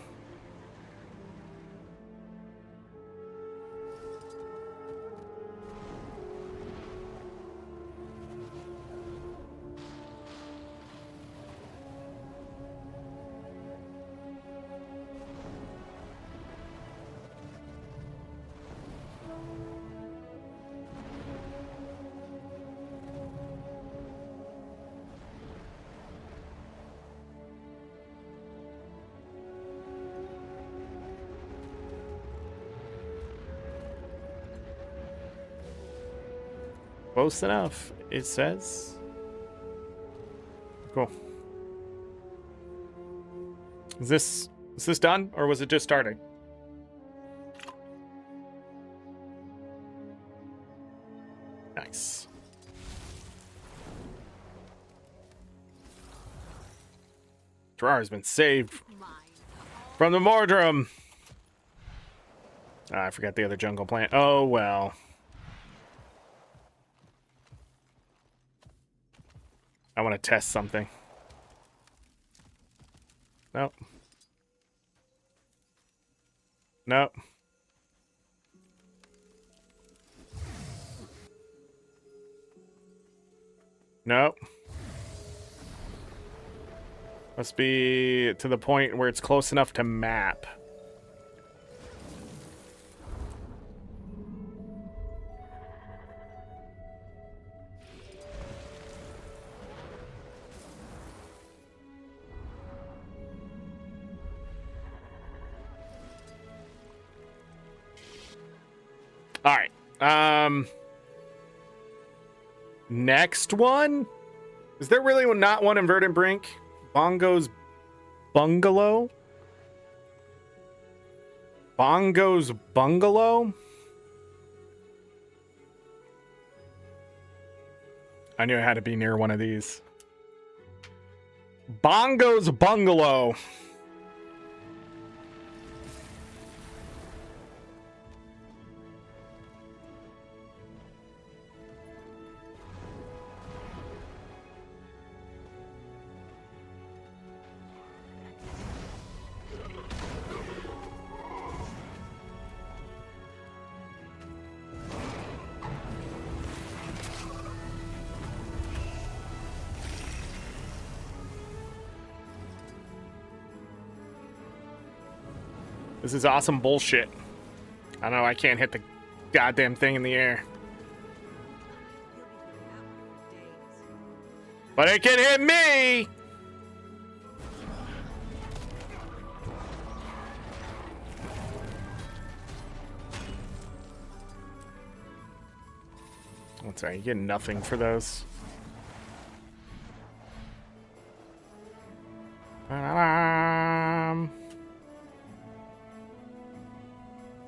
Close enough, it says. Cool. Is this done, or was it just starting? Nice. Terrar's been saved from the Mordrum. I forgot the other jungle plant. Oh well. I want to test something. Nope. Nope. Nope. Must be to the point where it's close enough to map. All right. Next one. Is there really not one in Verdant Brink? Bongo's Bungalow? Bongo's Bungalow? I knew it had to be near one of these. Bongo's Bungalow. This is awesome bullshit. I know I can't hit the goddamn thing in the air. But it can hit me! What's that? You get nothing for those.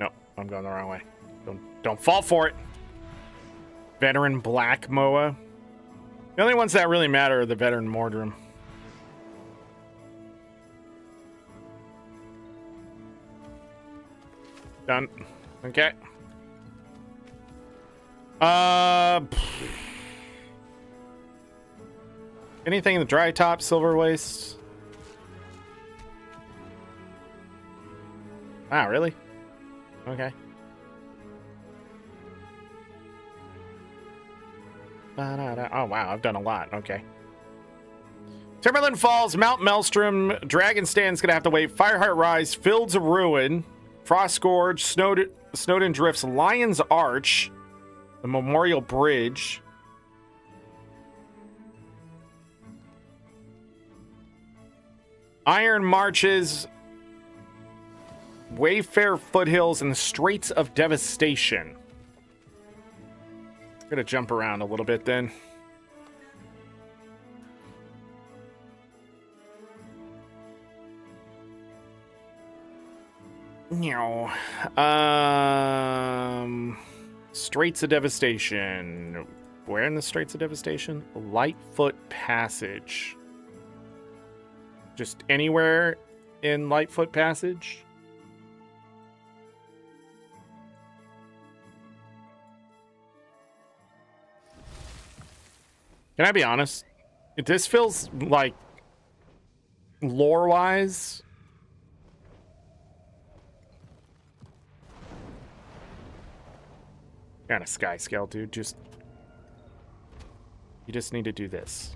Nope, I'm going the wrong way. Don't fall for it. Veteran Black Moa. The only ones that really matter are the Veteran Mordrum. Done. Okay. Anything in the dry top, silver waste? Ah, really? Okay. Oh, wow, I've done a lot. Okay. Timberland Falls, Mount Maelstrom, Dragon Stand's gonna have to wait. Fireheart Rise, Fields of Ruin, Frost Gorge, Snowden Drifts, Lion's Arch, the Memorial Bridge. Iron Marches, Wayfair Foothills, and the Straits of Devastation. I'm gonna jump around a little bit then. No. Straits of Devastation. Where in the Straits of Devastation? Lightfoot Passage. Just anywhere in Lightfoot Passage? Can I be honest? This feels like, lore-wise, kind of sky scale, dude. You just need to do this.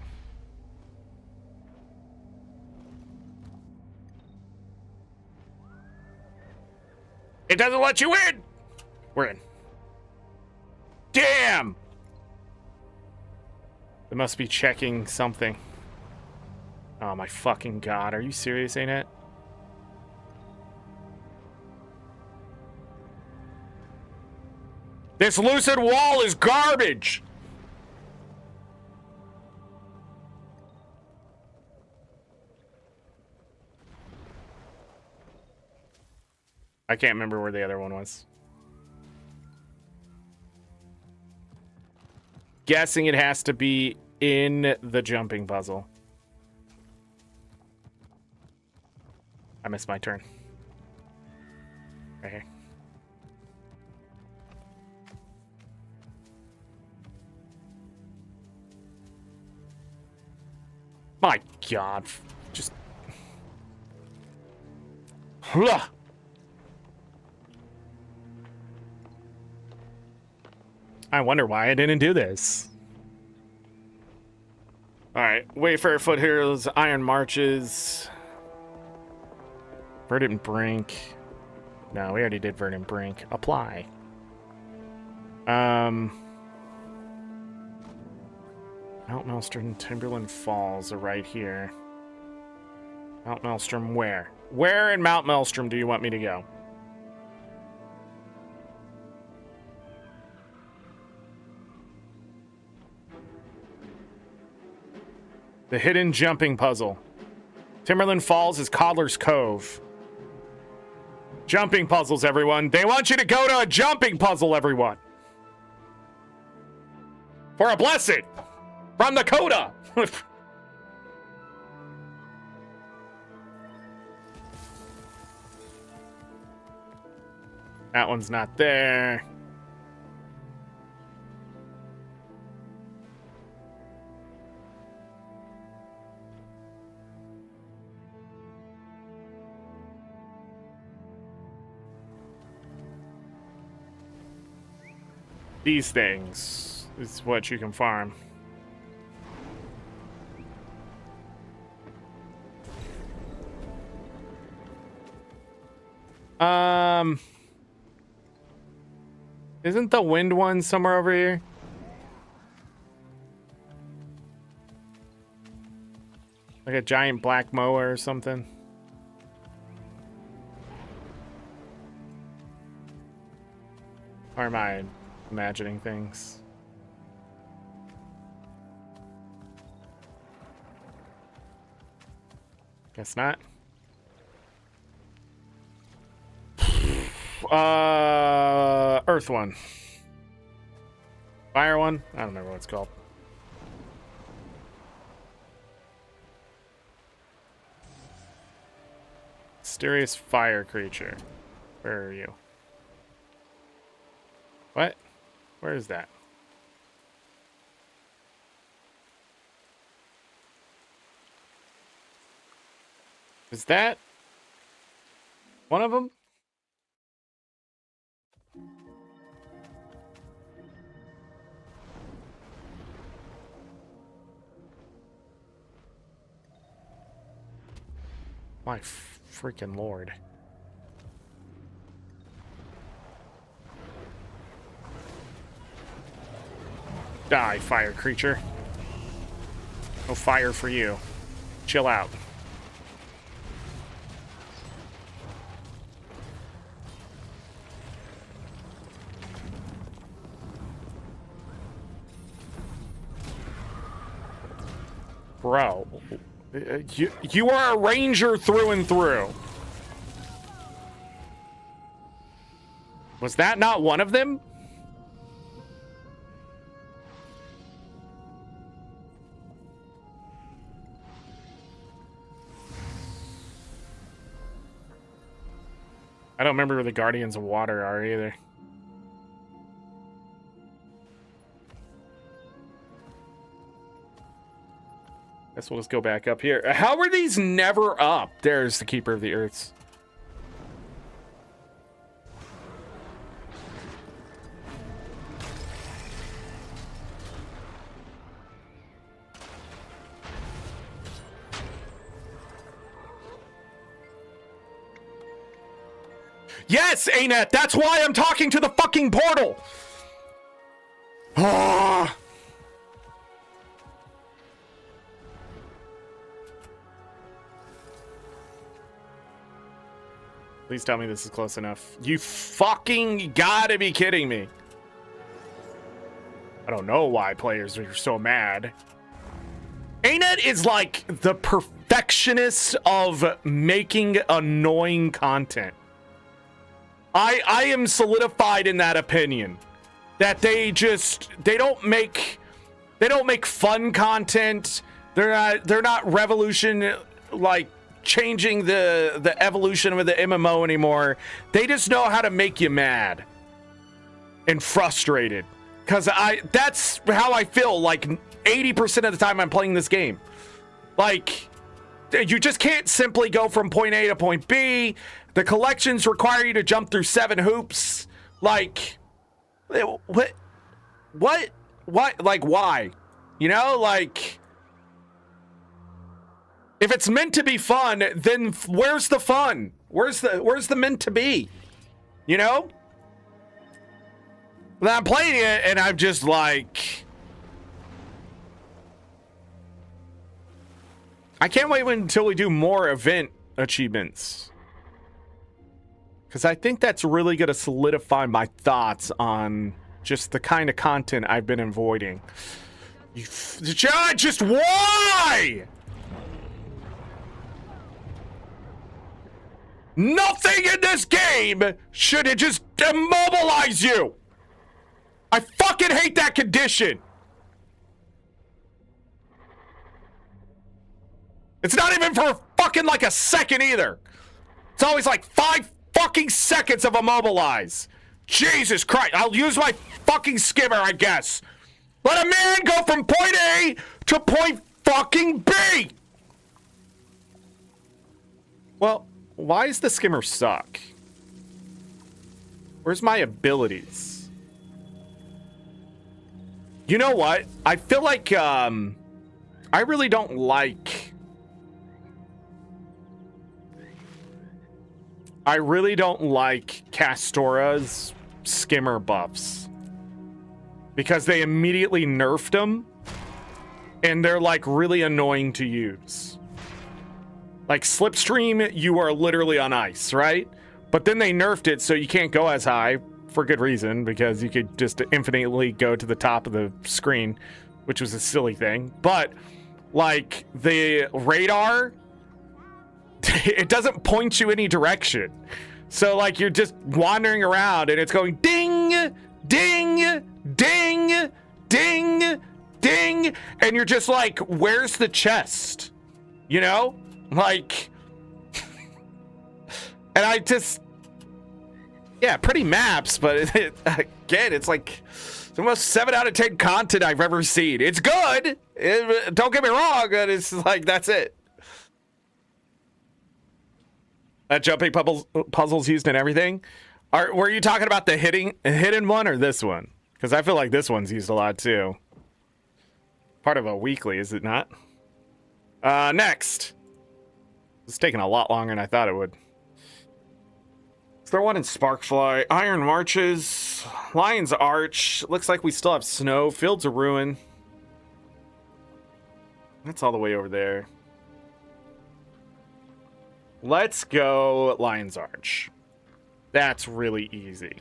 It doesn't let you in! We're in. Damn! It must be checking something. Oh my fucking god. Are you serious, ain't it? This lucid wall is garbage! I can't remember where the other one was. Guessing it has to be in the jumping puzzle. I missed my turn. Right here. My god. Just... I wonder why I didn't do this. Alright, Wayfair Foothills, Iron Marches, Verdant Brink. No, we already did Verdant Brink. Apply. Mount Maelstrom and Timberland Falls are right here. Mount Maelstrom where? Where in Mount Maelstrom do you want me to go? The hidden jumping puzzle. Timberland Falls is Coddler's Cove. Jumping puzzles, everyone. They want you to go to a jumping puzzle, everyone. For a blessing from the Coda. That one's not there. These things is what you can farm. Isn't the wind one somewhere over here? Like a giant black mower or something? Or am I imagining things? Guess not. Earth one. Fire one? I don't remember what it's called. Mysterious fire creature. Where are you? What? Where is that? Is that one of them? My freaking lord. Die, fire creature. No fire for you. Chill out. Bro. You are a ranger through and through. Was that not one of them? I don't remember where the Guardians of Water are either. Guess we'll just go back up here. How are these never up? There's the Keeper of the Earths. Yes, ArenaNet, that's why I'm talking to the fucking portal. Ah. Please tell me this is close enough. You fucking gotta be kidding me. I don't know why players are so mad. ArenaNet is like the perfectionist of making annoying content. I am solidified in that opinion. That they don't make fun content. They're not revolution like changing the evolution of the MMO anymore. They just know how to make you mad and frustrated. Cause that's how I feel like 80% of the time I'm playing this game. Like, you just can't simply go from point A to point B. The collections require you to jump through 7 hoops. Like, what? Like, why? You know, like, if it's meant to be fun, then where's the fun? Where's the meant to be? You know? Well, I'm playing it and I'm just like, I can't wait until we do more event achievements. Because I think that's really going to solidify my thoughts on just the kind of content I've been avoiding. Just why? Nothing in this game should just immobilize you. I fucking hate that condition. It's not even for fucking like a second either. It's always like 5 fucking seconds of immobilize. Jesus Christ. I'll use my fucking skimmer, I guess. Let a man go from point A to point fucking B. Well, why does the skimmer suck? Where's my abilities? You know what? I feel like, I really don't like... Castora's skimmer buffs. Because they immediately nerfed them. And they're, like, really annoying to use. Like, Slipstream, you are literally on ice, right? But then they nerfed it so you can't go as high, for good reason, because you could just infinitely go to the top of the screen, which was a silly thing. But, like, the radar, it doesn't point you any direction. So, like, you're just wandering around, and it's going ding, ding, ding, ding, ding, and you're just like, where's the chest? You know? Like, and I just, yeah, pretty maps, but again, it's like the most 7 out of 10 content I've ever seen. It's good. Don't get me wrong, but it's like, that's it. That jumping puzzles used in everything. Were you talking about the hidden one or this one? Because I feel like this one's used a lot too. Part of a weekly, is it not? Next. It's taking a lot longer than I thought it would. Is there one in Sparkfly? Iron Marches. Lion's Arch. Looks like we still have snow. Fields of Ruin. That's all the way over there. Let's go Lion's Arch. That's really easy.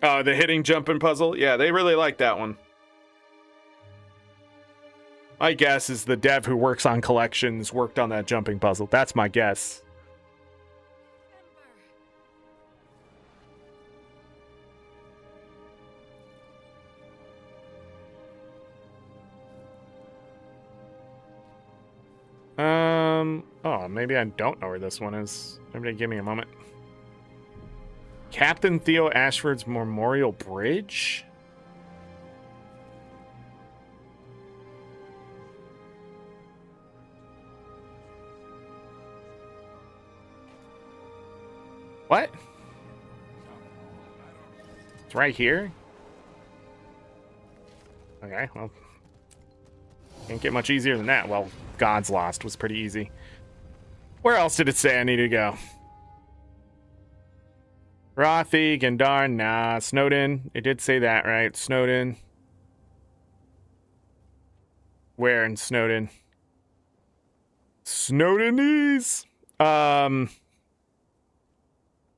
Oh, the hitting jumping puzzle? Yeah, they really like that one. My guess is the dev who works on collections worked on that jumping puzzle. That's my guess. Oh, maybe I don't know where this one is. Maybe give me a moment. Captain Theo Ashford's Memorial Bridge? What? It's right here? Okay, well. Can't get much easier than that. Well, God's Lost was pretty easy. Where else did it say I need to go? Rothy, Gandar, nah. Snowden. It did say that, right? Snowden. Where in Snowden? Snowdenese.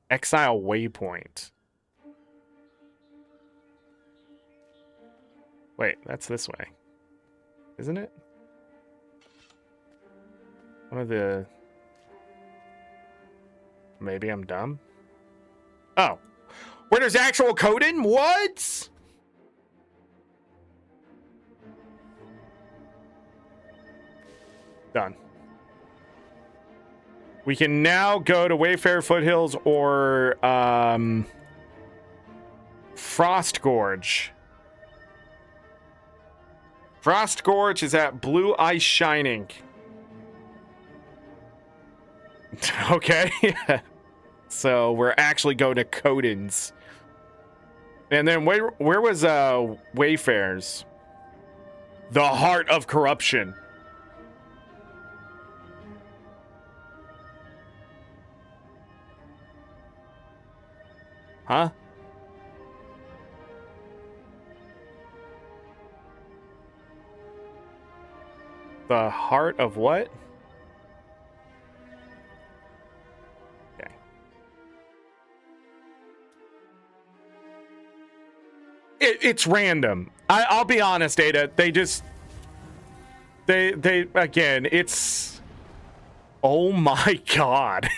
Exile Waypoint. Wait, that's this way. Isn't it? One of the... Maybe I'm dumb? Oh. Where there's actual coding? What? Done. We can now go to Wayfarer Foothills or Frost Gorge. Frost Gorge is at Blue Ice Shining. Okay. So we're actually going to Codins. And then where was Wayfarers? The Heart of Corruption. Huh? The heart of what? It's random. I'll be honest, Ada. They again, it's... Oh my god.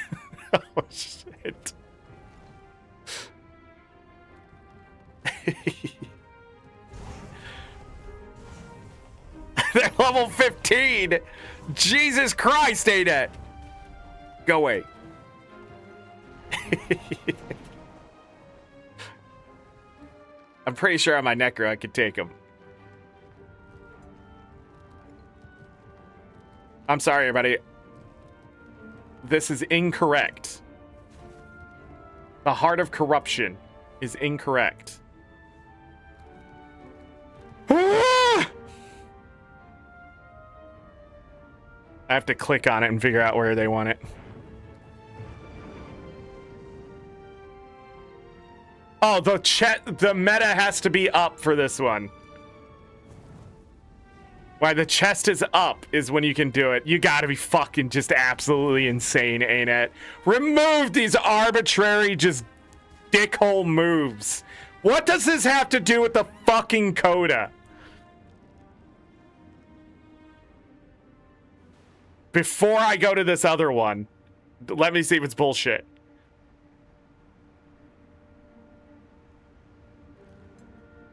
Oh, shit. They're level 15. Jesus Christ, Ada. Go away. I'm pretty sure on my Necro I could take him. I'm sorry, everybody. This is incorrect. The heart of corruption is incorrect. I have to click on it and figure out where they want it. Oh, the meta has to be up for this one. Why the chest is up is when you can do it. You gotta be fucking just absolutely insane, ain't it? Remove these arbitrary just dickhole moves. What does this have to do with the fucking coda? Before I go to this other one, let me see if it's bullshit.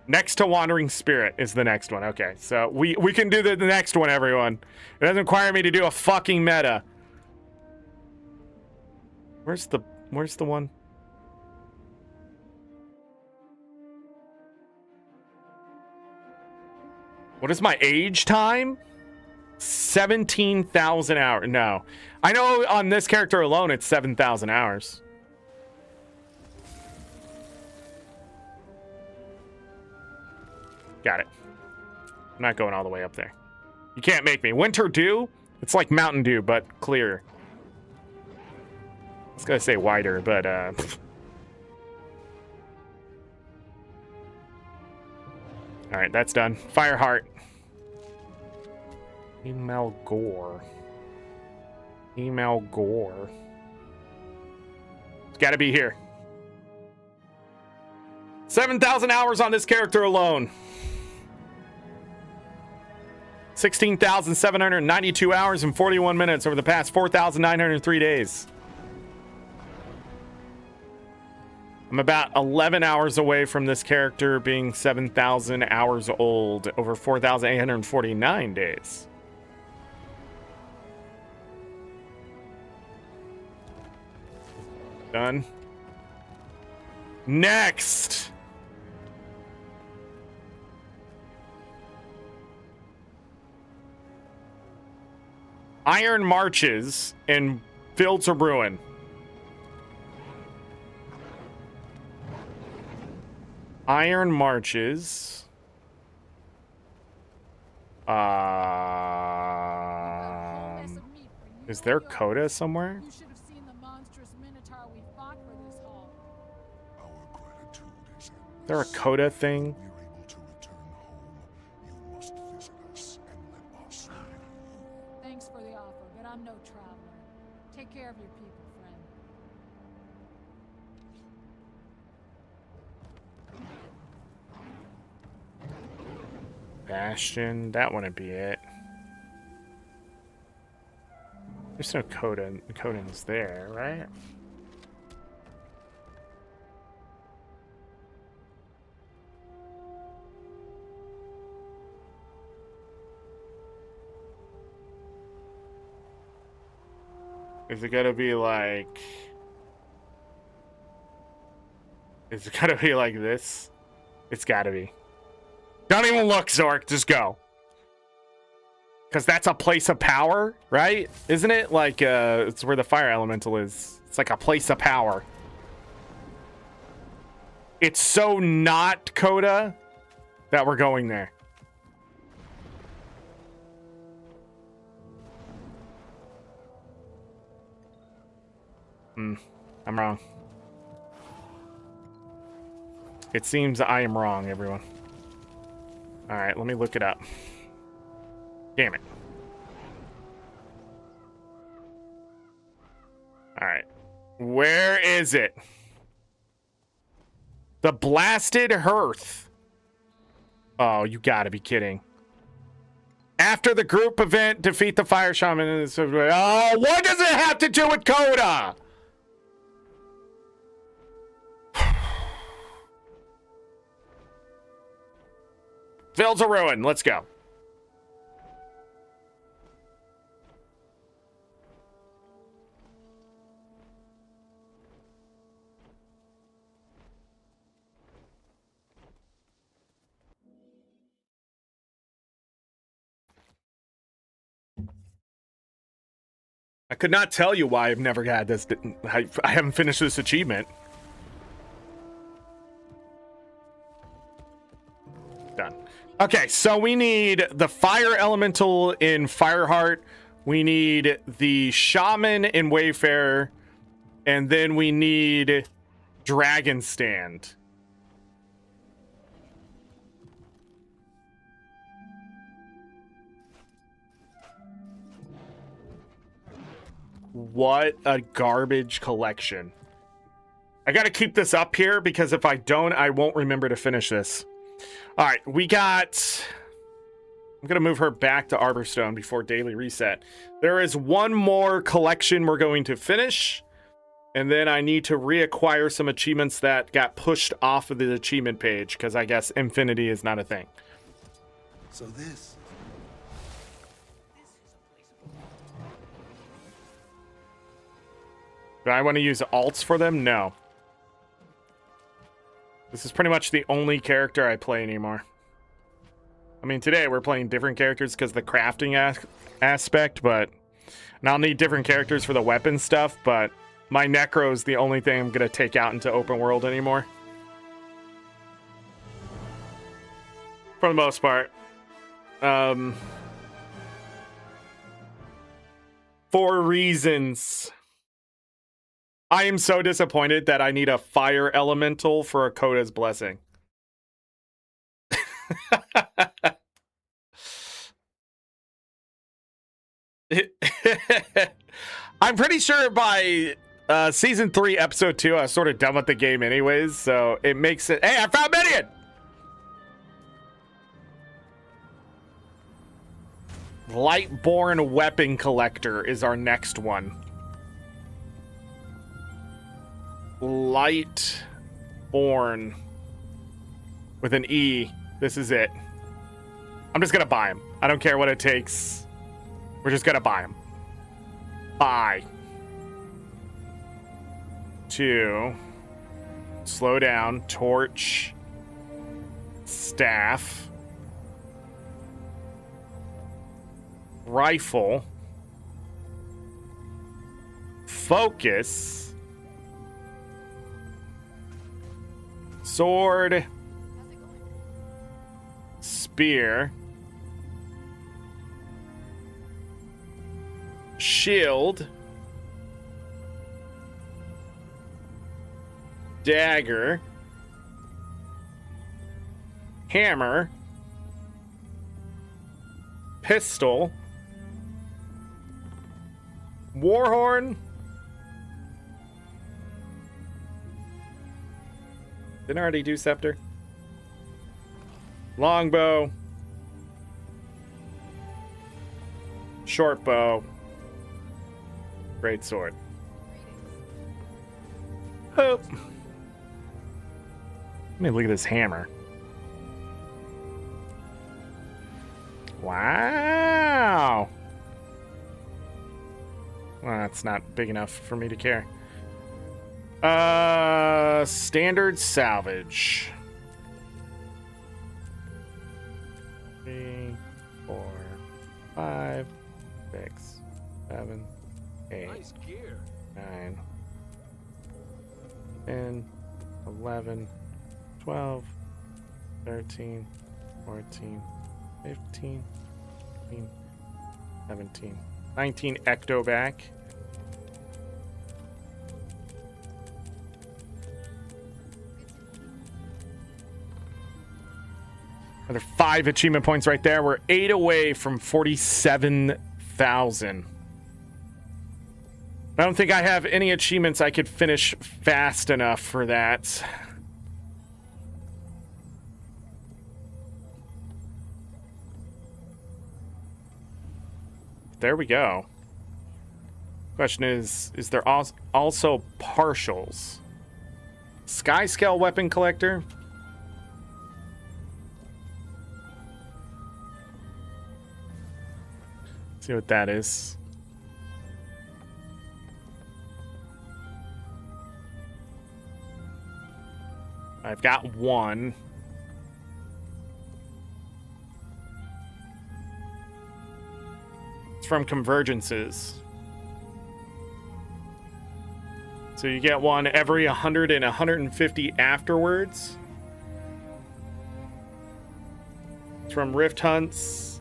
Next to Wandering Spirit is the next one. Okay, so we can do the next one, everyone. It doesn't require me to do a fucking meta. Where's the one? What is my age time? 17,000 hours. No. I know on this character alone it's 7,000 hours. Got it. I'm not going all the way up there. You can't make me. Winter Dew? It's like Mountain Dew, but clearer. I was gonna say wider, but Alright, that's done. Fireheart. Email Gore. Email Gore. It's gotta be here. 7,000 hours on this character alone. 16,792 hours and 41 minutes over the past 4,903 days. I'm about 11 hours away from this character being 7,000 hours old over 4,849 days. Done. Next! Iron Marches and Fields of Ruin. Iron Marches. Is there coda somewhere? You should have seen the monstrous minotaur we fought for this hall. Our gratitude is Is there a coda thing? we're able to return home. You must visit us and let us heal you. Thanks for the offer, but I'm no traveler. Take care of your people, friend. Bastion, that wouldn't be it. There's no coda. Codan's there, right? Is it gonna be like... Is it gonna be like this? It's gotta be. Don't even look, Zork. Just go. Because that's a place of power, right? Isn't it? Like, it's where the fire elemental is. It's like a place of power. It's so not Coda that we're going there. I'm wrong. It seems I am wrong, everyone. Alright, let me look it up. Damn it. Alright. Where is it? The Blasted Hearth. Oh, you gotta be kidding. After the group event, defeat the fire shaman. Oh, what does it have to do with Coda? Fields of Ruin. Let's go. I could not tell you why I've never had this. I haven't finished this achievement. Done. Okay, so we need the fire elemental in Fireheart. We need the shaman in Wayfarer. And then we need Dragon Stand. What a garbage collection. I gotta keep this up here because if I don't, I won't remember to finish this. All right, we got... I'm gonna move her back to Arborstone before daily reset. There is one more collection we're going to finish. And then I need to reacquire some achievements that got pushed off of the achievement page because I guess infinity is not a thing. So this. Do I want to use alts for them? No. This is pretty much the only character I play anymore. I mean, today we're playing different characters because of the crafting aspect, but... And I'll need different characters for the weapon stuff, but my Necro is the only thing I'm going to take out into open world anymore. For the most part. For reasons... I am so disappointed that I need a fire elemental for a Coda's Blessing. I'm pretty sure by season 3, episode 2, I was sort of done with the game anyways, so it makes it... Hey, I found Midian! Lightborn Weapon Collector is our next one. Lightborn with an E. This is it. I'm just gonna buy him. I don't care what it takes. We're just gonna buy him. Buy. 2. Slow down. Torch. Staff. Rifle. Focus. Sword. Spear. Shield. Dagger. Hammer. Pistol. Warhorn. Didn't I already do scepter? Longbow. Short bow. Great sword. Oh. Let me look at this hammer. Wow. Well, that's not big enough for me to care. Standard salvage. 3, 4, 5, 6, 7, 8, Nice gear. 9, 10, 11, 12, 13, 14, 15, 16, 17, 19 ecto back. Another 5 achievement points right there. We're 8 away from 47,000. I don't think I have any achievements I could finish fast enough for that. there we go. Question is there also partials? Sky scale weapon collector? See what that is. I've got one. It's from Convergences. So you get one every 100 and 150 afterwards. It's from Rift Hunts.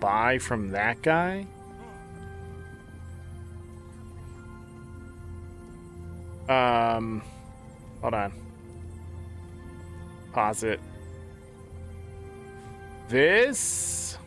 Buy from that guy? Hold on. Pause it. This?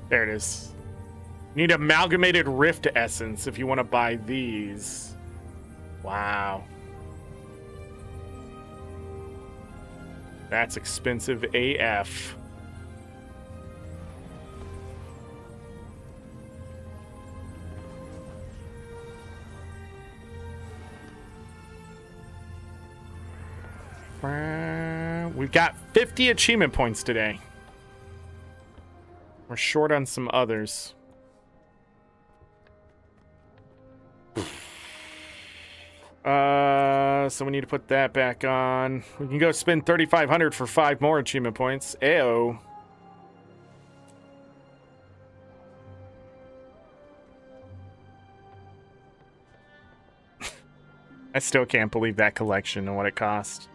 There it is. Need amalgamated rift essence if you want to buy these. Wow. That's expensive AF. We've got 50 achievement points today. We're short on some others. So we need to put that back on. We can go spend 3,500 for 5 more achievement points. Ayo. I still can't believe that collection and what it cost.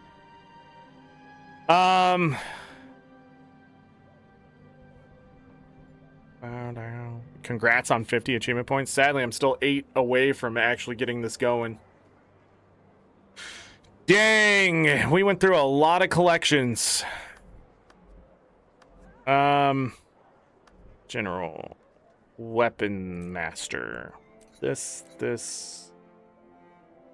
Congrats on 50 achievement points. Sadly, I'm still 8 away from actually getting this going. Dang, we went through a lot of collections. General Weapon Master. This.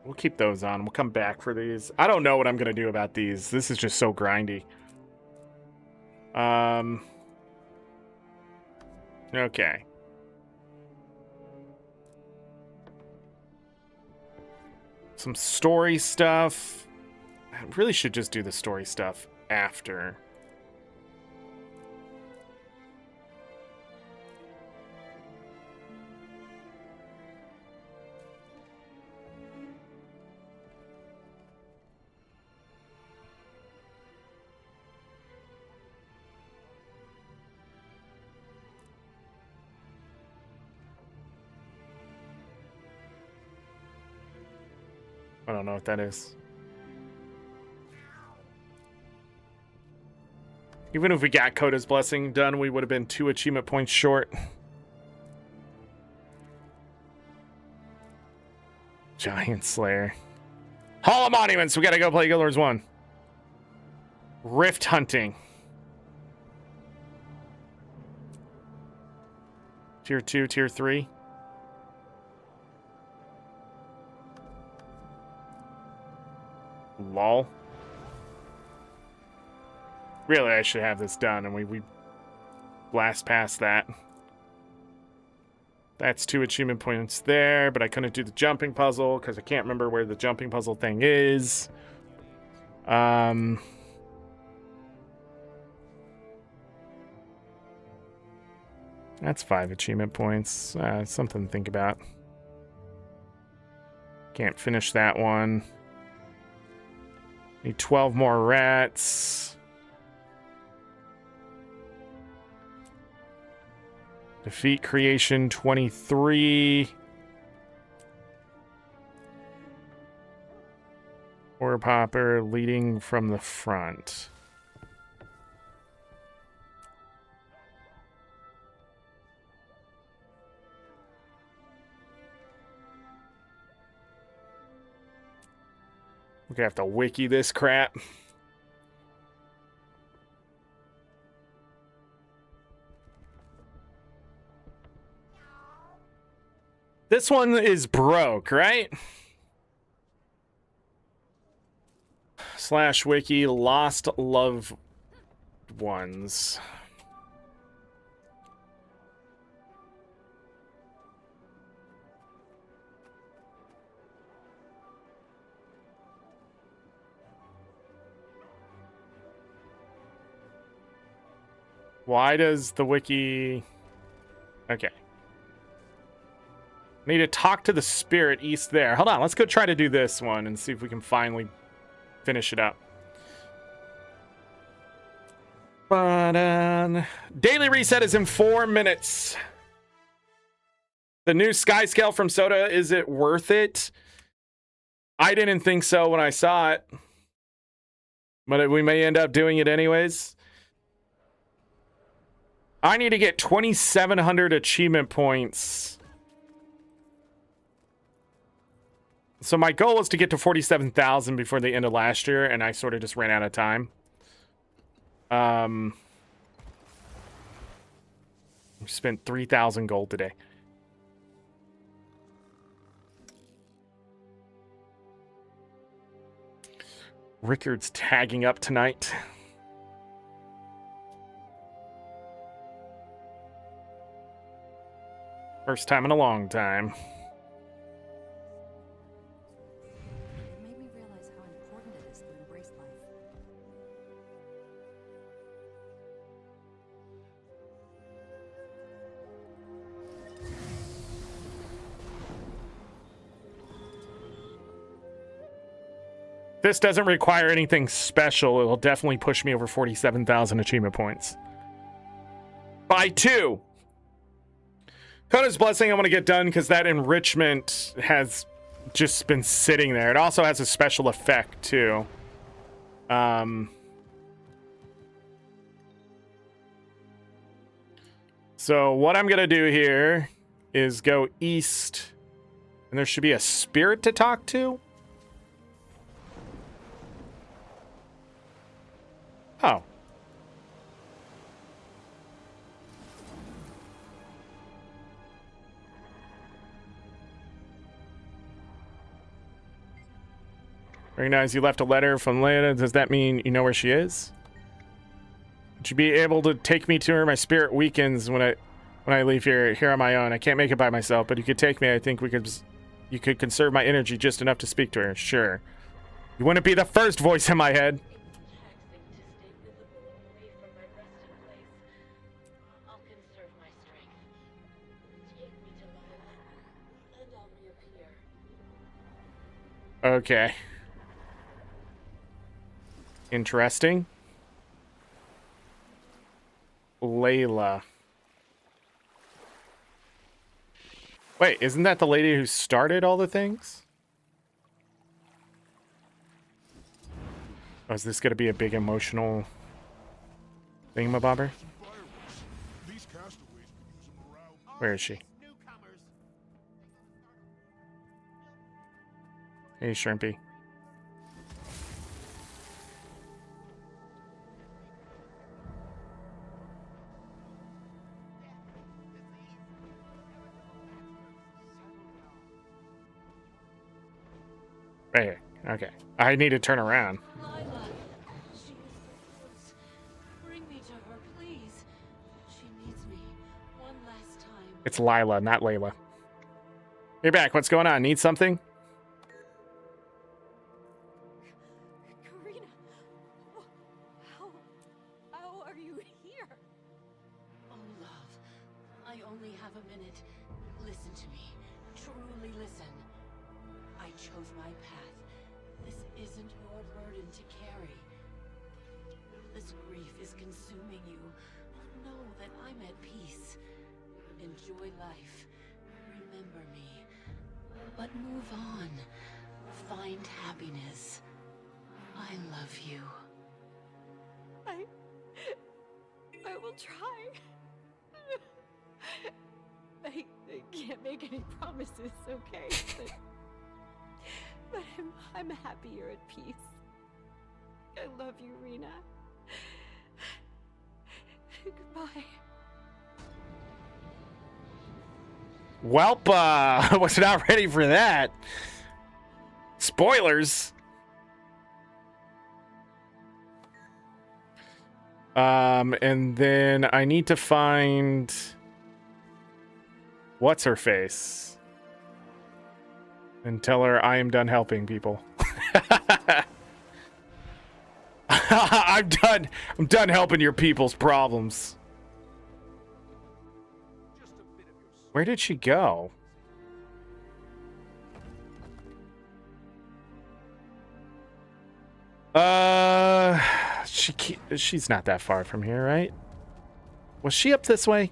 We'll keep those on. We'll come back for these. I don't know what I'm gonna do about these. This is just so grindy. Okay. Some story stuff. I really should just do the story stuff after. I don't know what that is. Even if we got Coda's Blessing done, we would have been 2 achievement points short. Giant Slayer. Hall of Monuments! We gotta go play Guild Wars 1. Rift Hunting. Tier 2, Tier 3. Lol. Really, I should have this done, and we blast past that. That's 2 achievement points there, but I couldn't do the jumping puzzle because I can't remember where the jumping puzzle thing is. That's 5 achievement points. Something to think about. Can't finish that one. Need 12 more rats. Defeat Creation 23. Ore Popper leading from the front. We're gonna have to wiki this crap. This one is broke, right? / wiki lost loved ones. Why does the wiki... Okay. Need to talk to the spirit east there. Hold on, let's go try to do this one and see if we can finally finish it up. But, daily reset is in 4 minutes. The new sky scale from Soda, is it worth it? I didn't think so when I saw it. But we may end up doing it anyways. I need to get 2,700 achievement points. So my goal was to get to 47,000 before the end of last year, and I sort of just ran out of time. We spent 3,000 gold today. Rickard's tagging up tonight. First time in a long time. It made me realize how important it is to embrace life. This doesn't require anything special. It'll definitely push me over 47,000 achievement points. By 2. Coda's Blessing I want to get done because that enrichment has just been sitting there. It also has a special effect too. So what I'm going to do here is go east. And there should be a spirit to talk to. Oh. Recognize you left a letter from Lena. Does that mean you know where she is? Would you be able to take me to her? My spirit weakens when I leave here on my own. I can't make it by myself, but you could take me. I think you could conserve my energy just enough to speak to her. Sure. You wouldn't be the first voice in my head. Okay. Interesting. Layla. Wait, isn't that the lady who started all the things? Oh, is this going to be a big emotional thingamabobber? Where is she? Hey, Shrimpy. Right here. Okay. I need to turn around. Lila, she is bring me to her, please. She needs me one last time. It's Lila, not Layla. You're back. What's going on? Need something? Karina, how are you here? Oh, love, I only have a minute. Listen to me. Truly listen. I chose my path. This isn't your burden to carry. This grief is consuming you. Know that I'm at peace. Enjoy life. Remember me. But move on. Find happiness. I love you. I will try. I can't make any promises, okay? But But I'm happy you're at peace. I love you, Rena. Goodbye. Welp, I was not ready for that. Spoilers. And then I need to find what's her face and tell her I am done helping people. I'm done helping your people's problems. Where did she go? She's not that far from here, right? Was she up this way?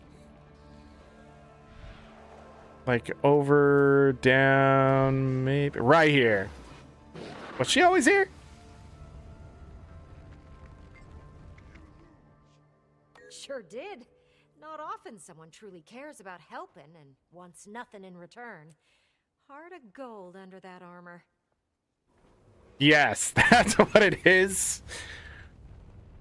Like over, down, maybe right here. Was she always here? Sure did. Not often someone truly cares about helping and wants nothing in return. Heart of gold under that armor. Yes, that's what it is.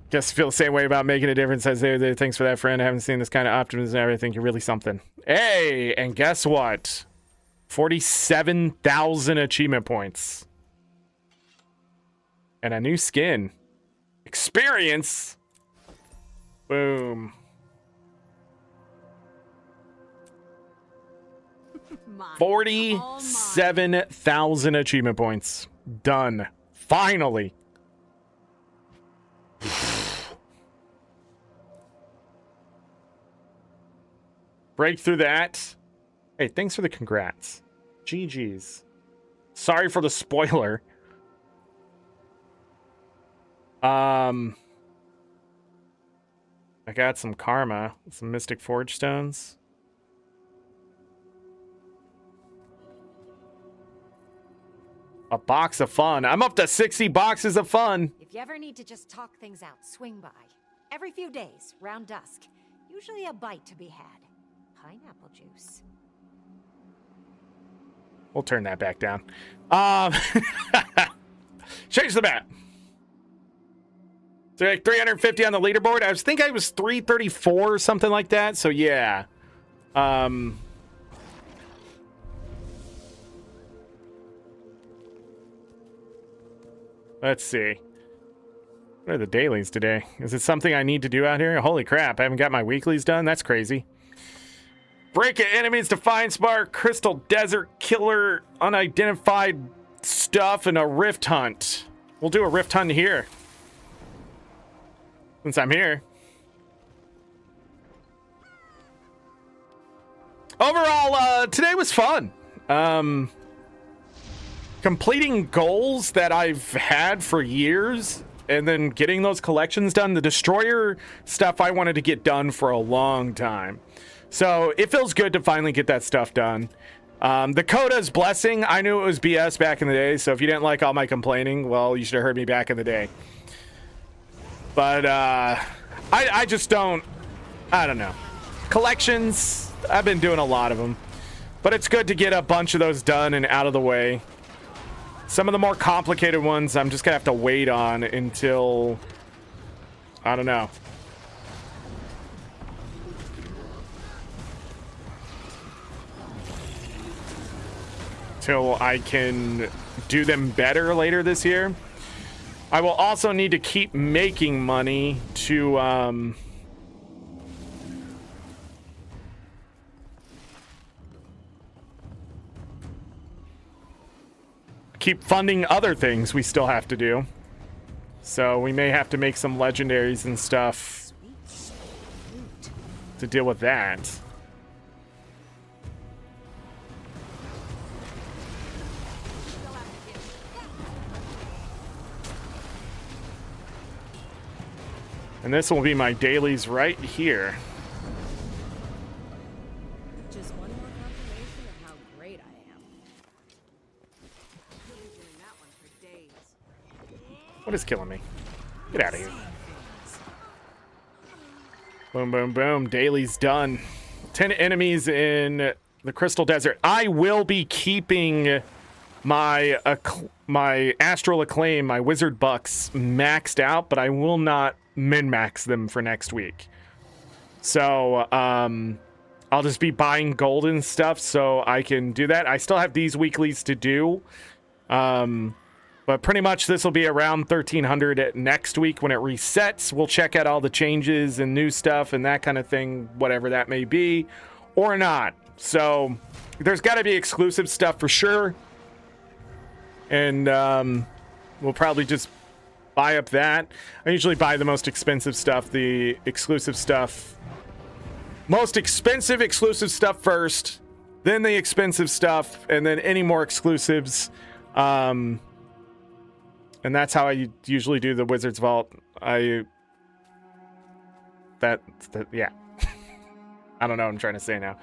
Just feel the same way about making a difference as they. Thanks for that, friend. I haven't seen this kind of optimism and everything. You're really something. Hey, and guess what? 47,000 achievement points. And a new skin. Experience. Boom. 47,000 achievement points. Done. Finally. Break through that. Hey, thanks for the congrats. GG's. Sorry for the spoiler. I got some karma, some Mystic Forge stones. A box of fun. I'm up to 60 boxes of fun. If you ever need to just talk things out, swing by. Every few days, round dusk. Usually a bite to be had. Pineapple juice. We'll turn that back down. Change the map. So like 350 on the leaderboard. I think I was 334 or something like that. So yeah. Let's see. What are the dailies today? Is it something I need to do out here? Holy crap, I haven't got my weeklies done? That's crazy. Break it, enemies, Defiant Spark, Crystal Desert, Killer, unidentified stuff, and a Rift Hunt. We'll do a Rift Hunt here. Since I'm here. Overall, today was fun. Completing goals that I've had for years and then getting those collections done. The Destroyer stuff I wanted to get done for a long time. So it feels good to finally get that stuff done. The Coda's Blessing, I knew it was BS back in the day, so if you didn't like all my complaining, well, you should have heard me back in the day. But I just don't, I don't know. Collections, I've been doing a lot of them. But it's good to get a bunch of those done and out of the way. Some of the more complicated ones, I'm just going to have to wait on until, I don't know. Till I can do them better later this year. I will also need to keep making money to, keep funding other things we still have to do. So we may have to make some legendaries and stuff to deal with that. And this will be my dailies right here. Just one more confirmation of how great I am. You'll be doing that one for days. What is killing me? Get out of here. Boom, boom, boom. Daily's done. 10 enemies in the Crystal Desert. I will be keeping my Astral Acclaim, my Wizard Bucks maxed out, but I will not min-max them for next week. So I'll just be buying gold and stuff so I can do that. I still have these weeklies to do. But pretty much this will be around 1,300 next week when it resets. We'll check out all the changes and new stuff and that kind of thing, whatever that may be, or not. So there's got to be exclusive stuff for sure. And we'll probably just buy up that. I usually buy the most expensive stuff, the exclusive stuff. Most expensive exclusive stuff first, then the expensive stuff, and then any more exclusives. And that's how I usually do the Wizard's Vault. Yeah. I don't know what I'm trying to say now.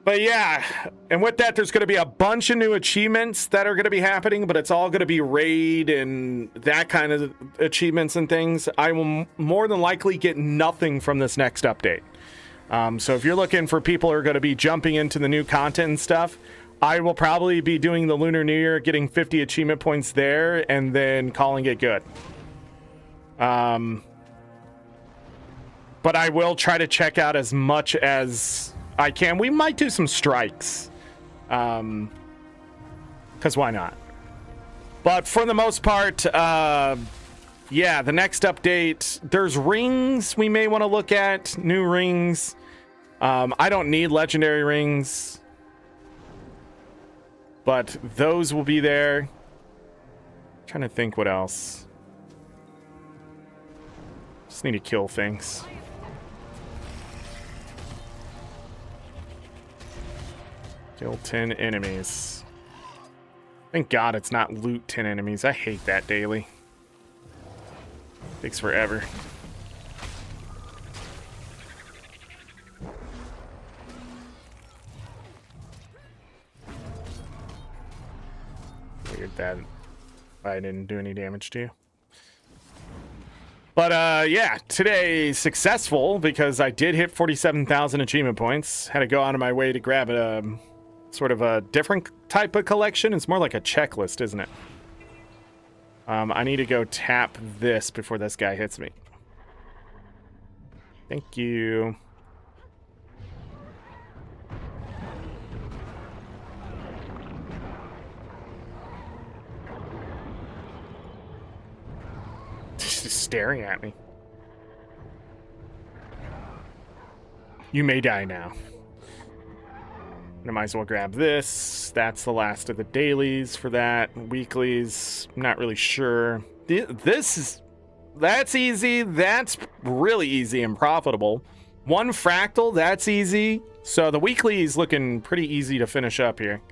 But yeah, and with that, there's going to be a bunch of new achievements that are going to be happening, but it's all going to be raid and that kind of achievements and things. I will more than likely get nothing from this next update. So if you're looking for people who are going to be jumping into the new content and stuff, I will probably be doing the Lunar New Year, getting 50 achievement points there, and then calling it good. But I will try to check out as much as I can. We might do some strikes. Because why not? But for the most part, yeah, the next update, there's rings we may want to look at. New rings. I don't need legendary rings. But those will be there. Trying to think what else. Just need to kill things. Kill 10 enemies. Thank God it's not loot 10 enemies. I hate that daily. Takes forever. Weird that I didn't do any damage to you. But yeah, today successful because I did hit 47,000 achievement points. Had to go out of my way to grab a sort of a different type of collection. It's more like a checklist, isn't it? I need to go tap this before this guy hits me. Thank you. Just staring at me. You may die now. I might as well grab this. That's the last of the dailies for that. Weeklies, I'm not really sure. That's easy. That's really easy and profitable. One fractal, that's easy. So the weekly is looking pretty easy to finish up here.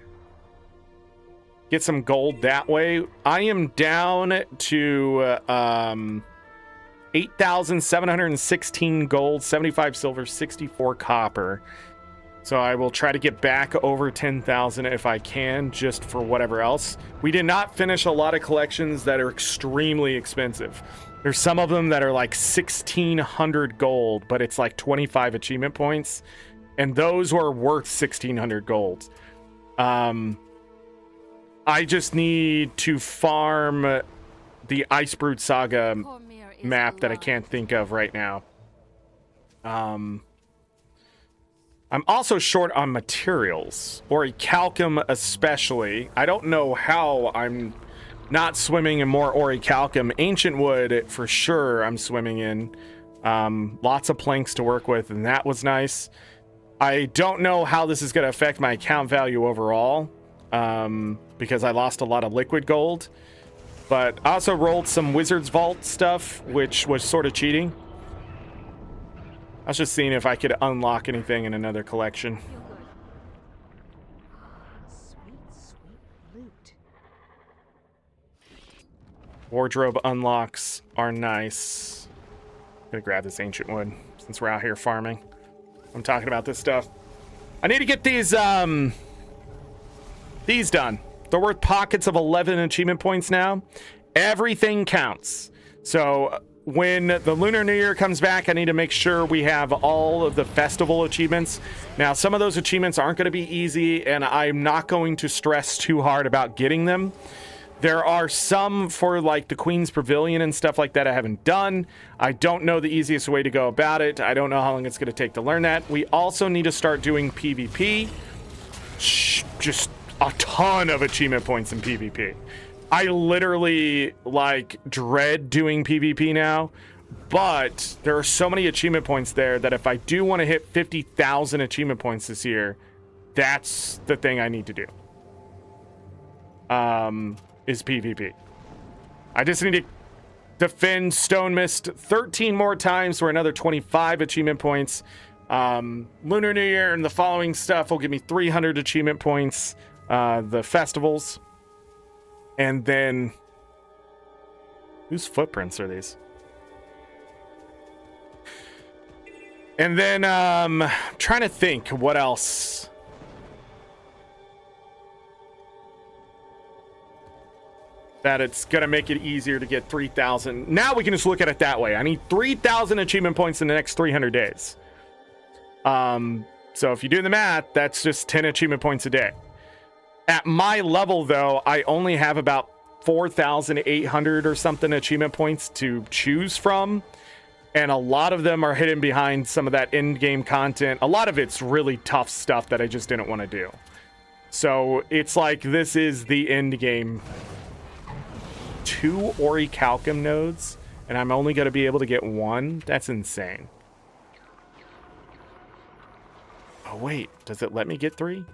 Get some gold that way. I am down to 8,716 gold, 75 silver, 64 copper. So I will try to get back over 10,000 if I can, just for whatever else. We did not finish a lot of collections that are extremely expensive. There's some of them that are like 1,600 gold, but it's like 25 achievement points. And those are worth 1,600 gold. I just need to farm the Icebrewed Saga map that I can't think of right now. I'm also short on materials, orichalcum especially. I don't know how I'm not swimming in more orichalcum. Ancient wood, for sure, I'm swimming in. Lots of planks to work with, and that was nice. I don't know how this is going to affect my account value overall, because I lost a lot of liquid gold. But I also rolled some Wizard's Vault stuff, which was sort of cheating. I was just seeing if I could unlock anything in another collection. Wardrobe unlocks are nice. I'm gonna grab this ancient wood since we're out here farming. I'm talking about this stuff. I need to get these done. They're worth pockets of 11 achievement points now. Everything counts. So when the Lunar New Year comes back, I need to make sure we have all of the festival achievements. Now, some of those achievements aren't going to be easy, and I'm not going to stress too hard about getting them. There are some for like the Queen's Pavilion and stuff like that I haven't done. I don't know the easiest way to go about it. I don't know how long it's going to take to learn that. We also need to start doing PvP. Just a ton of achievement points in PvP. I literally like dread doing PvP now, but there are so many achievement points there that if I do want to hit 50,000 achievement points this year, that's the thing I need to do. Is PvP. I just need to defend Stone Mist 13 more times for another 25 achievement points. Lunar New Year and the following stuff will give me 300 achievement points. The festivals. And then... whose footprints are these? And then, trying to think what else... that it's gonna make it easier to get 3,000. Now we can just look at it that way. I need 3,000 achievement points in the next 300 days. So if you do the math, that's just 10 achievement points a day. At my level, though, I only have about 4,800 or something achievement points to choose from. And a lot of them are hidden behind some of that in-game content. A lot of it's really tough stuff that I just didn't want to do. So it's like this is the end game. 2 Orichalcum nodes, and I'm only going to be able to get 1? That's insane. Oh, wait. Does it let me get 3?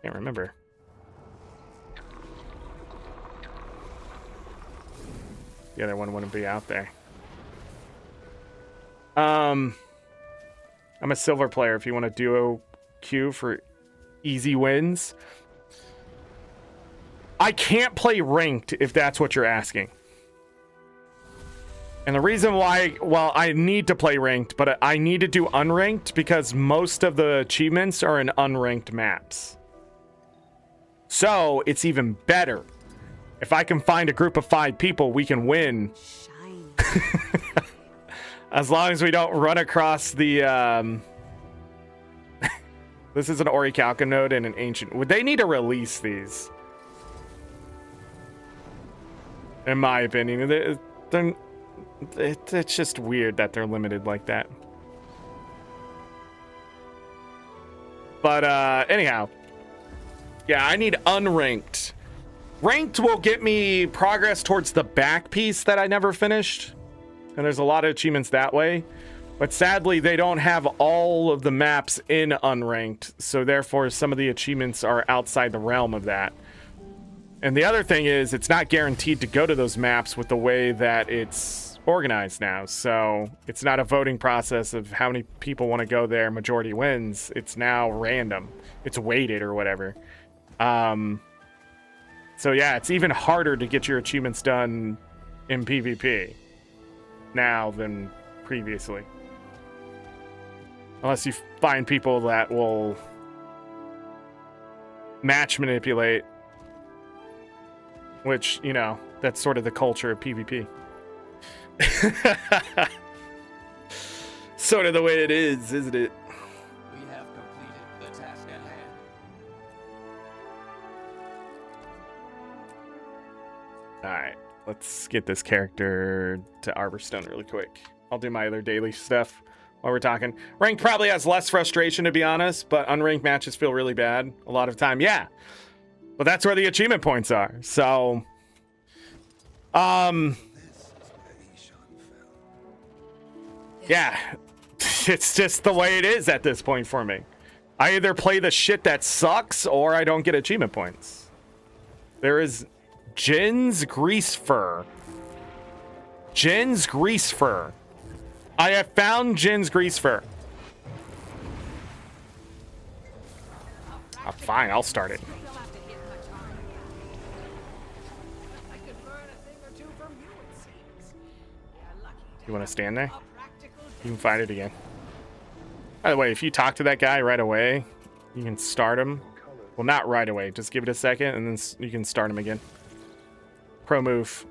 Can't remember. The other one wouldn't be out there. I'm a silver player if you want a duo queue for easy wins. I can't play ranked if that's what you're asking. And the reason why, well, I need to play ranked, but I need to do unranked because most of the achievements are in unranked maps. So it's even better. If I can find a group of 5 people, we can win. As long as we don't run across the... this is an Orichalcum node and an ancient. Would they need to release these? In my opinion, it's just weird that they're limited like that. But anyhow, yeah, I need unranked. Ranked will get me progress towards the back piece that I never finished, and there's a lot of achievements that way. But sadly, they don't have all of the maps in unranked, so therefore some of the achievements are outside the realm of that. And the other thing is, it's not guaranteed to go to those maps with the way that it's organized now. So it's not a voting process of how many people want to go there, majority wins. It's now random. It's weighted or whatever. So yeah, it's even harder to get your achievements done in PvP now than previously. Unless you find people that will match manipulate. Which, you know, that's sort of the culture of PvP. Sort of the way it is, isn't it? We have completed the task at hand. Alright, let's get this character to Arborstone really quick. I'll do my other daily stuff while we're talking. Ranked probably has less frustration, to be honest, but unranked matches feel really bad a lot of time. Yeah. But that's where the achievement points are. So, yeah, it's just the way it is at this point for me. I either play the shit that sucks or I don't get achievement points. There is Jin's Grease Fur. Jin's Grease Fur. I have found Jin's Grease Fur. Oh, fine, I'll start it. You want to stand there? You can find it again. By the way, if you talk to that guy right away, you can start him. Well, not right away. Just give it a second, and then you can start him again. Pro move.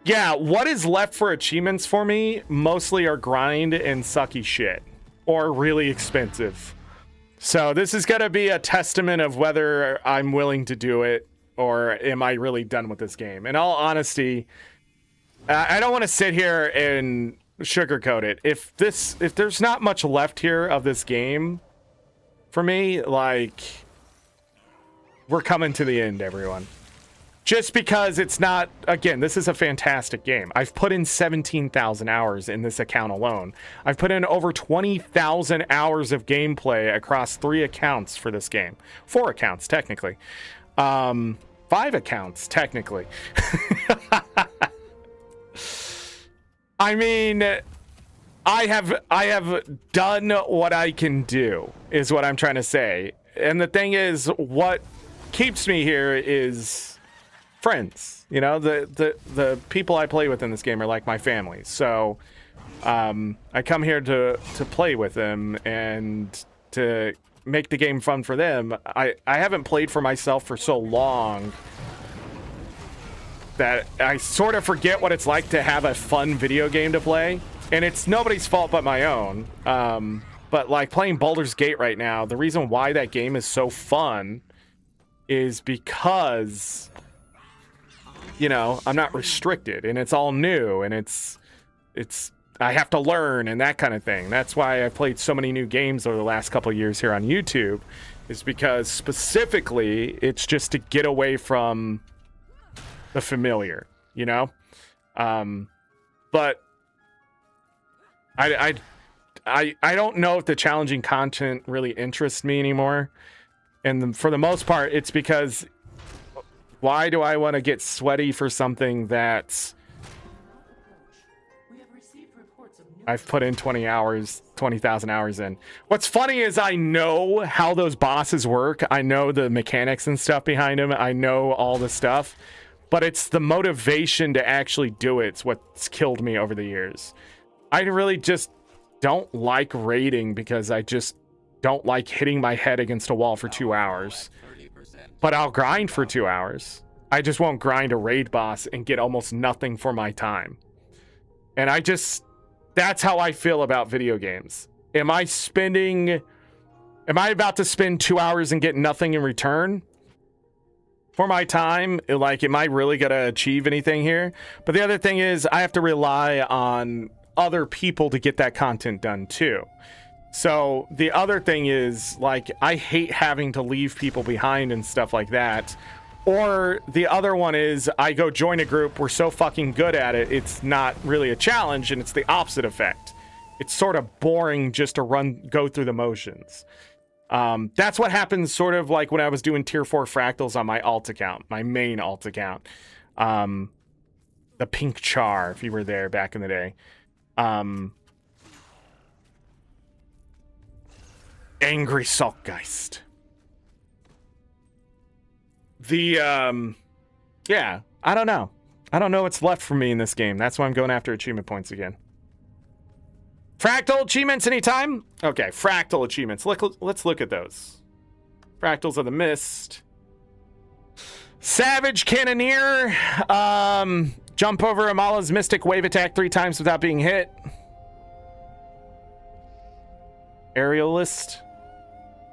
Yeah, what is left for achievements for me mostly are grind and sucky shit, or really expensive. So this is going to be a testament of whether I'm willing to do it, or am I really done with this game. In all honesty, I don't want to sit here and sugarcoat it. If there's not much left here of this game for me, like, we're coming to the end, everyone. Just because it's not, again, this is a fantastic game. I've put in 17,000 hours in this account alone. I've put in over 20,000 hours of gameplay across 3 accounts for this game. 4 accounts, technically. 5 accounts, technically. I mean, I have done what I can do, is what I'm trying to say. And the thing is, what keeps me here is friends. You know, the people I play with in this game are like my family. So I come here to play with them and to make the game fun for them. I haven't played for myself for so long that I sort of forget what it's like to have a fun video game to play. And it's nobody's fault but my own. But like playing Baldur's Gate right now, the reason why that game is so fun is because, you know, I'm not restricted and it's all new and it's I have to learn and that kind of thing. That's why I've played so many new games over the last couple of years here on YouTube, is because specifically it's just to get away from the familiar, you know? But I don't know if the challenging content really interests me anymore. And for the most part, it's because why do I want to get sweaty for something that I've put in 20,000 hours in? What's funny is I know how those bosses work. I know the mechanics and stuff behind them. I know all the stuff. But it's the motivation to actually do it's what's killed me over the years. I really just don't like raiding because I just don't like hitting my head against a wall for 2 hours. But I'll grind for 2 hours. I just won't grind a raid boss and get almost nothing for my time. And that's how I feel about video games. Am I about to spend 2 hours and get nothing in return for my time? Like, am I really gonna achieve anything here? But the other thing is I have to rely on other people to get that content done too. So the other thing is, like, I hate having to leave people behind and stuff like that. Or the other one is I go join a group, we're so fucking good at it, it's not really a challenge, and it's the opposite effect. It's sort of boring just to go through the motions. That's what happens sort of like when I was doing tier 4 fractals on my alt account, my main alt account. The pink char, if you were there back in the day. Angry Saltgeist. Yeah, I don't know. I don't know what's left for me in this game. That's why I'm going after achievement points again. Fractal achievements anytime? Okay, fractal achievements. Let's look at those. Fractals of the Mist. Savage Cannoneer. Jump over Amala's Mystic Wave Attack 3 times without being hit. Aerialist.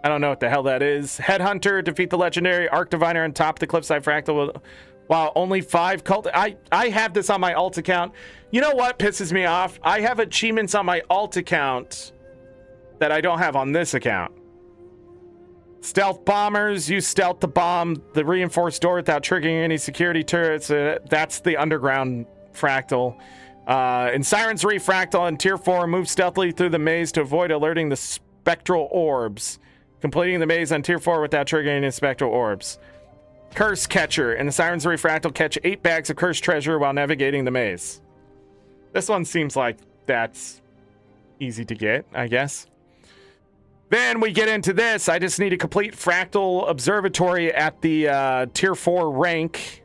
I don't know what the hell that is. Headhunter. Defeat the legendary Arc Diviner on top of the Cliffside Fractal. Wow, only 5 cult. I have this on my alt account. You know what pisses me off? I have achievements on my alt account that I don't have on this account. Stealth bombers. Use stealth to bomb the reinforced door without triggering any security turrets. That's the underground fractal. In Siren's Reef fractal in tier 4, move stealthily through the maze to avoid alerting the spectral orbs. Completing the maze on tier 4 without triggering any spectral orbs. Curse Catcher. In the Siren's Reef fractal, catch 8 bags of cursed treasure while navigating the maze. This one seems like that's easy to get, I guess. Then we get into this. I just need to complete Fractal Observatory at the tier 4 rank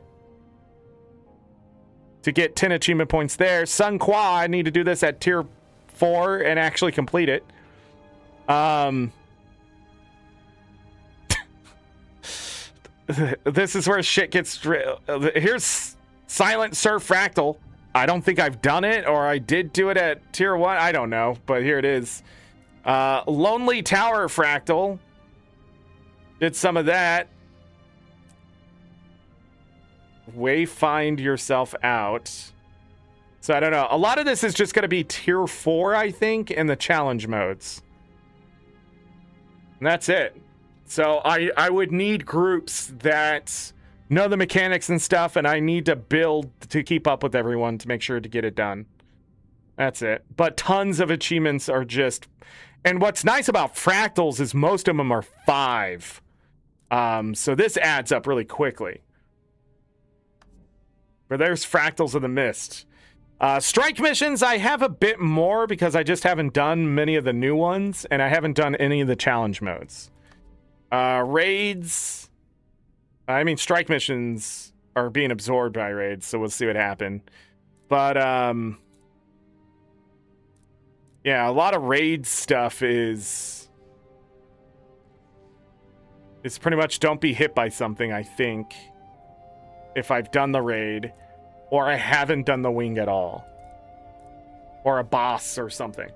to get 10 achievement points there. Sun Qua, I need to do this at tier 4 and actually complete it. This is where shit gets... Here's Silent Surf Fractal. I don't think I've done it, or I did do it at tier 1. I don't know, but here it is. Lonely Tower Fractal. Did some of that. Wayfind yourself out. So I don't know. A lot of this is just going to be tier 4, I think, in the challenge modes. And that's it. So I would need groups that know the mechanics and stuff, and I need to build to keep up with everyone to make sure to get it done. That's it. But tons of achievements are just... And what's nice about fractals is most of them are 5. So this adds up really quickly. But there's Fractals of the Mist. Strike missions, I have a bit more because I just haven't done many of the new ones, and I haven't done any of the challenge modes. Raids... I mean, strike missions are being absorbed by raids, so we'll see what happens. But, yeah, a lot of raid stuff is... It's pretty much don't be hit by something, I think. If I've done the raid. Or I haven't done the wing at all. Or a boss or something.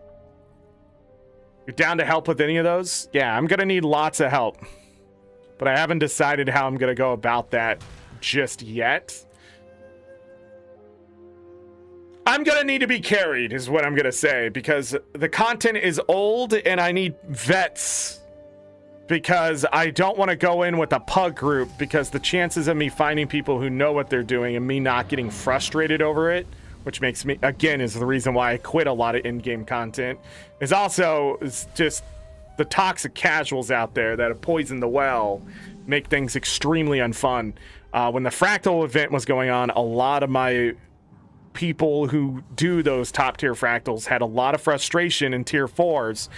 You're down to help with any of those? Yeah, I'm going to need lots of help. But I haven't decided how I'm going to go about that just yet. I'm going to need to be carried, is what I'm going to say, because the content is old and I need vets. Because I don't want to go in with a pug group, because the chances of me finding people who know what they're doing and me not getting frustrated over it, which makes me, again, is the reason why I quit a lot of in-game content, is also just... The toxic casuals out there that have poisoned the well make things extremely unfun. When the Fractal event was going on, a lot of my people who do those top tier Fractals had a lot of frustration in tier 4s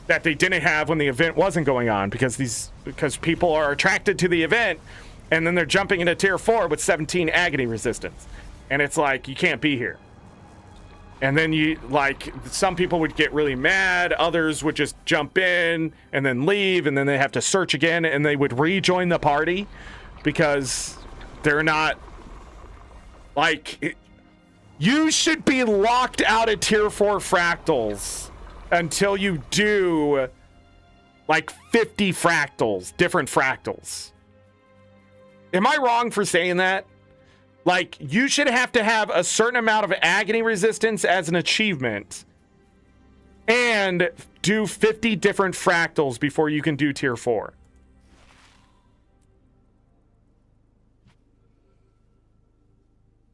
that they didn't have when the event wasn't going on, because people are attracted to the event and then they're jumping into tier 4 with 17 agony resistance. And it's like, you can't be here. And then you, like, some people would get really mad, others would just jump in and then leave, and then they have to search again, and they would rejoin the party because they're not, like, you should be locked out of tier 4 fractals until you do, like, 50 fractals, different fractals. Am I wrong for saying that? Like, you should have to have a certain amount of agony resistance as an achievement and do 50 different fractals before you can do tier 4.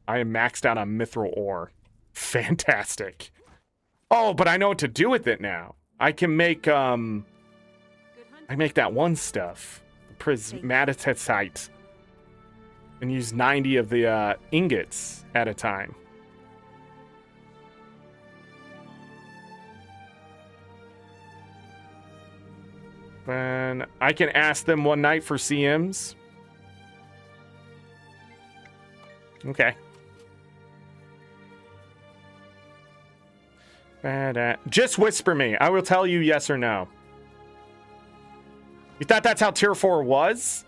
I am maxed out on mithril ore. Fantastic. Oh, but I know what to do with it now. I can make, I make that one stuff. Prismaticite. And use 90 of the ingots at a time. Then I can ask them one night for CMs. Okay. Just whisper me. I will tell you yes or no. You thought that's how tier 4 was?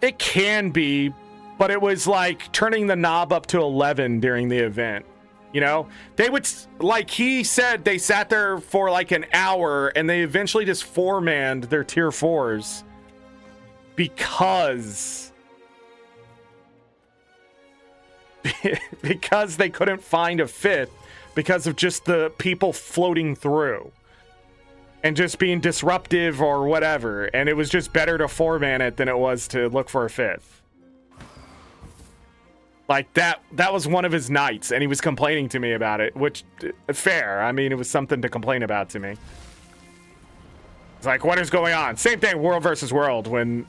It can be, but it was like turning the knob up to 11 during the event. You know, they would, like he said, they sat there for like an hour and they eventually just 4-manned their tier 4s because they couldn't find a 5th because of just the people floating through. And just being disruptive or whatever. And it was just better to 4-man it than it was to look for a 5th. Like, that was one of his nights, and he was complaining to me about it, which, fair. I mean, it was something to complain about to me. It's like, what is going on? Same thing, World versus World, when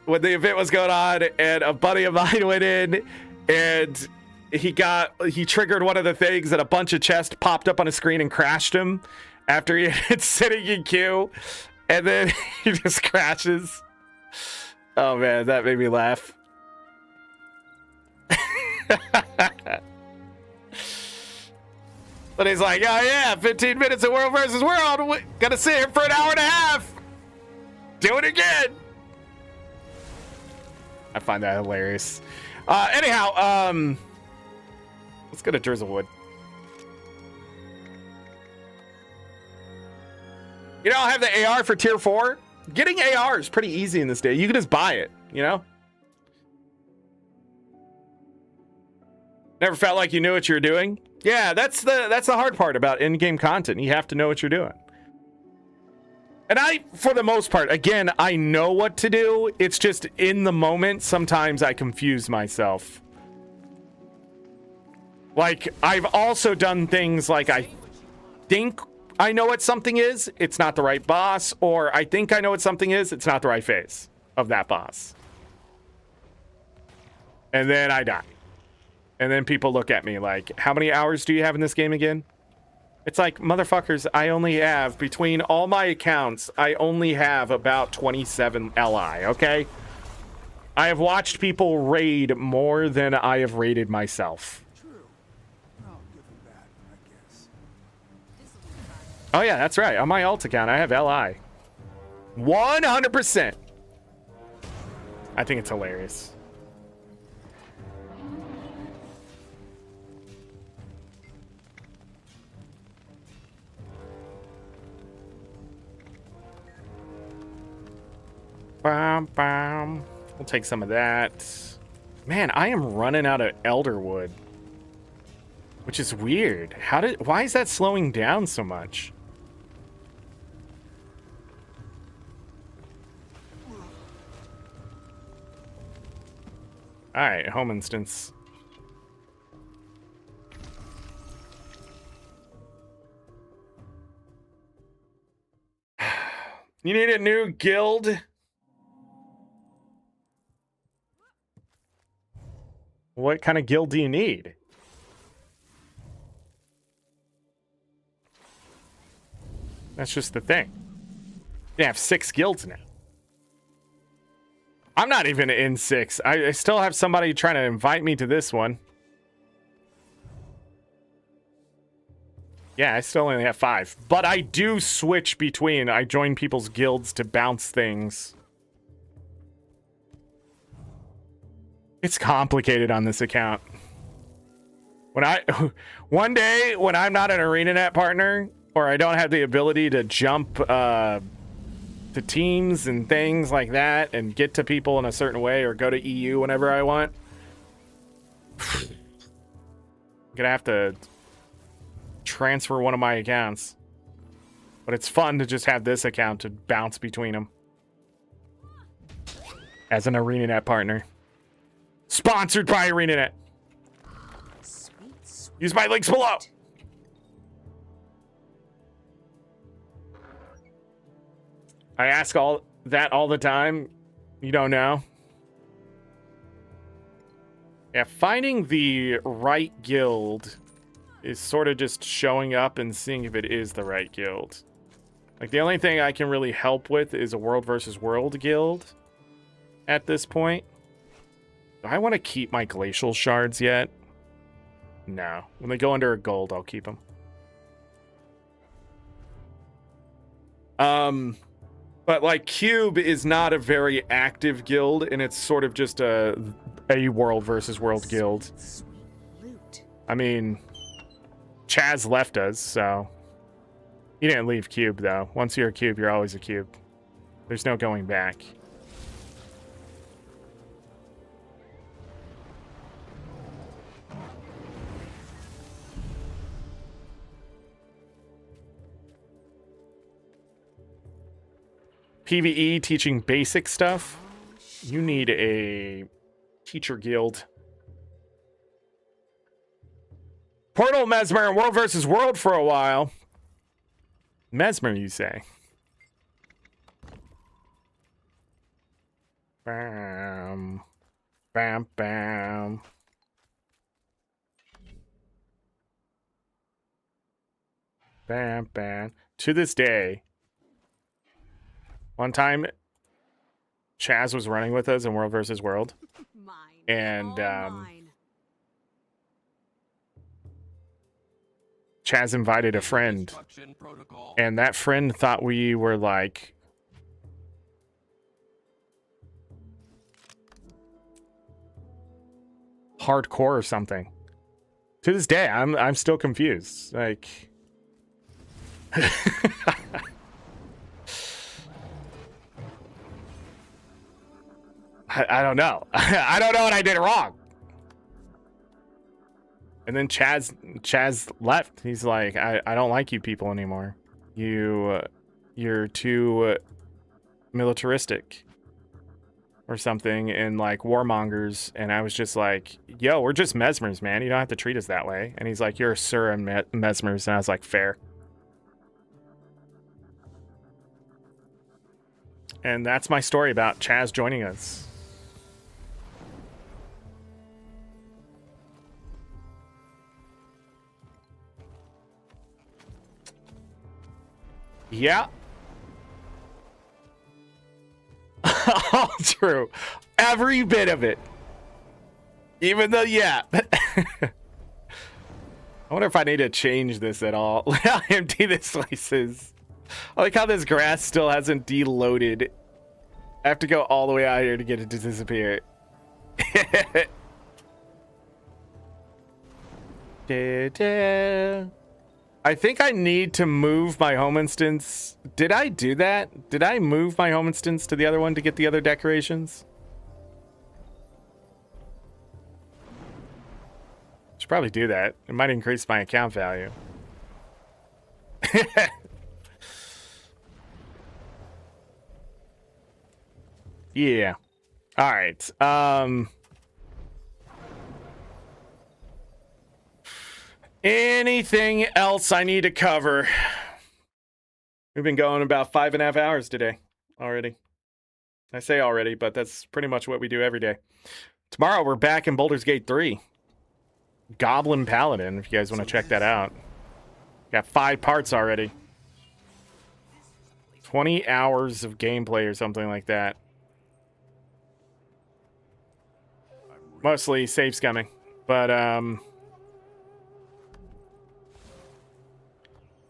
the event was going on, and a buddy of mine went in, and... He triggered one of the things and a bunch of chests popped up on his screen and crashed him after he had sitting in queue. And then he just crashes. Oh man, that made me laugh. But he's like, oh yeah, 15 minutes of World versus World. Gonna sit here for an hour and a half. Do it again. I find that hilarious. Anyhow, let's go to Drizzlewood. You know, I have the AR for tier 4. Getting AR is pretty easy in this day. You can just buy it, you know? Never felt like you knew what you were doing? Yeah, that's the hard part about in-game content. You have to know what you're doing. And I, for the most part, again, I know what to do. It's just in the moment, sometimes I confuse myself. Like, I've also done things like I think I know what something is, it's not the right boss, or I think I know what something is, it's not the right phase of that boss. And then I die. And then people look at me like, how many hours do you have in this game again? It's like, motherfuckers, I only have, between all my accounts, I only have about 27 LI, okay? I have watched people raid more than I have raided myself. Oh yeah, that's right. On my alt account, I have LI. 100%. I think it's hilarious. Bam, bam. We'll take some of that. Man, I am running out of elderwood, which is weird. Why is that slowing down so much? All right, home instance. You need a new guild? What kind of guild do you need? That's just the thing. They have 6 guilds now. I'm not even in 6. I still have somebody trying to invite me to this one. Yeah, I still only have 5. But I do switch between. I join people's guilds to bounce things. It's complicated on this account. One day when I'm not an ArenaNet partner, or I don't have the ability to jump to teams and things like that and get to people in a certain way, or go to EU whenever I want, I'm gonna have to transfer one of my accounts. But it's fun to just have this account to bounce between them as an ArenaNet partner. Sponsored by ArenaNet. Use my links below. I ask all that all the time. You don't know? Yeah, finding the right guild is sort of just showing up and seeing if it is the right guild. Like, the only thing I can really help with is a world versus world guild at this point. Do I want to keep my glacial shards yet? No. When they go under a gold, I'll keep them. But like, Cube is not a very active guild, and it's sort of just a world versus world guild. I mean, Chaz left us, so he didn't leave Cube though. Once you're a Cube, you're always a Cube. There's no going back. PvE teaching basic stuff. You need a teacher guild. Portal, Mesmer, and World versus World for a while. Mesmer, you say? Bam. Bam, bam. Bam, bam. To this day, one time, Chaz was running with us in World versus World, and Chaz invited a friend, and that friend thought we were like hardcore or something. To this day, I'm still confused. Like, I don't know. I don't know what I did wrong. And then Chaz left. He's like, I don't like you people anymore. You're too militaristic or something, and like warmongers. And I was just like, yo, we're just mesmers, man. You don't have to treat us that way. And he's like, you're a sir in mesmers. And I was like, fair. And that's my story about Chaz joining us. Yeah. All true. Every bit of it. Even though, yeah. I wonder if I need to change this at all. How empty this place is. I like how this grass still hasn't deloaded. I have to go all the way out here to get it to disappear. I think I need to move my home instance. Did I do that? Did I move my home instance to the other one to get the other decorations? Should probably do that. It might increase my account value. Yeah. All right. Anything else I need to cover? We've been going about 5.5 hours today already. I say already, but that's pretty much what we do every day. Tomorrow we're back in Baldur's Gate 3. Goblin Paladin, if you guys want to check that out. Got 5 parts already. 20 hours of gameplay or something like that. Mostly save scumming. But,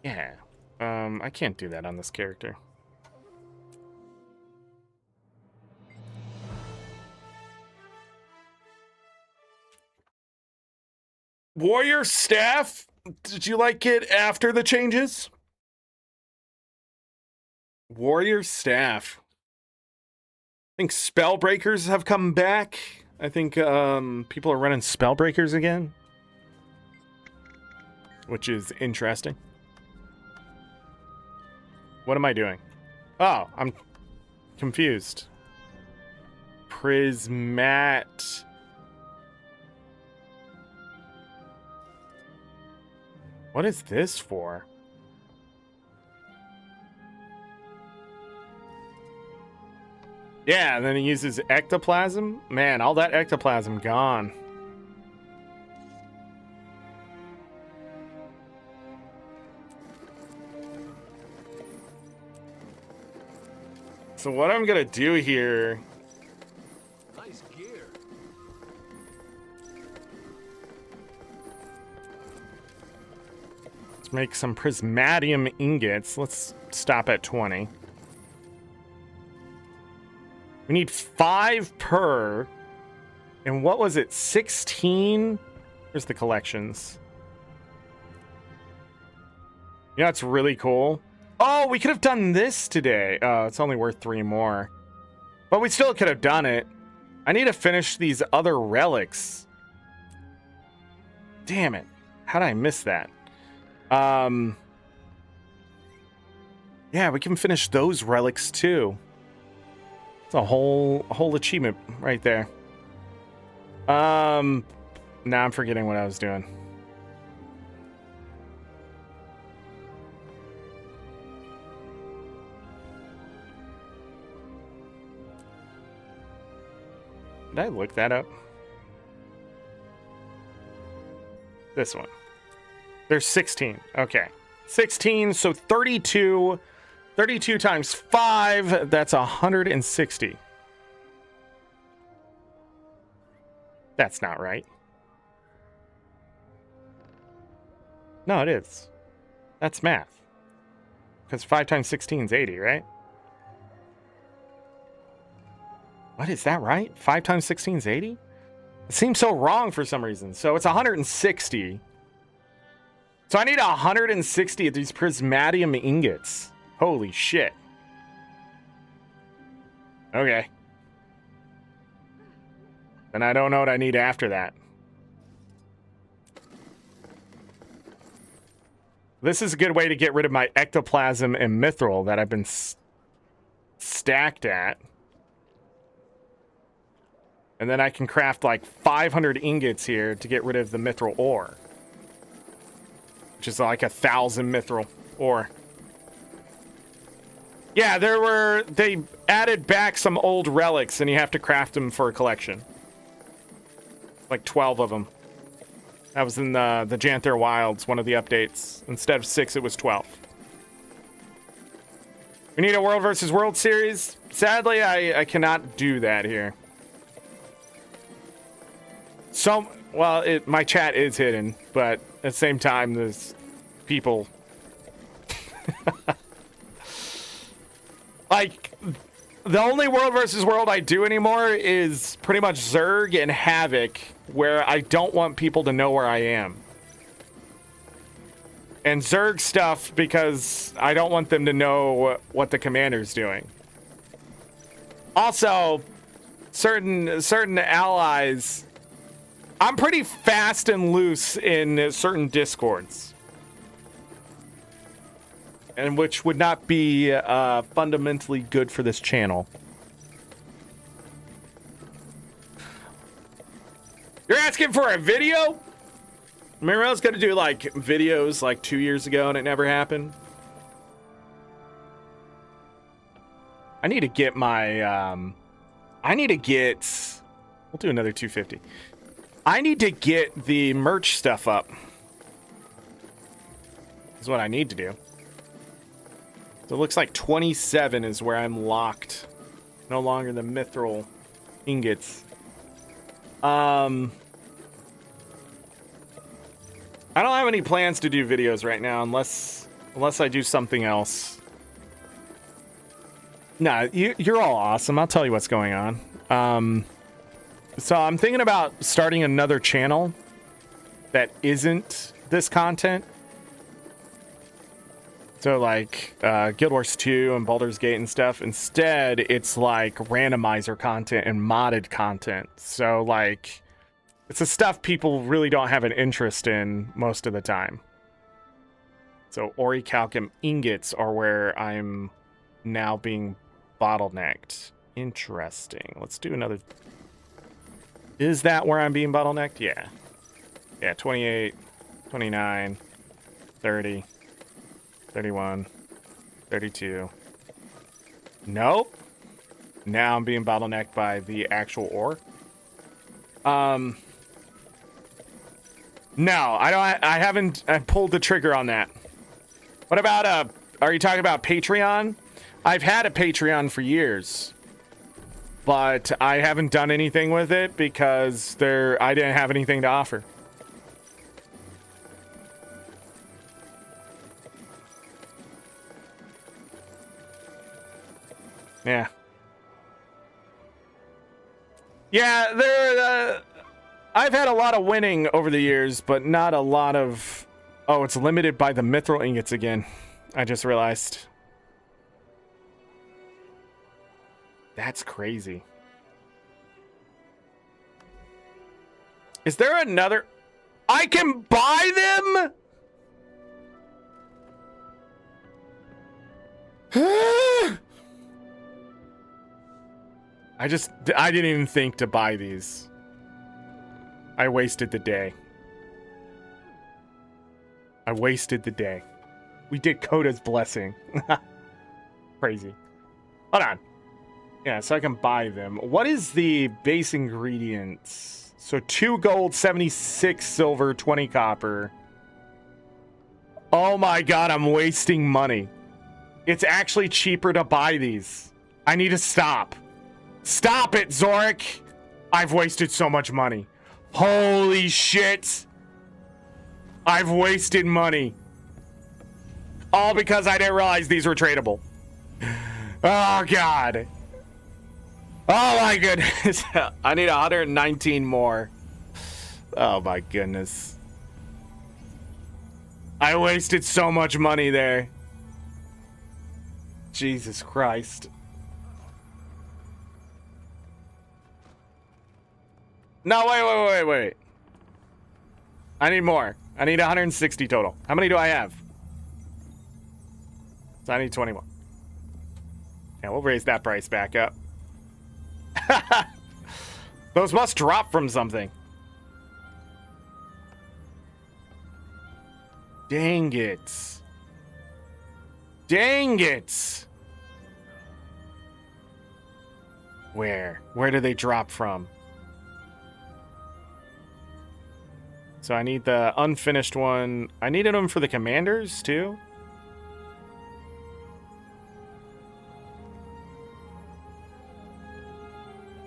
yeah. I can't do that on this character. Warrior Staff? Did you like it after the changes? Warrior Staff. I think Spellbreakers have come back. I think people are running Spellbreakers again, which is interesting. What am I doing? Oh, I'm confused. Prismat. What is this for? Yeah, and then he uses ectoplasm. Man, all that ectoplasm gone. So what I'm gonna do here... Nice gear. Let's make some prismatium ingots. Let's stop at 20. We need 5 per. And what was it? 16? Here's the collections. Yeah, it's really cool. Oh, we could have done this today. Oh, it's only worth 3 more. But we still could have done it. I need to finish these other relics. Damn it. How did I miss that? Yeah, we can finish those relics too. It's a whole achievement right there. Now I'm forgetting what I was doing. Did I look that up? This one. There's 16. Okay. 16, so 32. 32 times 5, that's 160. That's not right. No, it is. That's math. Because 5 times 16 is 80, right? What, is that right? 5 times 16 is 80? It seems so wrong for some reason. So it's 160. So I need 160 of these prismatium ingots. Holy shit. Okay. And I don't know what I need after that. This is a good way to get rid of my ectoplasm and mithril that I've been stacked at. And then I can craft like 500 ingots here to get rid of the mithril ore. Which is like 1,000 mithril ore. Yeah, they added back some old relics and you have to craft them for a collection. Like 12 of them. That was in the Janther Wilds, one of the updates. Instead of 6, it was 12. We need a World versus World series. Sadly, I cannot do that here. So, well, my chat is hidden, but at the same time, there's people. Like, the only World versus World I do anymore is pretty much Zerg and Havoc, where I don't want people to know where I am. And Zerg stuff because I don't want them to know what the commander's doing. Also, certain allies, I'm pretty fast and loose in certain discords. And which would not be fundamentally good for this channel. You're asking for a video? Remember I was gonna do like videos like 2 years ago and it never happened? I need to get my, we'll do another 250. I need to get the merch stuff up. Is what I need to do. So it looks like 27 is where I'm locked. No longer the mithril ingots. I don't have any plans to do videos right now unless I do something else. Nah, you're all awesome. I'll tell you what's going on. So I'm thinking about starting another channel that isn't this content. So like Guild Wars 2 and Baldur's Gate and stuff. Instead, it's like randomizer content and modded content. So like it's the stuff people really don't have an interest in most of the time. So orichalcum ingots are where I'm now being bottlenecked. Interesting. Let's do another. Is that where I'm being bottlenecked? Yeah. Yeah, 28, 29, 30. 31, 32. Nope. Now I'm being bottlenecked by the actual ore. No, I haven't pulled the trigger on that. What about are you talking about Patreon? I've had a Patreon for years, but I haven't done anything with it because I didn't have anything to offer. Yeah. Yeah, I've had a lot of winning over the years, but not a lot of... Oh, it's limited by the mithril ingots again. I just realized. That's crazy. Is there another... I can buy them?! I didn't even think to buy these. I wasted the day. I wasted the day. We did Coda's blessing. Crazy. Hold on. Yeah, so I can buy them. What is the base ingredients? So 2 gold, 76 silver, 20 copper. Oh my god, I'm wasting money. It's actually cheaper to buy these. I need to stop. Stop it, Zorric! I've wasted so much money. Holy shit! I've wasted money. All because I didn't realize these were tradable. Oh, God. Oh, my goodness. I need 119 more. Oh my goodness. I wasted so much money there. Jesus Christ. No, wait. I need more. I need 160 total. How many do I have? So I need 21. Yeah, we'll raise that price back up. Those must drop from something. Dang it. Dang it. Where? Where do they drop from? So I need the unfinished one. I needed them for the commanders too.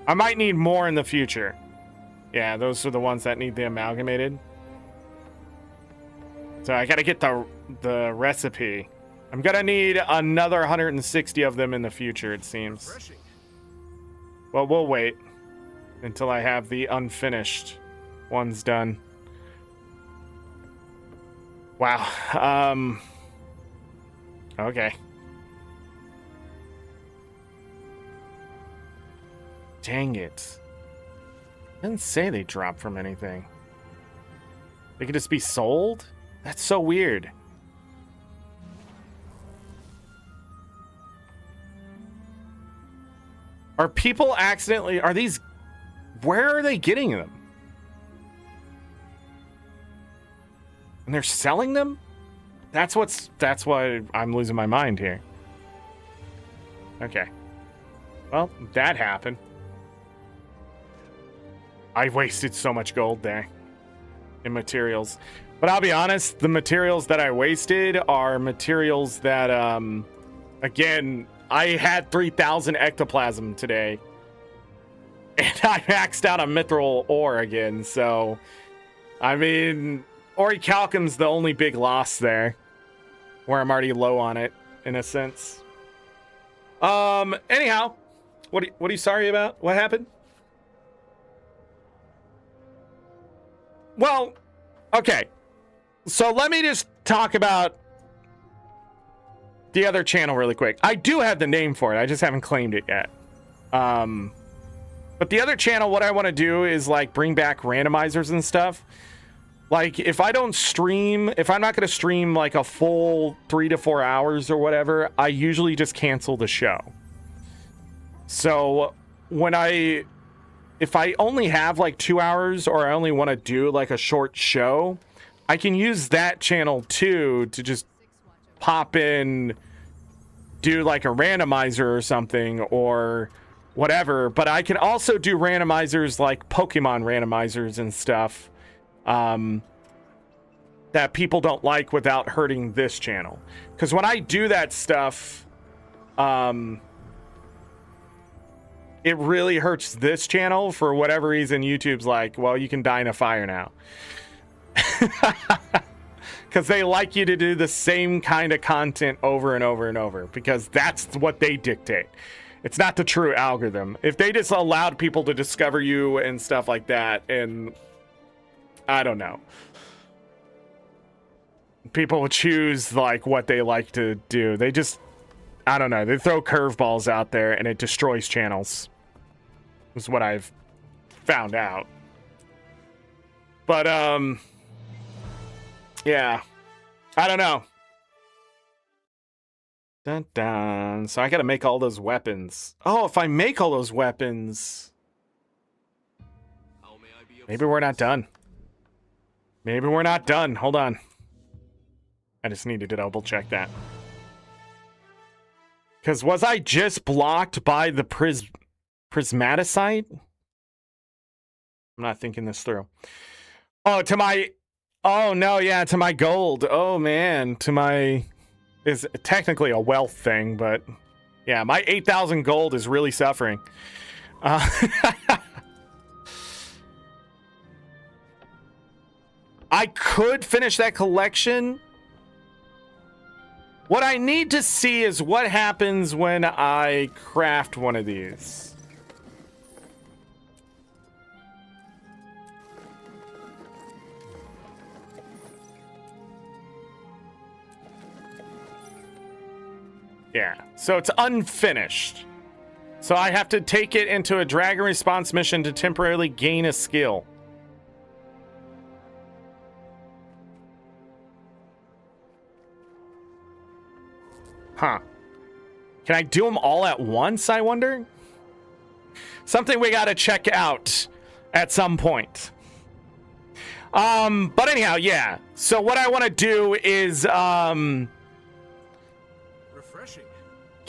I might need more in the future. Yeah, those are the ones that need the amalgamated. So I gotta get the recipe. I'm gonna need another 160 of them in the future, it seems. Well, we'll wait until I have the unfinished ones done. Wow. Okay. Dang it. Didn't say they drop from anything. They could just be sold? That's so weird. Are people accidentally... Are these... Where are they getting them? And they're selling them? That's why I'm losing my mind here. Okay. Well, that happened. I wasted so much gold there in materials. But I'll be honest, the materials that I wasted are materials that, again, I had 3,000 ectoplasm today. And I maxed out a mithril ore again, so... I mean, orichalcum's the only big loss there. Where I'm already low on it, in a sense. Anyhow, what are you sorry about? What happened? Well, okay. So let me just talk about the other channel really quick. I do have the name for it. I just haven't claimed it yet. But the other channel, what I want to do is like bring back randomizers and stuff. Like if I don't stream, if I'm not going to stream like a full 3 to 4 hours or whatever, I usually just cancel the show. So if I only have like 2 hours or I only want to do like a short show, I can use that channel too to just pop in, do like a randomizer or something or whatever. But I can also do randomizers like Pokemon randomizers and stuff that people don't like without hurting this channel. Because when I do that stuff, it really hurts this channel. For whatever reason, YouTube's like, well, you can die in a fire now. Because they like you to do the same kind of content over and over and over. Because that's what they dictate. It's not the true algorithm. If they just allowed people to discover you and stuff like that, and I don't know. People would choose like what they like to do. They just, I don't know. They throw curveballs out there and it destroys channels. Is what I've found out. But yeah. I don't know. Dun dun. So I gotta make all those weapons. Oh, if I make all those weapons, maybe we're not done. Maybe we're not done. Hold on. I just needed to double check that. Because was I just blocked by the prismaticite? I'm not thinking this through. Oh, to my... Oh, no, yeah, to my gold. Oh, man. To my... Is technically a wealth thing, but... Yeah, my 8,000 gold is really suffering. I could finish that collection. What I need to see is what happens when I craft one of these. Yeah, so it's unfinished. So I have to take it into a dragon response mission to temporarily gain a skill. Huh. Can I do them all at once, I wonder? Something we gotta check out at some point. But anyhow, yeah. So what I want to do is Refreshing.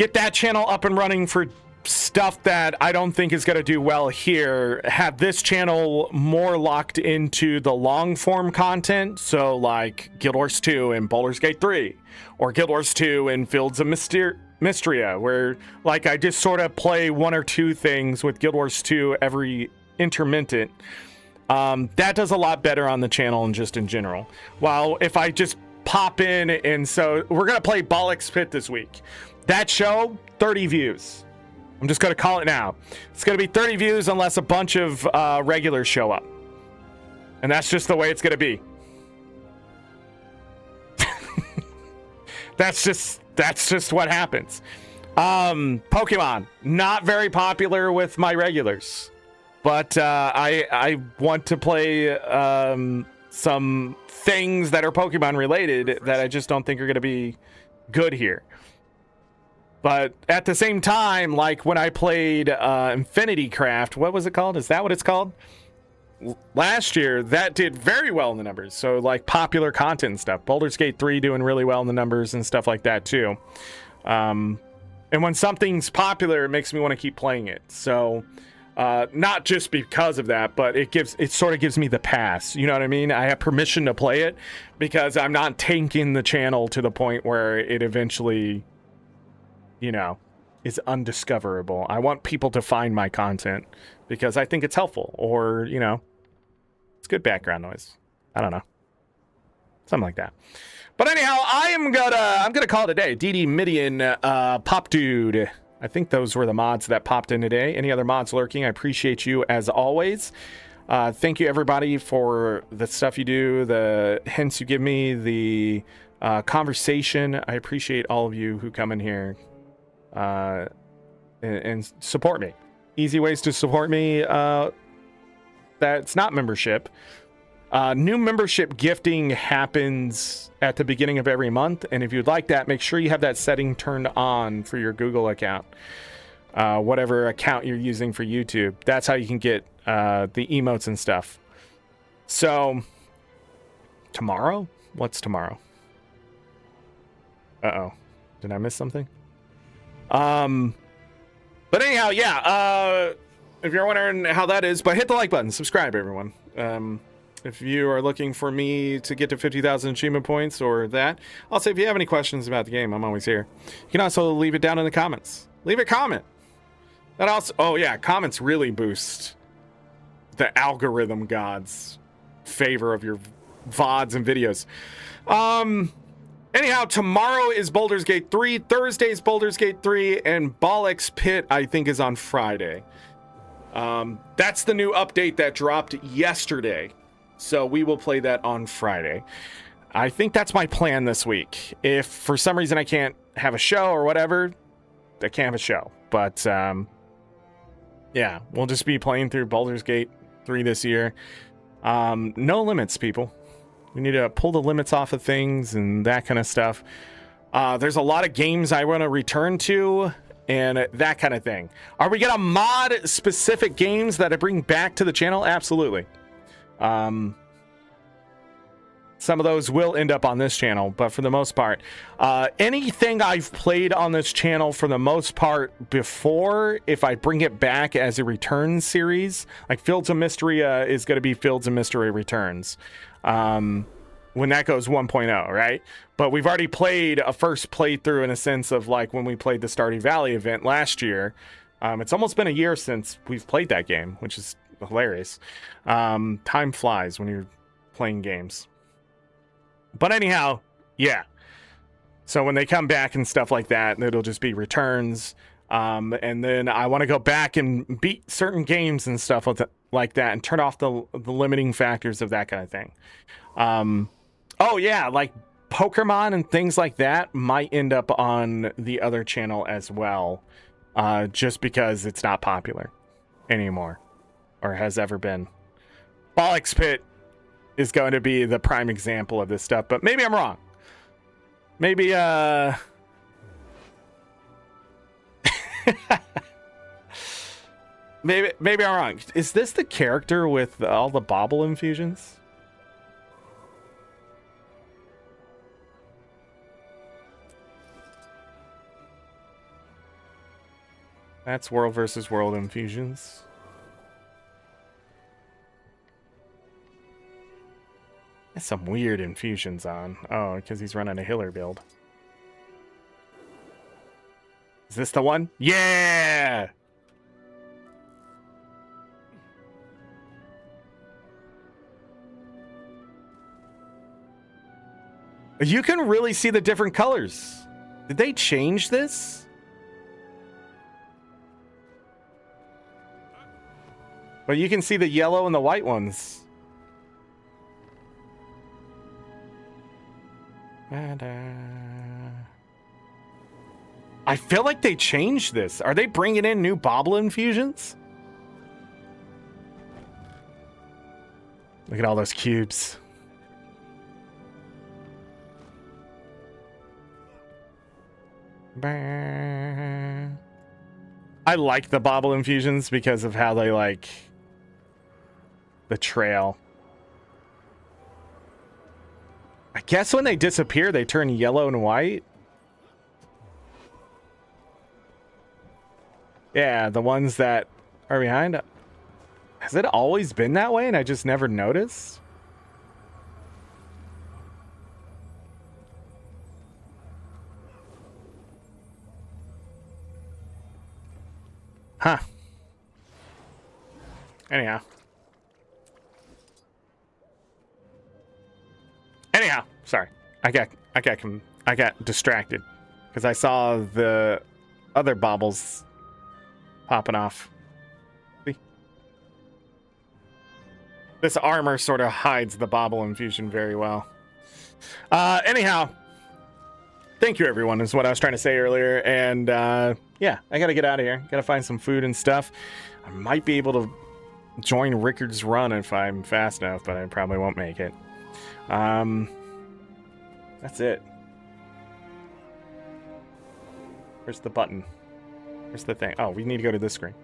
get that channel up and running for stuff that I don't think is going to do well here. Have this channel more locked into the long form content, so like Guild Wars 2 and Baldur's Gate 3, or Guild Wars 2 and Fields of Mystria, where like I just sort of play one or two things with Guild Wars 2 every intermittent. That does a lot better on the channel and just in general. While if I just pop in, and so we're going to play Bollock's Pit this week. That show, 30 views. I'm just going to call it now. It's going to be 30 views unless a bunch of regulars show up. And that's just the way it's going to be. That's just what happens. Pokemon, not very popular with my regulars. But I want to play some things that are Pokemon related that I just don't think are going to be good here. But at the same time, like when I played Infinity Craft, what was it called? Is that what it's called? Last year, that did very well in the numbers. So like popular content and stuff. Baldur's Gate 3 doing really well in the numbers and stuff like that too. And when something's popular, it makes me want to keep playing it. So... not just because of that, but it sort of gives me the pass. You know what I mean? I have permission to play it because I'm not tanking the channel to the point where it eventually, you know, is undiscoverable. I want people to find my content because I think it's helpful, or, you know, it's good background noise. I don't know. Something like that. But anyhow, I'm gonna call it a day. DD Midian, Pop Dude. I think those were the mods that popped in today. Any other mods lurking, I appreciate you as always. Thank you, everybody, for the stuff you do, the hints you give me, the conversation. I appreciate all of you who come in here and support me. Easy ways to support me that's not membership. New membership gifting happens at the beginning of every month, and if you'd like that, make sure you have that setting turned on for your Google account, whatever account you're using for YouTube. That's how you can get the emotes and stuff. So tomorrow, what's tomorrow? Did I miss something? But anyhow, yeah, if you're wondering how that is, but hit the like button, subscribe, everyone. If you are looking for me to get to 50,000 achievement points or that, I'll say if you have any questions about the game, I'm always here. You can also leave it down in the comments. Leave a comment. That also, oh yeah, comments really boost the algorithm gods' favor of your VODs and videos. Anyhow, tomorrow is Baldur's Gate 3, Thursday's Baldur's Gate 3, and Bollock's Pit, I think, is on Friday. That's the new update that dropped yesterday. So we will play that on Friday. I think that's my plan this week. If for some reason I can't have a show or whatever, I can't have a show. But yeah, we'll just be playing through Baldur's Gate 3 this year. No limits, people. We need to pull the limits off of things and that kind of stuff. There's a lot of games I want to return to and that kind of thing. Are we going to mod specific games that I bring back to the channel? Absolutely. Some of those will end up on this channel, but for the most part, anything I've played on this channel for the most part before, if I bring it back as a return series, like Fields of Mystria is going to be Fields of Mystria Returns. When that goes 1.0, right? But we've already played a first playthrough in a sense of like when we played the Stardew Valley event last year. It's almost been a year since we've played that game, which is hilarious. Time flies when you're playing games. But anyhow, yeah. So when they come back and stuff like that, it'll just be returns. And then I want to go back and beat certain games and stuff like that and turn off the limiting factors of that kind of thing. Oh yeah, like Pokemon and things like that might end up on the other channel as well, just because it's not popular anymore, or has ever been. Bollocks Pit is going to be the prime example of this stuff, but maybe I'm wrong. Maybe, maybe I'm wrong. Is this the character with all the bauble infusions? That's world versus world infusions. That's some weird infusions on. Oh, because he's running a healer build. Is this the one? Yeah! You can really see the different colors. Did they change this? But you can see the yellow and the white ones. I feel like they changed this. Are they bringing in new bauble infusions? Look at all those cubes. I like the bauble infusions because of how they like the trail. I guess when they disappear, they turn yellow and white. Yeah, the ones that are behind. Has it always been that way and I just never noticed? Huh. Anyhow, sorry. I got distracted because I saw the other baubles popping off. See? This armor sort of hides the bauble infusion very well. Anyhow, thank you everyone is what I was trying to say earlier, and yeah, I gotta get out of here. Gotta find some food and stuff. I might be able to join Rickard's run if I'm fast enough, but I probably won't make it. That's it. Where's the button? Where's the thing? Oh, we need to go to this screen.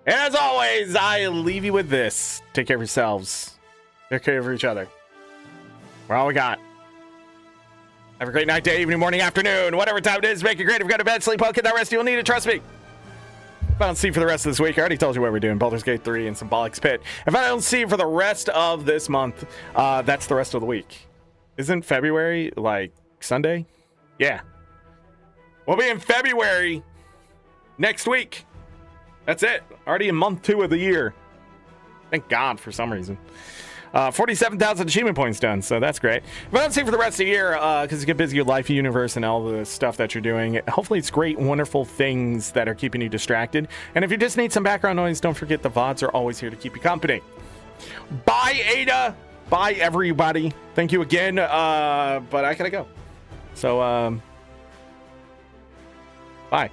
And as always, I leave you with this. Take care of yourselves. Take care of each other. We're all we got. Have a great night, day, evening, morning, afternoon, whatever time it is. Make it great. If you go to bed, sleep well, get that rest you'll need it. Trust me. If I don't see you for the rest of this week, I already told you what we're doing. Baldur's Gate 3 and some Bollocks Pit. If I don't see you for the rest of this month, that's the rest of the week. Isn't February like Sunday? Yeah. We'll be in February next week. That's it. Already in month 2 of the year. Thank God for some reason. 47,000 achievement points done, so that's great. If I don't see you for the rest of the year, because you get busy with life, universe, and all the stuff that you're doing, hopefully it's great, wonderful things that are keeping you distracted. And if you just need some background noise, don't forget the VODs are always here to keep you company. Bye, Ada. Bye, everybody. Thank you again, but I gotta go. So, bye.